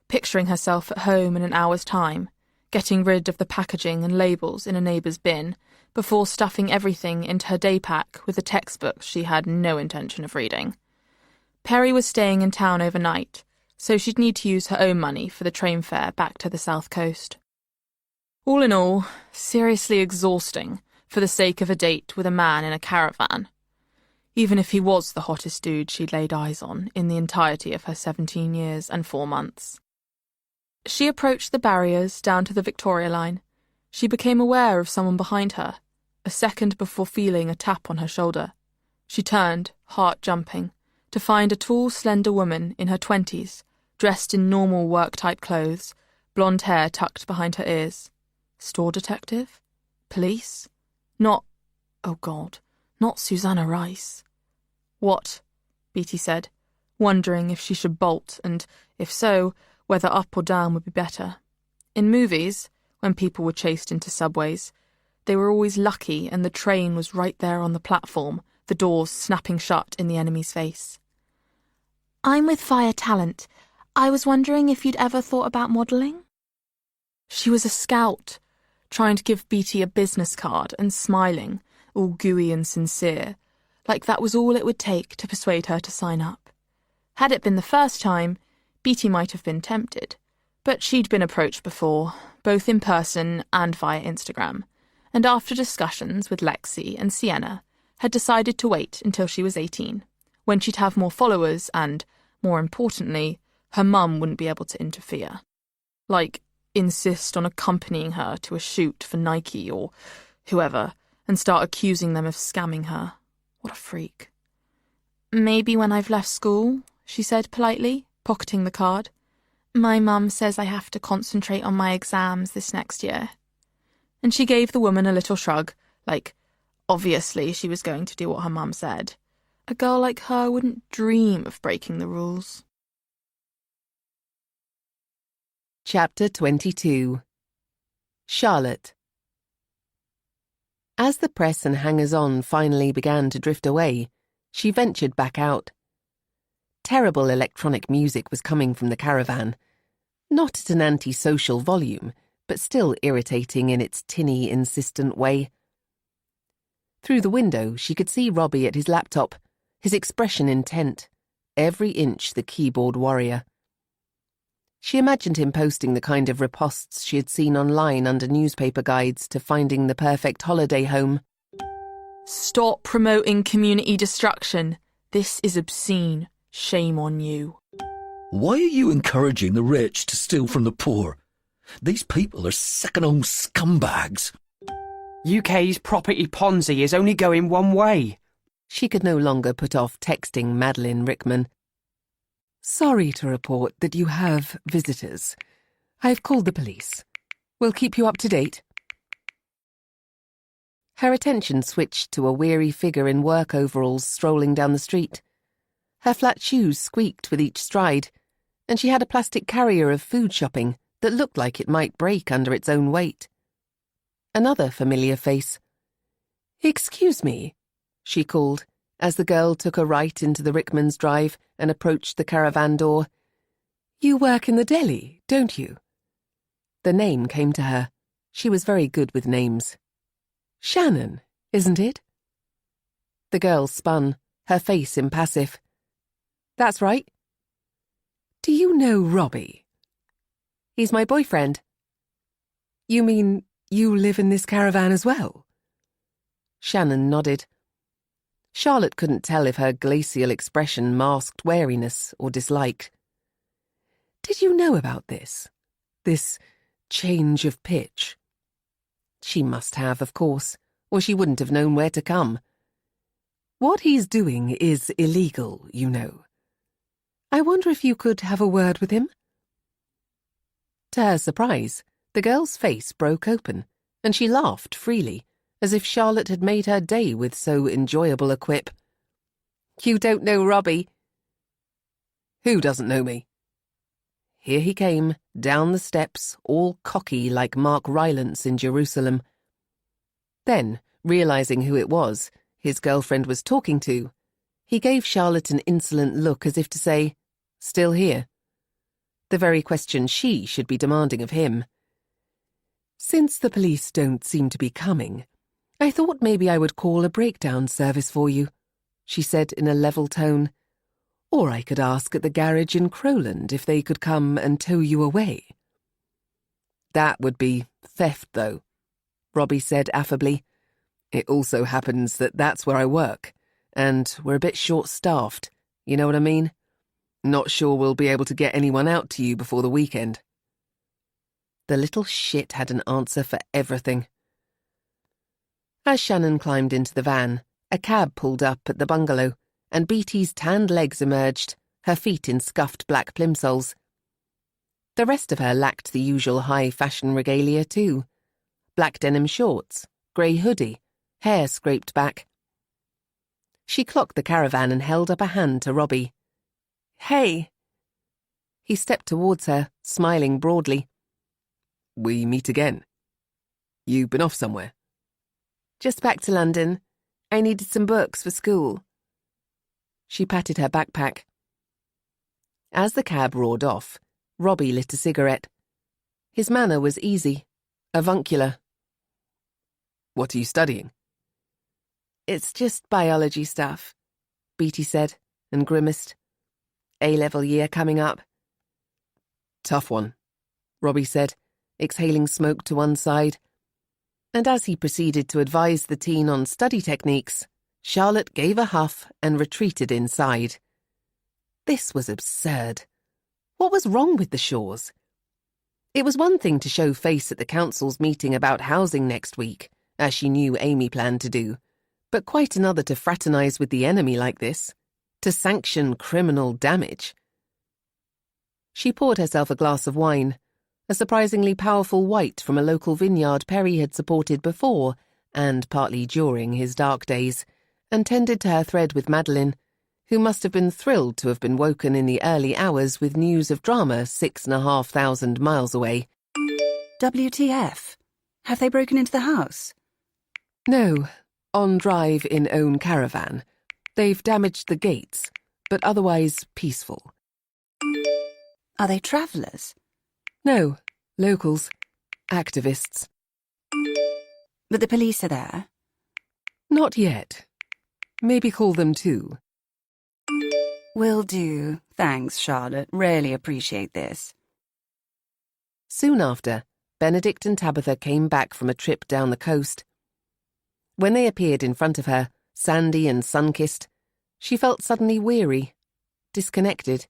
Speaker 6: picturing herself at home in an hour's time, getting rid of the packaging and labels in a neighbour's bin, before stuffing everything into her day pack with the textbooks she had no intention of reading. Perry was staying in town overnight, so she'd need to use her own money for the train fare back to the south coast. All in all, seriously exhausting for the sake of a date with a man in a caravan, even if he was the hottest dude she'd laid eyes on in the entirety of her 17 years and 4 months. She approached the barriers down to the Victoria line. She became aware of someone behind her, a second before feeling a tap on her shoulder. She turned, heart jumping, to find a tall, slender woman in her 20s, dressed in normal work-type clothes, blonde hair tucked behind her ears. Store detective? Police? Not Susanna Rice. What? Beatty said, wondering if she should bolt, and, if so, whether up or down would be better. In movies, when people were chased into subways, they were always lucky and the train was right there on the platform, the doors snapping shut in the enemy's face. I'm with Fire Talent. I was wondering if you'd ever thought about modelling? She was a scout, trying to give Beatty a business card and smiling, all gooey and sincere, like that was all it would take to persuade her to sign up. Had it been the first time, Beatty might have been tempted, but she'd been approached before, both in person and via Instagram, and after discussions with Lexi and Sienna, had decided to wait until she was 18, when she'd have more followers and, more importantly, her mum wouldn't be able to interfere. Insist on accompanying her to a shoot for Nike or whoever, and start accusing them of scamming her. What a freak. Maybe when I've left school, she said politely, pocketing the card. My mum says I have to concentrate on my exams this next year. And she gave the woman a little shrug, obviously she was going to do what her mum said. A girl like her wouldn't dream of breaking the rules.
Speaker 2: Chapter 22. Charlotte. As the press and hangers-on finally began to drift away, she ventured back out. Terrible electronic music was coming from the caravan, not at an antisocial volume, but still irritating in its tinny, insistent way. Through the window, she could see Robbie at his laptop, his expression intent, every inch the keyboard warrior. She imagined him posting the kind of ripostes she had seen online under newspaper guides to finding the perfect holiday home.
Speaker 6: Stop promoting community destruction. This is obscene. Shame on you.
Speaker 8: Why are you encouraging the rich to steal from the poor? These people are second-home scumbags.
Speaker 5: UK's property Ponzi is only going one way.
Speaker 2: She could no longer put off texting Madeline Rickman.
Speaker 3: Sorry to report that you have visitors. I've called the police. We'll keep you up to date.
Speaker 2: Her attention switched to a weary figure in work overalls strolling down the street. Her flat shoes squeaked with each stride, and she had a plastic carrier of food shopping that looked like it might break under its own weight. Another familiar face.
Speaker 3: Excuse me,
Speaker 2: she called, as the girl took a right into the Rickman's drive and approached the caravan door.
Speaker 3: You work in the deli, don't you?
Speaker 2: The name came to her. She was very good with names.
Speaker 3: Shannon, isn't it?
Speaker 2: The girl spun, her face impassive. That's right.
Speaker 3: Do you know Robbie?
Speaker 2: He's my boyfriend.
Speaker 3: You mean you live in this caravan as well?
Speaker 2: Shannon nodded. Charlotte couldn't tell if her glacial expression masked wariness or dislike.
Speaker 3: Did you know about this? This change of pitch?
Speaker 2: She must have, of course, or she wouldn't have known where to come.
Speaker 3: What he's doing is illegal, you know. I wonder if you could have a word with him?
Speaker 2: To her surprise, the girl's face broke open, and she laughed freely, as if Charlotte had made her day with so enjoyable a quip. You don't know Robbie?
Speaker 3: Who doesn't know me?
Speaker 2: Here he came, down the steps, all cocky like Mark Rylance in Jerusalem. Then, realizing who it was, his girlfriend was talking to, he gave Charlotte an insolent look as if to say, "Still here?" The very question she should be demanding of him.
Speaker 3: Since the police don't seem to be coming, I thought maybe I would call a breakdown service for you, she said in a level tone. Or I could ask at the garage in Crowland if they could come and tow you away.
Speaker 2: That would be theft, though, Robbie said affably. It also happens that that's where I work, and we're a bit short-staffed, you know what I mean? Not sure we'll be able to get anyone out to you before the weekend. The little shit had an answer for everything. As Shannon climbed into the van, a cab pulled up at the bungalow, and Beatty's tanned legs emerged, her feet in scuffed black plimsolls. The rest of her lacked the usual high-fashion regalia too. Black denim shorts, grey hoodie, hair scraped back. She clocked the caravan and held up a hand to Robbie. "Hey." He stepped towards her, smiling broadly.
Speaker 3: "We meet again. You've been off somewhere?"
Speaker 2: "Just back to London. I needed some books for school." She patted her backpack. As the cab roared off, Robbie lit a cigarette. His manner was easy, avuncular.
Speaker 3: "What are you studying?"
Speaker 2: "It's just biology stuff," Beatty said, and grimaced. "A-level year coming up."
Speaker 3: "Tough one,"
Speaker 2: Robbie said, exhaling smoke to one side. And as he proceeded to advise the teen on study techniques, Charlotte gave a huff and retreated inside. This was absurd. What was wrong with the Shaws? It was one thing to show face at the council's meeting about housing next week, as she knew Amy planned to do, but quite another to fraternize with the enemy like this, to sanction criminal damage. She poured herself a glass of wine, a surprisingly powerful white from a local vineyard Perry had supported before, and partly during his dark days, and tended to her thread with Madeline, who must have been thrilled to have been woken in the early hours with news of drama 6,500 miles away.
Speaker 4: WTF? Have they broken into the house?
Speaker 3: "No, on drive in own caravan. They've damaged the gates, but otherwise peaceful."
Speaker 4: Are they travellers?
Speaker 3: "No, locals. Activists."
Speaker 4: But the police are there?
Speaker 3: "Not yet. Maybe call them too."
Speaker 4: Will do. Thanks, Charlotte. Really appreciate this.
Speaker 2: Soon after, Benedict and Tabitha came back from a trip down the coast. When they appeared in front of her, sandy and sun-kissed, she felt suddenly weary, disconnected.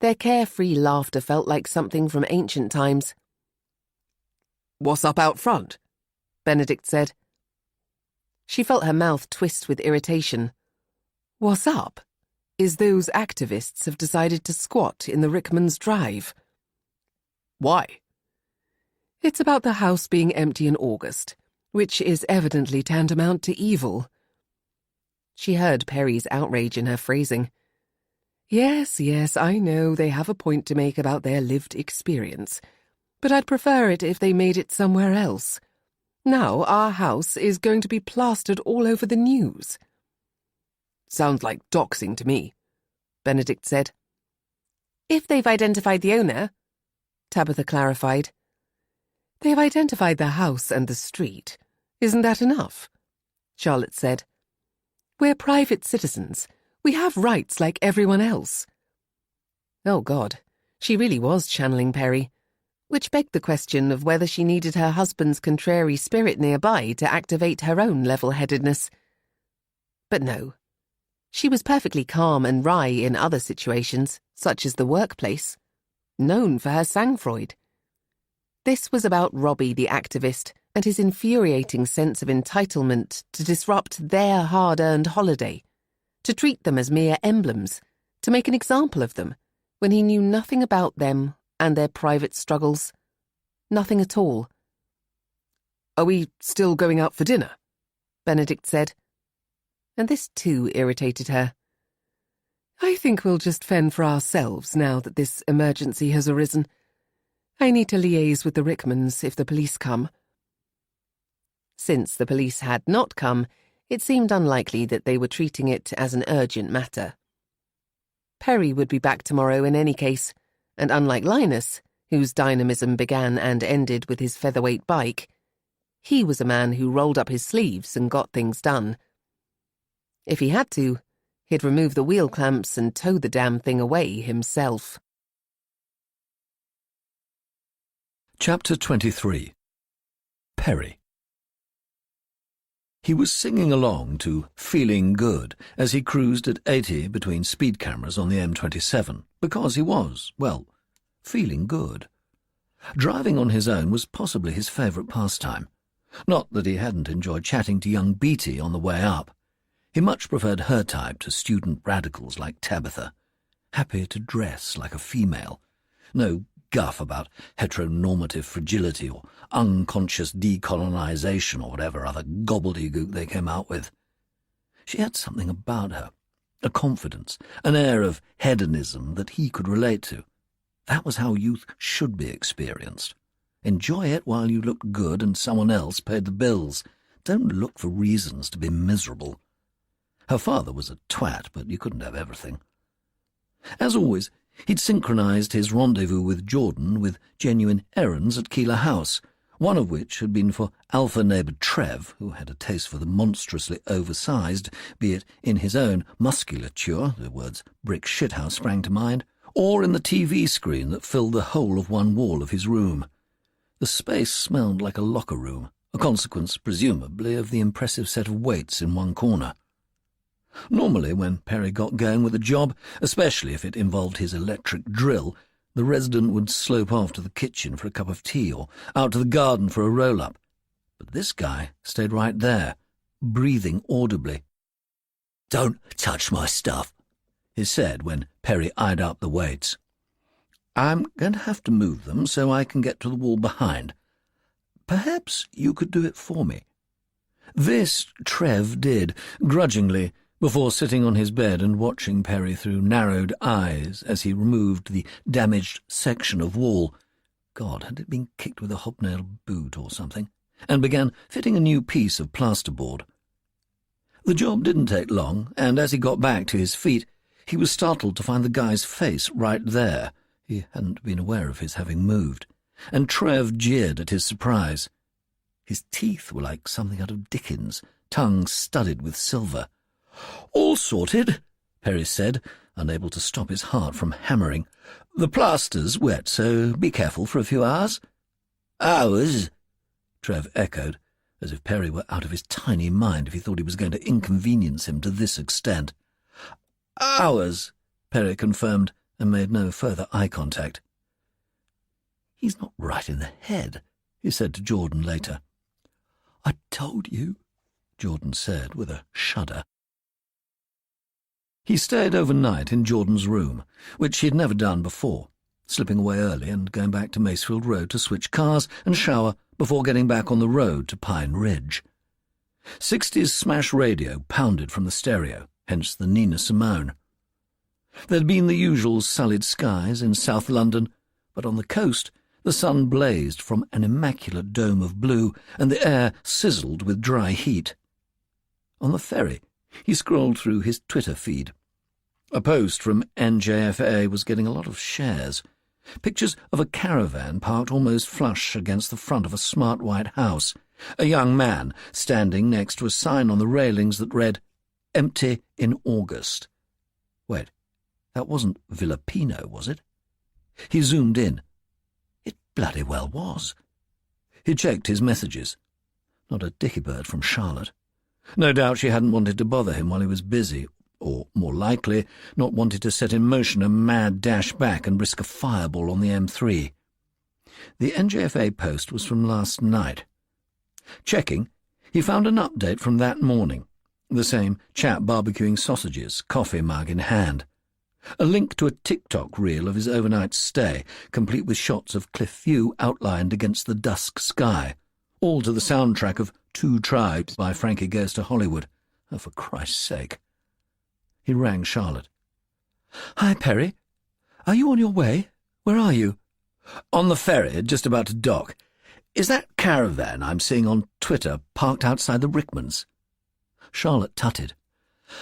Speaker 2: Their carefree laughter felt like something from ancient times.
Speaker 3: "What's up out front?"
Speaker 2: Benedict said. She felt her mouth twist with irritation.
Speaker 3: "What's up is those activists have decided to squat in the Rickman's Drive." "Why?" "It's about the house being empty in August, which is evidently tantamount to evil."
Speaker 2: She heard Perry's outrage in her phrasing.
Speaker 3: Yes, I know they have a point to make about their lived experience, but I'd prefer it if they made it somewhere else. Now our house is going to be plastered all over the news." "Sounds like doxing to me,"
Speaker 2: Benedict said. "If they've identified the owner," Tabitha clarified.
Speaker 3: "They've identified the house and the street. Isn't that enough?" Charlotte said. "We're private citizens. We have rights like everyone else."
Speaker 2: Oh, God, she really was channeling Perry, which begged the question of whether she needed her husband's contrary spirit nearby to activate her own level-headedness. But no. She was perfectly calm and wry in other situations, such as the workplace, known for her sang-froid. This was about Robbie the activist and his infuriating sense of entitlement to disrupt their hard-earned holiday, to treat them as mere emblems, to make an example of them, when he knew nothing about them and their private struggles. Nothing at all.
Speaker 3: "Are we still going out for dinner?"
Speaker 2: Benedict said. And this too irritated her.
Speaker 3: "I think we'll just fend for ourselves now that this emergency has arisen. I need to liaise with the Rickmans if the police come."
Speaker 2: Since the police had not come, it seemed unlikely that they were treating it as an urgent matter. Perry would be back tomorrow in any case, and unlike Linus, whose dynamism began and ended with his featherweight bike, he was a man who rolled up his sleeves and got things done. If he had to, he'd remove the wheel clamps and tow the damn thing away himself.
Speaker 8: Chapter 23. Perry. He was singing along to Feeling Good as he cruised at 80 between speed cameras on the M27, because he was, well, feeling good. Driving on his own was possibly his favourite pastime. Not that he hadn't enjoyed chatting to young Beatty on the way up. He much preferred her type to student radicals like Tabitha. Happy to dress like a female. No guff about heteronormative fragility or unconscious decolonization or whatever other gobbledygook they came out with. She had something about her, a confidence, an air of hedonism that he could relate to. That was how youth should be experienced. Enjoy it while you looked good and someone else paid the bills. Don't look for reasons to be miserable. Her father was a twat, but you couldn't have everything. As always, he'd synchronized his rendezvous with Jordan with genuine errands at Keeler House, one of which had been for alpha neighbour Trev, who had a taste for the monstrously oversized, be it in his own musculature, the words brick shithouse sprang to mind, or in the TV screen that filled the whole of one wall of his room. The space smelled like a locker room, a consequence, presumably, of the impressive set of weights in one corner. Normally, when Perry got going with a job, especially if it involved his electric drill, the resident would slope off to the kitchen for a cup of tea or out to the garden for a roll-up. But this guy stayed right there, breathing audibly. "Don't touch my stuff," he said when Perry eyed up the weights. "I'm going to have to move them so I can get to the wall behind. Perhaps you could do it for me." This Trev did, grudgingly, before sitting on his bed and watching Perry through narrowed eyes as he removed the damaged section of wall. God, had it been kicked with a hobnail boot or something? And began fitting a new piece of plasterboard. The job didn't take long, and as he got back to his feet, he was startled to find the guy's face right there. He hadn't been aware of his having moved, and Trev jeered at his surprise. His teeth were like something out of Dickens, tongue studded with silver. "All sorted," Perry said, unable to stop his heart from hammering. "The plaster's wet, so be careful for a few hours." "Hours?" Trev echoed, as if Perry were out of his tiny mind if he thought he was going to inconvenience him to this extent. "Hours," Perry confirmed, and made no further eye contact. "He's not right in the head," he said to Jordan later. "I told you," Jordan said with a shudder. He stayed overnight in Jordan's room, which he had never done before, slipping away early and going back to Macefield Road to switch cars and shower before getting back on the road to Pine Ridge. 60s smash radio pounded from the stereo, hence the Nina Simone. There'd been the usual sullied skies in South London, but on the coast the sun blazed from an immaculate dome of blue, and the air sizzled with dry heat. On the ferry, he scrolled through his Twitter feed. A post from NJFA was getting a lot of shares. Pictures of a caravan parked almost flush against the front of a smart white house, a young man standing next to a sign on the railings that read, "Empty in August." Wait, that wasn't Villa Pino, was it? He zoomed in. It bloody well was. He checked his messages. Not a dickey-bird from Charlotte. No doubt she hadn't wanted to bother him while he was busy, or, more likely, not wanted to set in motion a mad dash back and risk a fireball on the M3. The NJFA post was from last night. Checking, he found an update from that morning, the same chap barbecuing sausages, coffee mug in hand. A link to a TikTok reel of his overnight stay, complete with shots of Cliff View outlined against the dusk sky, all to the soundtrack of Two Tribes by Frankie Goes to Hollywood. Oh, for Christ's sake. He rang Charlotte. "Hi, Perry. Are you on your way? Where are you?" "On the ferry, just about to dock. Is that caravan I'm seeing on Twitter parked outside the Rickmans?" Charlotte tutted.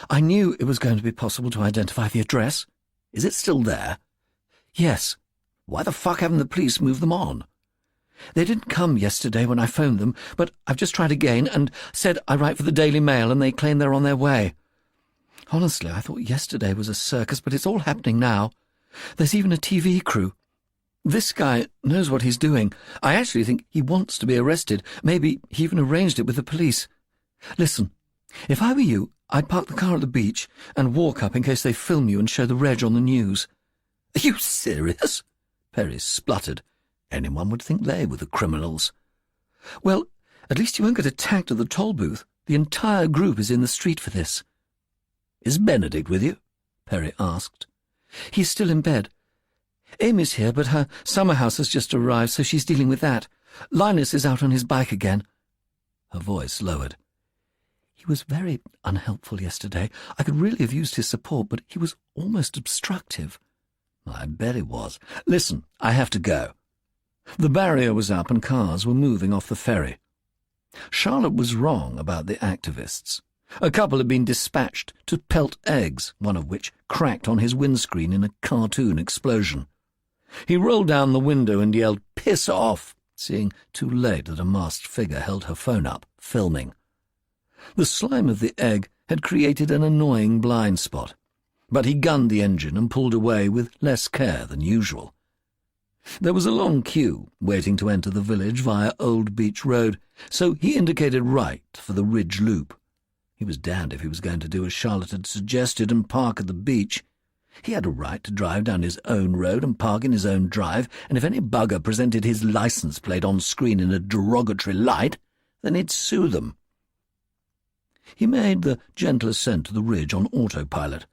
Speaker 8: "I knew it was going to be possible to identify the address. Is it still there?" "Yes." "Why the fuck haven't the police moved them on?" "They didn't come yesterday when I phoned them, but I've just tried again and said I write for the Daily Mail, and they claim they're on their way. Honestly, I thought yesterday was a circus, but it's all happening now. There's even a TV crew. This guy knows what he's doing. I actually think he wants to be arrested. Maybe he even arranged it with the police. Listen, if I were you, I'd park the car at the beach and walk up in case they film you and show the reg on the news." "Are you serious?" Perry spluttered. Anyone would think they were the criminals. "Well, at least you won't get attacked at the toll booth. The entire group is in the street for this." "Is Benedict with you?" Perry asked. "He's still in bed. Amy's here, but her summer house has just arrived, so she's dealing with that. Linus is out on his bike again." Her voice lowered. "He was very unhelpful yesterday. I could really have used his support, but he was almost obstructive." "I bet he was. Listen, I have to go." The barrier was up and cars were moving off the ferry. Charlotte was wrong about the activists. A couple had been dispatched to pelt eggs, one of which cracked on his windscreen in a cartoon explosion. He rolled down the window and yelled, "Piss off!" seeing too late that a masked figure held her phone up, filming. The slime of the egg had created an annoying blind spot, but he gunned the engine and pulled away with less care than usual. There was a long queue waiting to enter the village via Old Beach Road, so he indicated right for the Ridge Loop. He was damned if he was going to do as Charlotte had suggested and park at the beach. He had a right to drive down his own road and park in his own drive, and if any bugger presented his license plate on screen in a derogatory light, then he'd sue them. He made the gentle ascent to the ridge on autopilot.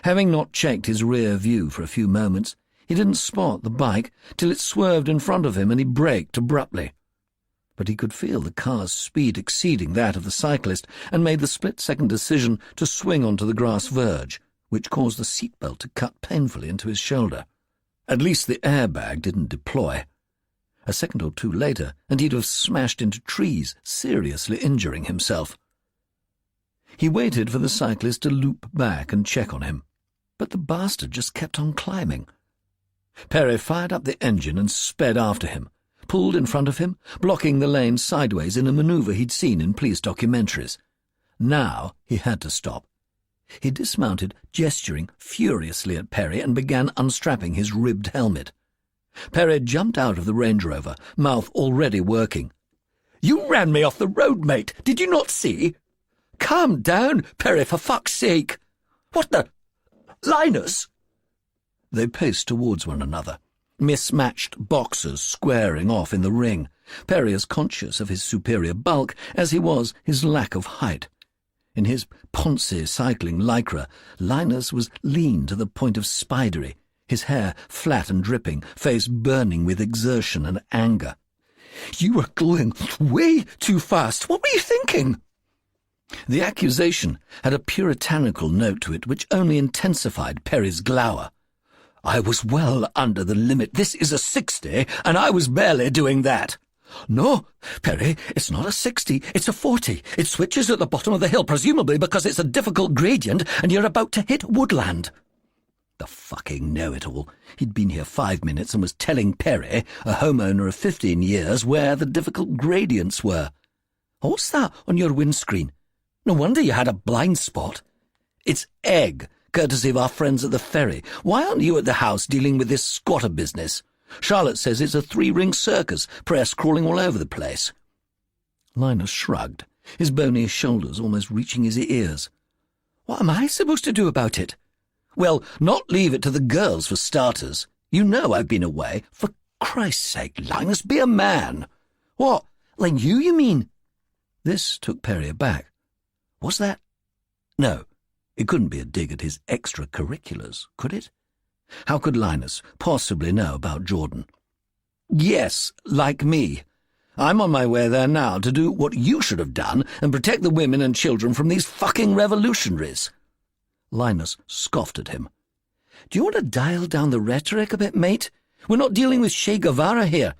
Speaker 8: Having not checked his rear view for a few moments, he didn't spot the bike till it swerved in front of him and he braked abruptly. But he could feel the car's speed exceeding that of the cyclist and made the split-second decision to swing onto the grass verge, which caused the seatbelt to cut painfully into his shoulder. At least the airbag didn't deploy. A second or two later, and he'd have smashed into trees, seriously injuring himself. He waited for the cyclist to loop back and check on him, but the bastard just kept on climbing. Perry fired up the engine and sped after him, pulled in front of him, blocking the lane sideways in a manoeuvre he'd seen in police documentaries. Now he had to stop. He dismounted, gesturing furiously at Perry, and began unstrapping his ribbed helmet. Perry jumped out of the Range Rover, mouth already working. "You ran me off the road, mate. Did you not see?" "Calm down, Perry, for fuck's sake." "What the— Linus!" They paced towards one another, mismatched boxers squaring off in the ring, Perry as conscious of his superior bulk as he was his lack of height. In his poncy cycling lycra, Linus was lean to the point of spidery, his hair flat and dripping, face burning with exertion and anger. "You were going way too fast. What were you thinking?" The accusation had a puritanical note to it which only intensified Perry's glower. "I was well under the limit. This is a 60, and I was barely doing that." "No, Perry, it's not a 60, it's a 40. It switches at the bottom of the hill, presumably because it's a difficult gradient and you're about to hit woodland." The fucking know-it-all. He'd been here 5 minutes and was telling Perry, a homeowner of 15 years, where the difficult gradients were. "What's that on your windscreen? No wonder you had a blind spot." "It's egg, courtesy of our friends at the ferry. Why aren't you at the house dealing with this squatter business? Charlotte says it's a 3-ring circus, press crawling all over the place." Linus shrugged, his bony shoulders almost reaching his ears. "What am I supposed to do about it?" "Well, not leave it to the girls, for starters. You know I've been away. For Christ's sake, Linus, be a man." "What, like you mean?" This took Perry aback. Was that? No, it couldn't be a dig at his extracurriculars, could it? How could Linus possibly know about Jordan? "Yes, like me. I'm on my way there now to do what you should have done and protect the women and children from these fucking revolutionaries." Linus scoffed at him. "Do you want to dial down the rhetoric a bit, mate? We're not dealing with Che Guevara here.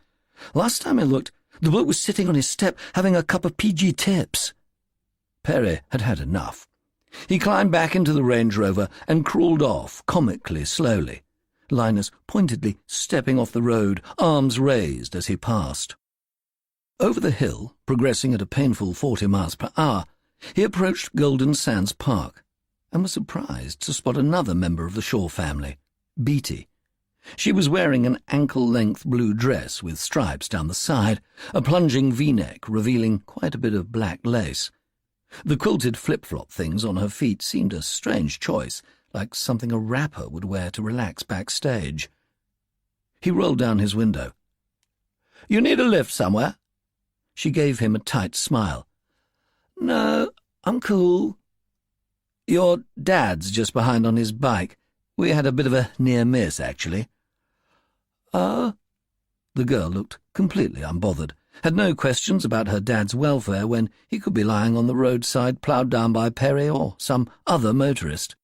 Speaker 8: Last time I looked, the bloke was sitting on his step having a cup of PG Tips." Perry had had enough. He climbed back into the Range Rover and crawled off, comically slowly, Linus pointedly stepping off the road, arms raised as he passed. Over the hill, progressing at a painful 40 miles per hour, he approached Golden Sands Park and was surprised to spot another member of the Shaw family, Beatty. She was wearing an ankle-length blue dress with stripes down the side, a plunging V-neck revealing quite a bit of black lace. The quilted flip-flop things on her feet seemed a strange choice, like something a rapper would wear to relax backstage. He rolled down his window. "You need a lift somewhere?" She gave him a tight smile. "No, I'm cool." "Your dad's just behind on his bike. We had a bit of a near miss, actually." "Oh?" The girl looked completely unbothered, had no questions about her dad's welfare when he could be lying on the roadside ploughed down by Perry or some other motorist.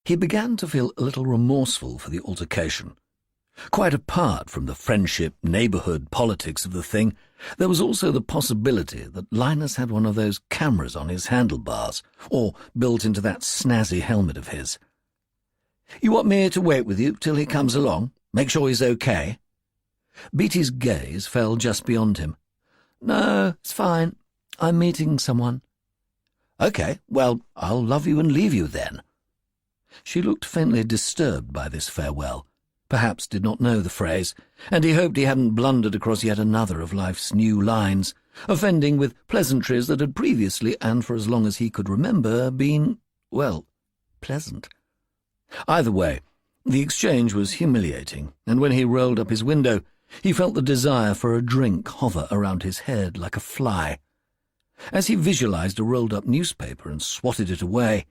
Speaker 8: He began to feel a little remorseful for the altercation. Quite apart from the friendship, neighbourhood politics of the thing, there was also the possibility that Linus had one of those cameras on his handlebars, or built into that snazzy helmet of his. "You want me to wait with you till he comes along? Make sure he's okay?" Beatty's gaze fell just beyond him. "No, it's fine. I'm meeting someone." "Okay, well, I'll love you and leave you then." She looked faintly disturbed by this farewell, perhaps did not know the phrase, and he hoped he hadn't blundered across yet another of life's new lines, offending with pleasantries that had previously, and for as long as he could remember, been, well, pleasant. Either way, the exchange was humiliating, and when he rolled up his window, he felt the desire for a drink hover around his head like a fly. As he visualized a rolled-up newspaper and swatted it away,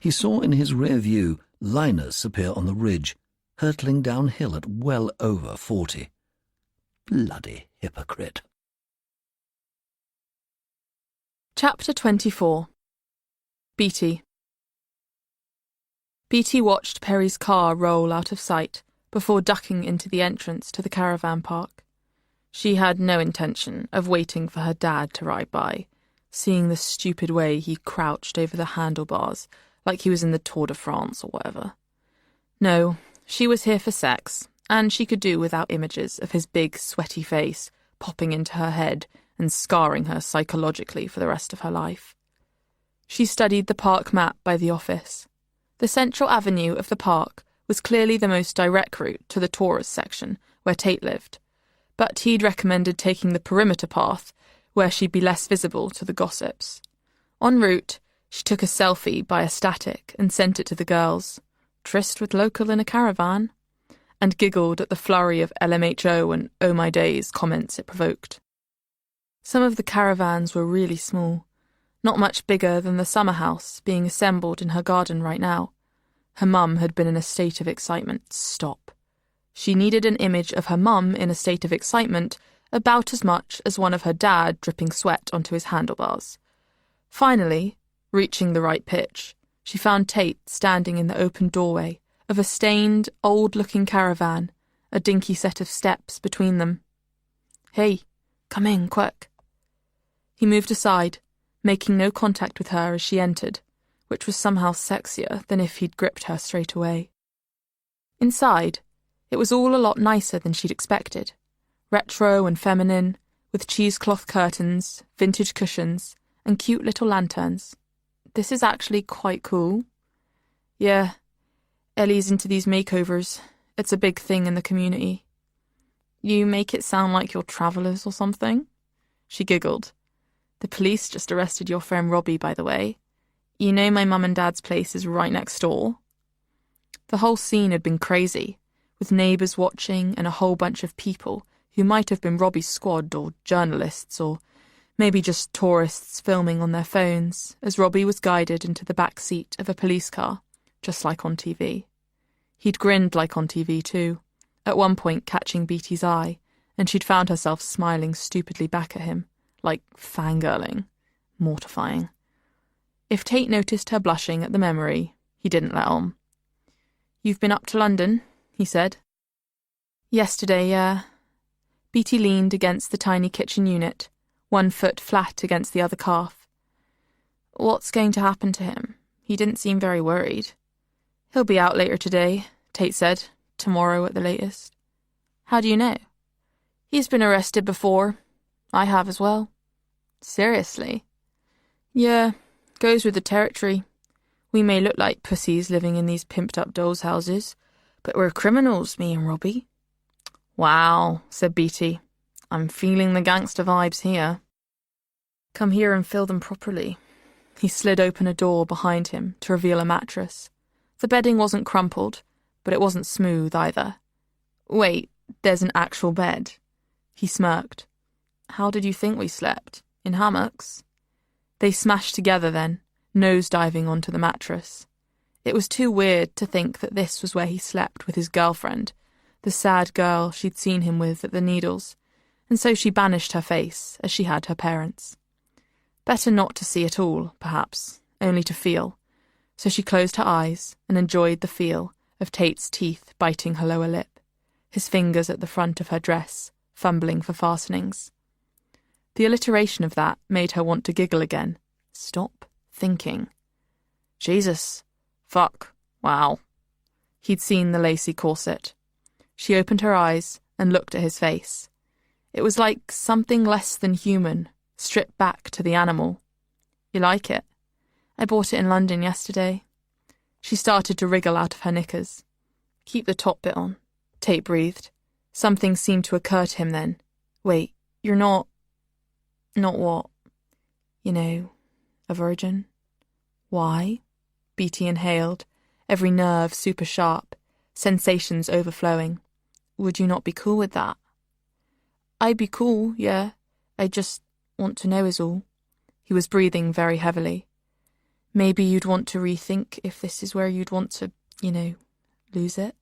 Speaker 8: he saw in his rear view Linus appear on the ridge, hurtling downhill at well over 40. Bloody hypocrite.
Speaker 6: Chapter 24. Beatty. Beatty watched Perry's car roll out of sight before ducking into the entrance to the caravan park. She had no intention of waiting for her dad to ride by, seeing the stupid way he crouched over the handlebars like he was in the Tour de France or whatever. No, she was here for sex, and she could do without images of his big, sweaty face popping into her head and scarring her psychologically for the rest of her life. She studied the park map by the office. The central avenue of the park was clearly the most direct route to the tourist section, where Tate lived, but he'd recommended taking the perimeter path, where she'd be less visible to the gossips. En route, she took a selfie by a static and sent it to the girls. Tryst with local in a caravan, and giggled at the flurry of LMHO and oh my days comments it provoked. Some of the caravans were really small, not much bigger than the summer house being assembled in her garden right now. Her mum had been in a state of excitement. Stop. She needed an image of her mum in a state of excitement about as much as one of her dad dripping sweat onto his handlebars. Finally, reaching the right pitch, she found Tate standing in the open doorway of a stained, old-looking caravan, a dinky set of steps between them. "Hey, come in, quick." He moved aside, making no contact with her as she entered, which was somehow sexier than if he'd gripped her straight away. Inside, it was all a lot nicer than she'd expected. Retro and feminine, with cheesecloth curtains, vintage cushions, and cute little lanterns. This is actually quite cool. Yeah, Ellie's into these makeovers. It's a big thing in the community. You make it sound like you're travellers or something? She giggled. The police just arrested your friend Robbie, by the way. You know my mum and dad's place is right next door. The whole scene had been crazy, with neighbours watching and a whole bunch of people who might have been Robbie's squad or journalists or maybe just tourists filming on their phones as Robbie was guided into the back seat of a police car, just like on TV. He'd grinned like on TV too, at one point catching Beatty's eye, and she'd found herself smiling stupidly back at him, like fangirling. Mortifying. If Tate noticed her blushing at the memory, he didn't let on. "You've been up to London," he said. "Yesterday, yeah." Beatty leaned against the tiny kitchen unit, one foot flat against the other calf. "What's going to happen to him? He didn't seem very worried." "He'll be out later today," Tate said. "Tomorrow at the latest." "How do you know?" "He's been arrested before. I have as well." "Seriously?" "Yeah, goes with the territory. We may look like pussies living in these pimped-up dolls' houses, but we're criminals, me and Robbie." "Wow," said Beatty. "I'm feeling the gangster vibes here." "Come here and fill them properly." He slid open a door behind him to reveal a mattress. The bedding wasn't crumpled, but it wasn't smooth either. "Wait, there's an actual bed." He smirked. "How did you think we slept? In hammocks?" They smashed together then, nose-diving onto the mattress. It was too weird to think that this was where he slept with his girlfriend, the sad girl she'd seen him with at the Needles, and so she banished her face as she had her parents. Better not to see at all, perhaps, only to feel, so she closed her eyes and enjoyed the feel of Tate's teeth biting her lower lip, his fingers at the front of her dress, fumbling for fastenings. The alliteration of that made her want to giggle again. Stop thinking. Jesus. Fuck. Wow. He'd seen the lacy corset. She opened her eyes and looked at his face. It was like something less than human, stripped back to the animal. "You like it? I bought it in London yesterday." She started to wriggle out of her knickers. "Keep the top bit on," Tate breathed. Something seemed to occur to him then. "Wait, you're not... Not what? You know, a virgin?" "Why?" Beatty inhaled, every nerve super sharp, sensations overflowing. "Would you not be cool with that?" "I'd be cool, yeah. I just want to know is all." He was breathing very heavily. "Maybe you'd want to rethink if this is where you'd want to, lose it."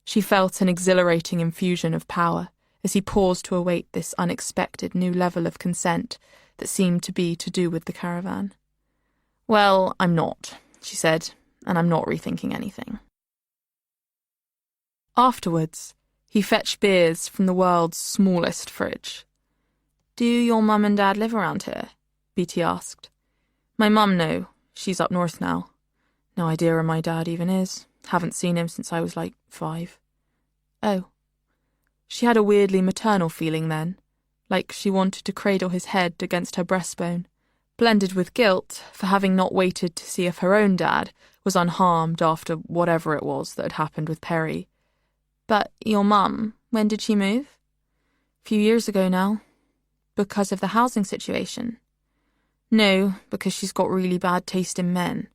Speaker 6: She felt an exhilarating infusion of power as he paused to await this unexpected new level of consent that seemed to be to do with the caravan. "Well, I'm not," she said, "and I'm not rethinking anything." Afterwards, he fetched beers from the world's smallest fridge. "Do your mum and dad live around here?" Beatty asked. "My mum, no. She's up north now. No idea where my dad even is. Haven't seen him since I was 5. "Oh." She had a weirdly maternal feeling then, like she wanted to cradle his head against her breastbone, blended with guilt for having not waited to see if her own dad was unharmed after whatever it was that had happened with Perry. But your mum, when did she move? A few years ago now. Because of the housing situation? No, because she's got really bad taste in men.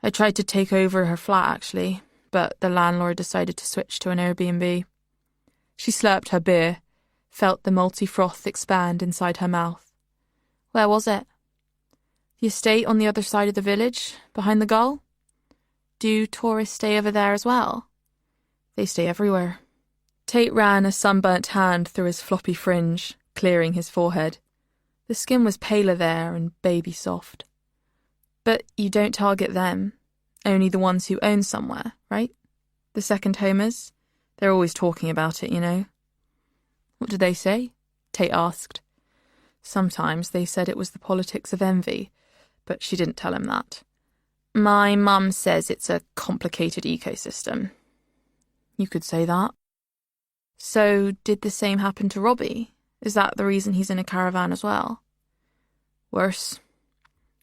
Speaker 6: I tried to take over her flat, actually, but the landlord decided to switch to an Airbnb. She slurped her beer, felt the malty froth expand inside her mouth. Where was it? The estate on the other side of the village, behind the gull? Do tourists stay over there as well? They stay everywhere. Tate ran a sunburnt hand through his floppy fringe, clearing his forehead. The skin was paler there and baby soft. But you don't target them, only the ones who own somewhere, right? The second homers? They're always talking about it, you know. What did they say? Tate asked. Sometimes they said it was the politics of envy, but she didn't tell him that. My mum says it's a complicated ecosystem. You could say that. So, did the same happen to Robbie? Is that the reason he's in a caravan as well? Worse.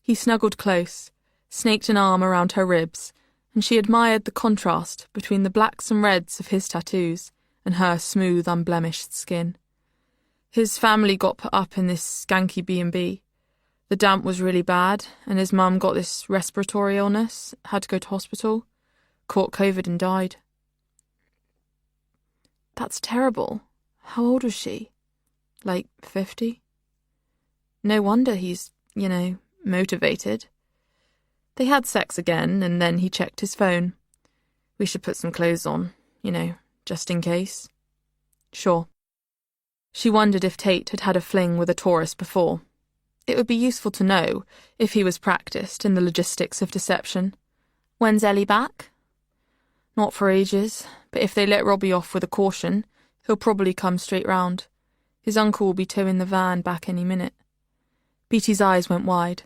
Speaker 6: He snuggled close, snaked an arm around her ribs, and she admired the contrast between the blacks and reds of his tattoos and her smooth, unblemished skin. His family got put up in this skanky B&B. The damp was really bad, and his mum got this respiratory illness, had to go to hospital, caught COVID and died. That's terrible. How old was she? Like 50? No wonder he's, motivated. They had sex again, and then he checked his phone. We should put some clothes on, just in case. Sure. She wondered if Tate had had a fling with a tourist before. It would be useful to know if he was practiced in the logistics of deception. When's Ellie back? Not for ages, but if they let Robbie off with a caution, he'll probably come straight round. His uncle will be towing the van back any minute. Beatty's eyes went wide.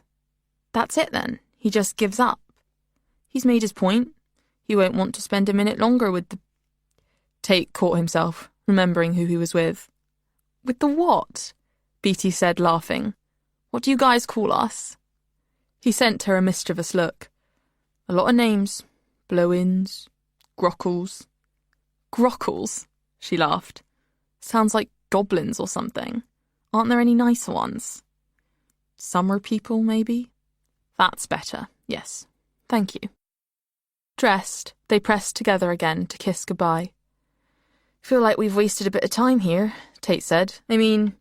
Speaker 6: That's it then? He just gives up? He's made his point. He won't want to spend a minute longer with the... Tate caught himself, remembering who he was with. With the what? Beatty said, laughing. What do you guys call us? He sent her a mischievous look. A lot of names. Blow-ins. Grockles. Grockles? She laughed. Sounds like goblins or something. Aren't there any nicer ones? Summer people, maybe? That's better, yes. Thank you. Dressed, they pressed together again to kiss goodbye. Feel like we've wasted a bit of time here, Tate said. I mean,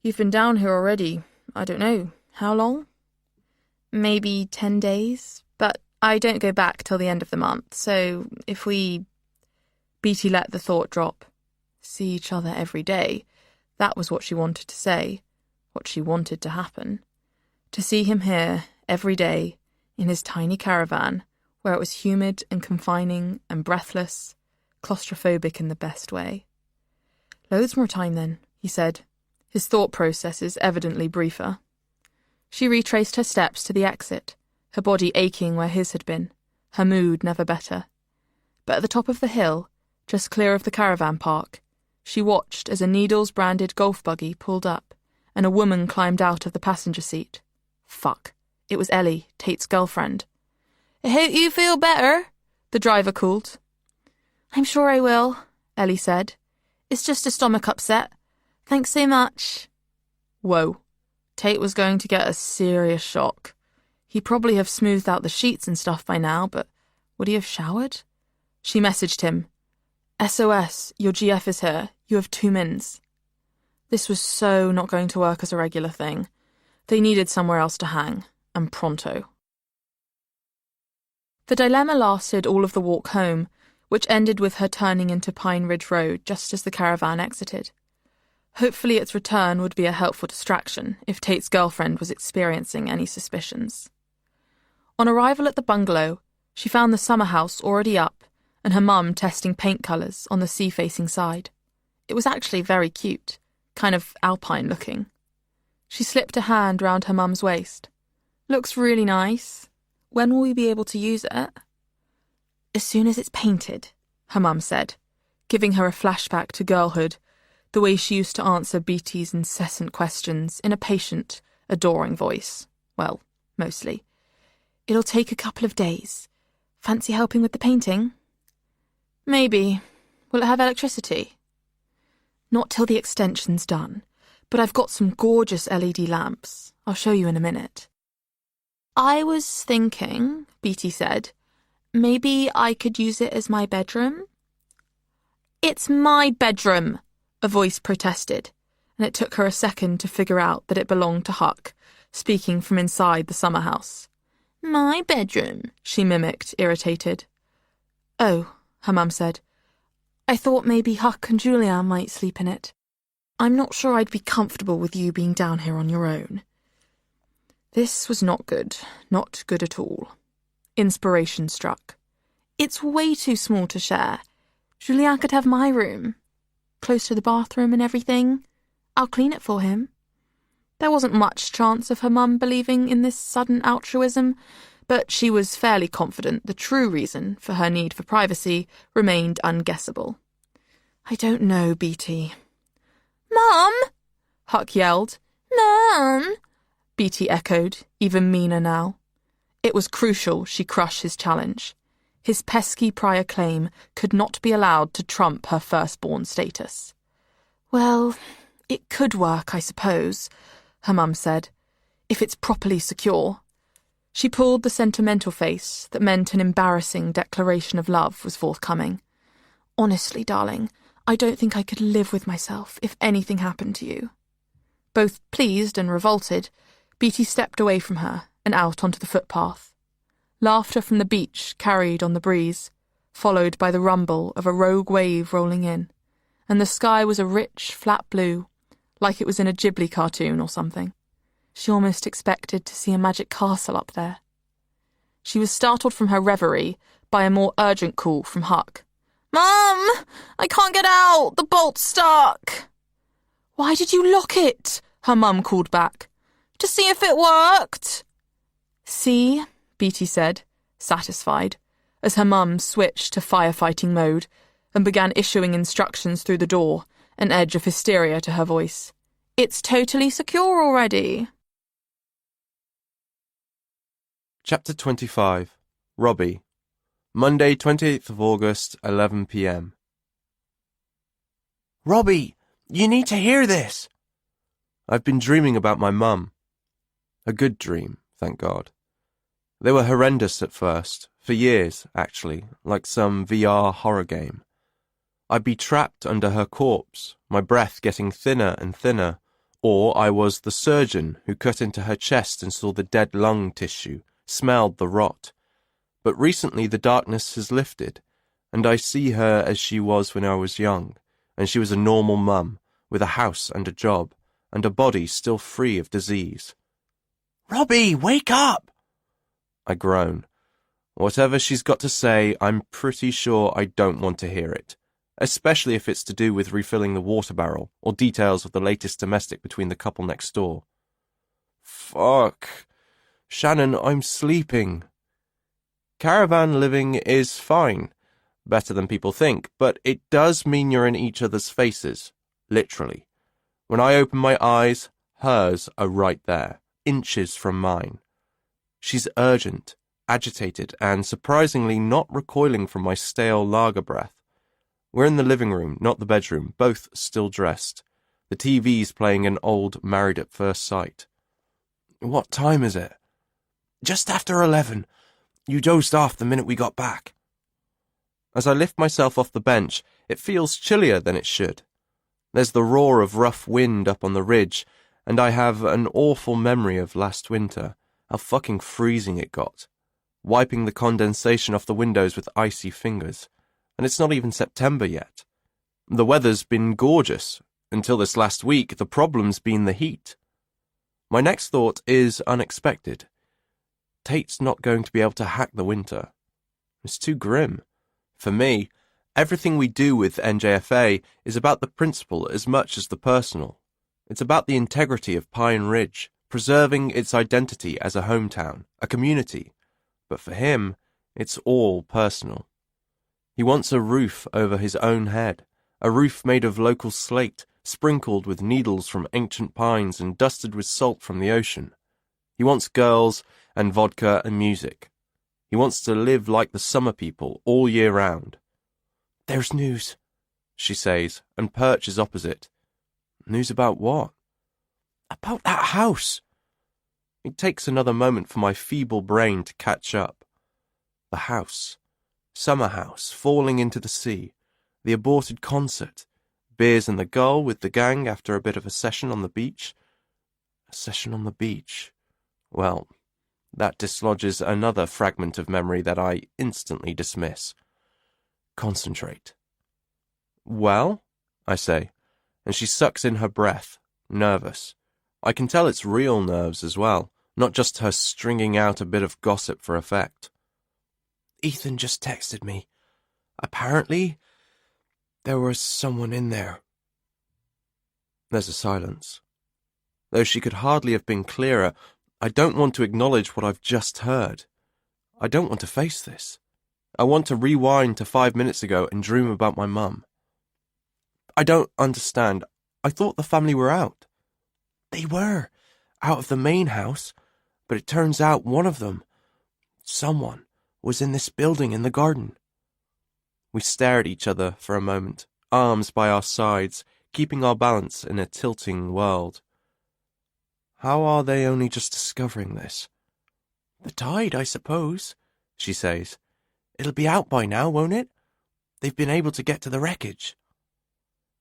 Speaker 6: you've been down here already, I don't know, how long? Maybe 10 days, but I don't go back till the end of the month, so if we... Beatty let the thought drop. See each other every day. That was what she wanted to say, what she wanted to happen. To see him here, every day, in his tiny caravan, where it was humid and confining and breathless, claustrophobic in the best way. Loads more time then, he said, his thought processes evidently briefer. She retraced her steps to the exit, her body aching where his had been, her mood never better. But at the top of the hill, just clear of the caravan park, she watched as a Needles-branded golf buggy pulled up, and a woman climbed out of the passenger seat. Fuck. It was Ellie, Tate's girlfriend. I hope you feel better, the driver called. I'm sure I will, Ellie said. It's just a stomach upset. Thanks so much. Whoa. Tate was going to get a serious shock. He'd probably have smoothed out the sheets and stuff by now, but would he have showered? She messaged him. SOS, your GF is here. You have 2 mins. This was so not going to work as a regular thing. They needed somewhere else to hang, and pronto. The dilemma lasted all of the walk home, which ended with her turning into Pine Ridge Road just as the caravan exited. Hopefully its return would be a helpful distraction if Tate's girlfriend was experiencing any suspicions. On arrival at the bungalow, she found the summer house already up and her mum testing paint colours on the sea-facing side. It was actually very cute, kind of alpine looking. She slipped a hand round her mum's waist. Looks really nice. When will we be able to use it? As soon as it's painted, her mum said, giving her a flashback to girlhood, the way she used to answer Beatty's incessant questions in a patient, adoring voice. Well, mostly. It'll take a couple of days. Fancy helping with the painting? Maybe. Will it have electricity? Not till the extension's done, but I've got some gorgeous LED lamps. I'll show you in a minute. I was thinking, Beatty said, maybe I could use it as my bedroom? It's my bedroom, a voice protested, and it took her a second to figure out that it belonged to Huck, speaking from inside the summer house. My bedroom, she mimicked, irritated. Oh, her mum said. I thought maybe Huck and Julia might sleep in it. I'm not sure I'd be comfortable with you being down here on your own. This was not good at all. Inspiration struck. It's way too small to share. Julien could have my room. Close to the bathroom and everything. I'll clean it for him. There wasn't much chance of her mum believing in this sudden altruism, but she was fairly confident the true reason for her need for privacy remained unguessable. I don't know, Beatty. Mum! Huck yelled. Mum! Beatty echoed, even meaner now. It was crucial she crush his challenge. His pesky prior claim could not be allowed to trump her firstborn status. Well, it could work, I suppose, her mum said, if it's properly secure. She pulled the sentimental face that meant an embarrassing declaration of love was forthcoming. Honestly, darling, I don't think I could live with myself if anything happened to you. Both pleased and revolted, Beatty stepped away from her and out onto the footpath. Laughter from the beach carried on the breeze, followed by the rumble of a rogue wave rolling in, and the sky was a rich, flat blue, like it was in a Ghibli cartoon or something. She almost expected to see a magic castle up there. She was startled from her reverie by a more urgent call from Huck. Mum! I can't get out! The bolt's stuck! Why did you lock it? Her mum called back. To see if it worked. See, Beatty said, satisfied, as her mum switched to firefighting mode and began issuing instructions through the door, an edge of hysteria to her voice. It's totally secure already.
Speaker 1: Chapter 25. Robbie. Monday, 28th of August, 11 p.m. Robbie, you need to hear this. I've been dreaming about my mum. A good dream, thank God. They were horrendous at first, for years, actually, like some VR horror game. I'd be trapped under her corpse, my breath getting thinner and thinner, or I was the surgeon who cut into her chest and saw the dead lung tissue, smelled the rot. But recently the darkness has lifted, and I see her as she was when I was young, and she was a normal mum, with a house and a job, and a body still free of disease. Robbie, wake up! I groan. Whatever she's got to say, I'm pretty sure I don't want to hear it, especially if it's to do with refilling the water barrel or details of the latest domestic between the couple next door. Fuck. Shannon, I'm sleeping. Caravan living is fine, better than people think, but it does mean you're in each other's faces, literally. When I open my eyes, hers are right there, inches from mine. She's urgent, agitated, and surprisingly not recoiling from my stale lager breath. We're in the living room, not the bedroom, both still dressed. The TV's playing an old Married at First Sight. What time is it? Just after 11. You dozed off the minute we got back. As I lift myself off the bench, it feels chillier than it should. There's the roar of rough wind up on the ridge, and I have an awful memory of last winter, how fucking freezing it got, wiping the condensation off the windows with icy fingers. And it's not even September yet. The weather's been gorgeous. Until this last week, the problem's been the heat. My next thought is unexpected. Tate's not going to be able to hack the winter. It's too grim. For me, everything we do with NJFA is about the principle as much as the personal. It's about the integrity of Pine Ridge, preserving its identity as a hometown, a community. But for him, it's all personal. He wants a roof over his own head, a roof made of local slate, sprinkled with needles from ancient pines and dusted with salt from the ocean. He wants girls and vodka and music. He wants to live like the summer people all year round. "There's news," she says, and perches opposite. "News about what?" "About that house." It takes another moment for my feeble brain to catch up. The house. Summer house, falling into the sea. The aborted concert. Beers and the Gull with the gang after a bit of a session on the beach. A session on the beach. Well, that dislodges another fragment of memory that I instantly dismiss. Concentrate. "Well?" I say, and she sucks in her breath, nervous. I can tell it's real nerves as well, not just her stringing out a bit of gossip for effect. "Ethan just texted me. Apparently, there was someone in there." There's a silence. Though she could hardly have been clearer, I don't want to acknowledge what I've just heard. I don't want to face this. I want to rewind to 5 minutes ago and dream about my mum. "I don't understand. I thought the family were out." "They were, out of the main house, but it turns out one of them, someone, was in this building in the garden." We stare at each other for a moment, arms by our sides, keeping our balance in a tilting world. How are they only just discovering this? "The tide, I suppose," she says. "It'll be out by now, won't it? They've been able to get to the wreckage."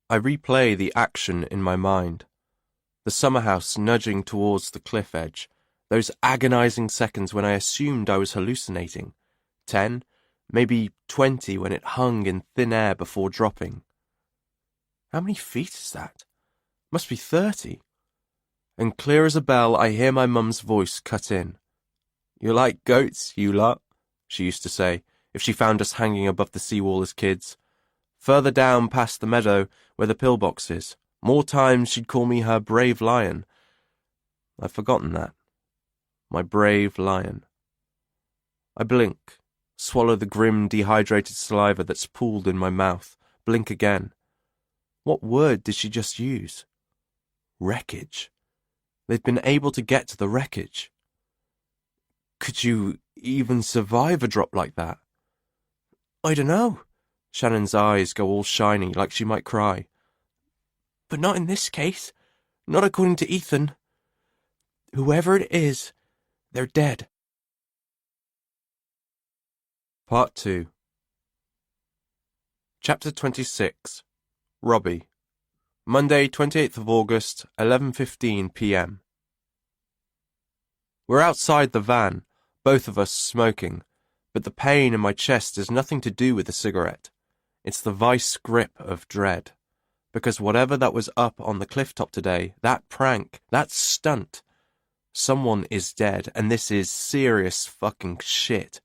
Speaker 1: I replay the action in my mind. The summer house nudging towards the cliff edge. Those agonizing seconds when I assumed I was hallucinating. 10, maybe 20 when it hung in thin air before dropping. How many feet is that? Must be 30. And clear as a bell, I hear my mum's voice cut in. "You like goats, you lot," she used to say, if she found us hanging above the seawall as kids. Further down past the meadow where the pillbox is, more times she'd call me her brave lion. I've forgotten that. My brave lion. I blink, swallow the grim, dehydrated saliva that's pooled in my mouth, blink again. What word did she just use? Wreckage. They'd been able to get to the wreckage. Could you even survive a drop like that? "I dunno." Shannon's eyes go all shiny, like she might cry. "But not in this case. Not according to Ethan. Whoever it is, they're dead." Part 2. Chapter 26. Robbie. Monday, 28th of August, 11:15 p.m. We're outside the van, both of us smoking, but the pain in my chest has nothing to do with the cigarette. It's the vice grip of dread. Because whatever that was up on the cliff top today, that prank, that stunt, someone is dead, and this is serious fucking shit.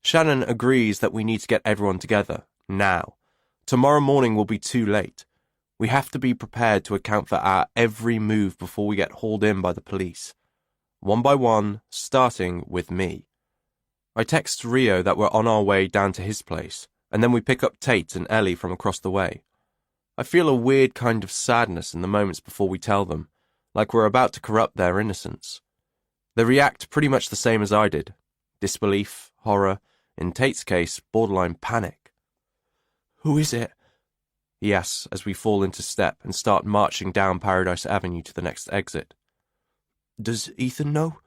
Speaker 1: Shannon agrees that we need to get everyone together, now. Tomorrow morning will be too late. We have to be prepared to account for our every move before we get hauled in by the police. One by one, starting with me. I text Rio that we're on our way down to his place, and then we pick up Tate and Ellie from across the way. I feel a weird kind of sadness in the moments before we tell them, like we're about to corrupt their innocence. They react pretty much the same as I did. Disbelief, horror, in Tate's case, borderline panic. "Who is it?" he asks as we fall into step and start marching down Paradise Avenue to the next exit. "Does Ethan know?"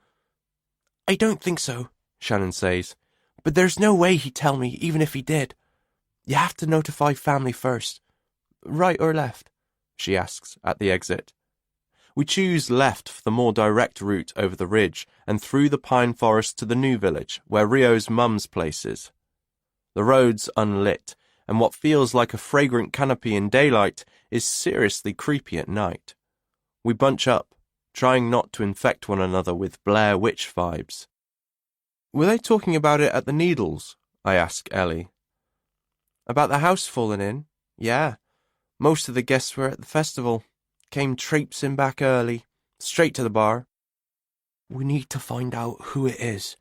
Speaker 1: "I don't think so," Shannon says. "But there's no way he'd tell me, even if he did. You have to notify family first. Right or left?" she asks at the exit. We choose left for the more direct route over the ridge and through the pine forest to the new village, where Rio's mum's place is. The road's unlit, and what feels like a fragrant canopy in daylight is seriously creepy at night. We bunch up, trying not to infect one another with Blair Witch vibes. "Were they talking about it at the Needles?" I ask Ellie. "About the house falling in? Yeah. Most of the guests were at the festival. Came traipsing back early, straight to the bar." "We need to find out who it is,"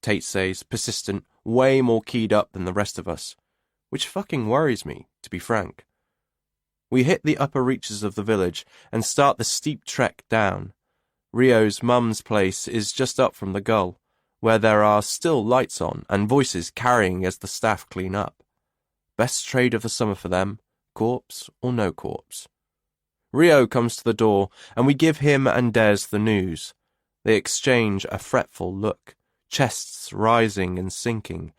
Speaker 1: Tate says, persistent, way more keyed up than the rest of us. Which fucking worries me, to be frank. We hit the upper reaches of the village and start the steep trek down. Rio's mum's place is just up from the Gull, where there are still lights on and voices carrying as the staff clean up. Best trade of the summer for them, corpse or no corpse. Rio comes to the door, and we give him and Des the news. They exchange a fretful look, chests rising and sinking,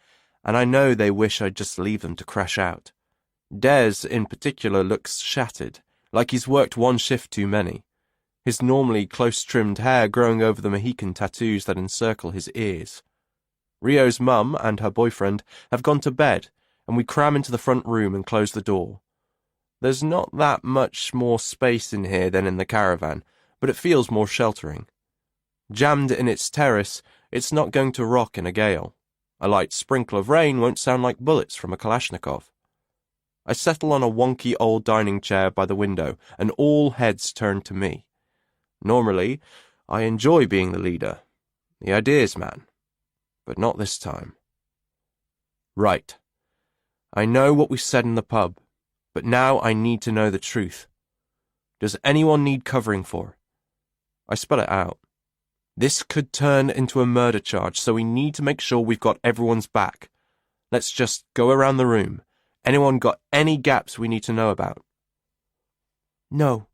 Speaker 1: and I know they wish I'd just leave them to crash out. Des, in particular, looks shattered, like he's worked one shift too many, his normally close-trimmed hair growing over the Mohican tattoos that encircle his ears. Rio's mum and her boyfriend have gone to bed, and we cram into the front room and close the door. There's not that much more space in here than in the caravan, but it feels more sheltering. Jammed in its terrace, it's not going to rock in a gale. A light sprinkle of rain won't sound like bullets from a Kalashnikov. I settle on a wonky old dining chair by the window, and all heads turn to me. Normally, I enjoy being the leader, the ideas man, but not this time. Right. I know what we said in the pub, but now I need to know the truth. Does anyone need covering for? I spell it out. This could turn into a murder charge, so we need to make sure we've got everyone's back. Let's just go around the room. Anyone got any gaps we need to know about? No.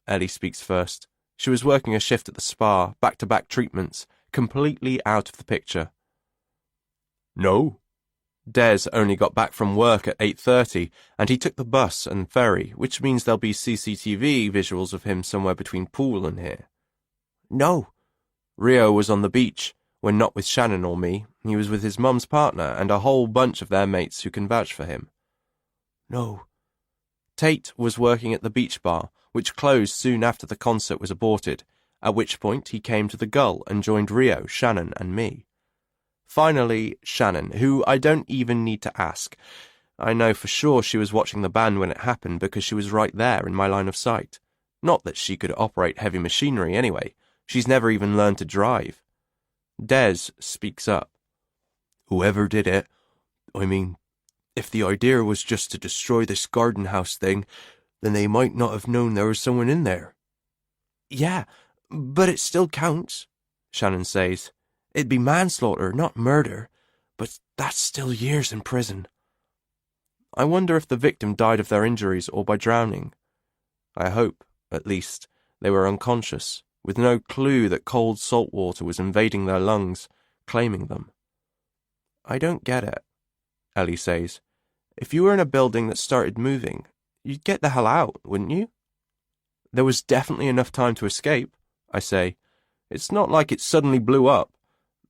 Speaker 1: Ellie speaks first. She was working a shift at the spa, back-to-back treatments, completely out of the picture. No. Des only got back from work at 8:30, and he took the bus and ferry, which means there'll be CCTV visuals of him somewhere between pool and here. No. Rio was on the beach, when not with Shannon or me. He was with his mum's partner and a whole bunch of their mates who can vouch for him. No. Tate was working at the beach bar, which closed soon after the concert was aborted, at which point he came to the Gull and joined Rio, Shannon, and me. Finally, Shannon, who I don't even need to ask. I know for sure she was watching the band when it happened because she was right there in my line of sight. Not that she could operate heavy machinery anyway. She's never even learned to drive. Des speaks up. Whoever did it, if the idea was just to destroy this garden house thing, then they might not have known there was someone in there. Yeah, but it still counts, Shannon says. It'd be manslaughter, not murder, but that's still years in prison. I wonder if the victim died of their injuries or by drowning. I hope, at least, they were unconscious, with no clue that cold salt water was invading their lungs, claiming them. I don't get it, Ellie says. If you were in a building that started moving, you'd get the hell out, wouldn't you? There was definitely enough time to escape, I say. It's not like it suddenly blew up.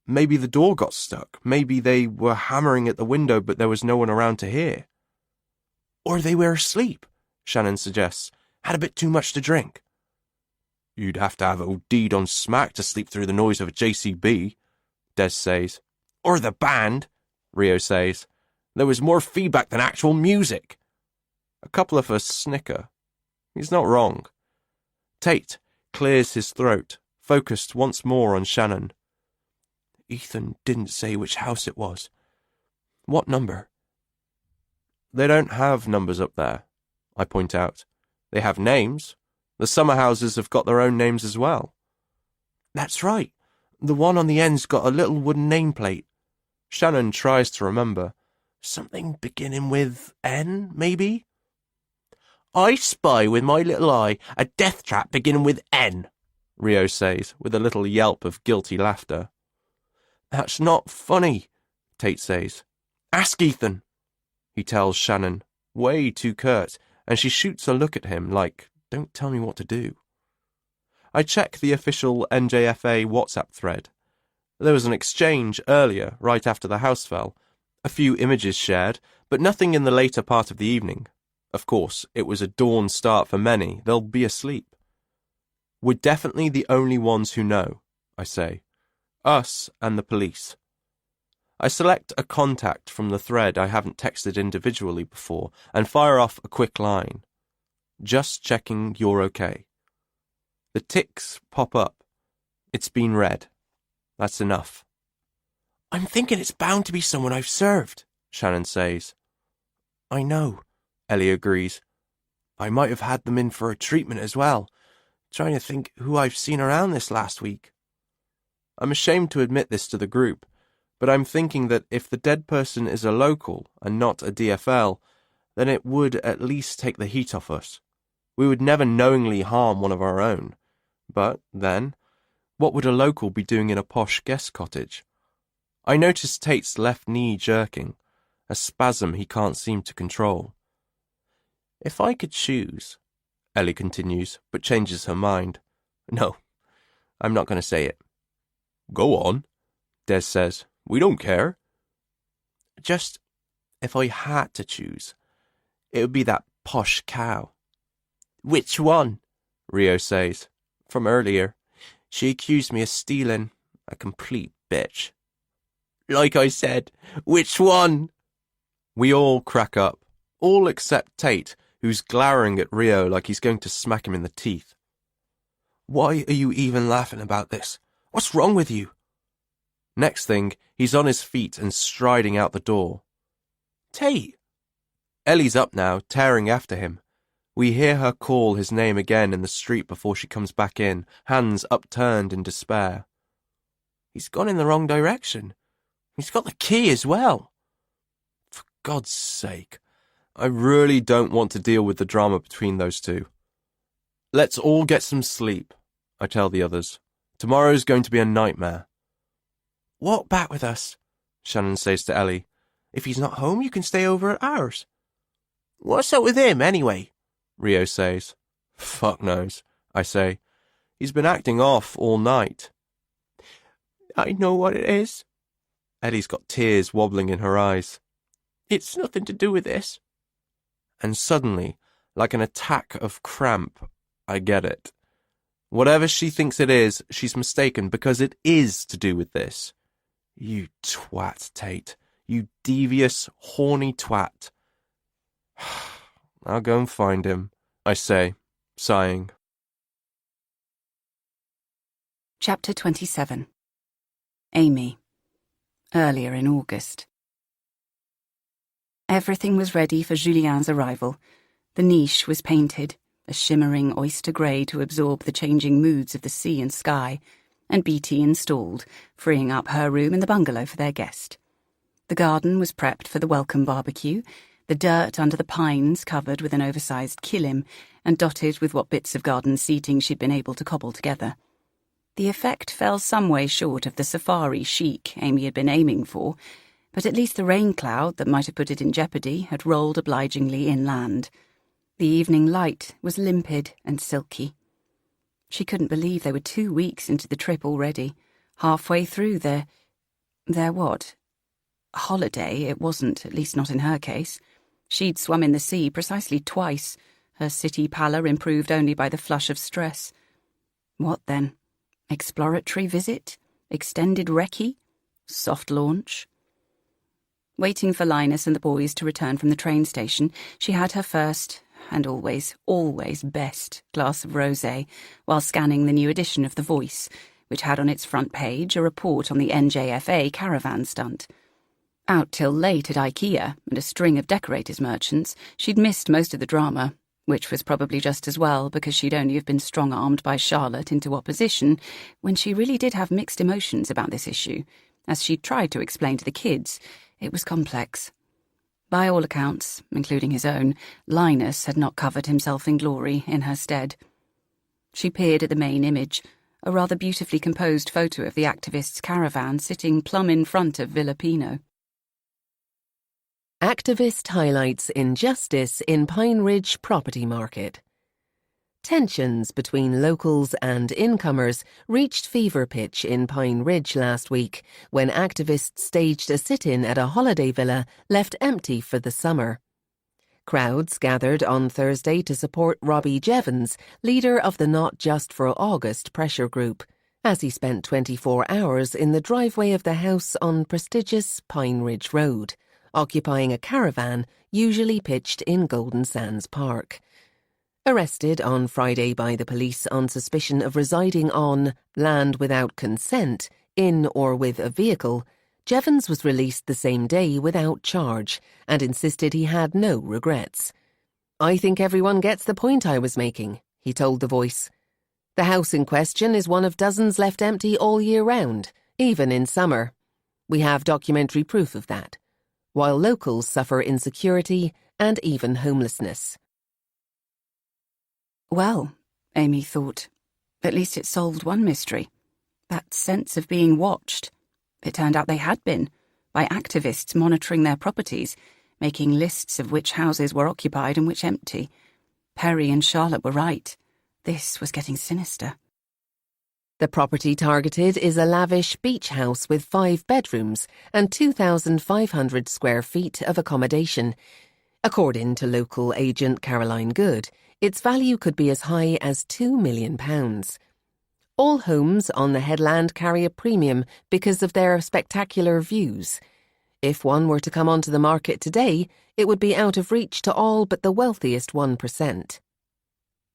Speaker 1: Maybe the door got stuck. Maybe they were hammering at the window, but there was no one around to hear. Or they were asleep, Shannon suggests. Had a bit too much to drink. You'd have to have OD'd on smack to sleep through the noise of a JCB, Des says. Or the band, Rio says. There was more feedback than actual music. A couple of us snicker. He's not wrong. Tate clears his throat, focused once more on Shannon. Ethan didn't say which house it was. What number? They don't have numbers up there, I point out. They have names. The summer houses have got their own names as well. That's right. The one on the end's got a little wooden nameplate. Shannon tries to remember. Something beginning with N, maybe? I spy with my little eye a death trap beginning with N, Rio says, with a little yelp of guilty laughter. That's not funny, Tate says. Ask Ethan, he tells Shannon, way too curt, and she shoots a look at him like, don't tell me what to do. I check the official NJFA WhatsApp thread. There was an exchange earlier, right after the house fell. A few images shared, but nothing in the later part of the evening. Of course, it was a dawn start for many. They'll be asleep. We're definitely the only ones who know, I say. Us and the police. I select a contact from the thread I haven't texted individually before and fire off a quick line. Just checking you're okay. The ticks pop up. It's been read. That's enough. I'm thinking it's bound to be someone I've served, Shannon says. I know, Ellie agrees. I might have had them in for a treatment as well. Trying to think who I've seen around this last week. I'm ashamed to admit this to the group, but I'm thinking that if the dead person is a local and not a DFL, then it would at least take the heat off us. We would never knowingly harm one of our own. But, then, what would a local be doing in a posh guest cottage? I noticed Tate's left knee jerking, a spasm he can't seem to control. If I could choose, Ellie continues, but changes her mind. No, I'm not going to say it. Go on, Des says. We don't care. Just, if I had to choose, it would be that posh cow. Which one? Rio says. From earlier. She accused me of stealing. A complete bitch. Like I said, which one? We all crack up. All except Tate, who's glowering at Rio like he's going to smack him in the teeth. Why are you even laughing about this? What's wrong with you? Next thing, he's on his feet and striding out the door. Tate! Ellie's up now, tearing after him. We hear her call his name again in the street before she comes back in, hands upturned in despair. He's gone in the wrong direction. He's got the key as well. For God's sake, I really don't want to deal with the drama between those two. Let's all get some sleep, I tell the others. Tomorrow's going to be a nightmare. Walk back with us, Shannon says to Ellie. If he's not home, you can stay over at ours. What's up with him, anyway? Rio says. Fuck knows, I say. He's been acting off all night. I know what it is. Ellie's got tears wobbling in her eyes. It's nothing to do with this. And suddenly, like an attack of cramp, I get it. Whatever she thinks it is, she's mistaken, because it is to do with this. You twat, Tate. You devious, horny twat. I'll go and find him, I say, sighing.
Speaker 4: Chapter 27. Amy. Earlier in August. Everything was ready for Julien's arrival. The niche was painted, a shimmering oyster grey to absorb the changing moods of the sea and sky, and Beatty installed, freeing up her room in the bungalow for their guest. The garden was prepped for the welcome barbecue, the dirt under the pines covered with an oversized kilim and dotted with what bits of garden seating she'd been able to cobble together. The effect fell some way short of the safari chic Amy had been aiming for, but at least the rain cloud that might have put it in jeopardy had rolled obligingly inland. The evening light was limpid and silky. She couldn't believe they were 2 weeks into the trip already, halfway through their what? Holiday, it wasn't, at least not in her case. She'd swum in the sea precisely twice, her city pallor improved only by the flush of stress. What then? Exploratory visit? Extended recce? Soft launch? Waiting for Linus and the boys to return from the train station, she had her first, and always best, glass of rosé, while scanning the new edition of The Voice, which had on its front page a report on the NJFA caravan stunt. Out till late at IKEA and a string of decorators merchants, she'd missed most of the drama, which was probably just as well because she'd only have been strong-armed by Charlotte into opposition when she really did have mixed emotions about this issue. As she tried to explain to the kids, it was complex. By all accounts, including his own, Linus had not covered himself in glory in her stead. She peered at the main image, a rather beautifully composed photo of the activists' caravan sitting plumb in front of Villa Pino.
Speaker 2: Activist highlights injustice in Pine Ridge property market. Tensions between locals and incomers reached fever pitch in Pine Ridge last week when activists staged a sit-in at a holiday villa left empty for the summer. Crowds gathered on Thursday to support Robbie Jevons, leader of the Not Just for August pressure group, as he spent 24 hours in the driveway of the house on prestigious Pine Ridge Road, occupying a caravan usually pitched in Golden Sands Park. Arrested on Friday by the police on suspicion of residing on land without consent, in or with a vehicle, Jevons was released the same day without charge and insisted he had no regrets. "I think everyone gets the point I was making," he told The Voice. The house in question is one of dozens left empty all year round, even in summer. We have documentary proof of that, while locals suffer insecurity and even homelessness.
Speaker 4: Well, Amy thought, at least it solved one mystery. That sense of being watched. It turned out they had been, by activists monitoring their properties, making lists of which houses were occupied and which empty. Perry and Charlotte were right. This was getting sinister.
Speaker 2: The property targeted is a lavish beach house with 5 bedrooms and 2,500 square feet of accommodation. According to local agent Caroline Good, its value could be as high as £2 million. All homes on the headland carry a premium because of their spectacular views. If one were to come onto the market today, it would be out of reach to all but the wealthiest 1%.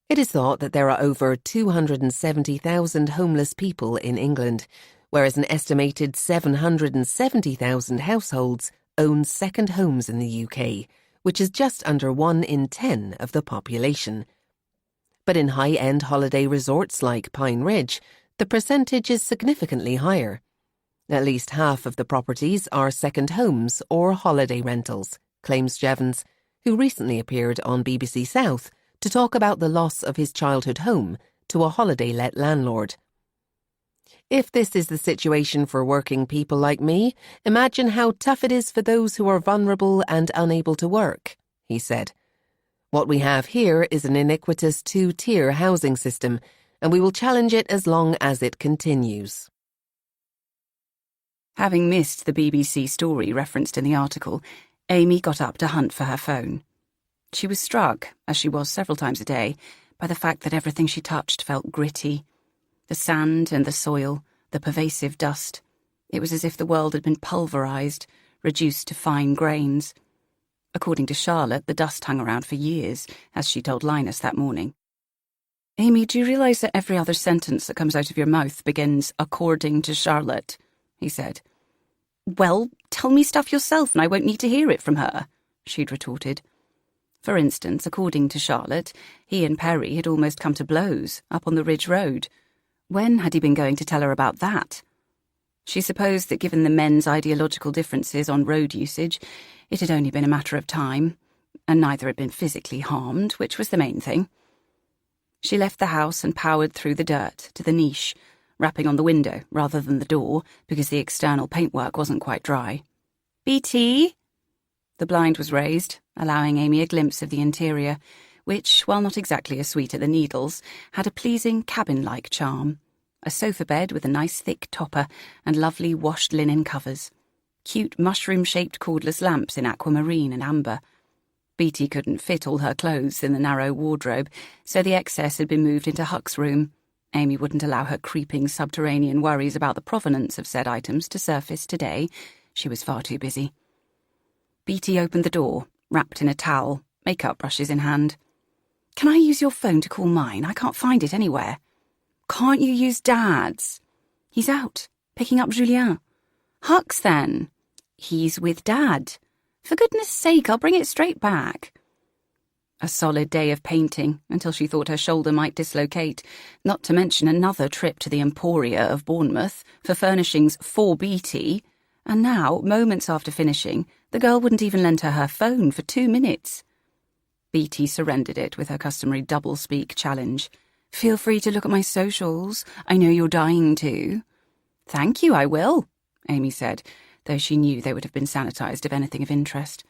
Speaker 2: It is thought that there are over 270,000 homeless people in England, whereas an estimated 770,000 households own second homes in the UK, which is just under 1 in 10 of the population. But in high-end holiday resorts like Pine Ridge, the percentage is significantly higher. At least half of the properties are second homes or holiday rentals, claims Jevons, who recently appeared on BBC South to talk about the loss of his childhood home to a holiday-let landlord. If this is the situation for working people like me, imagine how tough it is for those who are vulnerable and unable to work, he said. What we have here is an iniquitous 2-tier housing system, and we will challenge it as long as it continues.
Speaker 4: Having missed the BBC story referenced in the article, Amy got up to hunt for her phone. She was struck, as she was several times a day, by the fact that everything she touched felt gritty. The sand and the soil, the pervasive dust. It was as if the world had been pulverised, reduced to fine grains. According to Charlotte, the dust hung around for years, as she told Linus that morning. "Amy, do you realise that every other sentence that comes out of your mouth begins, 'according to Charlotte'?" he said. "Well, tell me stuff yourself and I won't need to hear it from her," she'd retorted. For instance, according to Charlotte, he and Perry had almost come to blows up on the Ridge Road. When had he been going to tell her about that? She supposed that given the men's ideological differences on road usage, it had only been a matter of time, and neither had been physically harmed, which was the main thing. She left the house and powered through the dirt to the niche, rapping on the window rather than the door because the external paintwork wasn't quite dry. "BT?" The blind was raised, allowing Amy a glimpse of the interior, which, while not exactly a suite at the Needles, had a pleasing cabin-like charm. A sofa bed with a nice thick topper and lovely washed linen covers. Cute mushroom-shaped cordless lamps in aquamarine and amber. Beatty couldn't fit all her clothes in the narrow wardrobe, so the excess had been moved into Huck's room. Amy wouldn't allow her creeping subterranean worries about the provenance of said items to surface today. She was far too busy. Beatty opened the door, wrapped in a towel, makeup brushes in hand. "Can I use your phone to call mine? I can't find it anywhere." "Can't you use Dad's?" "He's out, picking up Julien." "Huck's then." "He's with Dad." "For goodness sake, I'll bring it straight back." A solid day of painting, until she thought her shoulder might dislocate, not to mention another trip to the Emporia of Bournemouth for furnishings for Beatty, and now, moments after finishing, the girl wouldn't even lend her phone for 2 minutes. Beatty surrendered it with her customary double-speak challenge. "Feel free to look at my socials. I know you're dying to." "Thank you, I will," Amy said, though she knew they would have been sanitised of anything of interest.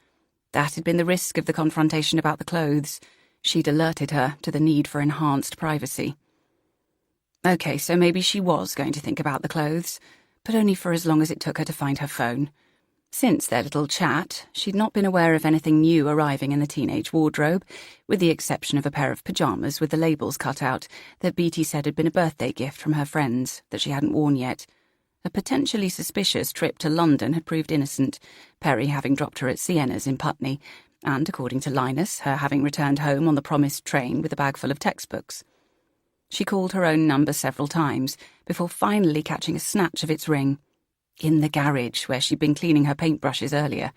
Speaker 4: That had been the risk of the confrontation about the clothes. She'd alerted her to the need for enhanced privacy. OK, so maybe she was going to think about the clothes, but only for as long as it took her to find her phone. Since their little chat, she'd not been aware of anything new arriving in the teenage wardrobe, with the exception of a pair of pyjamas with the labels cut out that Beatty said had been a birthday gift from her friends that she hadn't worn yet. A potentially suspicious trip to London had proved innocent, Perry having dropped her at Sienna's in Putney, and, according to Linus, her having returned home on the promised train with a bag full of textbooks. She called her own number several times, before finally catching a snatch of its ring. In the garage, where she'd been cleaning her paintbrushes earlier.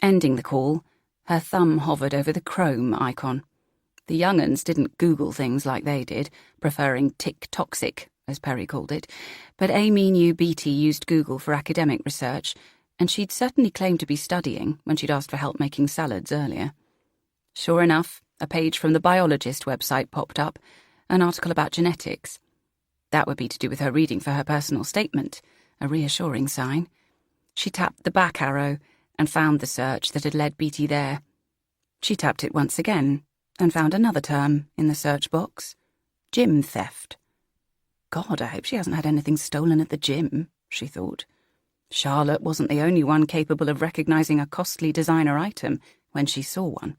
Speaker 4: Ending the call, her thumb hovered over the Chrome icon. The young uns didn't Google things like they did, preferring tick-toxic, as Perry called it, but Amy knew Beatty used Google for academic research, and she'd certainly claimed to be studying when she'd asked for help making salads earlier. Sure enough, a page from the biologist website popped up, an article about genetics. That would be to do with her reading for her personal statement, a reassuring sign. She tapped the back arrow and found the search that had led Beatty there. She tapped it once again and found another term in the search box: gym theft. God, I hope she hasn't had anything stolen at the gym, she thought. Charlotte wasn't the only one capable of recognising a costly designer item when she saw one.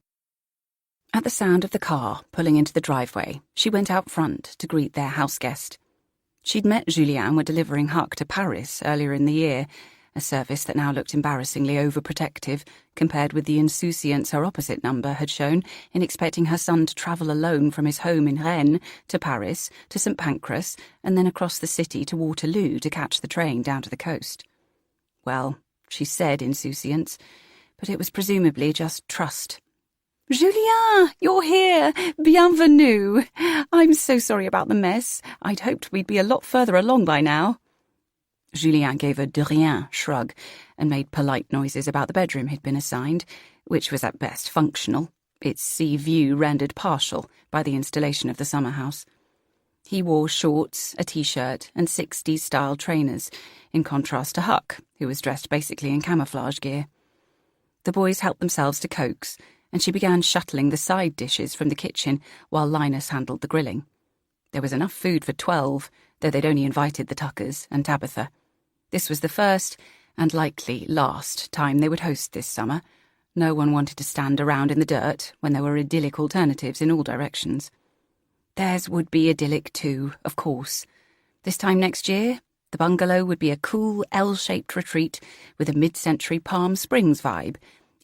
Speaker 4: At the sound of the car pulling into the driveway, she went out front to greet their house guest. She'd met Julien and were delivering Huck to Paris earlier in the year, a service that now looked embarrassingly overprotective compared with the insouciance her opposite number had shown in expecting her son to travel alone from his home in Rennes to Paris to St Pancras and then across the city to Waterloo to catch the train down to the coast. Well, she said insouciance, but it was presumably just trust. "Julien, you're here! Bienvenue! I'm so sorry about the mess. I'd hoped we'd be a lot further along by now." Julien gave a de rien shrug and made polite noises about the bedroom he'd been assigned, which was at best functional, its sea view rendered partial by the installation of the summer house. He wore shorts, a T-shirt, and 60s-style trainers, in contrast to Huck, who was dressed basically in camouflage gear. The boys helped themselves to cokes, and she began shuttling the side dishes from the kitchen while Linus handled the grilling. There was enough food for 12, though they'd only invited the Tuckers and Tabitha. This was the first, and likely last, time they would host this summer. No one wanted to stand around in the dirt when there were idyllic alternatives in all directions. Theirs would be idyllic too, of course. This time next year, the bungalow would be a cool L-shaped retreat with a mid-century Palm Springs vibe,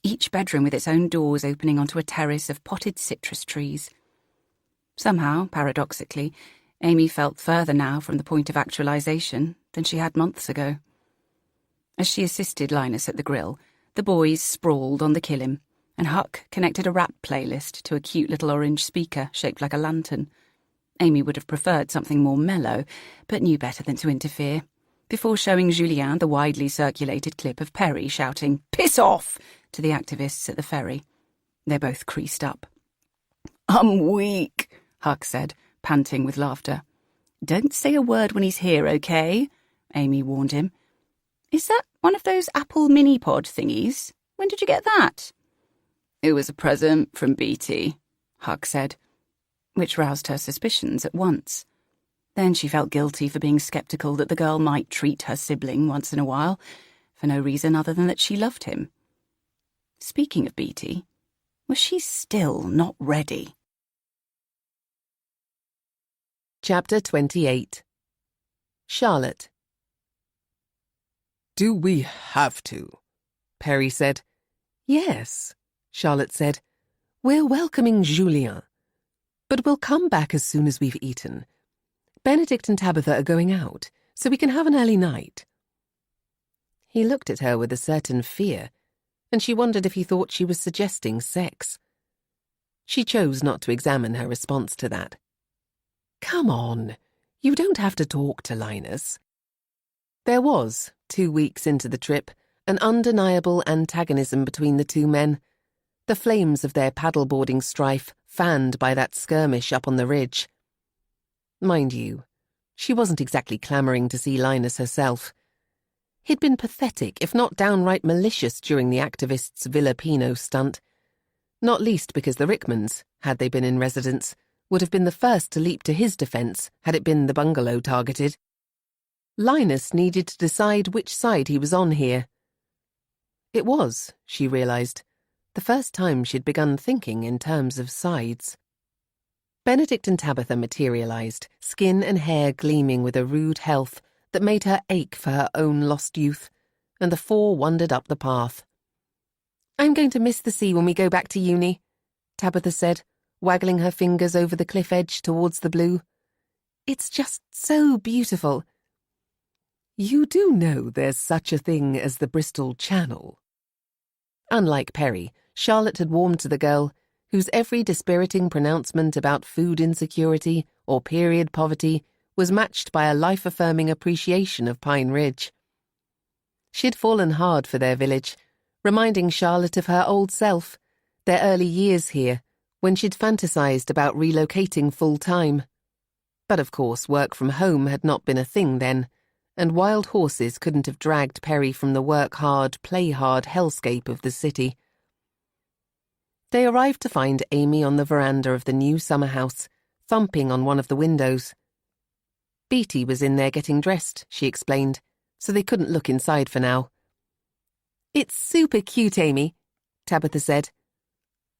Speaker 4: each bedroom with its own doors opening onto a terrace of potted citrus trees. Somehow, paradoxically, Amy felt further now from the point of actualization than she had months ago. As she assisted Linus at the grill, the boys sprawled on the killim, and Huck connected a rap playlist to a cute little orange speaker shaped like a lantern. Amy would have preferred something more mellow, but knew better than to interfere, before showing Julien the widely circulated clip of Perry shouting, "Piss off!" to the activists at the ferry. They both creased up. "I'm weak," Huck said, panting with laughter. "Don't say a word when he's here, okay?" Amy warned him. "Is that one of those Apple mini-pod thingies? When did you get that?" "It was a present from Beatty," Huck said, which roused her suspicions at once. Then she felt guilty for being sceptical that the girl might treat her sibling once in a while, for no reason other than that she loved him. Speaking of Beatty, was she still not ready?
Speaker 2: Chapter 28. Charlotte.
Speaker 3: "Do we have to?"
Speaker 2: Perry said. "Yes," Charlotte said. "We're welcoming Julien. But we'll come back as soon as we've eaten. Benedict and Tabitha are going out, so we can have an early night." He looked at her with a certain fear, and she wondered if he thought she was suggesting sex. She chose not to examine her response to that. "Come on, you don't have to talk to Linus." There was, 2 weeks into the trip, an undeniable antagonism between the two men, the flames of their paddleboarding strife fanned by that skirmish up on the ridge. Mind you, she wasn't exactly clamouring to see Linus herself. He'd been pathetic, if not downright malicious, during the activists' Villa Pino stunt, not least because the Rickmans, had they been in residence, would have been the first to leap to his defence had it been the bungalow targeted. Linus needed to decide which side he was on here. It was, she realised, the first time she'd begun thinking in terms of sides. Benedict and Tabitha materialised, skin and hair gleaming with a rude health that made her ache for her own lost youth, and the four wandered up the path. "I'm going to miss the sea when we go back to uni," Tabitha said, waggling her fingers over the cliff edge towards the blue. "It's just so beautiful." "You do know there's such a thing as the Bristol Channel." Unlike Perry, Charlotte had warmed to the girl, whose every dispiriting pronouncement about food insecurity or period poverty was matched by a life-affirming appreciation of Pine Ridge. She'd fallen hard for their village, reminding Charlotte of her old self, their early years here, when she'd fantasized about relocating full-time. But of course work from home had not been a thing then, and wild horses couldn't have dragged Perry from the work-hard, play-hard hellscape of the city. They arrived to find Amy on the veranda of the new summer house, thumping on one of the windows. Beatty was in there getting dressed, she explained, so they couldn't look inside for now. "It's super cute, Amy," Tabitha said.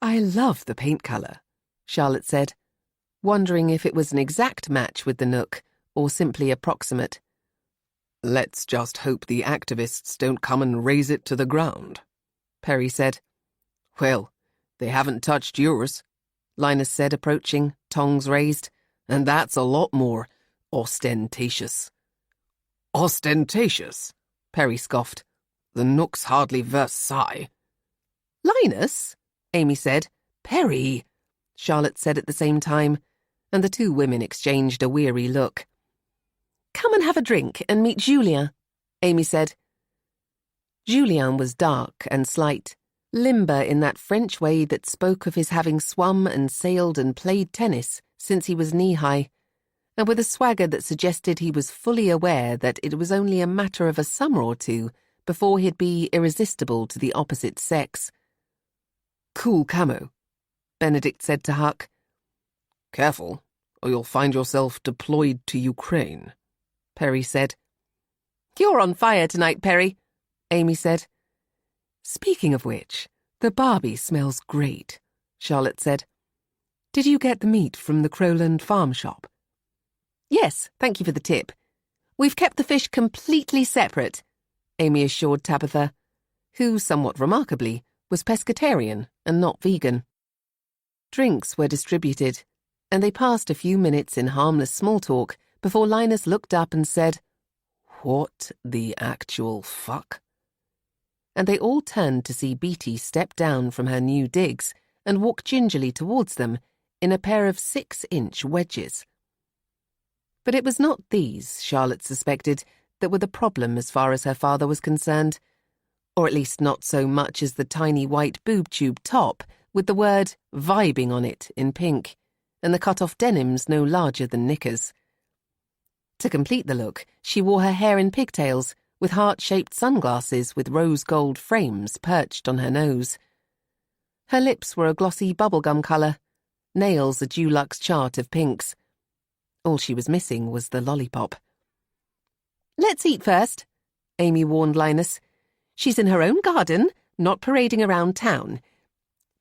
Speaker 2: "I love the paint colour," Charlotte said, wondering if it was an exact match with the Nook or simply approximate.
Speaker 3: "Let's just hope the activists don't come and raze it to the ground," Perry said.
Speaker 2: "Well, they haven't touched yours," Linus said, approaching, tongs raised,
Speaker 3: "and that's a lot more ostentatious." "Ostentatious?" Perry scoffed. "The Nook's hardly Versailles."
Speaker 2: "Linus," Amy said.
Speaker 3: "Perry,"
Speaker 2: Charlotte said at the same time, and the two women exchanged a weary look. "Come and have a drink and meet Julien," Amy said. Julien was dark and slight, limber in that French way that spoke of his having swum and sailed and played tennis since he was knee-high, and with a swagger that suggested he was fully aware that it was only a matter of a summer or two before he'd be irresistible to the opposite sex.
Speaker 3: "Cool camo,"
Speaker 2: Benedict said to Huck.
Speaker 3: "Careful, or you'll find yourself deployed to Ukraine,"
Speaker 2: Perry said. "You're on fire tonight, Perry," Amy said.
Speaker 3: "Speaking of which, the Barbie smells great," Charlotte said. "Did you get the meat from the Crowland farm shop?"
Speaker 2: "Yes, thank you for the tip. We've kept the fish completely separate," Amy assured Tabitha, who, somewhat remarkably, was pescatarian and not vegan. Drinks were distributed, and they passed a few minutes in harmless small talk before Linus looked up and said,
Speaker 3: "What the actual fuck?"
Speaker 2: And they all turned to see Beatty step down from her new digs and walk gingerly towards them in a pair of 6-inch wedges. But it was not these, Charlotte suspected, that were the problem as far as her father was concerned, or at least not so much as the tiny white boob-tube top with the word vibing on it in pink, and the cut-off denims no larger than knickers. To complete the look, she wore her hair in pigtails, with heart-shaped sunglasses with rose-gold frames perched on her nose. Her lips were a glossy bubblegum colour, nails a Dulux chart of pinks. All she was missing was the lollipop. "Let's eat first," Amy warned Linus. "She's in her own garden, not parading around town.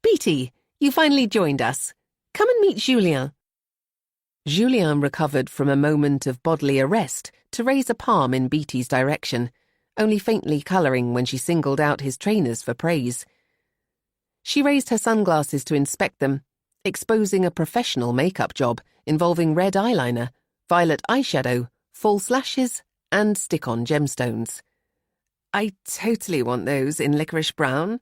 Speaker 2: Beatty, you finally joined us. Come and meet Julien." Julien recovered from a moment of bodily arrest to raise a palm in Beatty's direction, only faintly colouring when she singled out his trainers for praise. She raised her sunglasses to inspect them, exposing a professional makeup job involving red eyeliner, violet eyeshadow, false lashes, and stick-on gemstones. "I totally want those in licorice brown."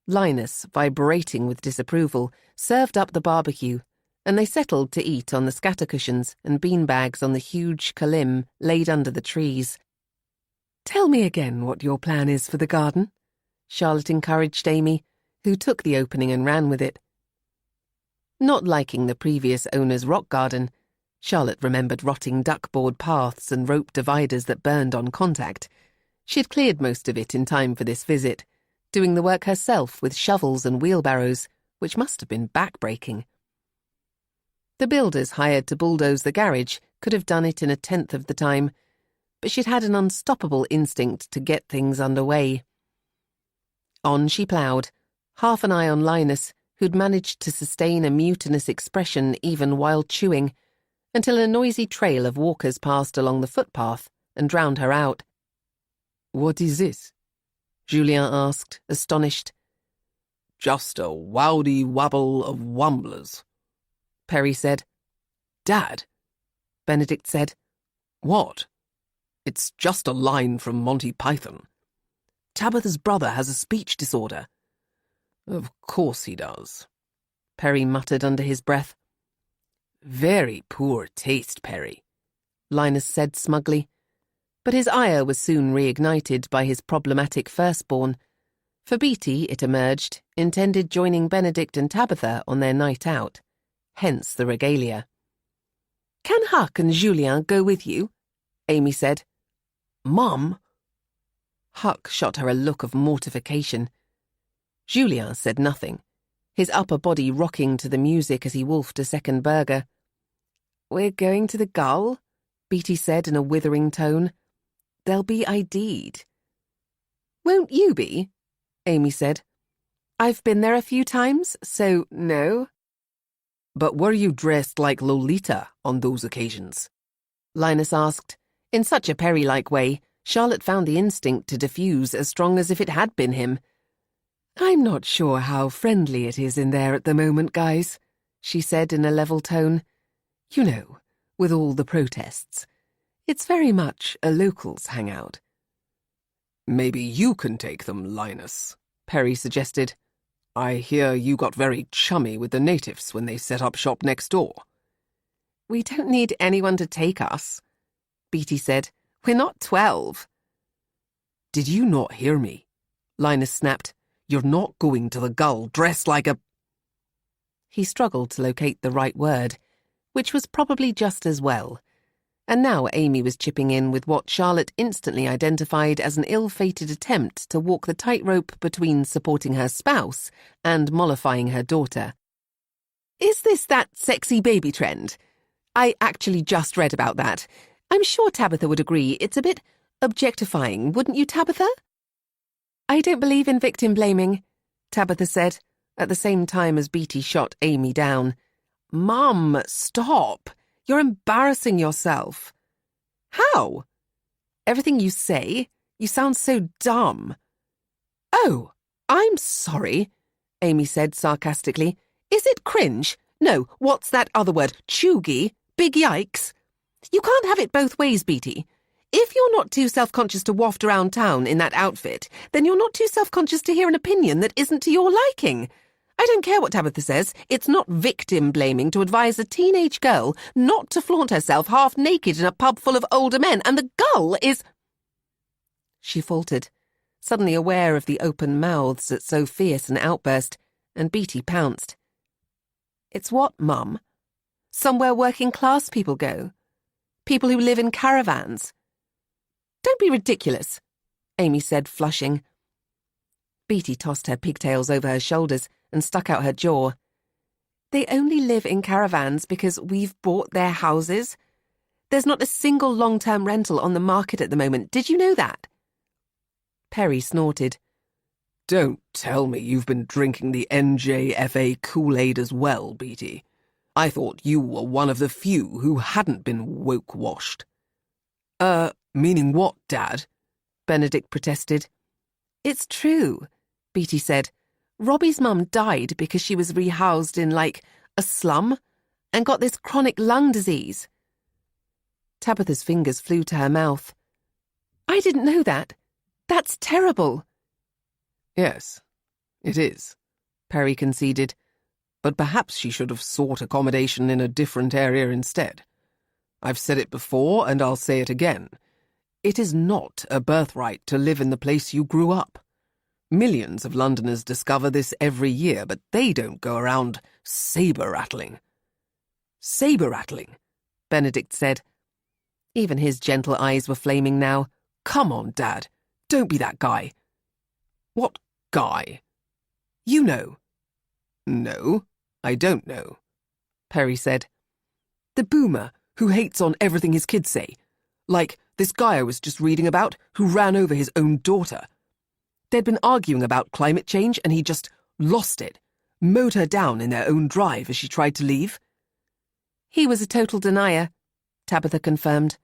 Speaker 2: Linus, vibrating with disapproval, served up the barbecue, and they settled to eat on the scatter cushions and beanbags on the huge kalim laid under the trees.
Speaker 3: "Tell me again what your plan is for the garden,"
Speaker 2: Charlotte encouraged Amy, who took the opening and ran with it. Not liking the previous owner's rock garden, Charlotte remembered rotting duckboard paths and rope dividers that burned on contact. She'd cleared most of it in time for this visit, doing the work herself with shovels and wheelbarrows, which must have been back-breaking. The builders hired to bulldoze the garage could have done it in 1/10 of the time, but she'd had an unstoppable instinct to get things underway. On she ploughed, half an eye on Linus, who'd managed to sustain a mutinous expression even while chewing, until a noisy trail of walkers passed along the footpath and drowned her out.
Speaker 3: "What is this?"
Speaker 2: Julien asked, astonished.
Speaker 3: "Just a wowdy wabble of wumblers,"
Speaker 2: Perry said.
Speaker 3: "Dad,"
Speaker 2: Benedict said.
Speaker 3: "What?" "It's just a line from Monty Python. Tabitha's brother has a speech disorder." Of course he does, Perry muttered under his breath. Very poor taste, Perry, Linus said smugly. But his ire was soon reignited by his problematic firstborn. For Beatty, it emerged, intended joining Benedict and Tabitha on their night out. Hence the regalia. Can Huck and Julien go with you? Amy said. Mum? Huck shot her a look of mortification. Julien said nothing, his upper body rocking to the music as he wolfed a second burger. We're going to the Gull, Beatty said in a withering tone. They'll be ID'd. Won't you be? Amy said. I've been there a few times, so no. But were you dressed like Lolita on those occasions? Linus asked. In such a Perry-like way, Charlotte found the instinct to diffuse as strong as if it had been him. I'm not sure how friendly it is in there at the moment, guys, she said in a level tone. You know, with all the protests. It's very much a locals' hangout. Maybe you can take them, Linus, Perry suggested. I hear you got very chummy with the natives when they set up shop next door. We don't need anyone to take us, Beatty said. We're not 12. Did you not hear me? Linus snapped. You're not going to the Gull dressed like a... He struggled to locate the right word, which was probably just as well. And now Amy was chipping in with what Charlotte instantly identified as an ill-fated attempt to walk the tightrope between supporting her spouse and mollifying her daughter. Is this that sexy baby trend? I actually just read about that. I'm sure Tabitha would agree it's a bit objectifying, wouldn't you, Tabitha? I don't believe in victim blaming, Tabitha said, at the same time as Beatty shot Amy down. Mum, stop. You're embarrassing yourself. How? Everything you say, you sound so dumb. Oh, I'm sorry, Amy said sarcastically. Is it cringe? No, what's that other word? Chuggy? Big yikes? You can't have it both ways, Beatty. If you're not too self-conscious to waft around town in that outfit, then you're not too self-conscious to hear an opinion that isn't to your liking. I don't care what Tabitha says. It's not victim-blaming to advise a teenage girl not to flaunt herself half-naked in a pub full of older men, and the Gull is... She faltered, suddenly aware of the open mouths at so fierce an outburst, and Beatty pounced. It's what, Mum? Somewhere working-class people go? People who live in caravans? Don't be ridiculous, Amy said, flushing. Beatty tossed her pigtails over her shoulders and stuck out her jaw. They only live in caravans because we've bought their houses. There's not a single long-term rental on the market at the moment. Did you know that? Perry snorted. Don't tell me you've been drinking the NJFA Kool-Aid as well, Beatty. I thought you were one of the few who hadn't been woke-washed. Meaning what, Dad? Benedict protested. It's true, Beatty said. Robbie's mum died because she was rehoused in, a slum and got this chronic lung disease. Tabitha's fingers flew to her mouth. I didn't know that. That's terrible. Yes, it is, Perry conceded. But perhaps she should have sought accommodation in a different area instead. I've said it before, and I'll say it again. It is not a birthright to live in the place you grew up. Millions of Londoners discover this every year, but they don't go around saber-rattling. Saber-rattling, Benedict said. Even his gentle eyes were flaming now. Come on, Dad. Don't be that guy. What guy? You know. No, I don't know, Perry said. The boomer who hates on everything his kids say. Like this guy I was just reading about who ran over his own daughter. They'd been arguing about climate change and he just lost it, mowed her down in their own drive as she tried to leave. He was a total denier, Tabitha confirmed.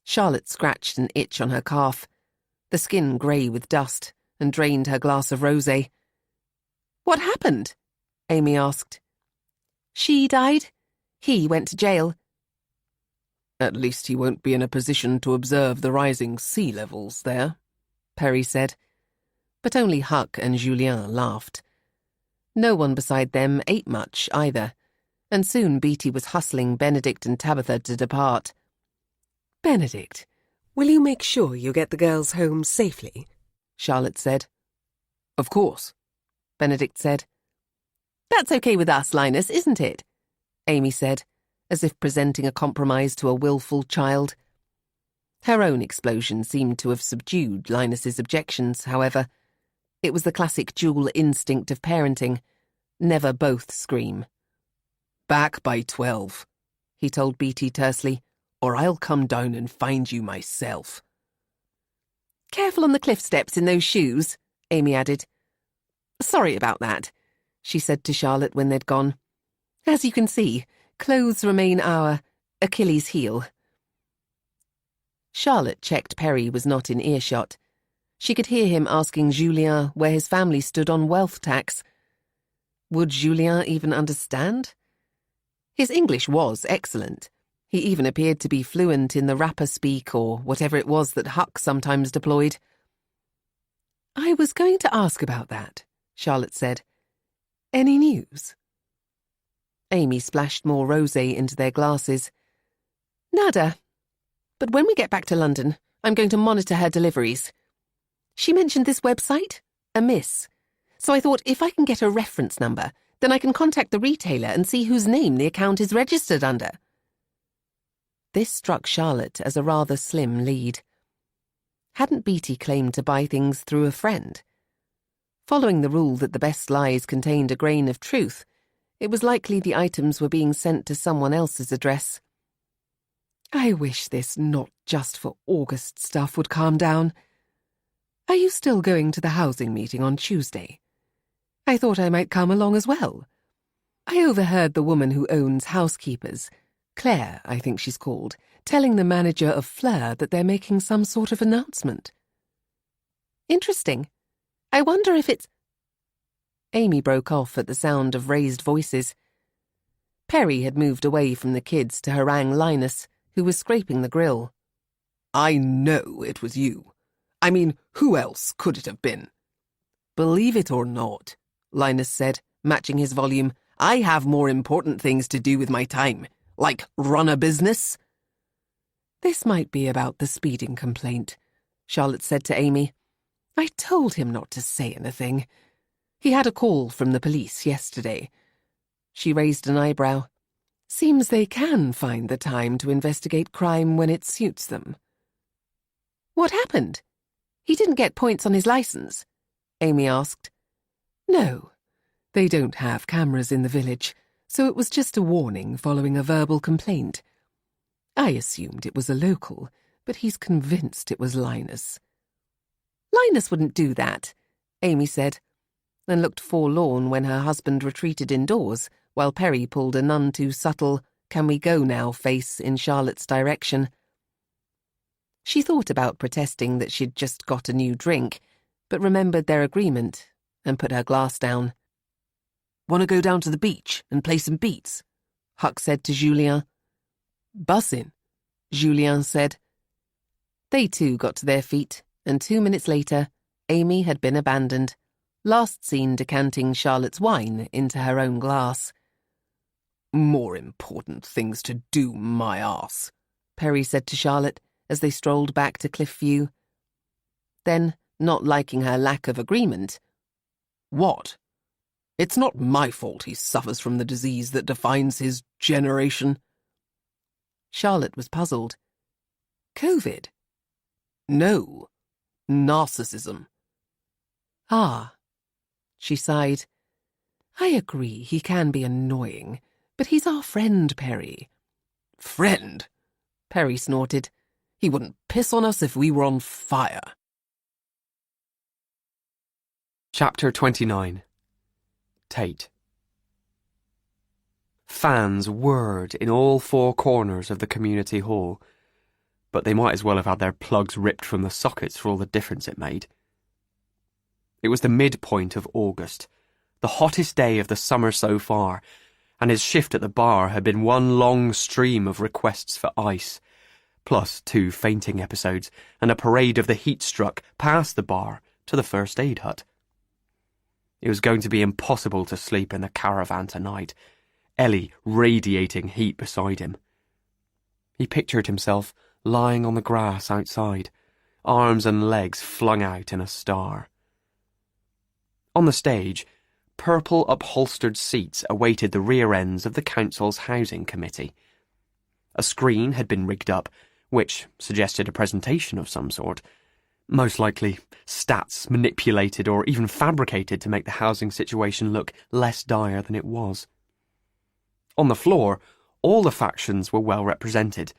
Speaker 3: Charlotte scratched an itch on her calf, the skin grey with dust, and drained her glass of rosé. What happened? Amy asked. She died. He went to jail. At least he won't be in a position to observe the rising sea levels there, Perry said.
Speaker 2: But only Huck and Julien laughed. No one beside them ate much either, and soon Beatty was hustling Benedict and Tabitha to depart.
Speaker 3: Benedict, will you make sure you get the girls home safely?
Speaker 2: Charlotte said.
Speaker 3: Of course,
Speaker 2: Benedict said. That's okay with us, Linus, isn't it? Amy said, as if presenting a compromise to a willful child. Her own explosion seemed to have subdued Linus's objections, however. It was the classic dual instinct of parenting. Never both scream.
Speaker 3: Back by 12,
Speaker 2: he told Beatty tersely,
Speaker 3: or I'll come down and find you myself.
Speaker 2: Careful on the cliff steps in those shoes, Amy added. Sorry about that, she said to Charlotte when they'd gone. As you can see, clothes remain our Achilles' heel. Charlotte checked Perry was not in earshot. She could hear him asking Julien where his family stood on wealth tax. Would Julien even understand? His English was excellent. He even appeared to be fluent in the rapper speak or whatever it was that Huck sometimes deployed. I was going to ask about that, Charlotte said. Any news? Amy splashed more rosé into their glasses. Nada. But when we get back to London, I'm going to monitor her deliveries. She mentioned this website, Amiss. So I thought if I can get a reference number, then I can contact the retailer and see whose name the account is registered under. This struck Charlotte as a rather slim lead. Hadn't Beatty claimed to buy things through a friend? Following the rule that the best lies contained a grain of truth, it was likely the items were being sent to someone else's address. I wish this not just for August stuff would calm down. Are you still going to the housing meeting on Tuesday? I thought I might come along as well. I overheard the woman who owns Housekeepers, Claire, I think she's called, telling the manager of Fleur that they're making some sort of announcement. Interesting. I wonder if it's... Amy broke off at the sound of raised voices. Perry had moved away from the kids to harangue Linus, who was scraping the grill.
Speaker 3: I know it was you. I mean, who else could it have been?
Speaker 2: Believe it or not, Linus said, matching his volume, I have more important things to do with my time, like run a business. This might be about the speeding complaint, Charlotte said to Amy. I told him not to say anything. He had a call from the police yesterday. She raised an eyebrow. Seems they can find the time to investigate crime when it suits them. What happened? He didn't get points on his license, Amy asked. No, they don't have cameras in the village, so it was just a warning following a verbal complaint. I assumed it was a local, but he's convinced it was Linus. Linus wouldn't do that, Amy said, and looked forlorn when her husband retreated indoors while Perry pulled a none too subtle, can we go now face in Charlotte's direction. She thought about protesting that she'd just got a new drink, but remembered their agreement and put her glass down.
Speaker 3: Want to go down to the beach and play some beats?
Speaker 2: Huck said to Julien.
Speaker 3: Bussin',
Speaker 2: Julien said. They too got to their feet, and 2 minutes later, Amy had been abandoned, last seen decanting Charlotte's wine into her own glass.
Speaker 3: More important things to do, my arse,
Speaker 2: Perry said to Charlotte as they strolled back to Cliffview. Then, not liking her lack of agreement,
Speaker 3: What? It's not my fault he suffers from the disease that defines his generation.
Speaker 2: Charlotte was puzzled. COVID?
Speaker 3: No, narcissism.
Speaker 2: Ah, she sighed. I agree he can be annoying, but he's our friend, Perry.
Speaker 3: Friend?
Speaker 2: Perry snorted.
Speaker 3: He wouldn't piss on us if we were on fire.
Speaker 5: Chapter 29. Tate. Fans whirred in all four corners of the community hall, but they might as well have had their plugs ripped from the sockets for all the difference it made. It was the midpoint of August, the hottest day of the summer so far, and his shift at the bar had been one long stream of requests for ice, plus 2 fainting episodes and a parade of the heat-struck past the bar to the first aid hut. It was going to be impossible to sleep in the caravan tonight, Ellie radiating heat beside him. He pictured himself lying on the grass outside, arms and legs flung out in a star. On the stage, purple upholstered seats awaited the rear ends of the council's housing committee. A screen had been rigged up, which suggested a presentation of some sort. Most likely stats manipulated or even fabricated to make the housing situation look less dire than it was. On the floor, all the factions were well represented.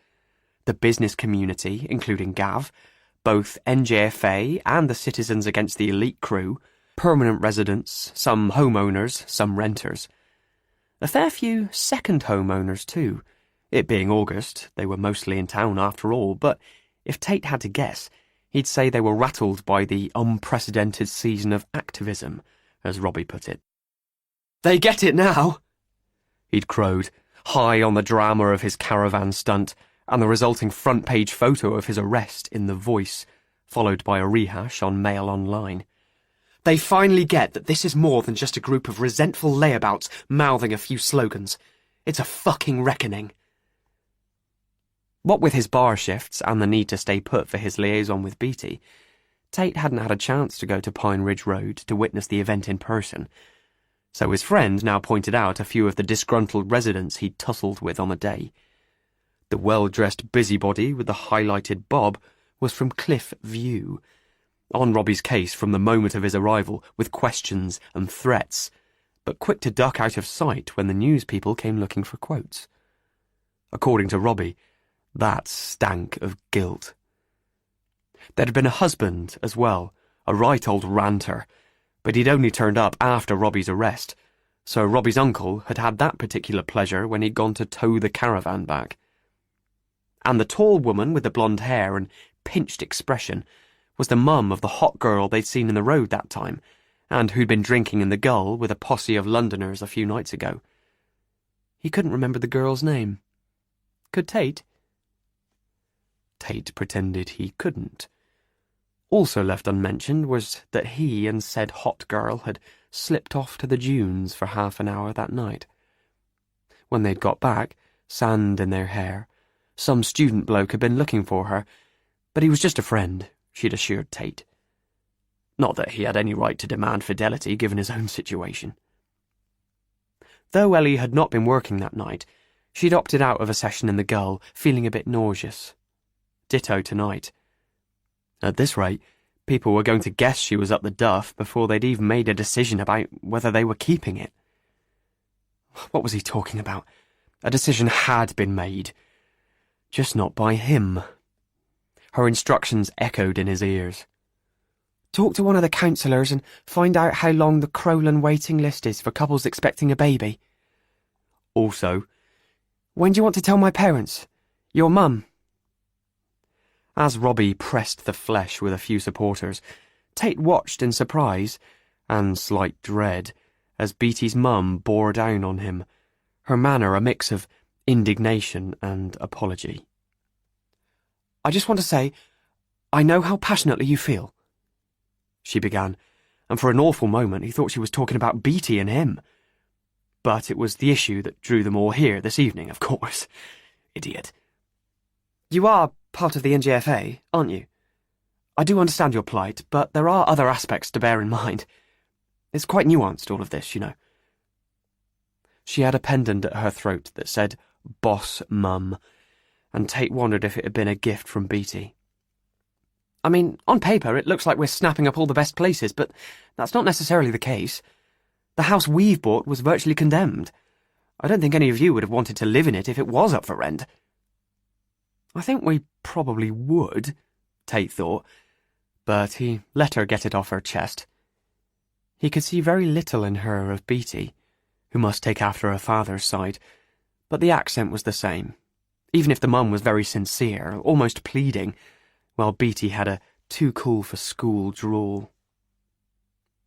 Speaker 5: The business community, including Gav, both NJFA and the Citizens Against the Elite crew, permanent residents, some homeowners, some renters. A fair few second homeowners too. It being August, they were mostly in town after all, but if Tate had to guess, he'd say they were rattled by the unprecedented season of activism, as Robbie put it. "They get it now," he'd crowed, high on the drama of his caravan stunt and the resulting front-page photo of his arrest in The Voice, followed by a rehash on Mail Online. "They finally get that this is more than just a group of resentful layabouts mouthing a few slogans. It's a fucking reckoning." What with his bar shifts and the need to stay put for his liaison with Beatty, Tate hadn't had a chance to go to Pine Ridge Road to witness the event in person, so his friend now pointed out a few of the disgruntled residents he'd tussled with on the day. The well-dressed busybody with the highlighted bob was from Cliff View, on Robbie's case from the moment of his arrival with questions and threats, but quick to duck out of sight when the news people came looking for quotes. According to Robbie, that stank of guilt. There'd been a husband as well, a right old ranter, but he'd only turned up after Robbie's arrest, so Robbie's uncle had had that particular pleasure when he'd gone to tow the caravan back. And the tall woman with the blonde hair and pinched expression was the mum of the hot girl they'd seen in the road that time, and who'd been drinking in the Gull with a posse of Londoners a few nights ago. He couldn't remember the girl's name. Could Tate? Tate pretended he couldn't. Also left unmentioned was that he and said hot girl had slipped off to the dunes for half an hour that night. When they'd got back, sand in their hair, some student bloke had been looking for her, but he was just a friend, she'd assured Tate. Not that he had any right to demand fidelity given his own situation. Though Ellie had not been working that night, she'd opted out of a session in the Gull, feeling a bit nauseous. Ditto tonight. At this rate, people were going to guess she was up the duff before they'd even made a decision about whether they were keeping it. What was he talking about? A decision had been made. Just not by him. Her instructions echoed in his ears. Talk to one of the counsellors and find out how long the Crowland waiting list is for couples expecting a baby. Also, when do you want to tell my parents? Your mum? As Robbie pressed the flesh with a few supporters, Tate watched in surprise and slight dread as Beatty's mum bore down on him, her manner a mix of indignation and apology. "I just want to say, I know how passionately you feel," she began, and for an awful moment he thought she was talking about Beatty and him. But it was the issue that drew them all here this evening, of course. Idiot. "You are part of the NJFA, aren't you? I do understand your plight, but there are other aspects to bear in mind. It's quite nuanced, all of this, you know." She had a pendant at her throat that said, "Boss Mum," and Tate wondered if it had been a gift from Beatty. "I mean, on paper it looks like we're snapping up all the best places, but that's not necessarily the case. The house we've bought was virtually condemned. I don't think any of you would have wanted to live in it if it was up for rent." "I think we probably would," Tate thought, but he let her get it off her chest. He could see very little in her of Beatty, who must take after her father's side, but the accent was the same, even if the mum was very sincere, almost pleading, while Beatty had a too-cool-for-school drawl.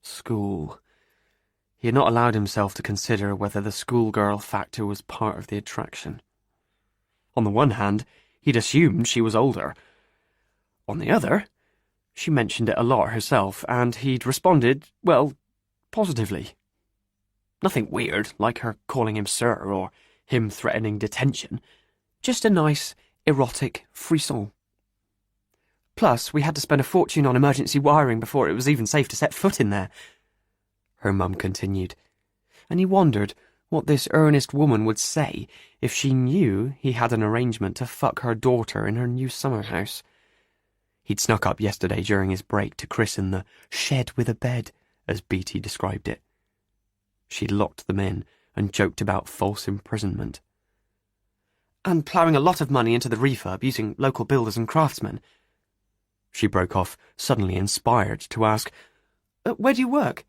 Speaker 5: School. He had not allowed himself to consider whether the schoolgirl factor was part of the attraction. On the one hand, he'd assumed she was older. On the other, She mentioned it a lot herself, and he'd responded, well, positively. Nothing weird, like her calling him sir or him threatening detention. Just a nice, erotic frisson. Plus, we had to spend a fortune on emergency wiring before it was even safe to set foot in there. Her mum continued, and he wondered what this earnest woman would say if she knew he had an arrangement to fuck her daughter in her new summer house. He'd snuck up yesterday during his break to christen the shed with a bed, as Beatty described it. She'd locked them in and joked about false imprisonment. And ploughing a lot of money into the refurb using local builders and craftsmen. She broke off, suddenly inspired to ask, where do you work?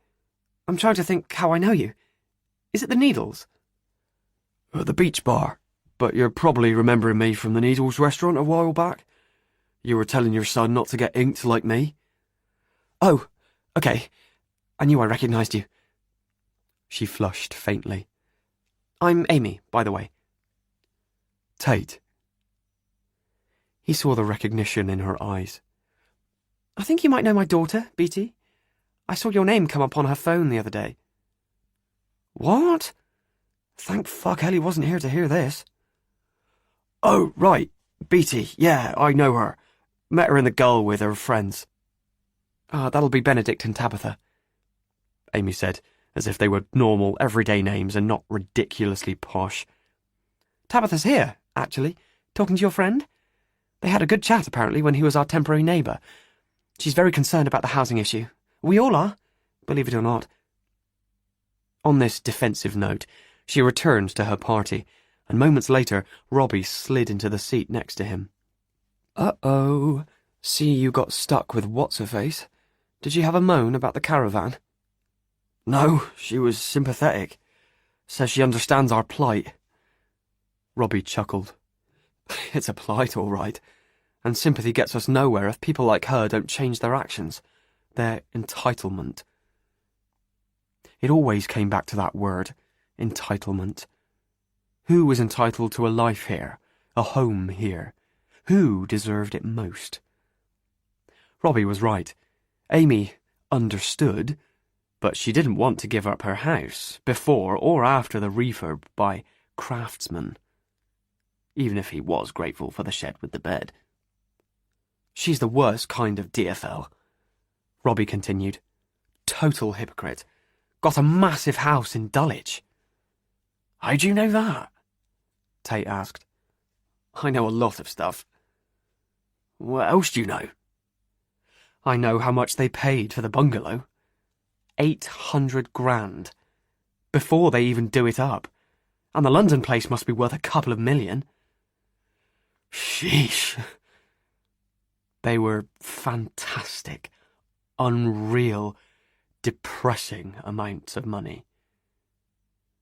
Speaker 5: I'm trying to think how I know you. Is it the Needles?
Speaker 9: At the Beach Bar, but you're probably remembering me from the Needles restaurant a while back. You were telling your son not to get inked like me.
Speaker 5: Oh, okay. I knew I recognised you. She flushed faintly. I'm Amy, by the way.
Speaker 9: Tate.
Speaker 5: He saw the recognition in her eyes. I think you might know my daughter, Beatty. I saw your name come up on her phone the other day.
Speaker 9: What? Thank fuck Ellie wasn't here to hear this. Oh, right. Beatty, yeah, I know her. Met her in the Gull with her friends.
Speaker 5: That'll be Benedict and Tabitha, Amy said, as if they were normal, everyday names and not ridiculously posh. Tabitha's here, actually, talking to your friend. They had a good chat, apparently, when he was our temporary neighbour. She's very concerned about the housing issue. We all are, believe it or not. On this defensive note, she returned to her party, and moments later, Robbie slid into the seat next to him. Uh-oh. See, you got stuck with what's-her-face. Did she have a moan about the caravan?
Speaker 9: No, she was sympathetic. Says she understands our plight.
Speaker 5: Robbie chuckled. It's a plight, all right. And sympathy gets us nowhere if people like her don't change their actions. Their entitlement. It always came back to that word, entitlement. Who was entitled to a life here, a home here? Who deserved it most? Robbie was right. Amy understood, but she didn't want to give up her house before or after the refurb by craftsmen, even if he was grateful for the shed with the bed. She's the worst kind of DFL, Robbie continued. Total hypocrite. Got a massive house in Dulwich.
Speaker 9: How'd you know that?
Speaker 5: Tate asked. I know a lot of stuff.
Speaker 9: What else do you know?
Speaker 5: I know how much they paid for the bungalow. 800 grand. Before they even do it up. And the London place must be worth a couple of million.
Speaker 9: Sheesh.
Speaker 5: They were fantastic, unreal, depressing amounts of money.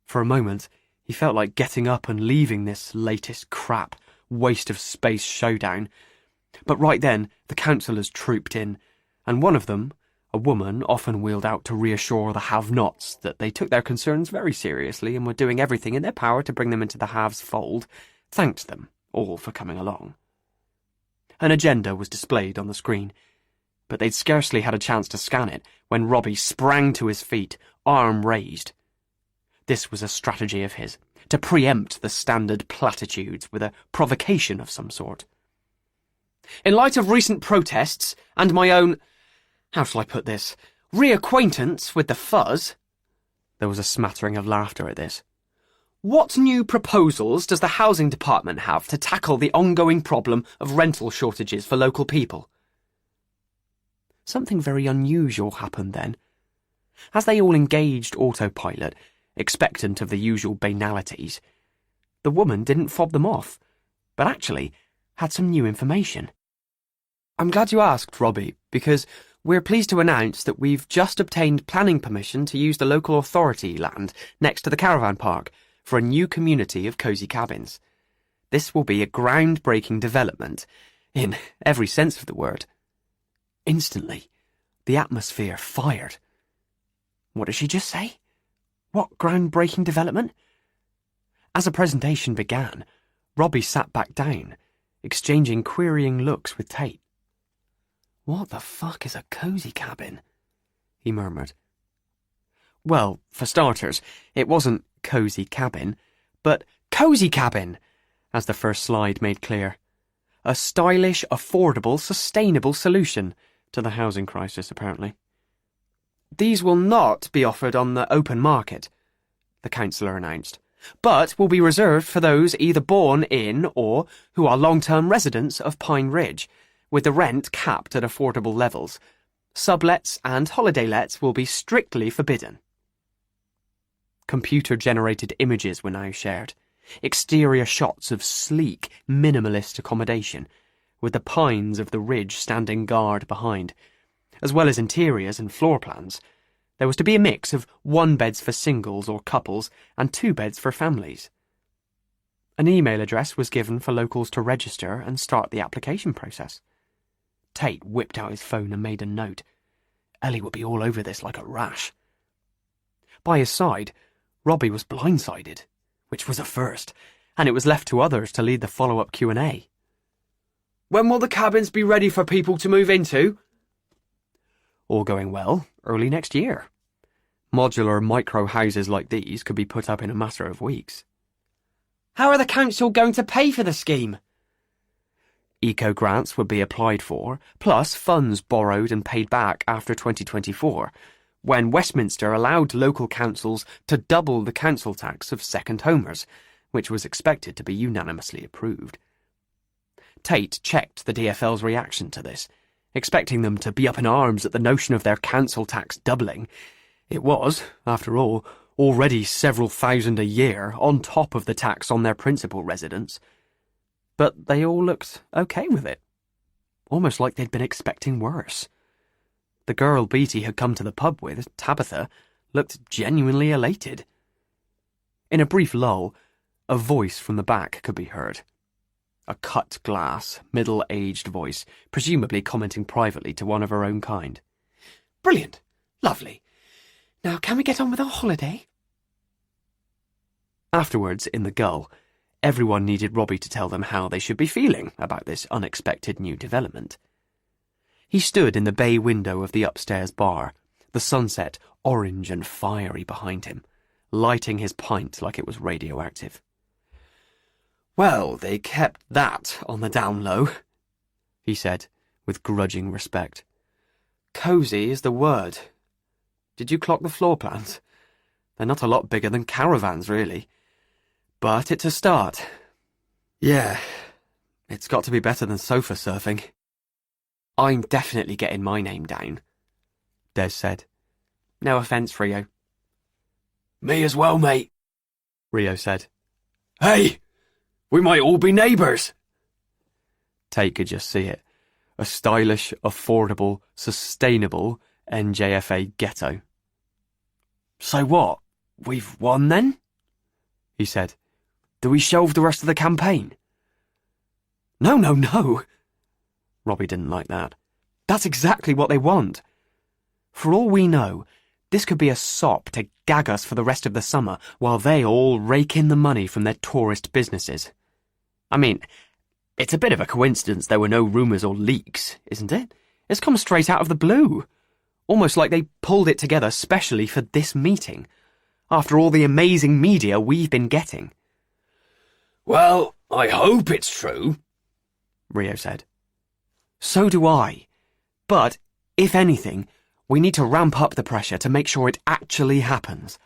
Speaker 5: For a moment, he felt like getting up and leaving this latest crap, waste of space showdown. But right then, the councillors trooped in, and one of them, a woman often wheeled out to reassure the have-nots that they took their concerns very seriously and were doing everything in their power to bring them into the haves' fold, thanked them all for coming along. An agenda was displayed on the screen, but they'd scarcely had a chance to scan it when Robbie sprang to his feet, arm raised. This was a strategy of his, to preempt the standard platitudes with a provocation of some sort. In light of recent protests and my own, how shall I put this, reacquaintance with the fuzz, there was a smattering of laughter at this. What new proposals does the housing department have to tackle the ongoing problem of rental shortages for local people? Something very unusual happened then. As they all engaged autopilot, expectant of the usual banalities, the woman didn't fob them off, but actually had some new information. I'm glad you asked, Robbie, because we're pleased to announce that we've just obtained planning permission to use the local authority land next to the caravan park for a new community of cosy cabins. This will be a groundbreaking development, in every sense of the word. Instantly, the atmosphere fired. What did she just say? What groundbreaking development? As the presentation began, Robbie sat back down, exchanging querying looks with Tate. What the fuck is a cosy cabin? He murmured. Well, for starters, it wasn't cosy cabin, but cozy cabin, as the first slide made clear. A stylish, affordable, sustainable solution to the housing crisis, apparently. These will not be offered on the open market, the councillor announced, but will be reserved for those either born in or who are long-term residents of Pine Ridge, with the rent capped at affordable levels. Sublets and holiday lets will be strictly forbidden. Computer-generated images were now shared. Exterior shots of sleek, minimalist accommodation, with the pines of the ridge standing guard behind, as well as interiors and floor plans. There was to be a mix of 1 beds for singles or couples and 2 beds for families. An email address was given for locals to register and start the application process. Tate whipped out his phone and made a note. Ellie would be all over this like a rash. By his side, Robbie was blindsided, which was a first, and it was left to others to lead the follow-up Q&A.
Speaker 9: When will the cabins be ready for people to move into?
Speaker 5: All going well, early next year. Modular micro-houses like these could be put up in a matter of weeks.
Speaker 9: How are the council going to pay for the scheme?
Speaker 5: Eco-grants would be applied for, plus funds borrowed and paid back after 2024, when Westminster allowed local councils to double the council tax of second homers, which was expected to be unanimously approved. Tate checked the DFL's reaction to this, expecting them to be up in arms at the notion of their council tax doubling. It was, after all, already several thousand a year on top of the tax on their principal residents. But they all looked okay with it, almost like they'd been expecting worse. The girl Beatty had come to the pub with, Tabitha, looked genuinely elated. In a brief lull, a voice from the back could be heard. A cut-glass, middle-aged voice, presumably commenting privately to one of her own kind.
Speaker 9: Brilliant. Lovely. Now can we get on with our holiday?
Speaker 5: Afterwards, in the Gull, everyone needed Robbie to tell them how they should be feeling about this unexpected new development. He stood in the bay window of the upstairs bar, the sunset orange and fiery behind him, lighting his pint like it was radioactive.
Speaker 9: Well, they kept that on the down low, he said, with grudging respect. Cosy is the word. Did you clock the floor plans? They're not a lot bigger than caravans, really. But it's a start. Yeah, it's got to be better than sofa surfing. I'm definitely getting my name down, Des said. No offence, Rio.
Speaker 8: Me as well, mate,
Speaker 5: Rio said.
Speaker 8: Hey, we might all be neighbours.
Speaker 5: Tate could just see it. A stylish, affordable, sustainable NJFA ghetto.
Speaker 9: So what? We've won then?
Speaker 5: He said.
Speaker 9: Do we shelve the rest of the campaign? No.
Speaker 5: Robbie didn't like that. That's exactly what they want. For all we know, this could be a sop to gag us for the rest of the summer while they all rake in the money from their tourist businesses. I mean, it's a bit of a coincidence there were no rumours or leaks, isn't it? It's come straight out of the blue. Almost like they pulled it together specially for this meeting, after all the amazing media we've been getting.
Speaker 8: Well, I hope it's true,
Speaker 5: Rio said. So do I. But, if anything, we need to ramp up the pressure to make sure it actually happens.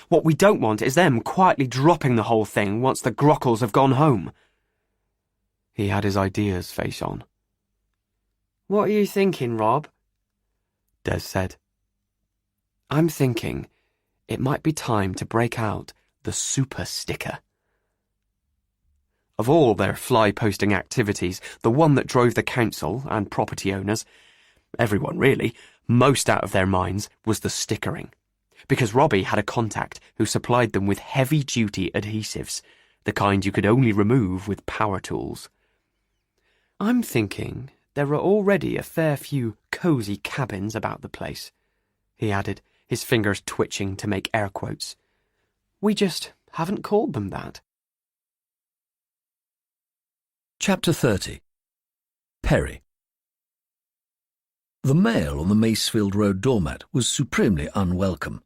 Speaker 5: What we don't want is them quietly dropping the whole thing once the Grockles have gone home. He had his ideas face on.
Speaker 9: What are you thinking, Rob?
Speaker 5: Des said. I'm thinking it might be time to break out the super sticker. Of all their fly-posting activities, the one that drove the council and property owners, everyone really, most out of their minds was the stickering. Because Robbie had a contact who supplied them with heavy-duty adhesives, the kind you could only remove with power tools. I'm thinking there are already a fair few cosy cabins about the place, he added, his fingers twitching to make air quotes. We just haven't called them that.
Speaker 8: Chapter 30. Perry. The mail on the Macefield Road doormat was supremely unwelcome,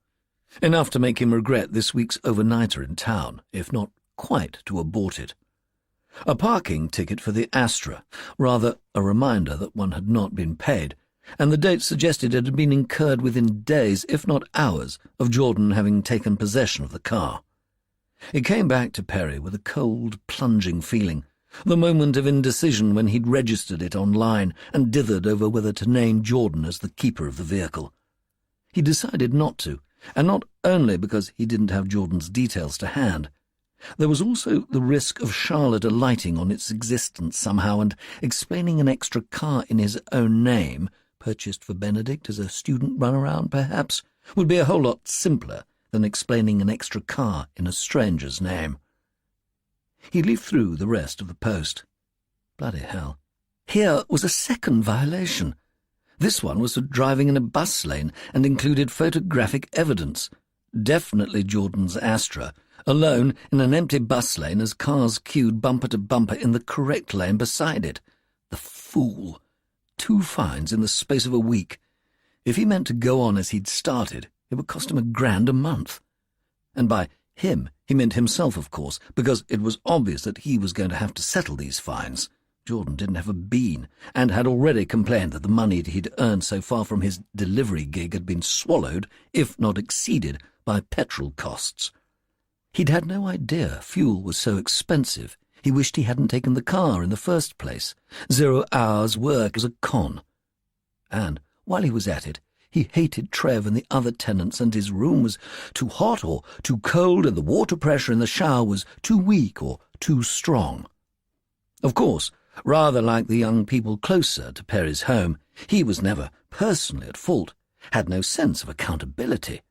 Speaker 8: enough to make him regret this week's overnighter in town, if not quite to abort it. A parking ticket for the Astra, rather a reminder that one had not been paid, and the date suggested it had been incurred within days, if not hours, of Jordan having taken possession of the car. It came back to Perry with a cold, plunging feeling, the moment of indecision when he'd registered it online and dithered over whether to name Jordan as the keeper of the vehicle. He decided not to, and not only because he didn't have Jordan's details to hand. There was also the risk of Charlotte alighting on its existence somehow and explaining an extra car in his own name, purchased for Benedict as a student runaround perhaps, would be a whole lot simpler than explaining an extra car in a stranger's name. He leafed through the rest of the post. Bloody hell. Here was a second violation. This one was for driving in a bus lane and included photographic evidence. Definitely Jordan's Astra, alone in an empty bus lane as cars queued bumper to bumper in the correct lane beside it. The fool. 2 fines in the space of a week. If he meant to go on as he'd started, it would cost him $1,000 a month. And by him, he meant himself, of course, because it was obvious that he was going to have to settle these fines. Jordan didn't have a bean, and had already complained that the money he'd earned so far from his delivery gig had been swallowed, if not exceeded, by petrol costs. He'd had no idea fuel was so expensive. He wished he hadn't taken the car in the first place. 0 hours' work was a con. And, while he was at it, he hated Trev and the other tenants, and his room was too hot or too cold, and the water pressure in the shower was too weak or too strong. Of course, rather like the young people closer to Perry's home, he was never personally at fault, had no sense of accountability.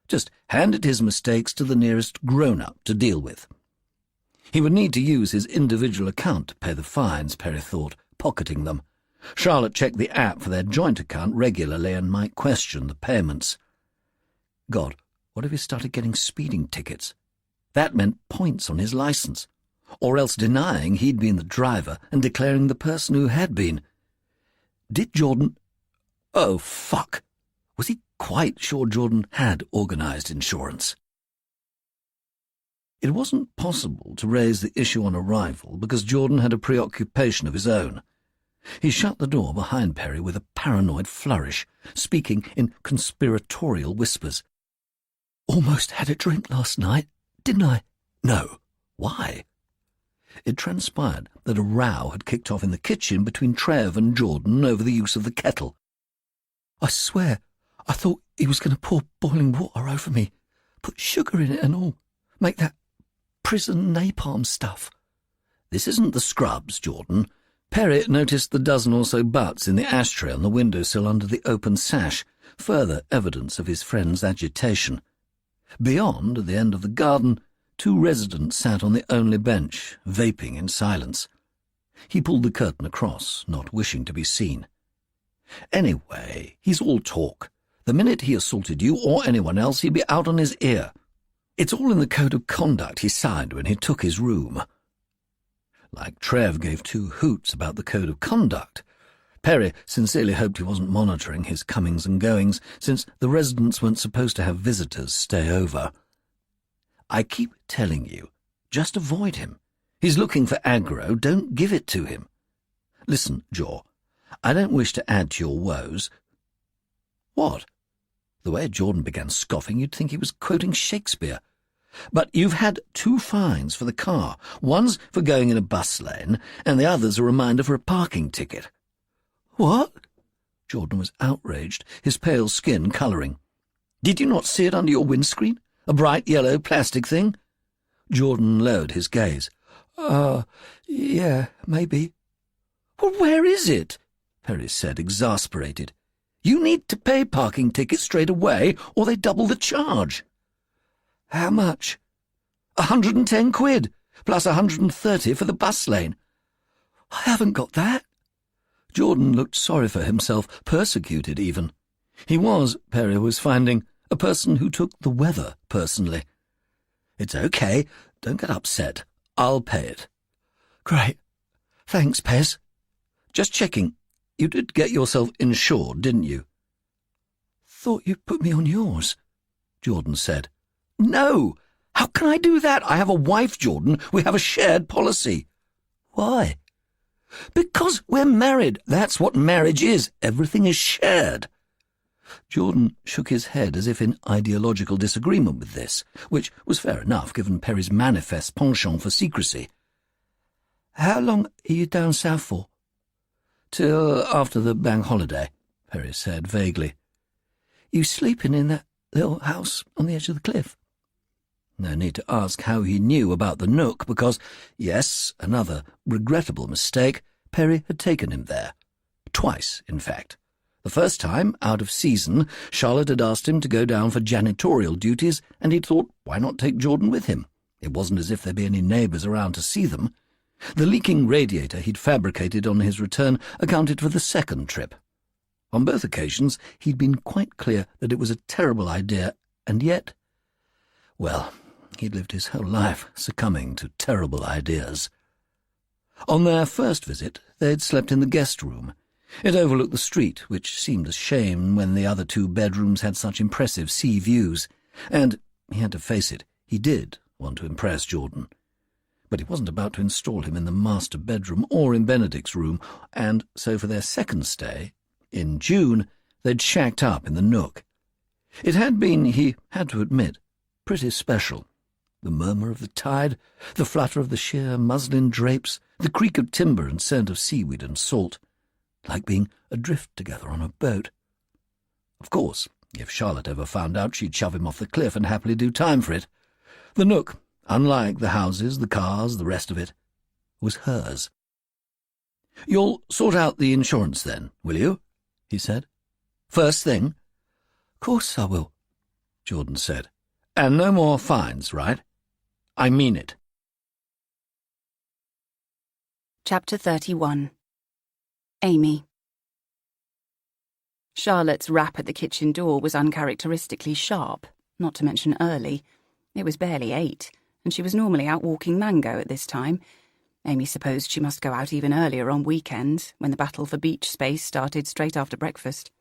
Speaker 8: Just handed his mistakes to the nearest grown-up to deal with. He would need to use his individual account to pay the fines, Perry thought, pocketing them. Charlotte checked the app for their joint account regularly and might question the payments. God, what if he started getting speeding tickets? That meant points on his license, or else denying he'd been the driver and declaring the person who had been. Did Jordan... Oh, fuck! Was he quite sure Jordan had organised insurance? It wasn't possible to raise the issue on arrival because Jordan had a preoccupation of his own. He shut the door behind Perry with a paranoid flourish, speaking in conspiratorial whispers. "Almost had a drink last night, didn't I?" "No. Why?" It transpired that a row had kicked off in the kitchen between Trev and Jordan over the use of the kettle. "I swear, I thought he was going to pour boiling water over me, put sugar in it and all, make that prison napalm stuff." "This isn't the Scrubs, Jordan." Perry noticed the dozen or so butts in the ashtray on the windowsill under the open sash, further evidence of his friend's agitation. Beyond, at the end of the garden, 2 residents sat on the only bench, vaping in silence. He pulled the curtain across, not wishing to be seen. "Anyway, he's all talk. The minute he assaulted you or anyone else, he'd be out on his ear. It's all in the code of conduct he signed when he took his room." Like Trev gave 2 hoots about the code of conduct, Perry sincerely hoped he wasn't monitoring his comings and goings, since the residents weren't supposed to have visitors stay over. "I keep telling you, just avoid him. He's looking for aggro, don't give it to him. Listen, Jaw, I don't wish to add to your woes." "What?" The way Jordan began scoffing, you'd think he was quoting Shakespeare. "But you've had 2 fines for the car. One's for going in a bus lane, and the other's a reminder for a parking ticket." "What?" Jordan was outraged, his pale skin colouring. "Did you not see it under your windscreen? A bright yellow plastic thing?" Jordan lowered his gaze. Yeah, maybe." "Well, where is it?" Perry said, exasperated. "You need to pay parking tickets straight away, or they double the charge." "How much?" 110 quid, plus 130 for the bus lane." "I haven't got that." Jordan looked sorry for himself, persecuted even. He was, Perry was finding, a person who took the weather personally. "It's okay, don't get upset. I'll pay it." "Great. Thanks, Pez." "Just checking. You did get yourself insured, didn't you?" "Thought you put me on yours," Jordan said. "No! How can I do that? I have a wife, Jordan. We have a shared policy." "Why?" "Because we're married. That's what marriage is. Everything is shared." Jordan shook his head as if in ideological disagreement with this, which was fair enough given Perry's manifest penchant for secrecy. "How long are you down south for?" "Till after the bank holiday," Perry said vaguely. "You sleeping in that little house on the edge of the cliff?" No need to ask how he knew about the nook, because, yes, another regrettable mistake, Perry had taken him there. Twice, in fact. The first time, out of season, Charlotte had asked him to go down for janitorial duties, and he'd thought, why not take Jordan with him? It wasn't as if there'd be any neighbours around to see them. The leaking radiator he'd fabricated on his return accounted for the second trip. On both occasions, he'd been quite clear that it was a terrible idea, and yet, well, he'd lived his whole life succumbing to terrible ideas. On their first visit, they'd slept in the guest room. It overlooked the street, which seemed a shame when the other two bedrooms had such impressive sea views, and, he had to face it, he did want to impress Jordan. But he wasn't about to install him in the master bedroom or in Benedict's room, and so for their second stay, in June, they'd shacked up in the nook. It had been, he had to admit, pretty special. The murmur of the tide, the flutter of the sheer muslin drapes, the creak of timber and scent of seaweed and salt, like being adrift together on a boat. Of course, if Charlotte ever found out, she'd shove him off the cliff and happily do time for it. The nook, unlike the houses, the cars, the rest of it, was hers. "You'll sort out the insurance then, will you?" he said. "First thing?" "Course I will," Jordan said. "And no more fines, right? I mean it."
Speaker 4: Chapter 31. Amy. Charlotte's rap at the kitchen door was uncharacteristically sharp, not to mention early. It was barely 8, and she was normally out walking Mango at this time. Amy supposed she must go out even earlier on weekends, when the battle for beach space started straight after breakfast.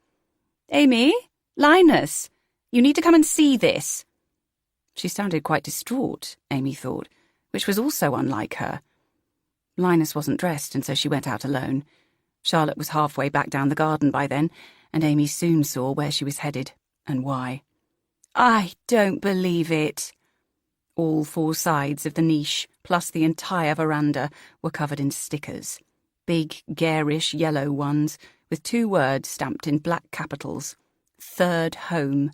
Speaker 4: "Amy? Linus? You need to come and see this." She sounded quite distraught, Amy thought, which was also unlike her. Linus wasn't dressed, and so she went out alone. Charlotte was halfway back down the garden by then, and Amy soon saw where she was headed, and why. "I don't believe it." All 4 sides of the niche, plus the entire veranda, were covered in stickers. Big, garish yellow ones, with 2 words stamped in black capitals. "Third Home."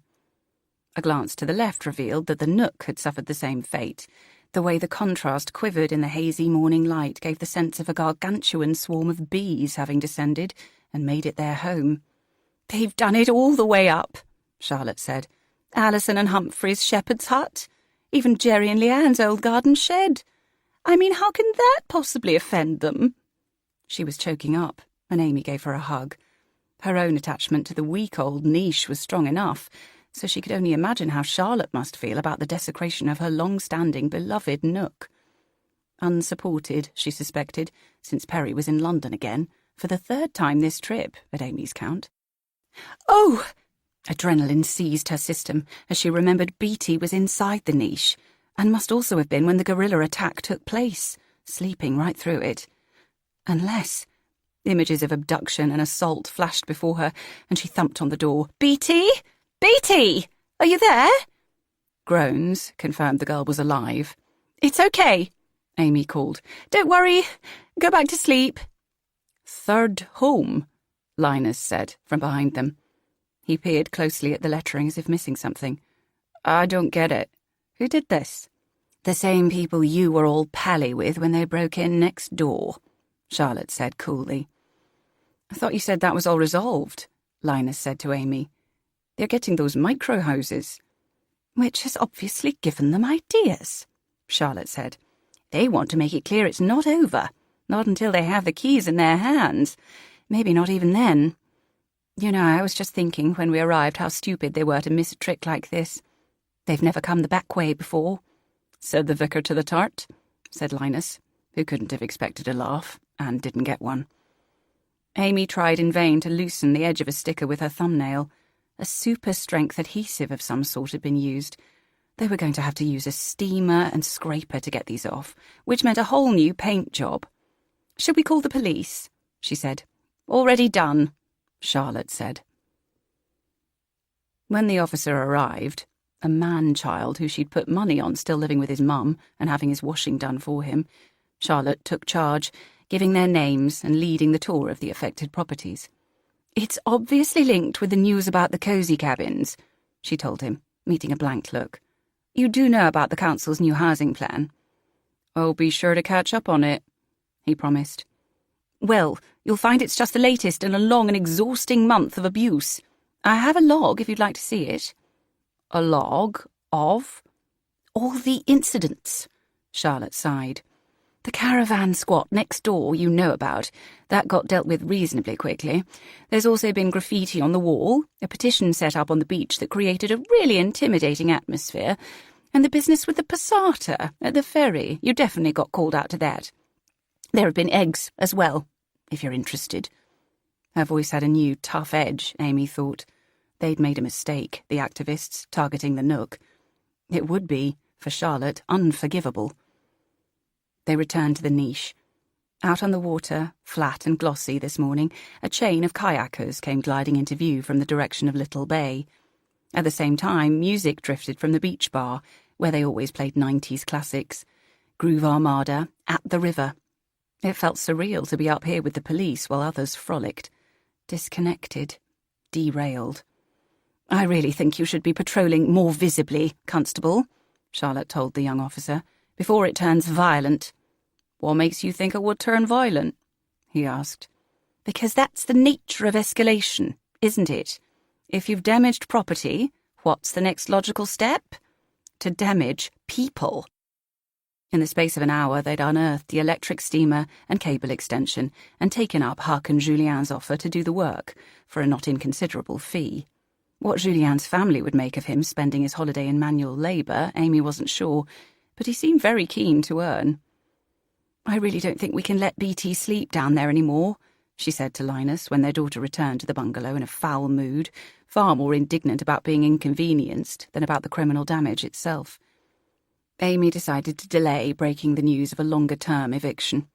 Speaker 4: A glance to the left revealed that the nook had suffered the same fate. The way the contrast quivered in the hazy morning light gave the sense of a gargantuan swarm of bees having descended and made it their home. "They've done it all the way up," Charlotte said. "Alison and Humphrey's shepherd's hut. Even Jerry and Leanne's old garden shed. I mean, how can that possibly offend them?" She was choking up, and Amy gave her a hug. Her own attachment to the weak old niche was strong enough, so she could only imagine how Charlotte must feel about the desecration of her long-standing, beloved nook. Unsupported, she suspected, since Perry was in London again, for the 3rd time this trip, at Amy's count. "Oh!" Adrenaline seized her system as she remembered Beatty was inside the niche, and must also have been when the guerrilla attack took place, sleeping right through it. Unless... Images of abduction and assault flashed before her, and she thumped on the door. "Beatty? Beatty! Are you there?" Groans confirmed the girl was alive. "It's okay," Amy called. "Don't worry. Go back to sleep." "Third Home," Linus said from behind them. He peered closely at the lettering as if missing something. "I don't get it. Who did this?" "The same people you were all pally with when they broke in next door," Charlotte said coolly. "I thought you said that was all resolved," Linus said to Amy. "They're getting those micro-houses." "Which has obviously given them ideas," Charlotte said. "They want to make it clear it's not over, not until they have the keys in their hands. Maybe not even then. You know, I was just thinking when we arrived how stupid they were to miss a trick like this. They've never come the back way before," said the vicar to the tart, said Linus, who couldn't have expected a laugh, and didn't get one. Amy tried in vain to loosen the edge of a sticker with her thumbnail. A super-strength adhesive of some sort had been used. They were going to have to use a steamer and scraper to get these off, which meant a whole new paint job. "Should we call the police?" she said. "Already done," Charlotte said. When the officer arrived, a man-child who she'd put money on still living with his mum and having his washing done for him, Charlotte took charge, giving their names and leading the tour of the affected properties. "It's obviously linked with the news about the cosy cabins," she told him, meeting a blank look. "You do know about the council's new housing plan?" "Oh, be sure to catch up on it," he promised. "Well, you'll find it's just the latest in a long and exhausting month of abuse. I have a log if you'd like to see it." "A log of?" "All the incidents," Charlotte sighed. "The caravan squat next door you know about. That got dealt with reasonably quickly. There's also been graffiti on the wall, a petition set up on the beach that created a really intimidating atmosphere, and the business with the passata at the ferry. You definitely got called out to that. There have been eggs as well, if you're interested." Her voice had a new, tough edge, Amy thought. They'd made a mistake, the activists, targeting the Nook. It would be, for Charlotte, unforgivable. They returned to the niche. Out on the water, flat and glossy this morning, a chain of kayakers came gliding into view from the direction of Little Bay. At the same time, music drifted from the beach bar, where they always played 90s classics. Groove Armada, At the River. It felt surreal to be up here with the police while others frolicked. Disconnected. Derailed. "I really think you should be patrolling more visibly, Constable," Charlotte told the young officer, "before it turns violent." "What makes you think it would turn violent?" he asked. "Because that's the nature of escalation, isn't it? If you've damaged property, what's the next logical step? To damage people." In the space of an hour, they'd unearthed the electric steamer and cable extension and taken up Huck and Julien's offer to do the work for a not inconsiderable fee. What Julien's family would make of him spending his holiday in manual labour, Amy wasn't sure, but he seemed very keen to earn. "I really don't think we can let BT sleep down there any more," she said to Linus when their daughter returned to the bungalow in a foul mood, far more indignant about being inconvenienced than about the criminal damage itself. Amy decided to delay breaking the news of a longer-term eviction.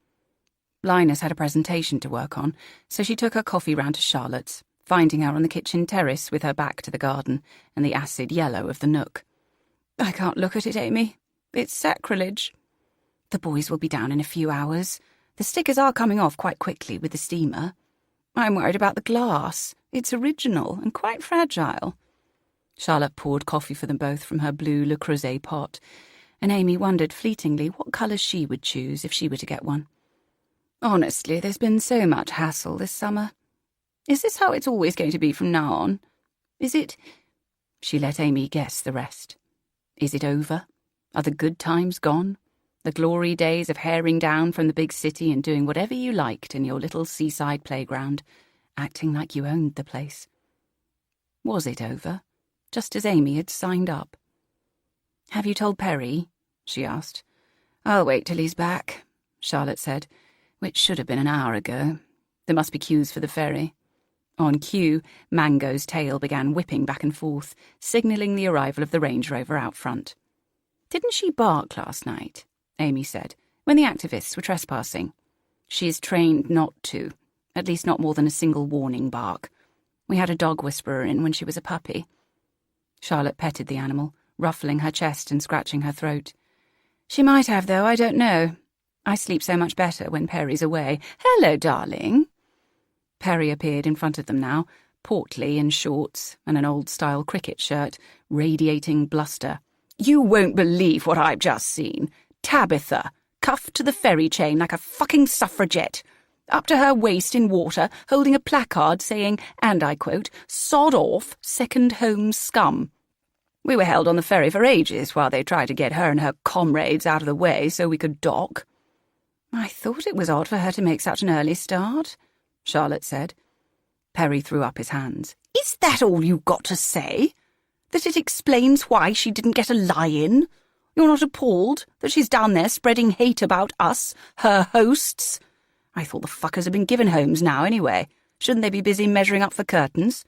Speaker 4: Linus had a presentation to work on, so she took her coffee round to Charlotte's, finding her on the kitchen terrace with her back to the garden and the acid yellow of the Nook. "I can't look at it, Amy. It's sacrilege." "The boys will be down in a few hours. The stickers are coming off quite quickly with the steamer. I'm worried about the glass. It's original and quite fragile." Charlotte poured coffee for them both from her blue Le Creuset pot, and Amy wondered fleetingly what colour she would choose if she were to get one. "Honestly, there's been so much hassle this summer. Is this how it's always going to be from now on? Is it—" She let Amy guess the rest. "Is it over? Are the good times gone? The glory days of herring down from the big city and doing whatever you liked in your little seaside playground, acting like you owned the place? Was it over, just as Amy had signed up? "Have you told Perry?" she asked. "I'll wait till he's back," Charlotte said, which should have been an hour ago. There must be queues for the ferry. On cue, Mango's tail began whipping back and forth, signalling the arrival of the Range Rover out front. "Didn't she bark last night?" Amy said, when the activists were trespassing. "She's trained not to, at least not more than a single warning bark. We had a dog whisperer in when she was a puppy." Charlotte petted the animal, ruffling her chest and scratching her throat. "She might have, though, I don't know. I sleep so much better when Perry's away. Hello, darling." Perry appeared in front of them now, portly in shorts and an old-style cricket shirt, radiating bluster. "You won't believe what I've just seen. Tabitha, cuffed to the ferry chain like a fucking suffragette, up to her waist in water, holding a placard saying, and I quote, 'Sod off, second home scum.' We were held on the ferry for ages while they tried to get her and her comrades out of the way so we could dock." "I thought it was odd for her to make such an early start," Charlotte said. Perry threw up his hands. "Is that all you've got to say? That it explains why she didn't get a lie-in? You're not appalled that she's down there spreading hate about us, her hosts? I thought the fuckers had been given homes now, anyway. Shouldn't they be busy measuring up for curtains?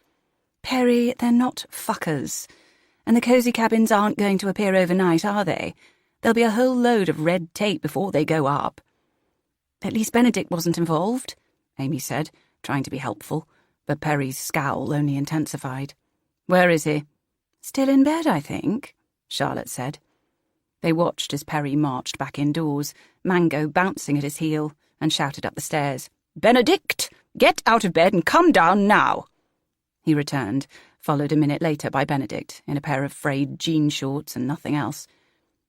Speaker 4: Perry, they're not fuckers. And the cosy cabins aren't going to appear overnight, are they? There'll be a whole load of red tape before they go up. At least Benedict wasn't involved, Amy said, trying to be helpful, but Perry's scowl only intensified. Where is he? Still in bed, I think, Charlotte said. They watched as Perry marched back indoors, Mango bouncing at his heel, and shouted up the stairs. Benedict, get out of bed and come down now. He returned, followed a minute later by Benedict, in a pair of frayed jean shorts and nothing else.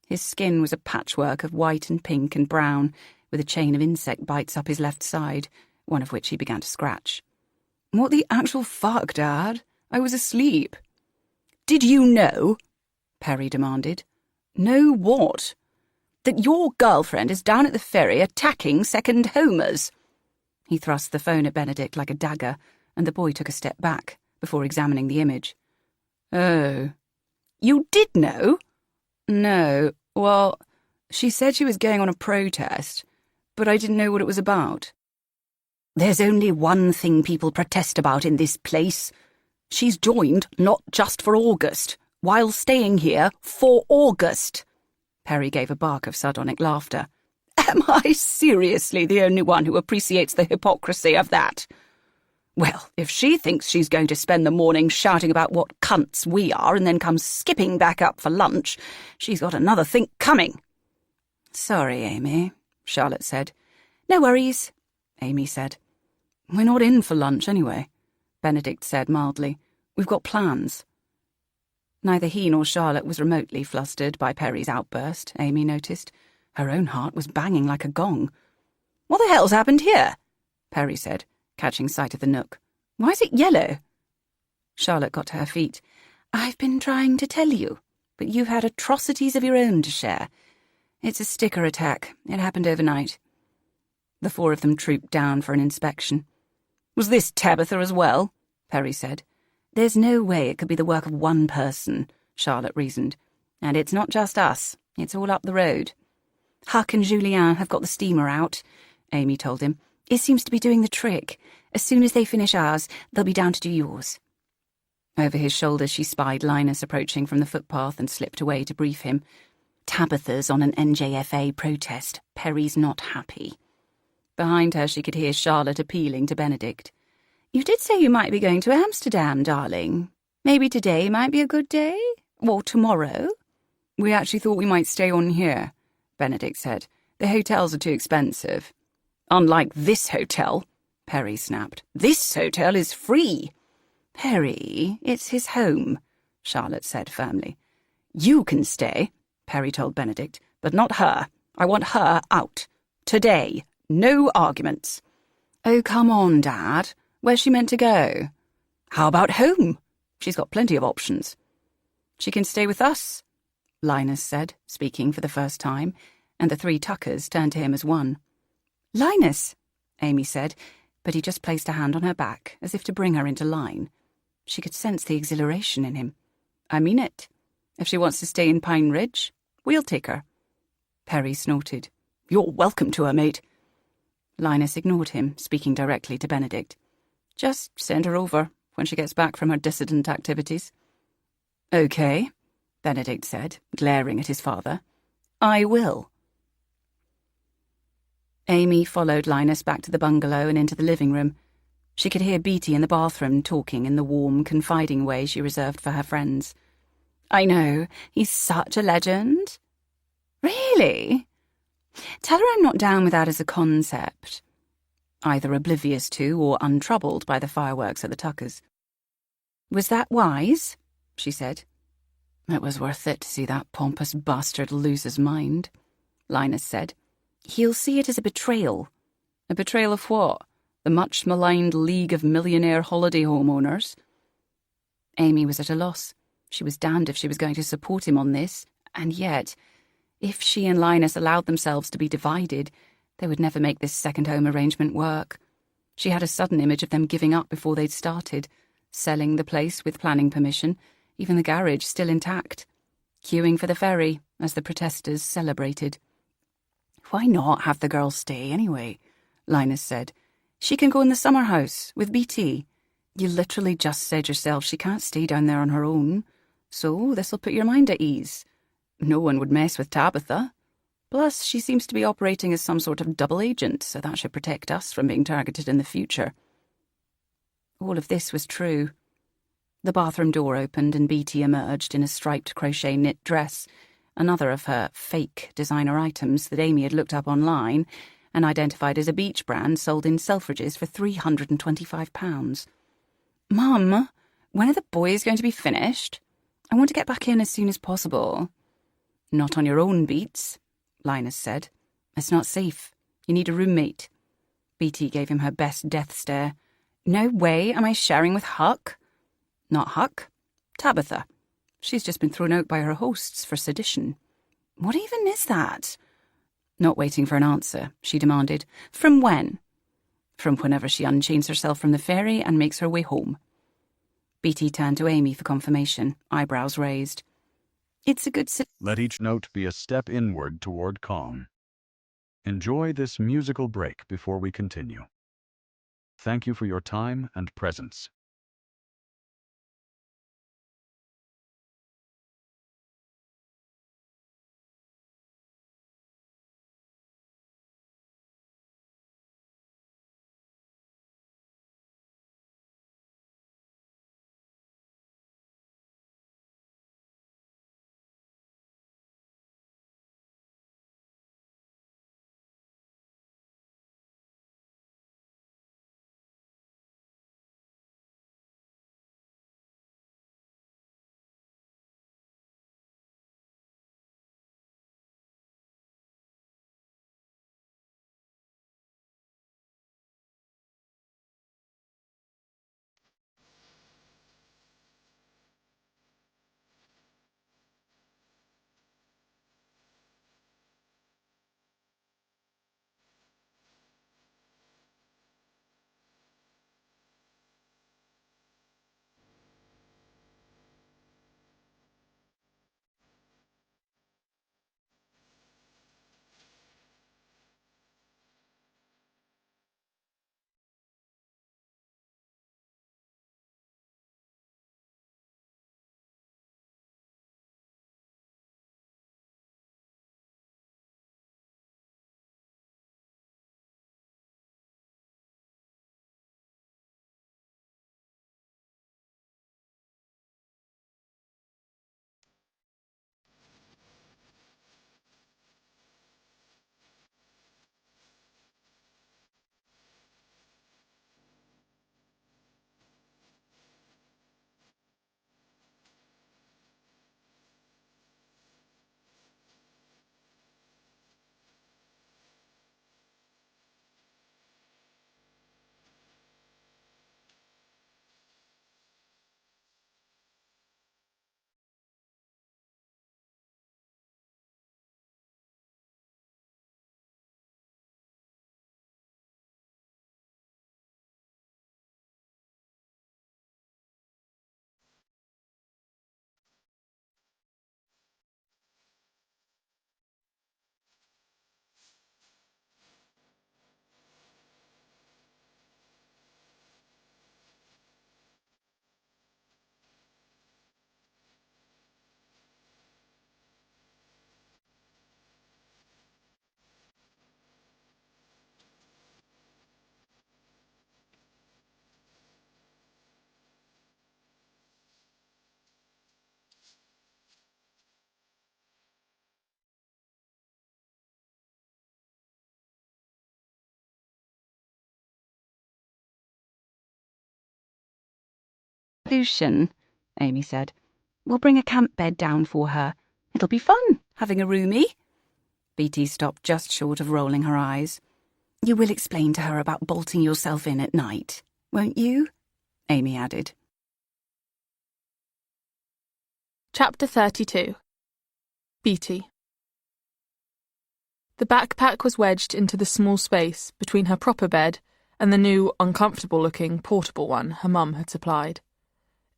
Speaker 4: His skin was a patchwork of white and pink and brown, with a chain of insect bites up his left side, one of which he began to scratch. What the actual fuck, Dad? I was asleep. Did you know? Perry demanded. Know what? That your girlfriend is down at the ferry attacking second homers. He thrust the phone at Benedict like a dagger, and the boy took a step back before examining the image. Oh. You did know? No. Well, she said she was going on a protest, but I didn't know what it was about. There's only one thing people protest about in this place. She's joined not just for August, while staying here for August. Perry gave a bark of sardonic laughter. Am I seriously the only one who appreciates the hypocrisy of that? Well, if she thinks she's going to spend the morning shouting about what cunts we are and then comes skipping back up for lunch, she's got another think coming. Sorry, Amy, Charlotte said. No worries, Amy said. We're not in for lunch anyway, Benedict said mildly. We've got plans. Neither he nor Charlotte was remotely flustered by Perry's outburst, Amy noticed. Her own heart was banging like a gong. What the hell's happened here? Perry said, catching sight of the nook. Why is it yellow? Charlotte got to her feet. I've been trying to tell you, but you've had atrocities of your own to share. It's a sticker attack. It happened overnight. The four of them trooped down for an inspection. Was this Tabitha as well? Perry said. There's no way it could be the work of one person, Charlotte reasoned. And it's not just us. It's all up the road. Huck and Julien have got the steamer out, Amy told him. It seems to be doing the trick. As soon as they finish ours, they'll be down to do yours. Over his shoulder she spied Linus approaching from the footpath and slipped away to brief him. Tabitha's on an NJFA protest. Perry's not happy. Behind her she could hear Charlotte appealing to Benedict. You did say you might be going to Amsterdam, darling. Maybe today might be a good day? Or tomorrow? We actually thought we might stay on here, Benedict said. The hotels are too expensive. Unlike this hotel, Perry snapped. This hotel is free. Perry, it's his home, Charlotte said firmly. You can stay, Perry told Benedict, but not her. I want her out. Today. No arguments. Oh, come on, Dad. Where's she meant to go? How about home? She's got plenty of options. She can stay with us, Linus said, speaking for the first time, and the three Tuckers turned to him as one. Linus, Amy said, but he just placed a hand on her back, as if to bring her into line. She could sense the exhilaration in him. I mean it. If she wants to stay in Pine Ridge, we'll take her. Perry snorted. You're welcome to her, mate. Linus ignored him, speaking directly to Benedict. Just send her over when she gets back from her dissident activities. Okay, Benedict said, glaring at his father. I will. Amy followed Linus back to the bungalow and into the living room. She could hear Beatty in the bathroom talking in the warm, confiding way she reserved for her friends. I know, he's such a legend. Really? Tell her I'm not down with that as a concept. Either oblivious to or untroubled by the fireworks at the Tuckers. Was that wise? She said. It was worth it to see that pompous bastard lose his mind, Linus said. He'll see it as a betrayal. A betrayal of what? The much-maligned League of Millionaire Holiday Homeowners? Amy was at a loss. She was damned if she was going to support him on this, and yet, if she and Linus allowed themselves to be divided, they would never make this second home arrangement work. She had a sudden image of them giving up before they'd started, selling the place with planning permission, even the garage still intact, queuing for the ferry as the protesters celebrated. Why not have the girl stay anyway? Linus said. "She can go in the summer house with BT. You literally just said yourself she can't stay down there on her own. So this'll put your mind at ease. No one would mess with Tabitha. Plus, she seems to be operating as some sort of double agent, so that should protect us from being targeted in the future." All of this was true. The bathroom door opened and BT emerged in a striped crochet knit dress, another of her fake designer items that Amy had looked up online and identified as a beach brand sold in Selfridges for £325. "Mum, when are the boys going to be finished? I want to get back in as soon as possible." "Not on your own beats," Linus said. "It's not safe. You need a roommate." BT gave him her best death stare. "No way am I sharing with Huck." "Not Huck. Tabitha. She's just been thrown out by her hosts for sedition." "What even is that?" Not waiting for an answer, she demanded, "From when?" "From whenever she unchains herself from the ferry and makes her way home." BT turned to Amy for confirmation, eyebrows raised. "It's a good
Speaker 10: Let each note be a step inward toward calm. Enjoy this musical break before we continue. Thank you for your time and presence."
Speaker 4: "Lucian," Amy said. "We'll bring a camp bed down for her. It'll be fun, having a roomie." BT stopped just short of rolling her eyes. "You will explain to her about bolting yourself in at night, won't you?" Amy added.
Speaker 6: Chapter 32. BT. The backpack was wedged into the small space between her proper bed and the new, uncomfortable-looking portable one her mum had supplied.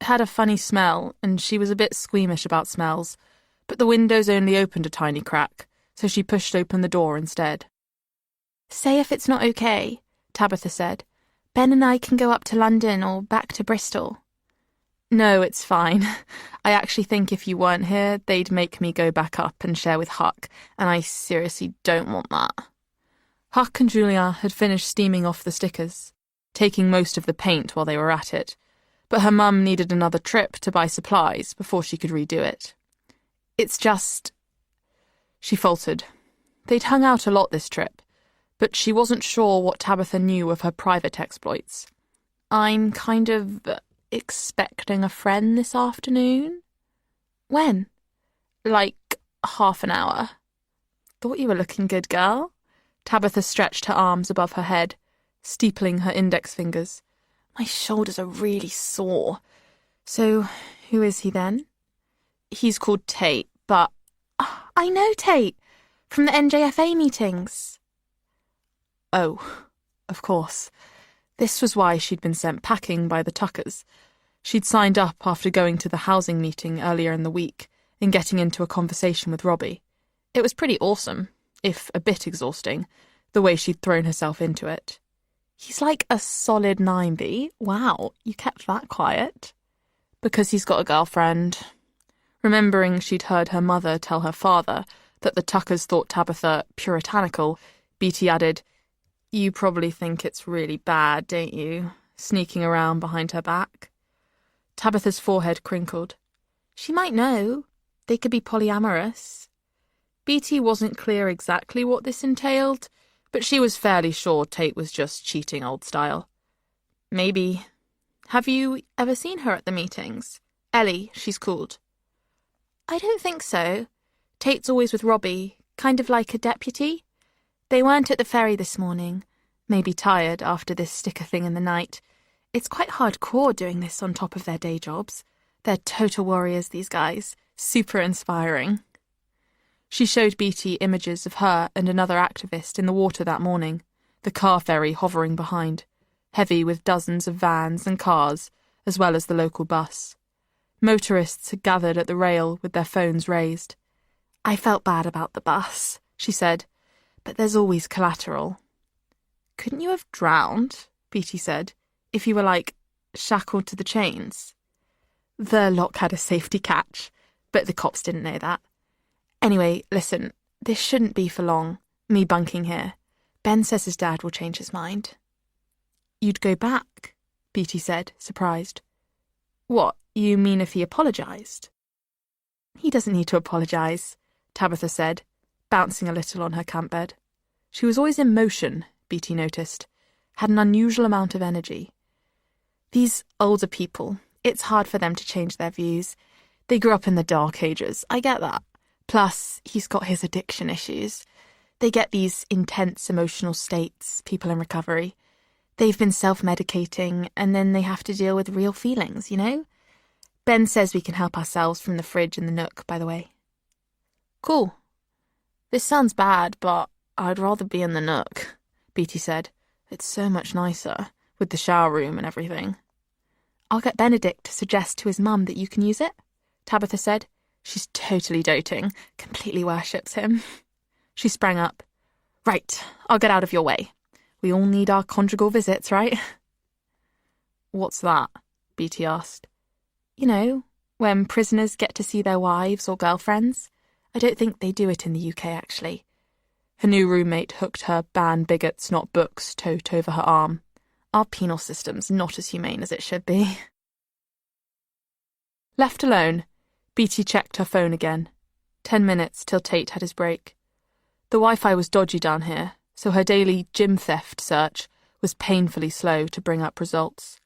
Speaker 6: It had a funny smell, and she was a bit squeamish about smells, but the windows only opened a tiny crack, so she pushed open the door instead. Say if it's not okay, Tabitha said. Ben and I can go up to London or back to Bristol. No, it's fine. I actually think if you weren't here, they'd make me go back up and share with Huck, and I seriously don't want that. Huck and Julia had finished steaming off the stickers, taking most of the paint while they were at it, but her mum needed another trip to buy supplies before she could redo it. It's just... She faltered. They'd hung out a lot this trip, but she wasn't sure what Tabitha knew of her private exploits. I'm kind of expecting a friend this afternoon. When? Like half an hour. Thought you were looking good, girl. Tabitha stretched her arms above her head, steepling her index fingers. My shoulders are really sore. So, who is he then? He's called Tate, but... I know Tate, from the NJFA meetings. Oh, of course. This was why she'd been sent packing by the Tuckers. She'd signed up after going to the housing meeting earlier in the week and getting into a conversation with Robbie. It was pretty awesome, if a bit exhausting, the way she'd thrown herself into it. He's like a solid 9B. Wow, you kept that quiet. Because he's got a girlfriend. Remembering she'd heard her mother tell her father that the Tuckers thought Tabitha puritanical, Beatty added, You probably think it's really bad, don't you? Sneaking around behind her back. Tabitha's forehead crinkled. She might know. They could be polyamorous. Beatty wasn't clear exactly what this entailed, but she was fairly sure Tate was just cheating old style. Maybe. Have you ever seen her at the meetings? Ellie, she's called. I don't think so. Tate's always with Robbie, kind of like a deputy. They weren't at the ferry this morning. Maybe tired after this sticker thing in the night. It's quite hardcore doing this on top of their day jobs. They're total warriors, these guys. Super inspiring. She showed Beatty images of her and another activist in the water that morning, the car ferry hovering behind, heavy with dozens of vans and cars, as well as the local bus. Motorists had gathered at the rail with their phones raised. I felt bad about the bus, she said, but there's always collateral. Couldn't you have drowned, Beatty said, if you were, like, shackled to the chains? The lock had a safety catch, but the cops didn't know that. Anyway, listen, this shouldn't be for long, me bunking here. Ben says his dad will change his mind. You'd go back, Beatty said, surprised. What, you mean if he apologised? He doesn't need to apologise, Tabitha said, bouncing a little on her camp bed. She was always in motion, Beatty noticed, had an unusual amount of energy. These older people, it's hard for them to change their views. They grew up in the dark ages, I get that. Plus, he's got his addiction issues. They get these intense emotional states, people in recovery. They've been self-medicating, and then they have to deal with real feelings, you know? Ben says we can help ourselves from the fridge in the nook, by the way. Cool. This sounds bad, but I'd rather be in the nook, Beatty said. It's so much nicer, with the shower room and everything. I'll get Benedict to suggest to his mum that you can use it, Tabitha said. She's totally doting, completely worships him. She sprang up. Right, I'll get out of your way. We all need our conjugal visits, right? What's that? Beatty asked. You know, when prisoners get to see their wives or girlfriends. I don't think they do it in the UK, actually. Her new roommate hooked her ban bigots, not books tote over her arm. Our penal system's not as humane as it should be. Left alone, Beatty checked her phone again. 10 minutes till Tate had his break. The Wi-Fi was dodgy down here, so her daily gym theft search was painfully slow to bring up results.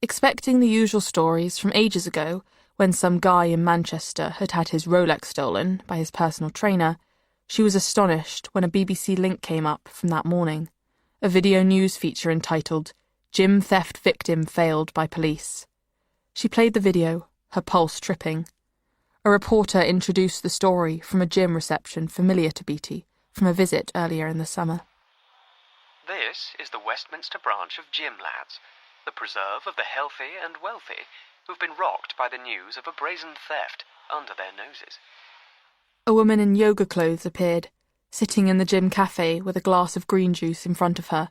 Speaker 6: Expecting the usual stories from ages ago, when some guy in Manchester had had his Rolex stolen by his personal trainer, she was astonished when a BBC link came up from that morning, a video news feature entitled Gym Theft Victim Failed by Police. She played the video, her pulse tripping. A reporter introduced the story from a gym reception familiar to Beatty from a visit earlier in the summer.
Speaker 5: This is the Westminster branch of Gym Lads, the preserve of the healthy and wealthy who've been rocked by the news of a brazen theft under their noses.
Speaker 6: A woman in yoga clothes appeared, sitting in the gym cafe with a glass of green juice in front of her,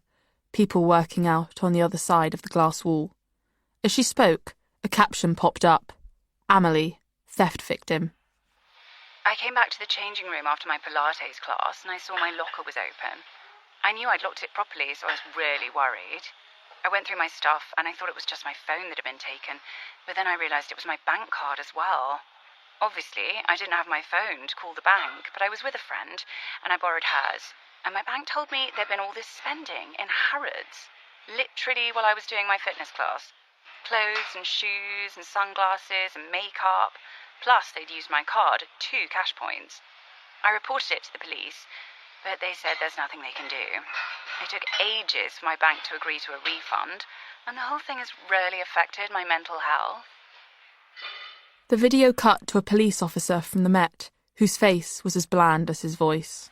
Speaker 6: people working out on the other side of the glass wall. As she spoke, a caption popped up. Amelie, theft victim.
Speaker 4: I came back to the changing room after my Pilates class and I saw my locker was open. I knew I'd locked it properly, so I was really worried. I went through my stuff and I thought it was just my phone that had been taken, but then I realised it was my bank card as well. Obviously, I didn't have my phone to call the bank, but I was with a friend and I borrowed hers. And my bank told me there'd been all this spending in Harrods, literally while I was doing my fitness class. Clothes and shoes and sunglasses and makeup, plus they'd used my card at 2 cash points. I reported it to the police, but they said there's nothing they can do. It took ages for my bank to agree to a refund, and the whole thing has really affected my mental health.
Speaker 6: The video cut to a police officer from the Met, whose face was as bland as his voice.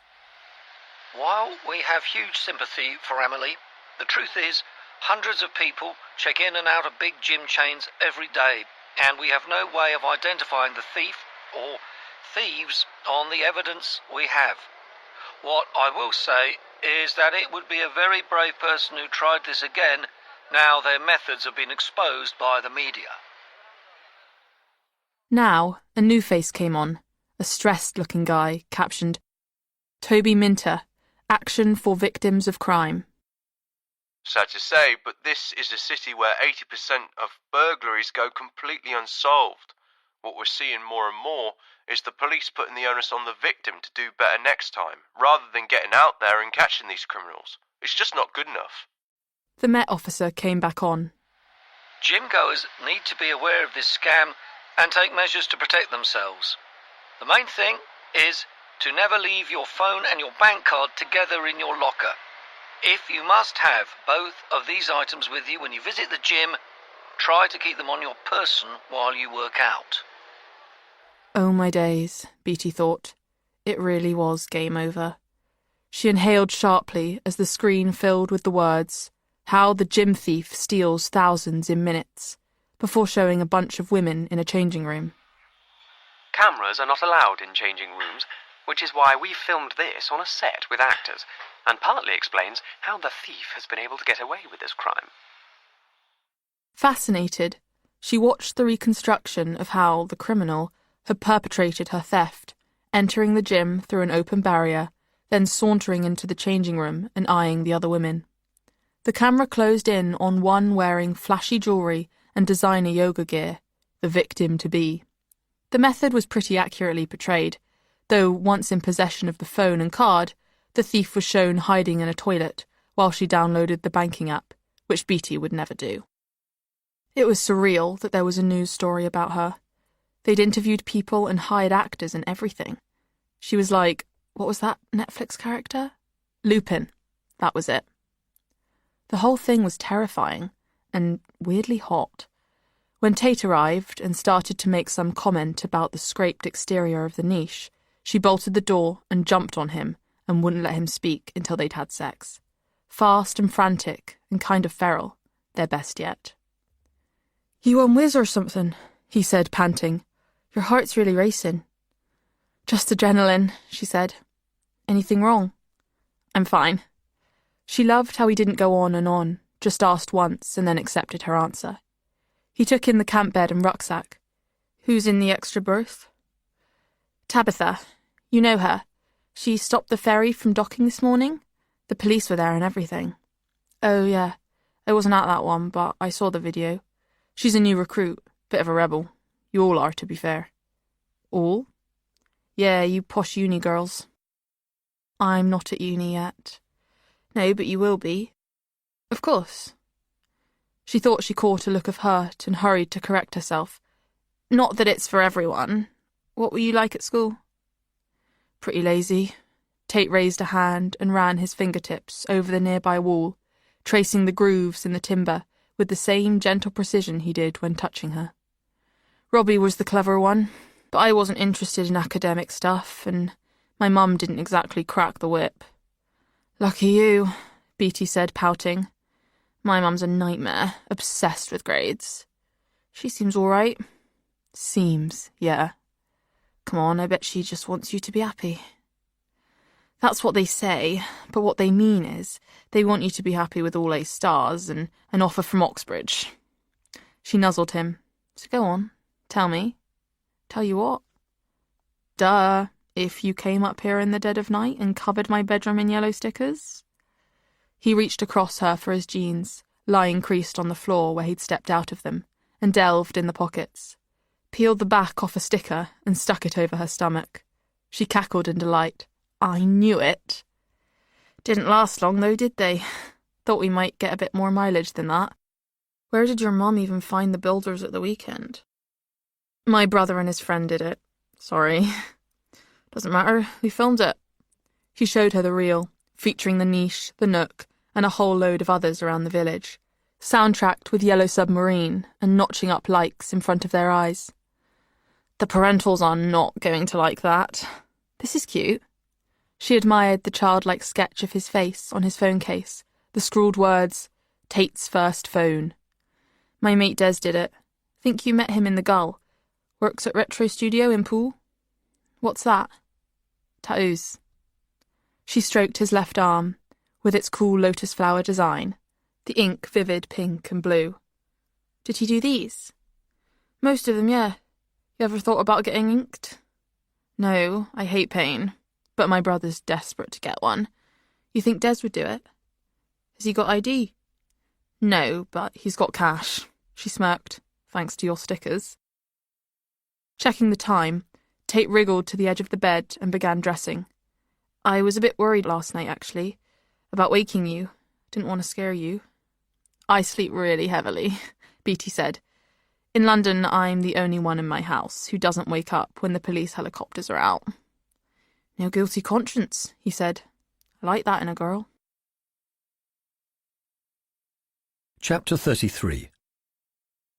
Speaker 7: While we have huge sympathy for Amelie, the truth is, hundreds of people check in and out of big gym chains every day, and we have no way of identifying the thief or thieves on the evidence we have. What I will say is that it would be a very brave person who tried this again now their methods have been exposed by the media.
Speaker 6: Now, a new face came on, a stressed-looking guy, captioned, Toby Minter, Action for Victims of Crime.
Speaker 1: Sad to say, but this is a city where 80% of burglaries go completely unsolved. What we're seeing more and more is the police putting the onus on the victim to do better next time, rather than getting out there and catching these criminals. It's just not good enough.
Speaker 6: The Met officer came back on.
Speaker 7: Gym goers need to be aware of this scam and take measures to protect themselves. The main thing is to never leave your phone and your bank card together in your locker. If you must have both of these items with you when you visit the gym, try to keep them on your person while you work out.
Speaker 6: Oh my days, Beatty thought. It really was game over. She inhaled sharply as the screen filled with the words, How the Gym Thief Steals Thousands in Minutes, before showing a bunch of women in a changing room.
Speaker 5: Cameras are not allowed in changing rooms, which is why we filmed this on a set with actors, and partly explains how the thief has been able to get away with this crime.
Speaker 6: Fascinated, she watched the reconstruction of how the criminal had perpetrated her theft, entering the gym through an open barrier, then sauntering into the changing room and eyeing the other women. The camera closed in on one wearing flashy jewellery and designer yoga gear, the victim-to-be. The method was pretty accurately portrayed, though once in possession of the phone and card, the thief was shown hiding in a toilet while she downloaded the banking app, which Beatty would never do. It was surreal that there was a news story about her. They'd interviewed people and hired actors and everything. She was like, what was that Netflix character? Lupin. That was it. The whole thing was terrifying and weirdly hot. When Tate arrived and started to make some comment about the scraped exterior of the niche, she bolted the door and jumped on him and wouldn't let him speak until they'd had sex. Fast and frantic and kind of feral, their best yet. You on whiz or something? He said, panting. Your heart's really racing. Just adrenaline, she said. Anything wrong? I'm fine. She loved how he didn't go on, just asked once and then accepted her answer. He took in the camp bed and rucksack. Who's in the extra berth? Tabitha. You know her. She stopped the ferry from docking this morning. The police were there and everything. Oh, yeah. I wasn't at that one, but I saw the video. She's a new recruit. Bit of a rebel. You all are, to be fair. All? Yeah, you posh uni girls. I'm not at uni yet. No, but you will be. Of course. She thought she caught a look of hurt and hurried to correct herself. Not that it's for everyone. What were you like at school? Pretty lazy. Tate raised a hand and ran his fingertips over the nearby wall, tracing the grooves in the timber with the same gentle precision he did when touching her. Robbie was the clever one, but I wasn't interested in academic stuff, and my mum didn't exactly crack the whip. Lucky you, Beatty said, pouting. My mum's a nightmare, obsessed with grades. She seems all right. Seems, yeah. Come on, I bet she just wants you to be happy. That's what they say, but what they mean is they want you to be happy with all A stars and an offer from Oxbridge. She nuzzled him. So go on, tell me. Tell you what? Duh, if you came up here in the dead of night and covered my bedroom in yellow stickers. He reached across her for his jeans, lying creased on the floor where he'd stepped out of them, and delved in the pockets, peeled the back off a sticker and stuck it over her stomach. She cackled in delight. I knew it. Didn't last long though, did they? Thought we might get a bit more mileage than that. Where did your mum even find the builders at the weekend? My brother and his friend did it. Sorry. Doesn't matter, we filmed it. He showed her the reel, featuring the niche, the nook, and a whole load of others around the village, soundtracked with Yellow Submarine and notching up likes in front of their eyes. The parentals are not going to like that. This is cute. She admired the childlike sketch of his face on his phone case, the scrawled words, Tate's first phone. My mate Des did it. Think you met him in the Gull. Works at Retro Studio in Poole. What's that? Tattoos. She stroked his left arm, with its cool lotus flower design, the ink vivid pink and blue. Did he do these? Most of them, yeah. You ever thought about getting inked? No, I hate pain, but my brother's desperate to get one. You think Des would do it? Has he got ID? No, but he's got cash. She smirked, thanks to your stickers. Checking the time, Tate wriggled to the edge of the bed and began dressing. I was a bit worried last night, actually, about waking you. Didn't want to scare you. I sleep really heavily, Beatty said. In London, I'm the only one in my house who doesn't wake up when the police helicopters are out. No guilty conscience, he said. I like that in a girl.
Speaker 8: Chapter 33.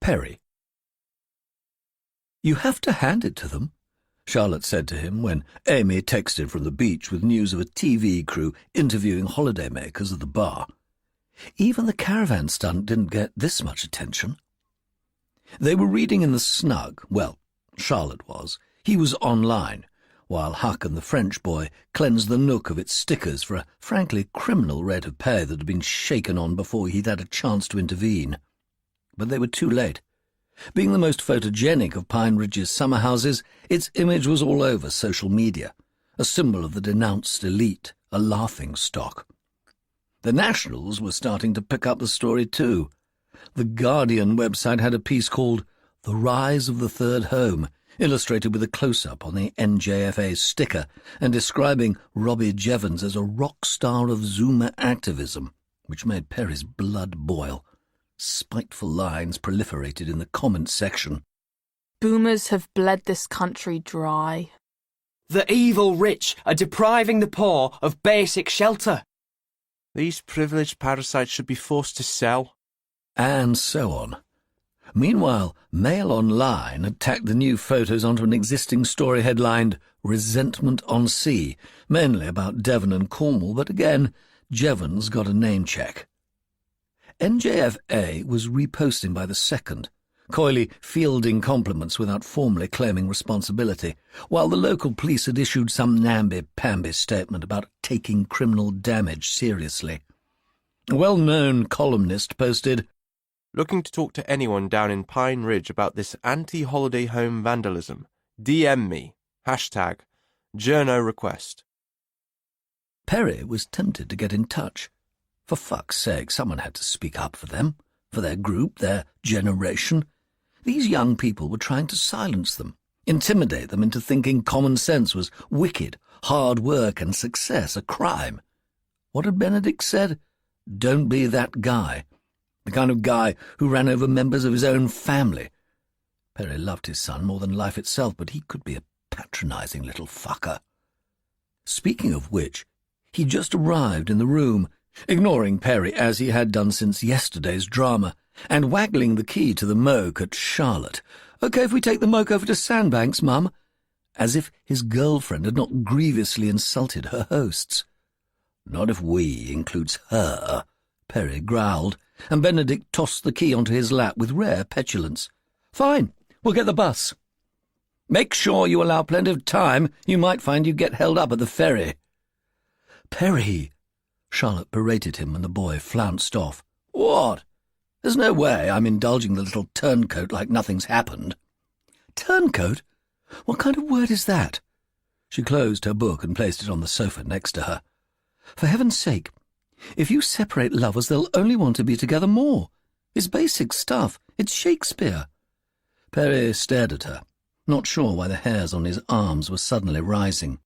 Speaker 8: Perry. You have to hand it to them, Charlotte said to him when Amy texted from the beach with news of a TV crew interviewing holidaymakers at the bar. Even the caravan stunt didn't get this much attention. They were reading in the snug. Well, Charlotte was. He was online, while Huck and the French boy cleansed the nook of its stickers for a frankly criminal rate of pay that had been shaken on before he'd had a chance to intervene. But they were too late. Being the most photogenic of Pine Ridge's summer houses, its image was all over social media, a symbol of the denounced elite, a laughingstock. The Nationals were starting to pick up the story too. The Guardian website had a piece called The Rise of the Third Home, illustrated with a close-up on the NJFA sticker and describing Robbie Jevons as a rock star of Zoomer activism, which made Perry's blood boil. Spiteful lines proliferated in the comments section.
Speaker 6: Boomers have bled this country dry.
Speaker 5: The evil rich are depriving the poor of basic shelter.
Speaker 1: These privileged parasites should be forced to sell.
Speaker 8: And so on. Meanwhile, Mail Online had tacked the new photos onto an existing story headlined Resentment on Sea, mainly about Devon and Cornwall, but again, Jevons got a name check. NJFA was reposting by the second, coyly fielding compliments without formally claiming responsibility, while the local police had issued some namby-pamby statement about taking criminal damage seriously. A well-known columnist posted,
Speaker 1: Looking to talk to anyone down in Pine Ridge about this anti-holiday home vandalism? DM me. Hashtag Journo request.
Speaker 8: Perry was tempted to get in touch. For fuck's sake, someone had to speak up for them, for their group, their generation. These young people were trying to silence them, intimidate them into thinking common sense was wicked, hard work and success a crime. What had Benedict said? Don't be that guy. The kind of guy who ran over members of his own family. Perry loved his son more than life itself, but he could be a patronizing little fucker. Speaking of which, he just arrived in the room, ignoring Perry as he had done since yesterday's drama, and waggling the key to the moke at Charlotte. "Okay if we take the moke over to Sandbanks, Mum?" As if his girlfriend had not grievously insulted her hosts. "Not if we includes her," Perry growled, and Benedict tossed the key onto his lap with rare petulance. "Fine, we'll get the bus. Make sure you allow plenty of time. You might find you get held up at the ferry." "Perry!" Charlotte berated him when the boy flounced off. "What? There's no way I'm indulging the little turncoat like nothing's happened." "Turncoat? What kind of word is that?" She closed her book and placed it on the sofa next to her. "For heaven's sake, if you separate lovers, they'll only want to be together more. It's basic stuff. It's Shakespeare." Perry stared at her, not sure why the hairs on his arms were suddenly rising.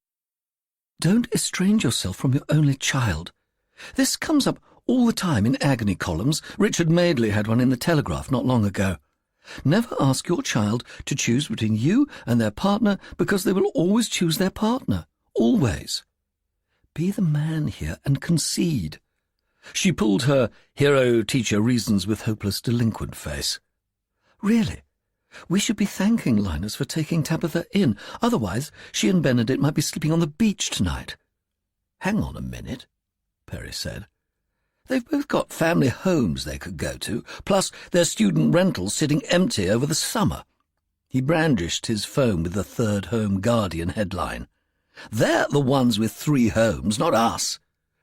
Speaker 8: "Don't estrange yourself from your only child. This comes up all the time in agony columns. Richard Madeley had one in the Telegraph not long ago. Never ask your child to choose between you and their partner, because they will always choose their partner. Always. Be the man here and concede." She pulled her hero-teacher reasons with hopeless delinquent face. "Really? We should be thanking Linus for taking Tabitha in. Otherwise, she and Benedict might be sleeping on the beach tonight." "Hang on a minute," Perry said. "They've both got family homes they could go to, plus their student rentals sitting empty over the summer." He brandished his phone with the Third Home Guardian headline. "They're the ones with 3 homes, not us.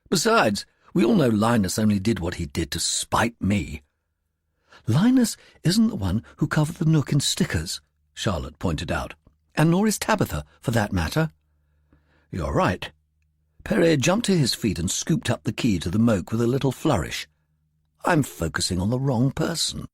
Speaker 8: Besides, we all know Linus only did what he did to spite me." "Linus isn't the one who covered the nook in stickers," Charlotte pointed out, "and nor is Tabitha, for that matter." "You're right." Perry jumped to his feet and scooped up the key to the moke with a little flourish. "I'm focusing on the wrong person."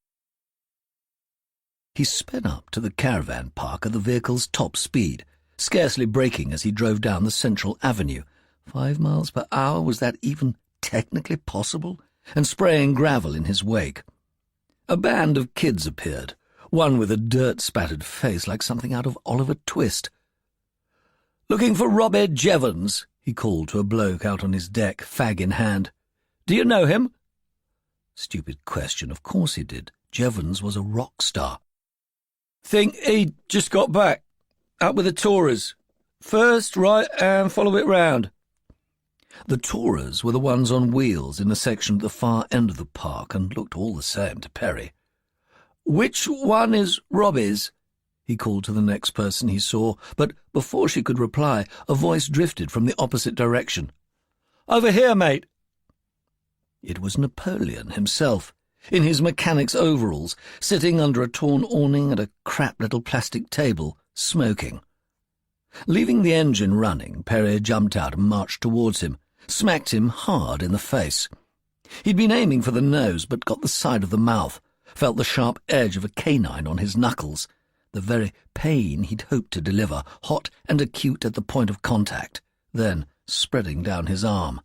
Speaker 8: He sped up to the caravan park at the vehicle's top speed, scarcely braking as he drove down the central avenue. 5 miles per hour, was that even technically possible? And spraying gravel in his wake. A band of kids appeared, one with a dirt-spattered face like something out of Oliver Twist. "Looking for Robbie Jevons," he called to a bloke out on his deck, fag in hand. "Do you know him?" Stupid question, of course he did. Jevons was a rock star. "Think he just got back. Out with the Tourers. First right and follow it round." The Tourers were the ones on wheels in the section at the far end of the park and looked all the same to Perry. "Which one is Robbie's?" he called to the next person he saw, but before she could reply, a voice drifted from the opposite direction. "Over here, mate." It was Napoleon himself, in his mechanic's overalls, sitting under a torn awning at a crap little plastic table, smoking. Leaving the engine running, Perry jumped out and marched towards him, smacked him hard in the face. He'd been aiming for the nose, but got the side of the mouth, felt the sharp edge of a canine on his knuckles, the very pain he'd hoped to deliver, hot and acute at the point of contact, then spreading down his arm.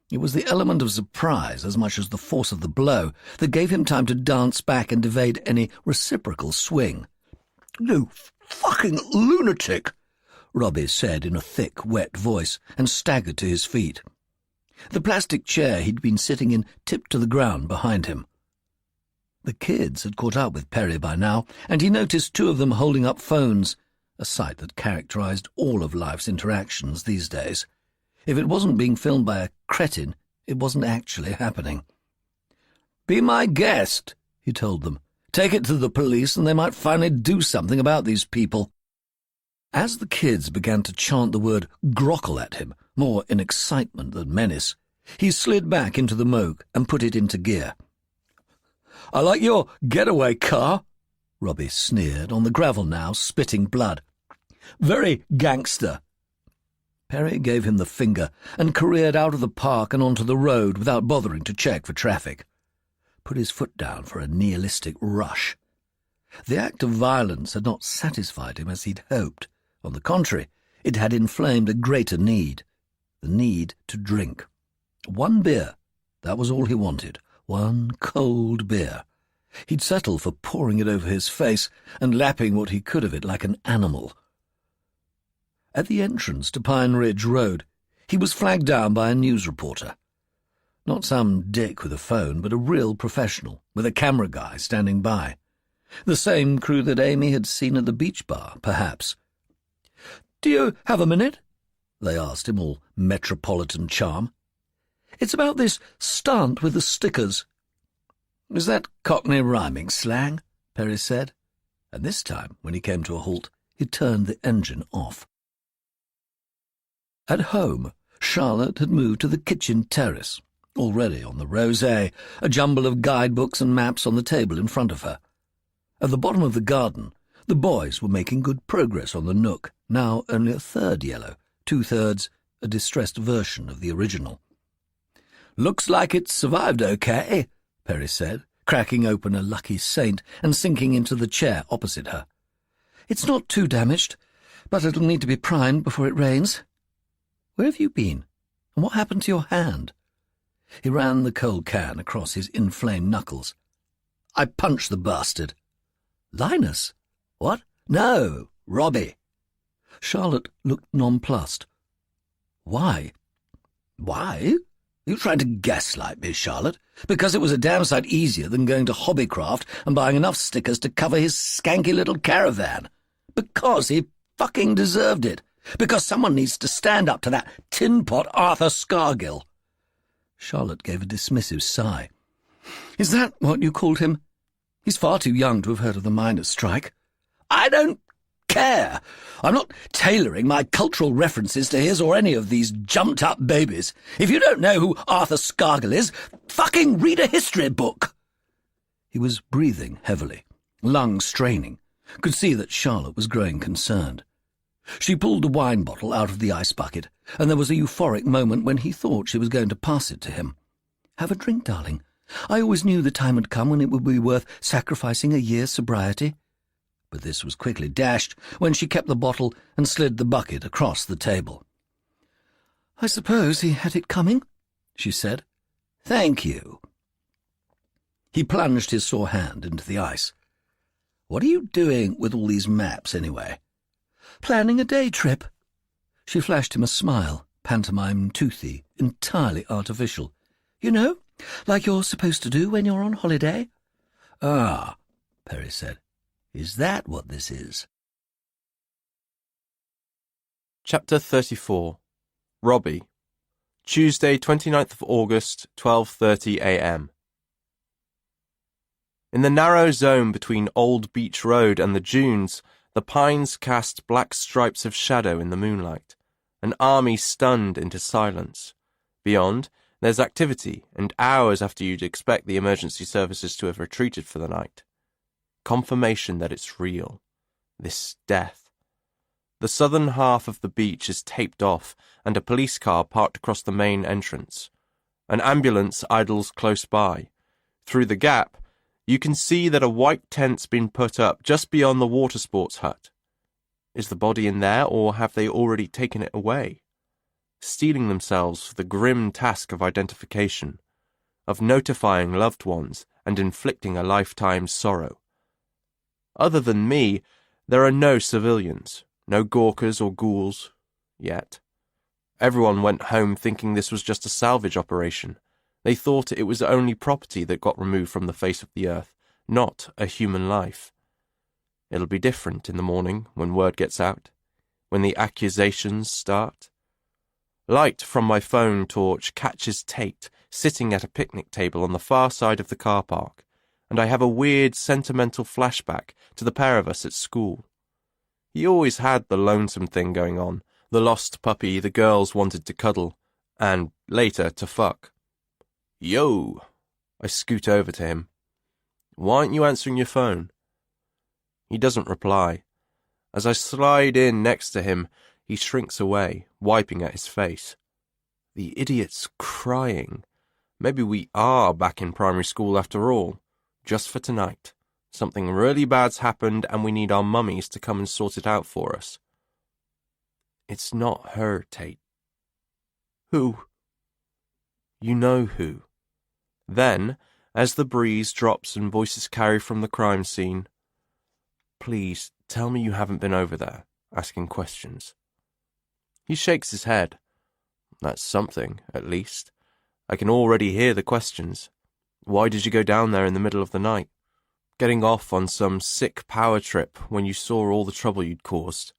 Speaker 8: It was the element of surprise as much as the force of the blow that gave him time to dance back and evade any reciprocal swing. "You fucking lunatic!" Robbie said in a thick, wet voice, and staggered to his feet. The plastic chair he'd been sitting in tipped to the ground behind him. The kids had caught up with Perry by now, and he noticed 2 of them holding up phones, a sight that characterized all of life's interactions these days. If it wasn't being filmed by a cretin, it wasn't actually happening. "Be my guest," he told them. "Take it to the police and they might finally do something about these people." As the kids began to chant the word grockle at him, more in excitement than menace, he slid back into the moke and put it into gear. "I like your getaway car," Robbie sneered, on the gravel now, spitting blood. "Very gangster." Perry gave him the finger and careered out of the park and onto the road without bothering to check for traffic. Put his foot down for a nihilistic rush. The act of violence had not satisfied him as he'd hoped. On the contrary, it had inflamed a greater need, the need to drink. 1 beer, that was all he wanted, 1 cold beer. He'd settle for pouring it over his face and lapping what he could of it like an animal. At the entrance to Pine Ridge Road, he was flagged down by a news reporter. Not some dick with a phone, but a real professional, with a camera guy standing by. The same crew that Amy had seen at the beach bar, perhaps. "Do you have a minute?" they asked him, all metropolitan charm. "It's about this stunt with the stickers." "Is that Cockney rhyming slang?" Perry said. And this time, when he came to a halt, he turned the engine off. At home, Charlotte had moved to the kitchen terrace, already on the rosé, a jumble of guidebooks and maps on the table in front of her. At the bottom of the garden, the boys were making good progress on the nook, now only a third yellow, 2/3 a distressed version of the original. "Looks like it's survived okay," Perry said, cracking open a Lucky Saint and sinking into the chair opposite her. "It's not too damaged, but it'll need to be primed before it rains. Where have you been, and what happened to your hand?" He ran the cold can across his inflamed knuckles. "I punched the bastard." "Linus? What?" "No, Robbie." Charlotte looked nonplussed. "Why?" "Why? Are you trying to gaslight me, Charlotte? Because it was a damn sight easier than going to Hobbycraft and buying enough stickers to cover his skanky little caravan. Because he fucking deserved it. Because someone needs to stand up to that tin-pot Arthur Scargill." Charlotte gave a dismissive sigh. "Is that what you called him? He's far too young to have heard of the miners' strike." "I don't care. I'm not tailoring my cultural references to his or any of these jumped-up babies. If you don't know who Arthur Scargill is, fucking read a history book." He was breathing heavily, lungs straining, could see that Charlotte was growing concerned. She pulled a wine bottle out of the ice bucket, and there was a euphoric moment when he thought she was going to pass it to him. "Have a drink, darling. I always knew the time had come when it would be worth sacrificing a year's sobriety." But this was quickly dashed when she kept the bottle and slid the bucket across the table. "I suppose he had it coming," she said. "Thank you." He plunged his sore hand into the ice. "What are you doing with all these maps, anyway?" "Planning a day trip." She flashed him a smile, pantomime toothy, entirely artificial. "You know, like you're supposed to do when you're on holiday." "Ah," Perry said. "Is that what this is?"
Speaker 1: Chapter 34. Robbie. Tuesday, 29th of August, 12:30 a.m. In the narrow zone between Old Beach Road and the dunes, the pines cast black stripes of shadow in the moonlight, an army stunned into silence. Beyond, there's activity, and hours after you'd expect the emergency services to have retreated for the night. Confirmation that it's real. This death. The southern half of the beach is taped off, and a police car parked across the main entrance. An ambulance idles close by. Through the gap, you can see that a white tent's been put up just beyond the water sports hut. Is the body in there, or have they already taken it away? Steeling themselves for the grim task of identification, of notifying loved ones and inflicting a lifetime's sorrow. Other than me, there are no civilians, no Gawkers or ghouls, yet. Everyone went home thinking this was just a salvage operation. They thought it was only property that got removed from the face of the earth, not a human life. It'll be different in the morning when word gets out, when the accusations start. Light from my phone torch catches Tate sitting at a picnic table on the far side of the car park, and I have a weird sentimental flashback to the pair of us at school. He always had the lonesome thing going on, the lost puppy the girls wanted to cuddle, and, later, to fuck. "Yo!" I scoot over to him. "Why aren't you answering your phone?" He doesn't reply. As I slide in next to him, he shrinks away, wiping at his face. The idiot's crying. Maybe we are back in primary school after all. Just for tonight. Something really bad's happened and we need our mummies to come and sort it out for us. It's not her, Tate. Who? You know who. Then, as the breeze drops and voices carry from the crime scene, "Please, tell me you haven't been over there, asking questions." He shakes his head. That's something, at least. I can already hear the questions. Why did you go down there in the middle of the night? Getting off on some sick power trip when you saw all the trouble you'd caused.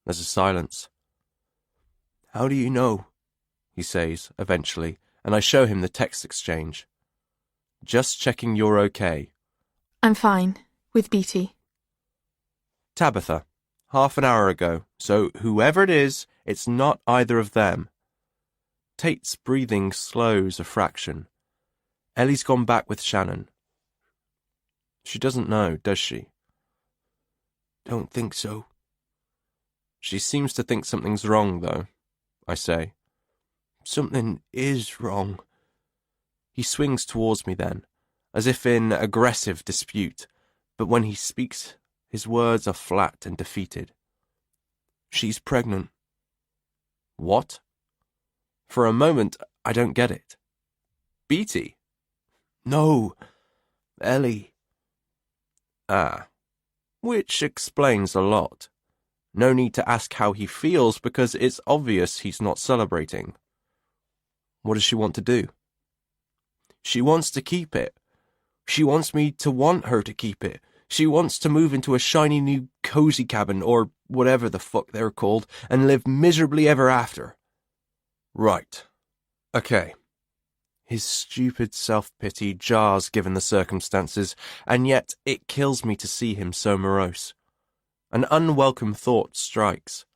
Speaker 1: There's a silence. "How do you know?" he says, eventually, and I show him the text exchange. "Just checking you're okay."
Speaker 6: I'm fine, with Beatty.
Speaker 1: Tabitha, half an hour ago, so whoever it is, it's not either of them. Tate's breathing slows a fraction. Ellie's gone back with Shannon. She doesn't know, does she? Don't think so. She seems to think something's wrong, though, I say. Something is wrong. He swings towards me then, as if in aggressive dispute, but when he speaks, his words are flat and defeated. She's pregnant. What? For a moment, I don't get it. Beatty? No, Ellie. Ah, which explains a lot. No need to ask how he feels because it's obvious he's not celebrating. What does she want to do? She wants to keep it. She wants me to want her to keep it. She wants to move into a shiny new cozy cabin, or whatever the fuck they're called, and live miserably ever after. Right. Okay. His stupid self-pity jars given the circumstances, and yet it kills me to see him so morose. An unwelcome thought strikes.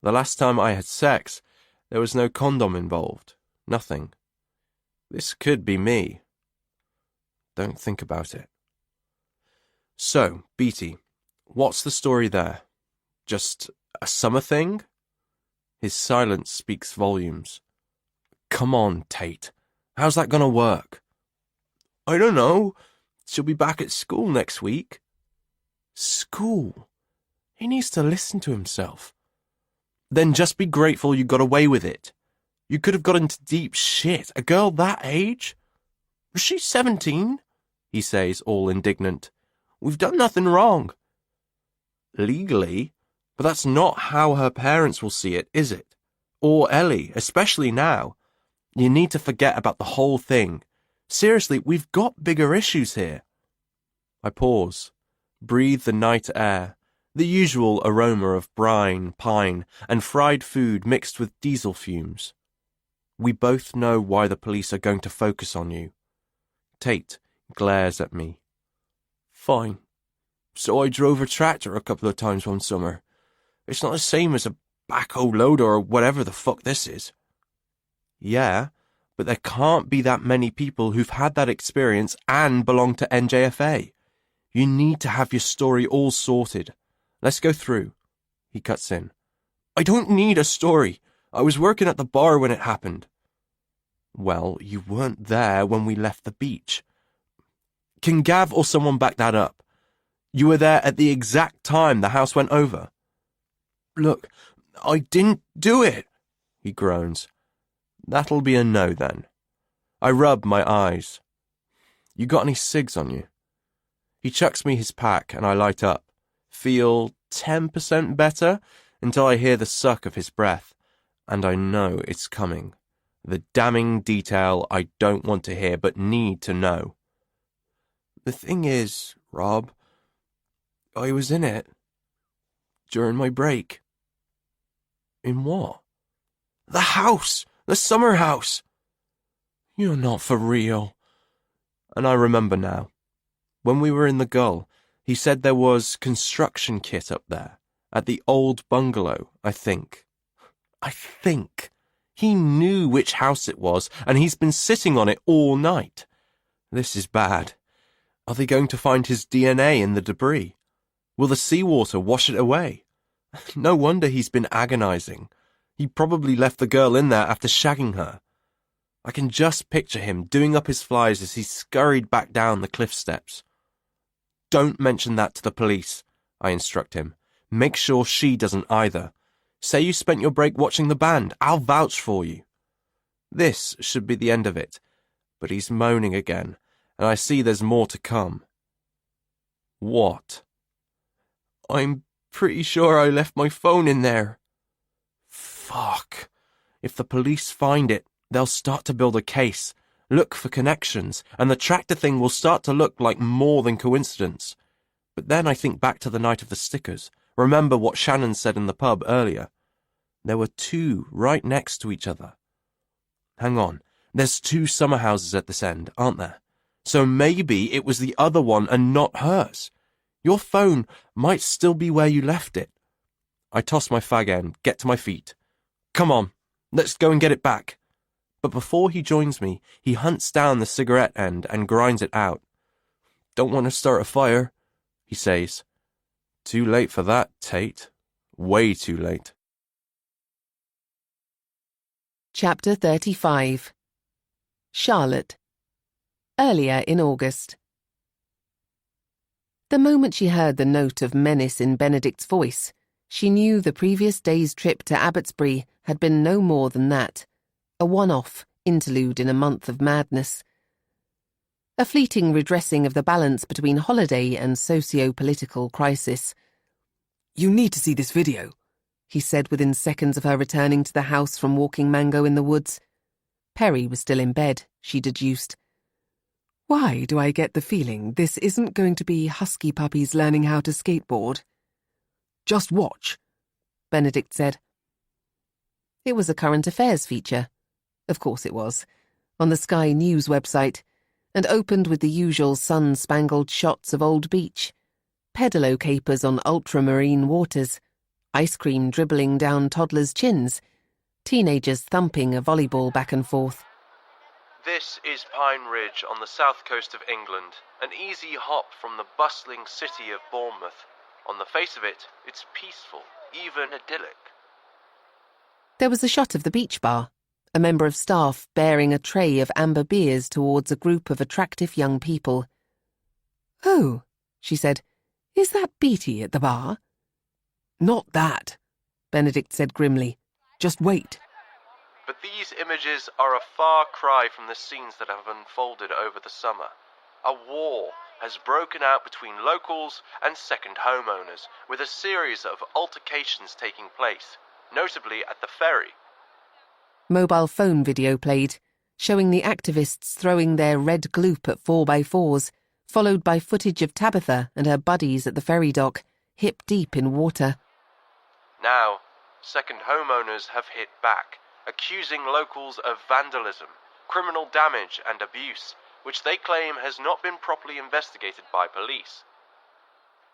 Speaker 1: The last time I had sex, there was no condom involved. Nothing. This could be me. Don't think about it. So, Beatty, what's the story there? Just a summer thing? His silence speaks volumes. Come on, Tate. How's that gonna work? I don't know. She'll be back at school next week. School? He needs to listen to himself. Then just be grateful you got away with it. You could have got into deep shit. A girl that age? Was she 17? He says, all indignant. We've done nothing wrong. Legally? But that's not how her parents will see it, is it? Or Ellie, especially now. You need to forget about the whole thing. Seriously, we've got bigger issues here. I pause, breathe the night air, the usual aroma of brine, pine, and fried food mixed with diesel fumes. We both know why the police are going to focus on you. Tate glares at me. Fine. So I drove a tractor a couple of times one summer. It's not the same as a backhoe loader or whatever the fuck this is. Yeah, but there can't be that many people who've had that experience and belong to NJFA. You need to have your story all sorted. Let's go through. He cuts in. I don't need a story. I was working at the bar when it happened. Well, you weren't there when we left the beach. Can Gav or someone back that up? You were there at the exact time the house went over. Look, I didn't do it, he groans. That'll be a no, then. I rub my eyes. You got any cigs on you? He chucks me his pack and I light up. Feel 10% better until I hear the suck of his breath, and I know it's coming. The damning detail I don't want to hear but need to know. The thing is, Rob, I was in it. During my break. In what? The house! The summer house! You're not for real. And I remember now. When we were in the Gull, he said there was construction kit up there. At the old bungalow, I think. He knew which house it was, and he's been sitting on it all night. This is bad. Are they going to find his DNA in the debris? Will the seawater wash it away? No wonder he's been agonizing. He probably left the girl in there after shagging her. I can just picture him doing up his flies as he scurried back down the cliff steps. Don't mention that to the police, I instruct him. Make sure she doesn't either. Say you spent your break watching the band. I'll vouch for you. This should be the end of it, but he's moaning again, and I see there's more to come. What? I'm pretty sure I left my phone in there. Fuck. If the police find it, they'll start to build a case, look for connections, and the tractor thing will start to look like more than coincidence. But then I think back to the night of the stickers. Remember what Shannon said in the pub earlier. There were two right next to each other. Hang on, there's two summer houses at this end, aren't there? So maybe it was the other one and not hers. Your phone might still be where you left it. I toss my fag end, get to my feet. Come on, let's go and get it back. But before he joins me, he hunts down the cigarette end and grinds it out. "Don't want to start a fire," he says. "Too late for that, Tate. Way too late."
Speaker 2: Chapter 35. Charlotte. Earlier in August. The moment she heard the note of menace in Benedict's voice, she knew the previous day's trip to Abbotsbury had been no more than that, a one-off interlude in a month of madness. A fleeting redressing of the balance between holiday and socio-political crisis.
Speaker 3: "You need to see this video,"
Speaker 2: he said within seconds of her returning to the house from walking mango in the woods. Perry was still in bed, she deduced.
Speaker 3: "Why do I get the feeling this isn't going to be husky puppies learning how to skateboard?" "Just watch,"
Speaker 2: Benedict said. It was a current affairs feature. Of course it was. On the Sky News website, and opened with the usual sun-spangled shots of Old Beach, pedalo capers on ultramarine waters, ice cream dribbling down toddlers' chins, teenagers thumping a volleyball back and forth.
Speaker 1: This is Pine Ridge on the south coast of England, an easy hop from the bustling city of Bournemouth. On the face of it, it's peaceful, even idyllic.
Speaker 2: There was a shot of the beach bar, a member of staff bearing a tray of amber beers towards a group of attractive young people.
Speaker 3: "Oh,"
Speaker 2: she said,
Speaker 3: "is that Beatty at the bar?" "Not that,"
Speaker 2: Benedict said grimly.
Speaker 3: "Just wait."
Speaker 1: But these images are a far cry from the scenes that have unfolded over the summer. A war has broken out between locals and second homeowners, with a series of altercations taking place, notably at the ferry.
Speaker 2: Mobile phone video played, showing the activists throwing their red gloop at 4x4s, followed by footage of Tabitha and her buddies at the ferry dock, hip-deep in water.
Speaker 1: Now, second homeowners have hit back, accusing locals of vandalism, criminal damage and abuse, which they claim has not been properly investigated by police.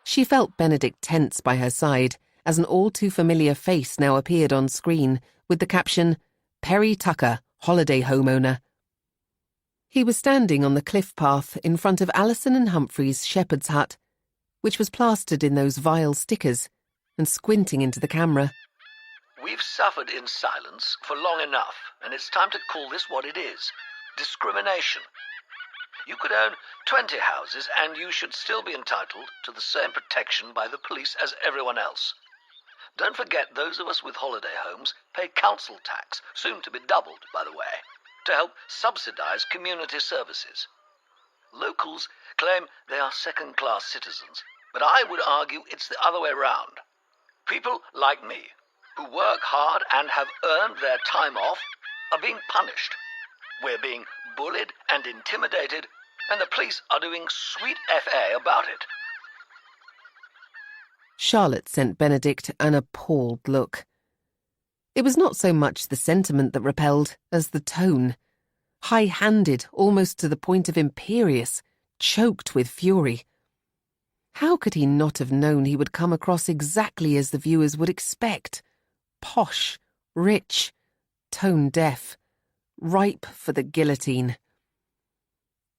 Speaker 2: She felt Benedict tense by her side as an all-too-familiar face now appeared on screen with the caption, "Perry Tucker, holiday homeowner." He was standing on the cliff path in front of Alison and Humphrey's shepherd's hut, which was plastered in those vile stickers, and squinting into the camera.
Speaker 7: We've suffered in silence for long enough, and it's time to call this what it is. Discrimination. You could own 20 houses, and you should still be entitled to the same protection by the police as everyone else. Don't forget those of us with holiday homes pay council tax, soon to be doubled, by the way, to help subsidize community services. Locals claim they are second-class citizens, but I would argue it's the other way round. People like me, who work hard and have earned their time off, are being punished. We're being bullied and intimidated, and the police are doing sweet FA about it.
Speaker 2: Charlotte sent Benedict an appalled look. It was not so much the sentiment that repelled as the tone. High-handed, almost to the point of imperious, choked with fury. How could he not have known he would come across exactly as the viewers would expect? Posh, rich, tone-deaf, ripe for the guillotine.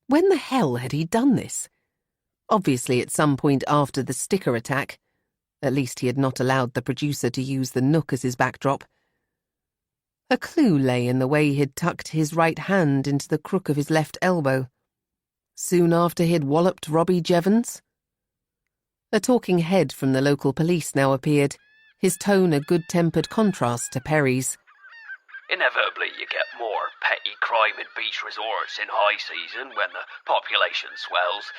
Speaker 2: When the hell had he done this? Obviously at some point after the sticker attack. At least he had not allowed the producer to use the nook as his backdrop. A clue lay in the way he'd tucked his right hand into the crook of his left elbow. Soon after he'd walloped Robbie Jevons. A talking head from the local police now appeared, his tone a good-tempered contrast to Perry's.
Speaker 11: Inevitably, you get more petty crime in beach resorts in high season when the population swells.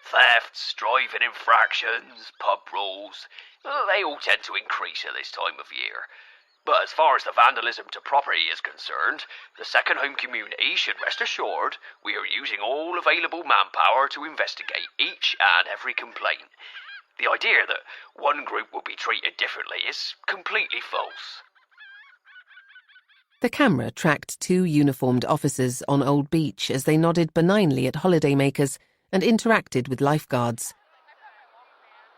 Speaker 11: Thefts, driving infractions, pub brawls, they all tend to increase at this time of year. But as far as the vandalism to property is concerned, the second home community should rest assured we are using all available manpower to investigate each and every complaint. The idea that one group will be treated differently is completely false.
Speaker 2: The camera tracked two uniformed officers on Old Beach as they nodded benignly at holidaymakers and interacted with lifeguards.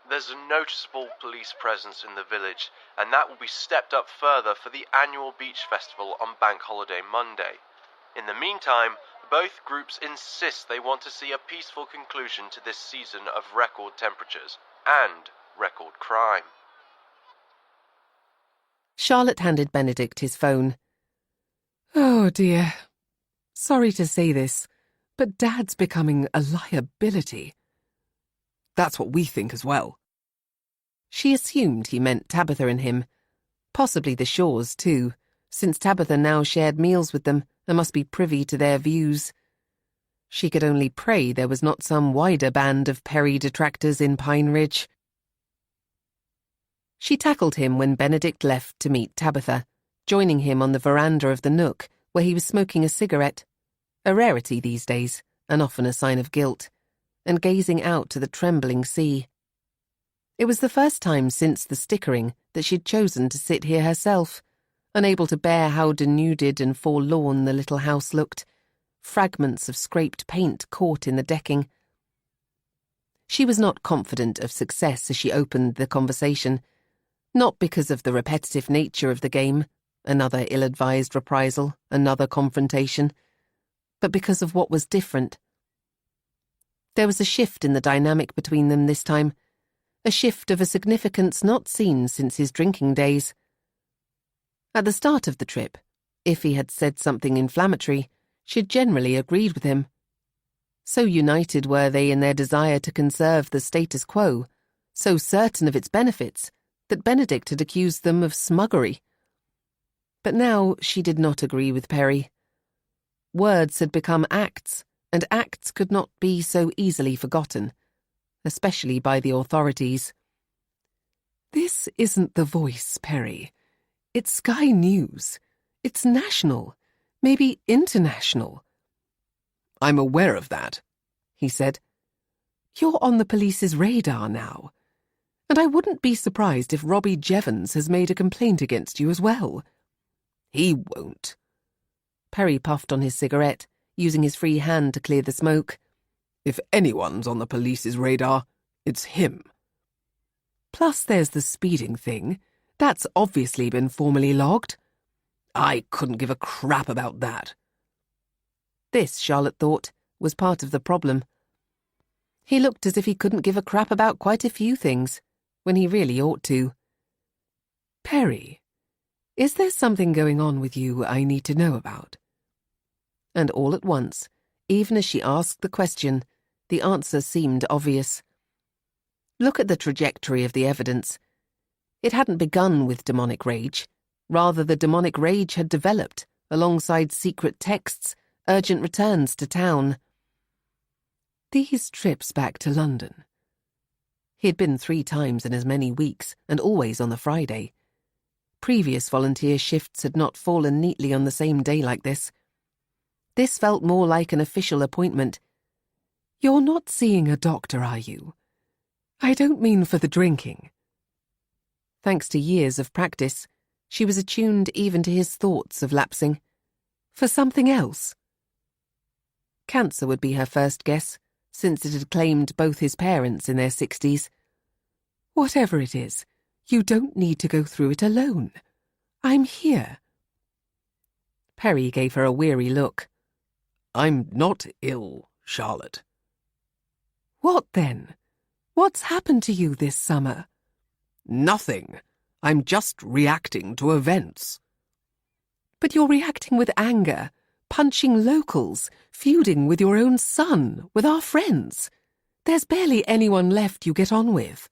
Speaker 1: There's a noticeable police presence in the village, and that will be stepped up further for the annual beach festival on Bank Holiday Monday. In the meantime, both groups insist they want to see a peaceful conclusion to this season of record temperatures and record crime.
Speaker 2: Charlotte handed Benedict his phone.
Speaker 3: Oh dear. Sorry to say this, but Dad's becoming a liability. That's what we think as well.
Speaker 2: She assumed he meant Tabitha and him, possibly the Shaws too, since Tabitha now shared meals with them and must be privy to their views. She could only pray there was not some wider band of Perry detractors in Pine Ridge. She tackled him when Benedict left to meet Tabitha, joining him on the veranda of the Nook, where he was smoking a cigarette, a rarity these days, and often a sign of guilt, and gazing out to the trembling sea. It was the first time since the stickering that she'd chosen to sit here herself, unable to bear how denuded and forlorn the little house looked, fragments of scraped paint caught in the decking. She was not confident of success as she opened the conversation, not because of the repetitive nature of the game, another ill-advised reprisal, another confrontation, but because of what was different. There was a shift in the dynamic between them this time, a shift of a significance not seen since his drinking days. At the start of the trip, if he had said something inflammatory, she'd generally agreed with him. So united were they in their desire to conserve the status quo, so certain of its benefits, that Benedict had accused them of smuggery. But now she did not agree with Perry. Words had become acts, and acts could not be so easily forgotten, especially by the authorities.
Speaker 3: This isn't The Voice, Perry. It's Sky News. It's national, maybe international. I'm aware of that, he said. You're on the police's radar now. And I wouldn't be surprised if Robbie Jevons has made a complaint against you as well. He won't.
Speaker 2: Perry puffed on his cigarette, using his free hand to clear the smoke.
Speaker 3: If anyone's on the police's radar, it's him. Plus there's the speeding thing. That's obviously been formally logged. I couldn't give a crap about that.
Speaker 2: This, Charlotte thought, was part of the problem. He looked as if he couldn't give a crap about quite a few things, when he really ought to.
Speaker 3: Perry, is there something going on with you I need to know about?
Speaker 2: And all at once, even as she asked the question, the answer seemed obvious. Look at the trajectory of the evidence. It hadn't begun with demonic rage. Rather, the demonic rage had developed, alongside secret texts, urgent returns to town.
Speaker 3: These trips back to London.
Speaker 2: He had been 3 times in as many weeks, and always on the Friday. Previous volunteer shifts had not fallen neatly on the same day like this. This felt more like an official appointment.
Speaker 3: You're not seeing a doctor, are you? I don't mean for the drinking.
Speaker 2: Thanks to years of practice, she was attuned even to his thoughts of lapsing.
Speaker 3: For something else.
Speaker 2: Cancer would be her first guess, since it had claimed both his parents in their 60s.
Speaker 3: Whatever it is, you don't need to go through it alone. I'm here.
Speaker 2: Perry gave her a weary look.
Speaker 8: I'm not ill, Charlotte.
Speaker 3: What then? What's happened to you this summer?
Speaker 8: Nothing. I'm just reacting to events.
Speaker 3: But you're reacting with anger, punching locals, feuding with your own son, with our friends. There's barely anyone left you get on with.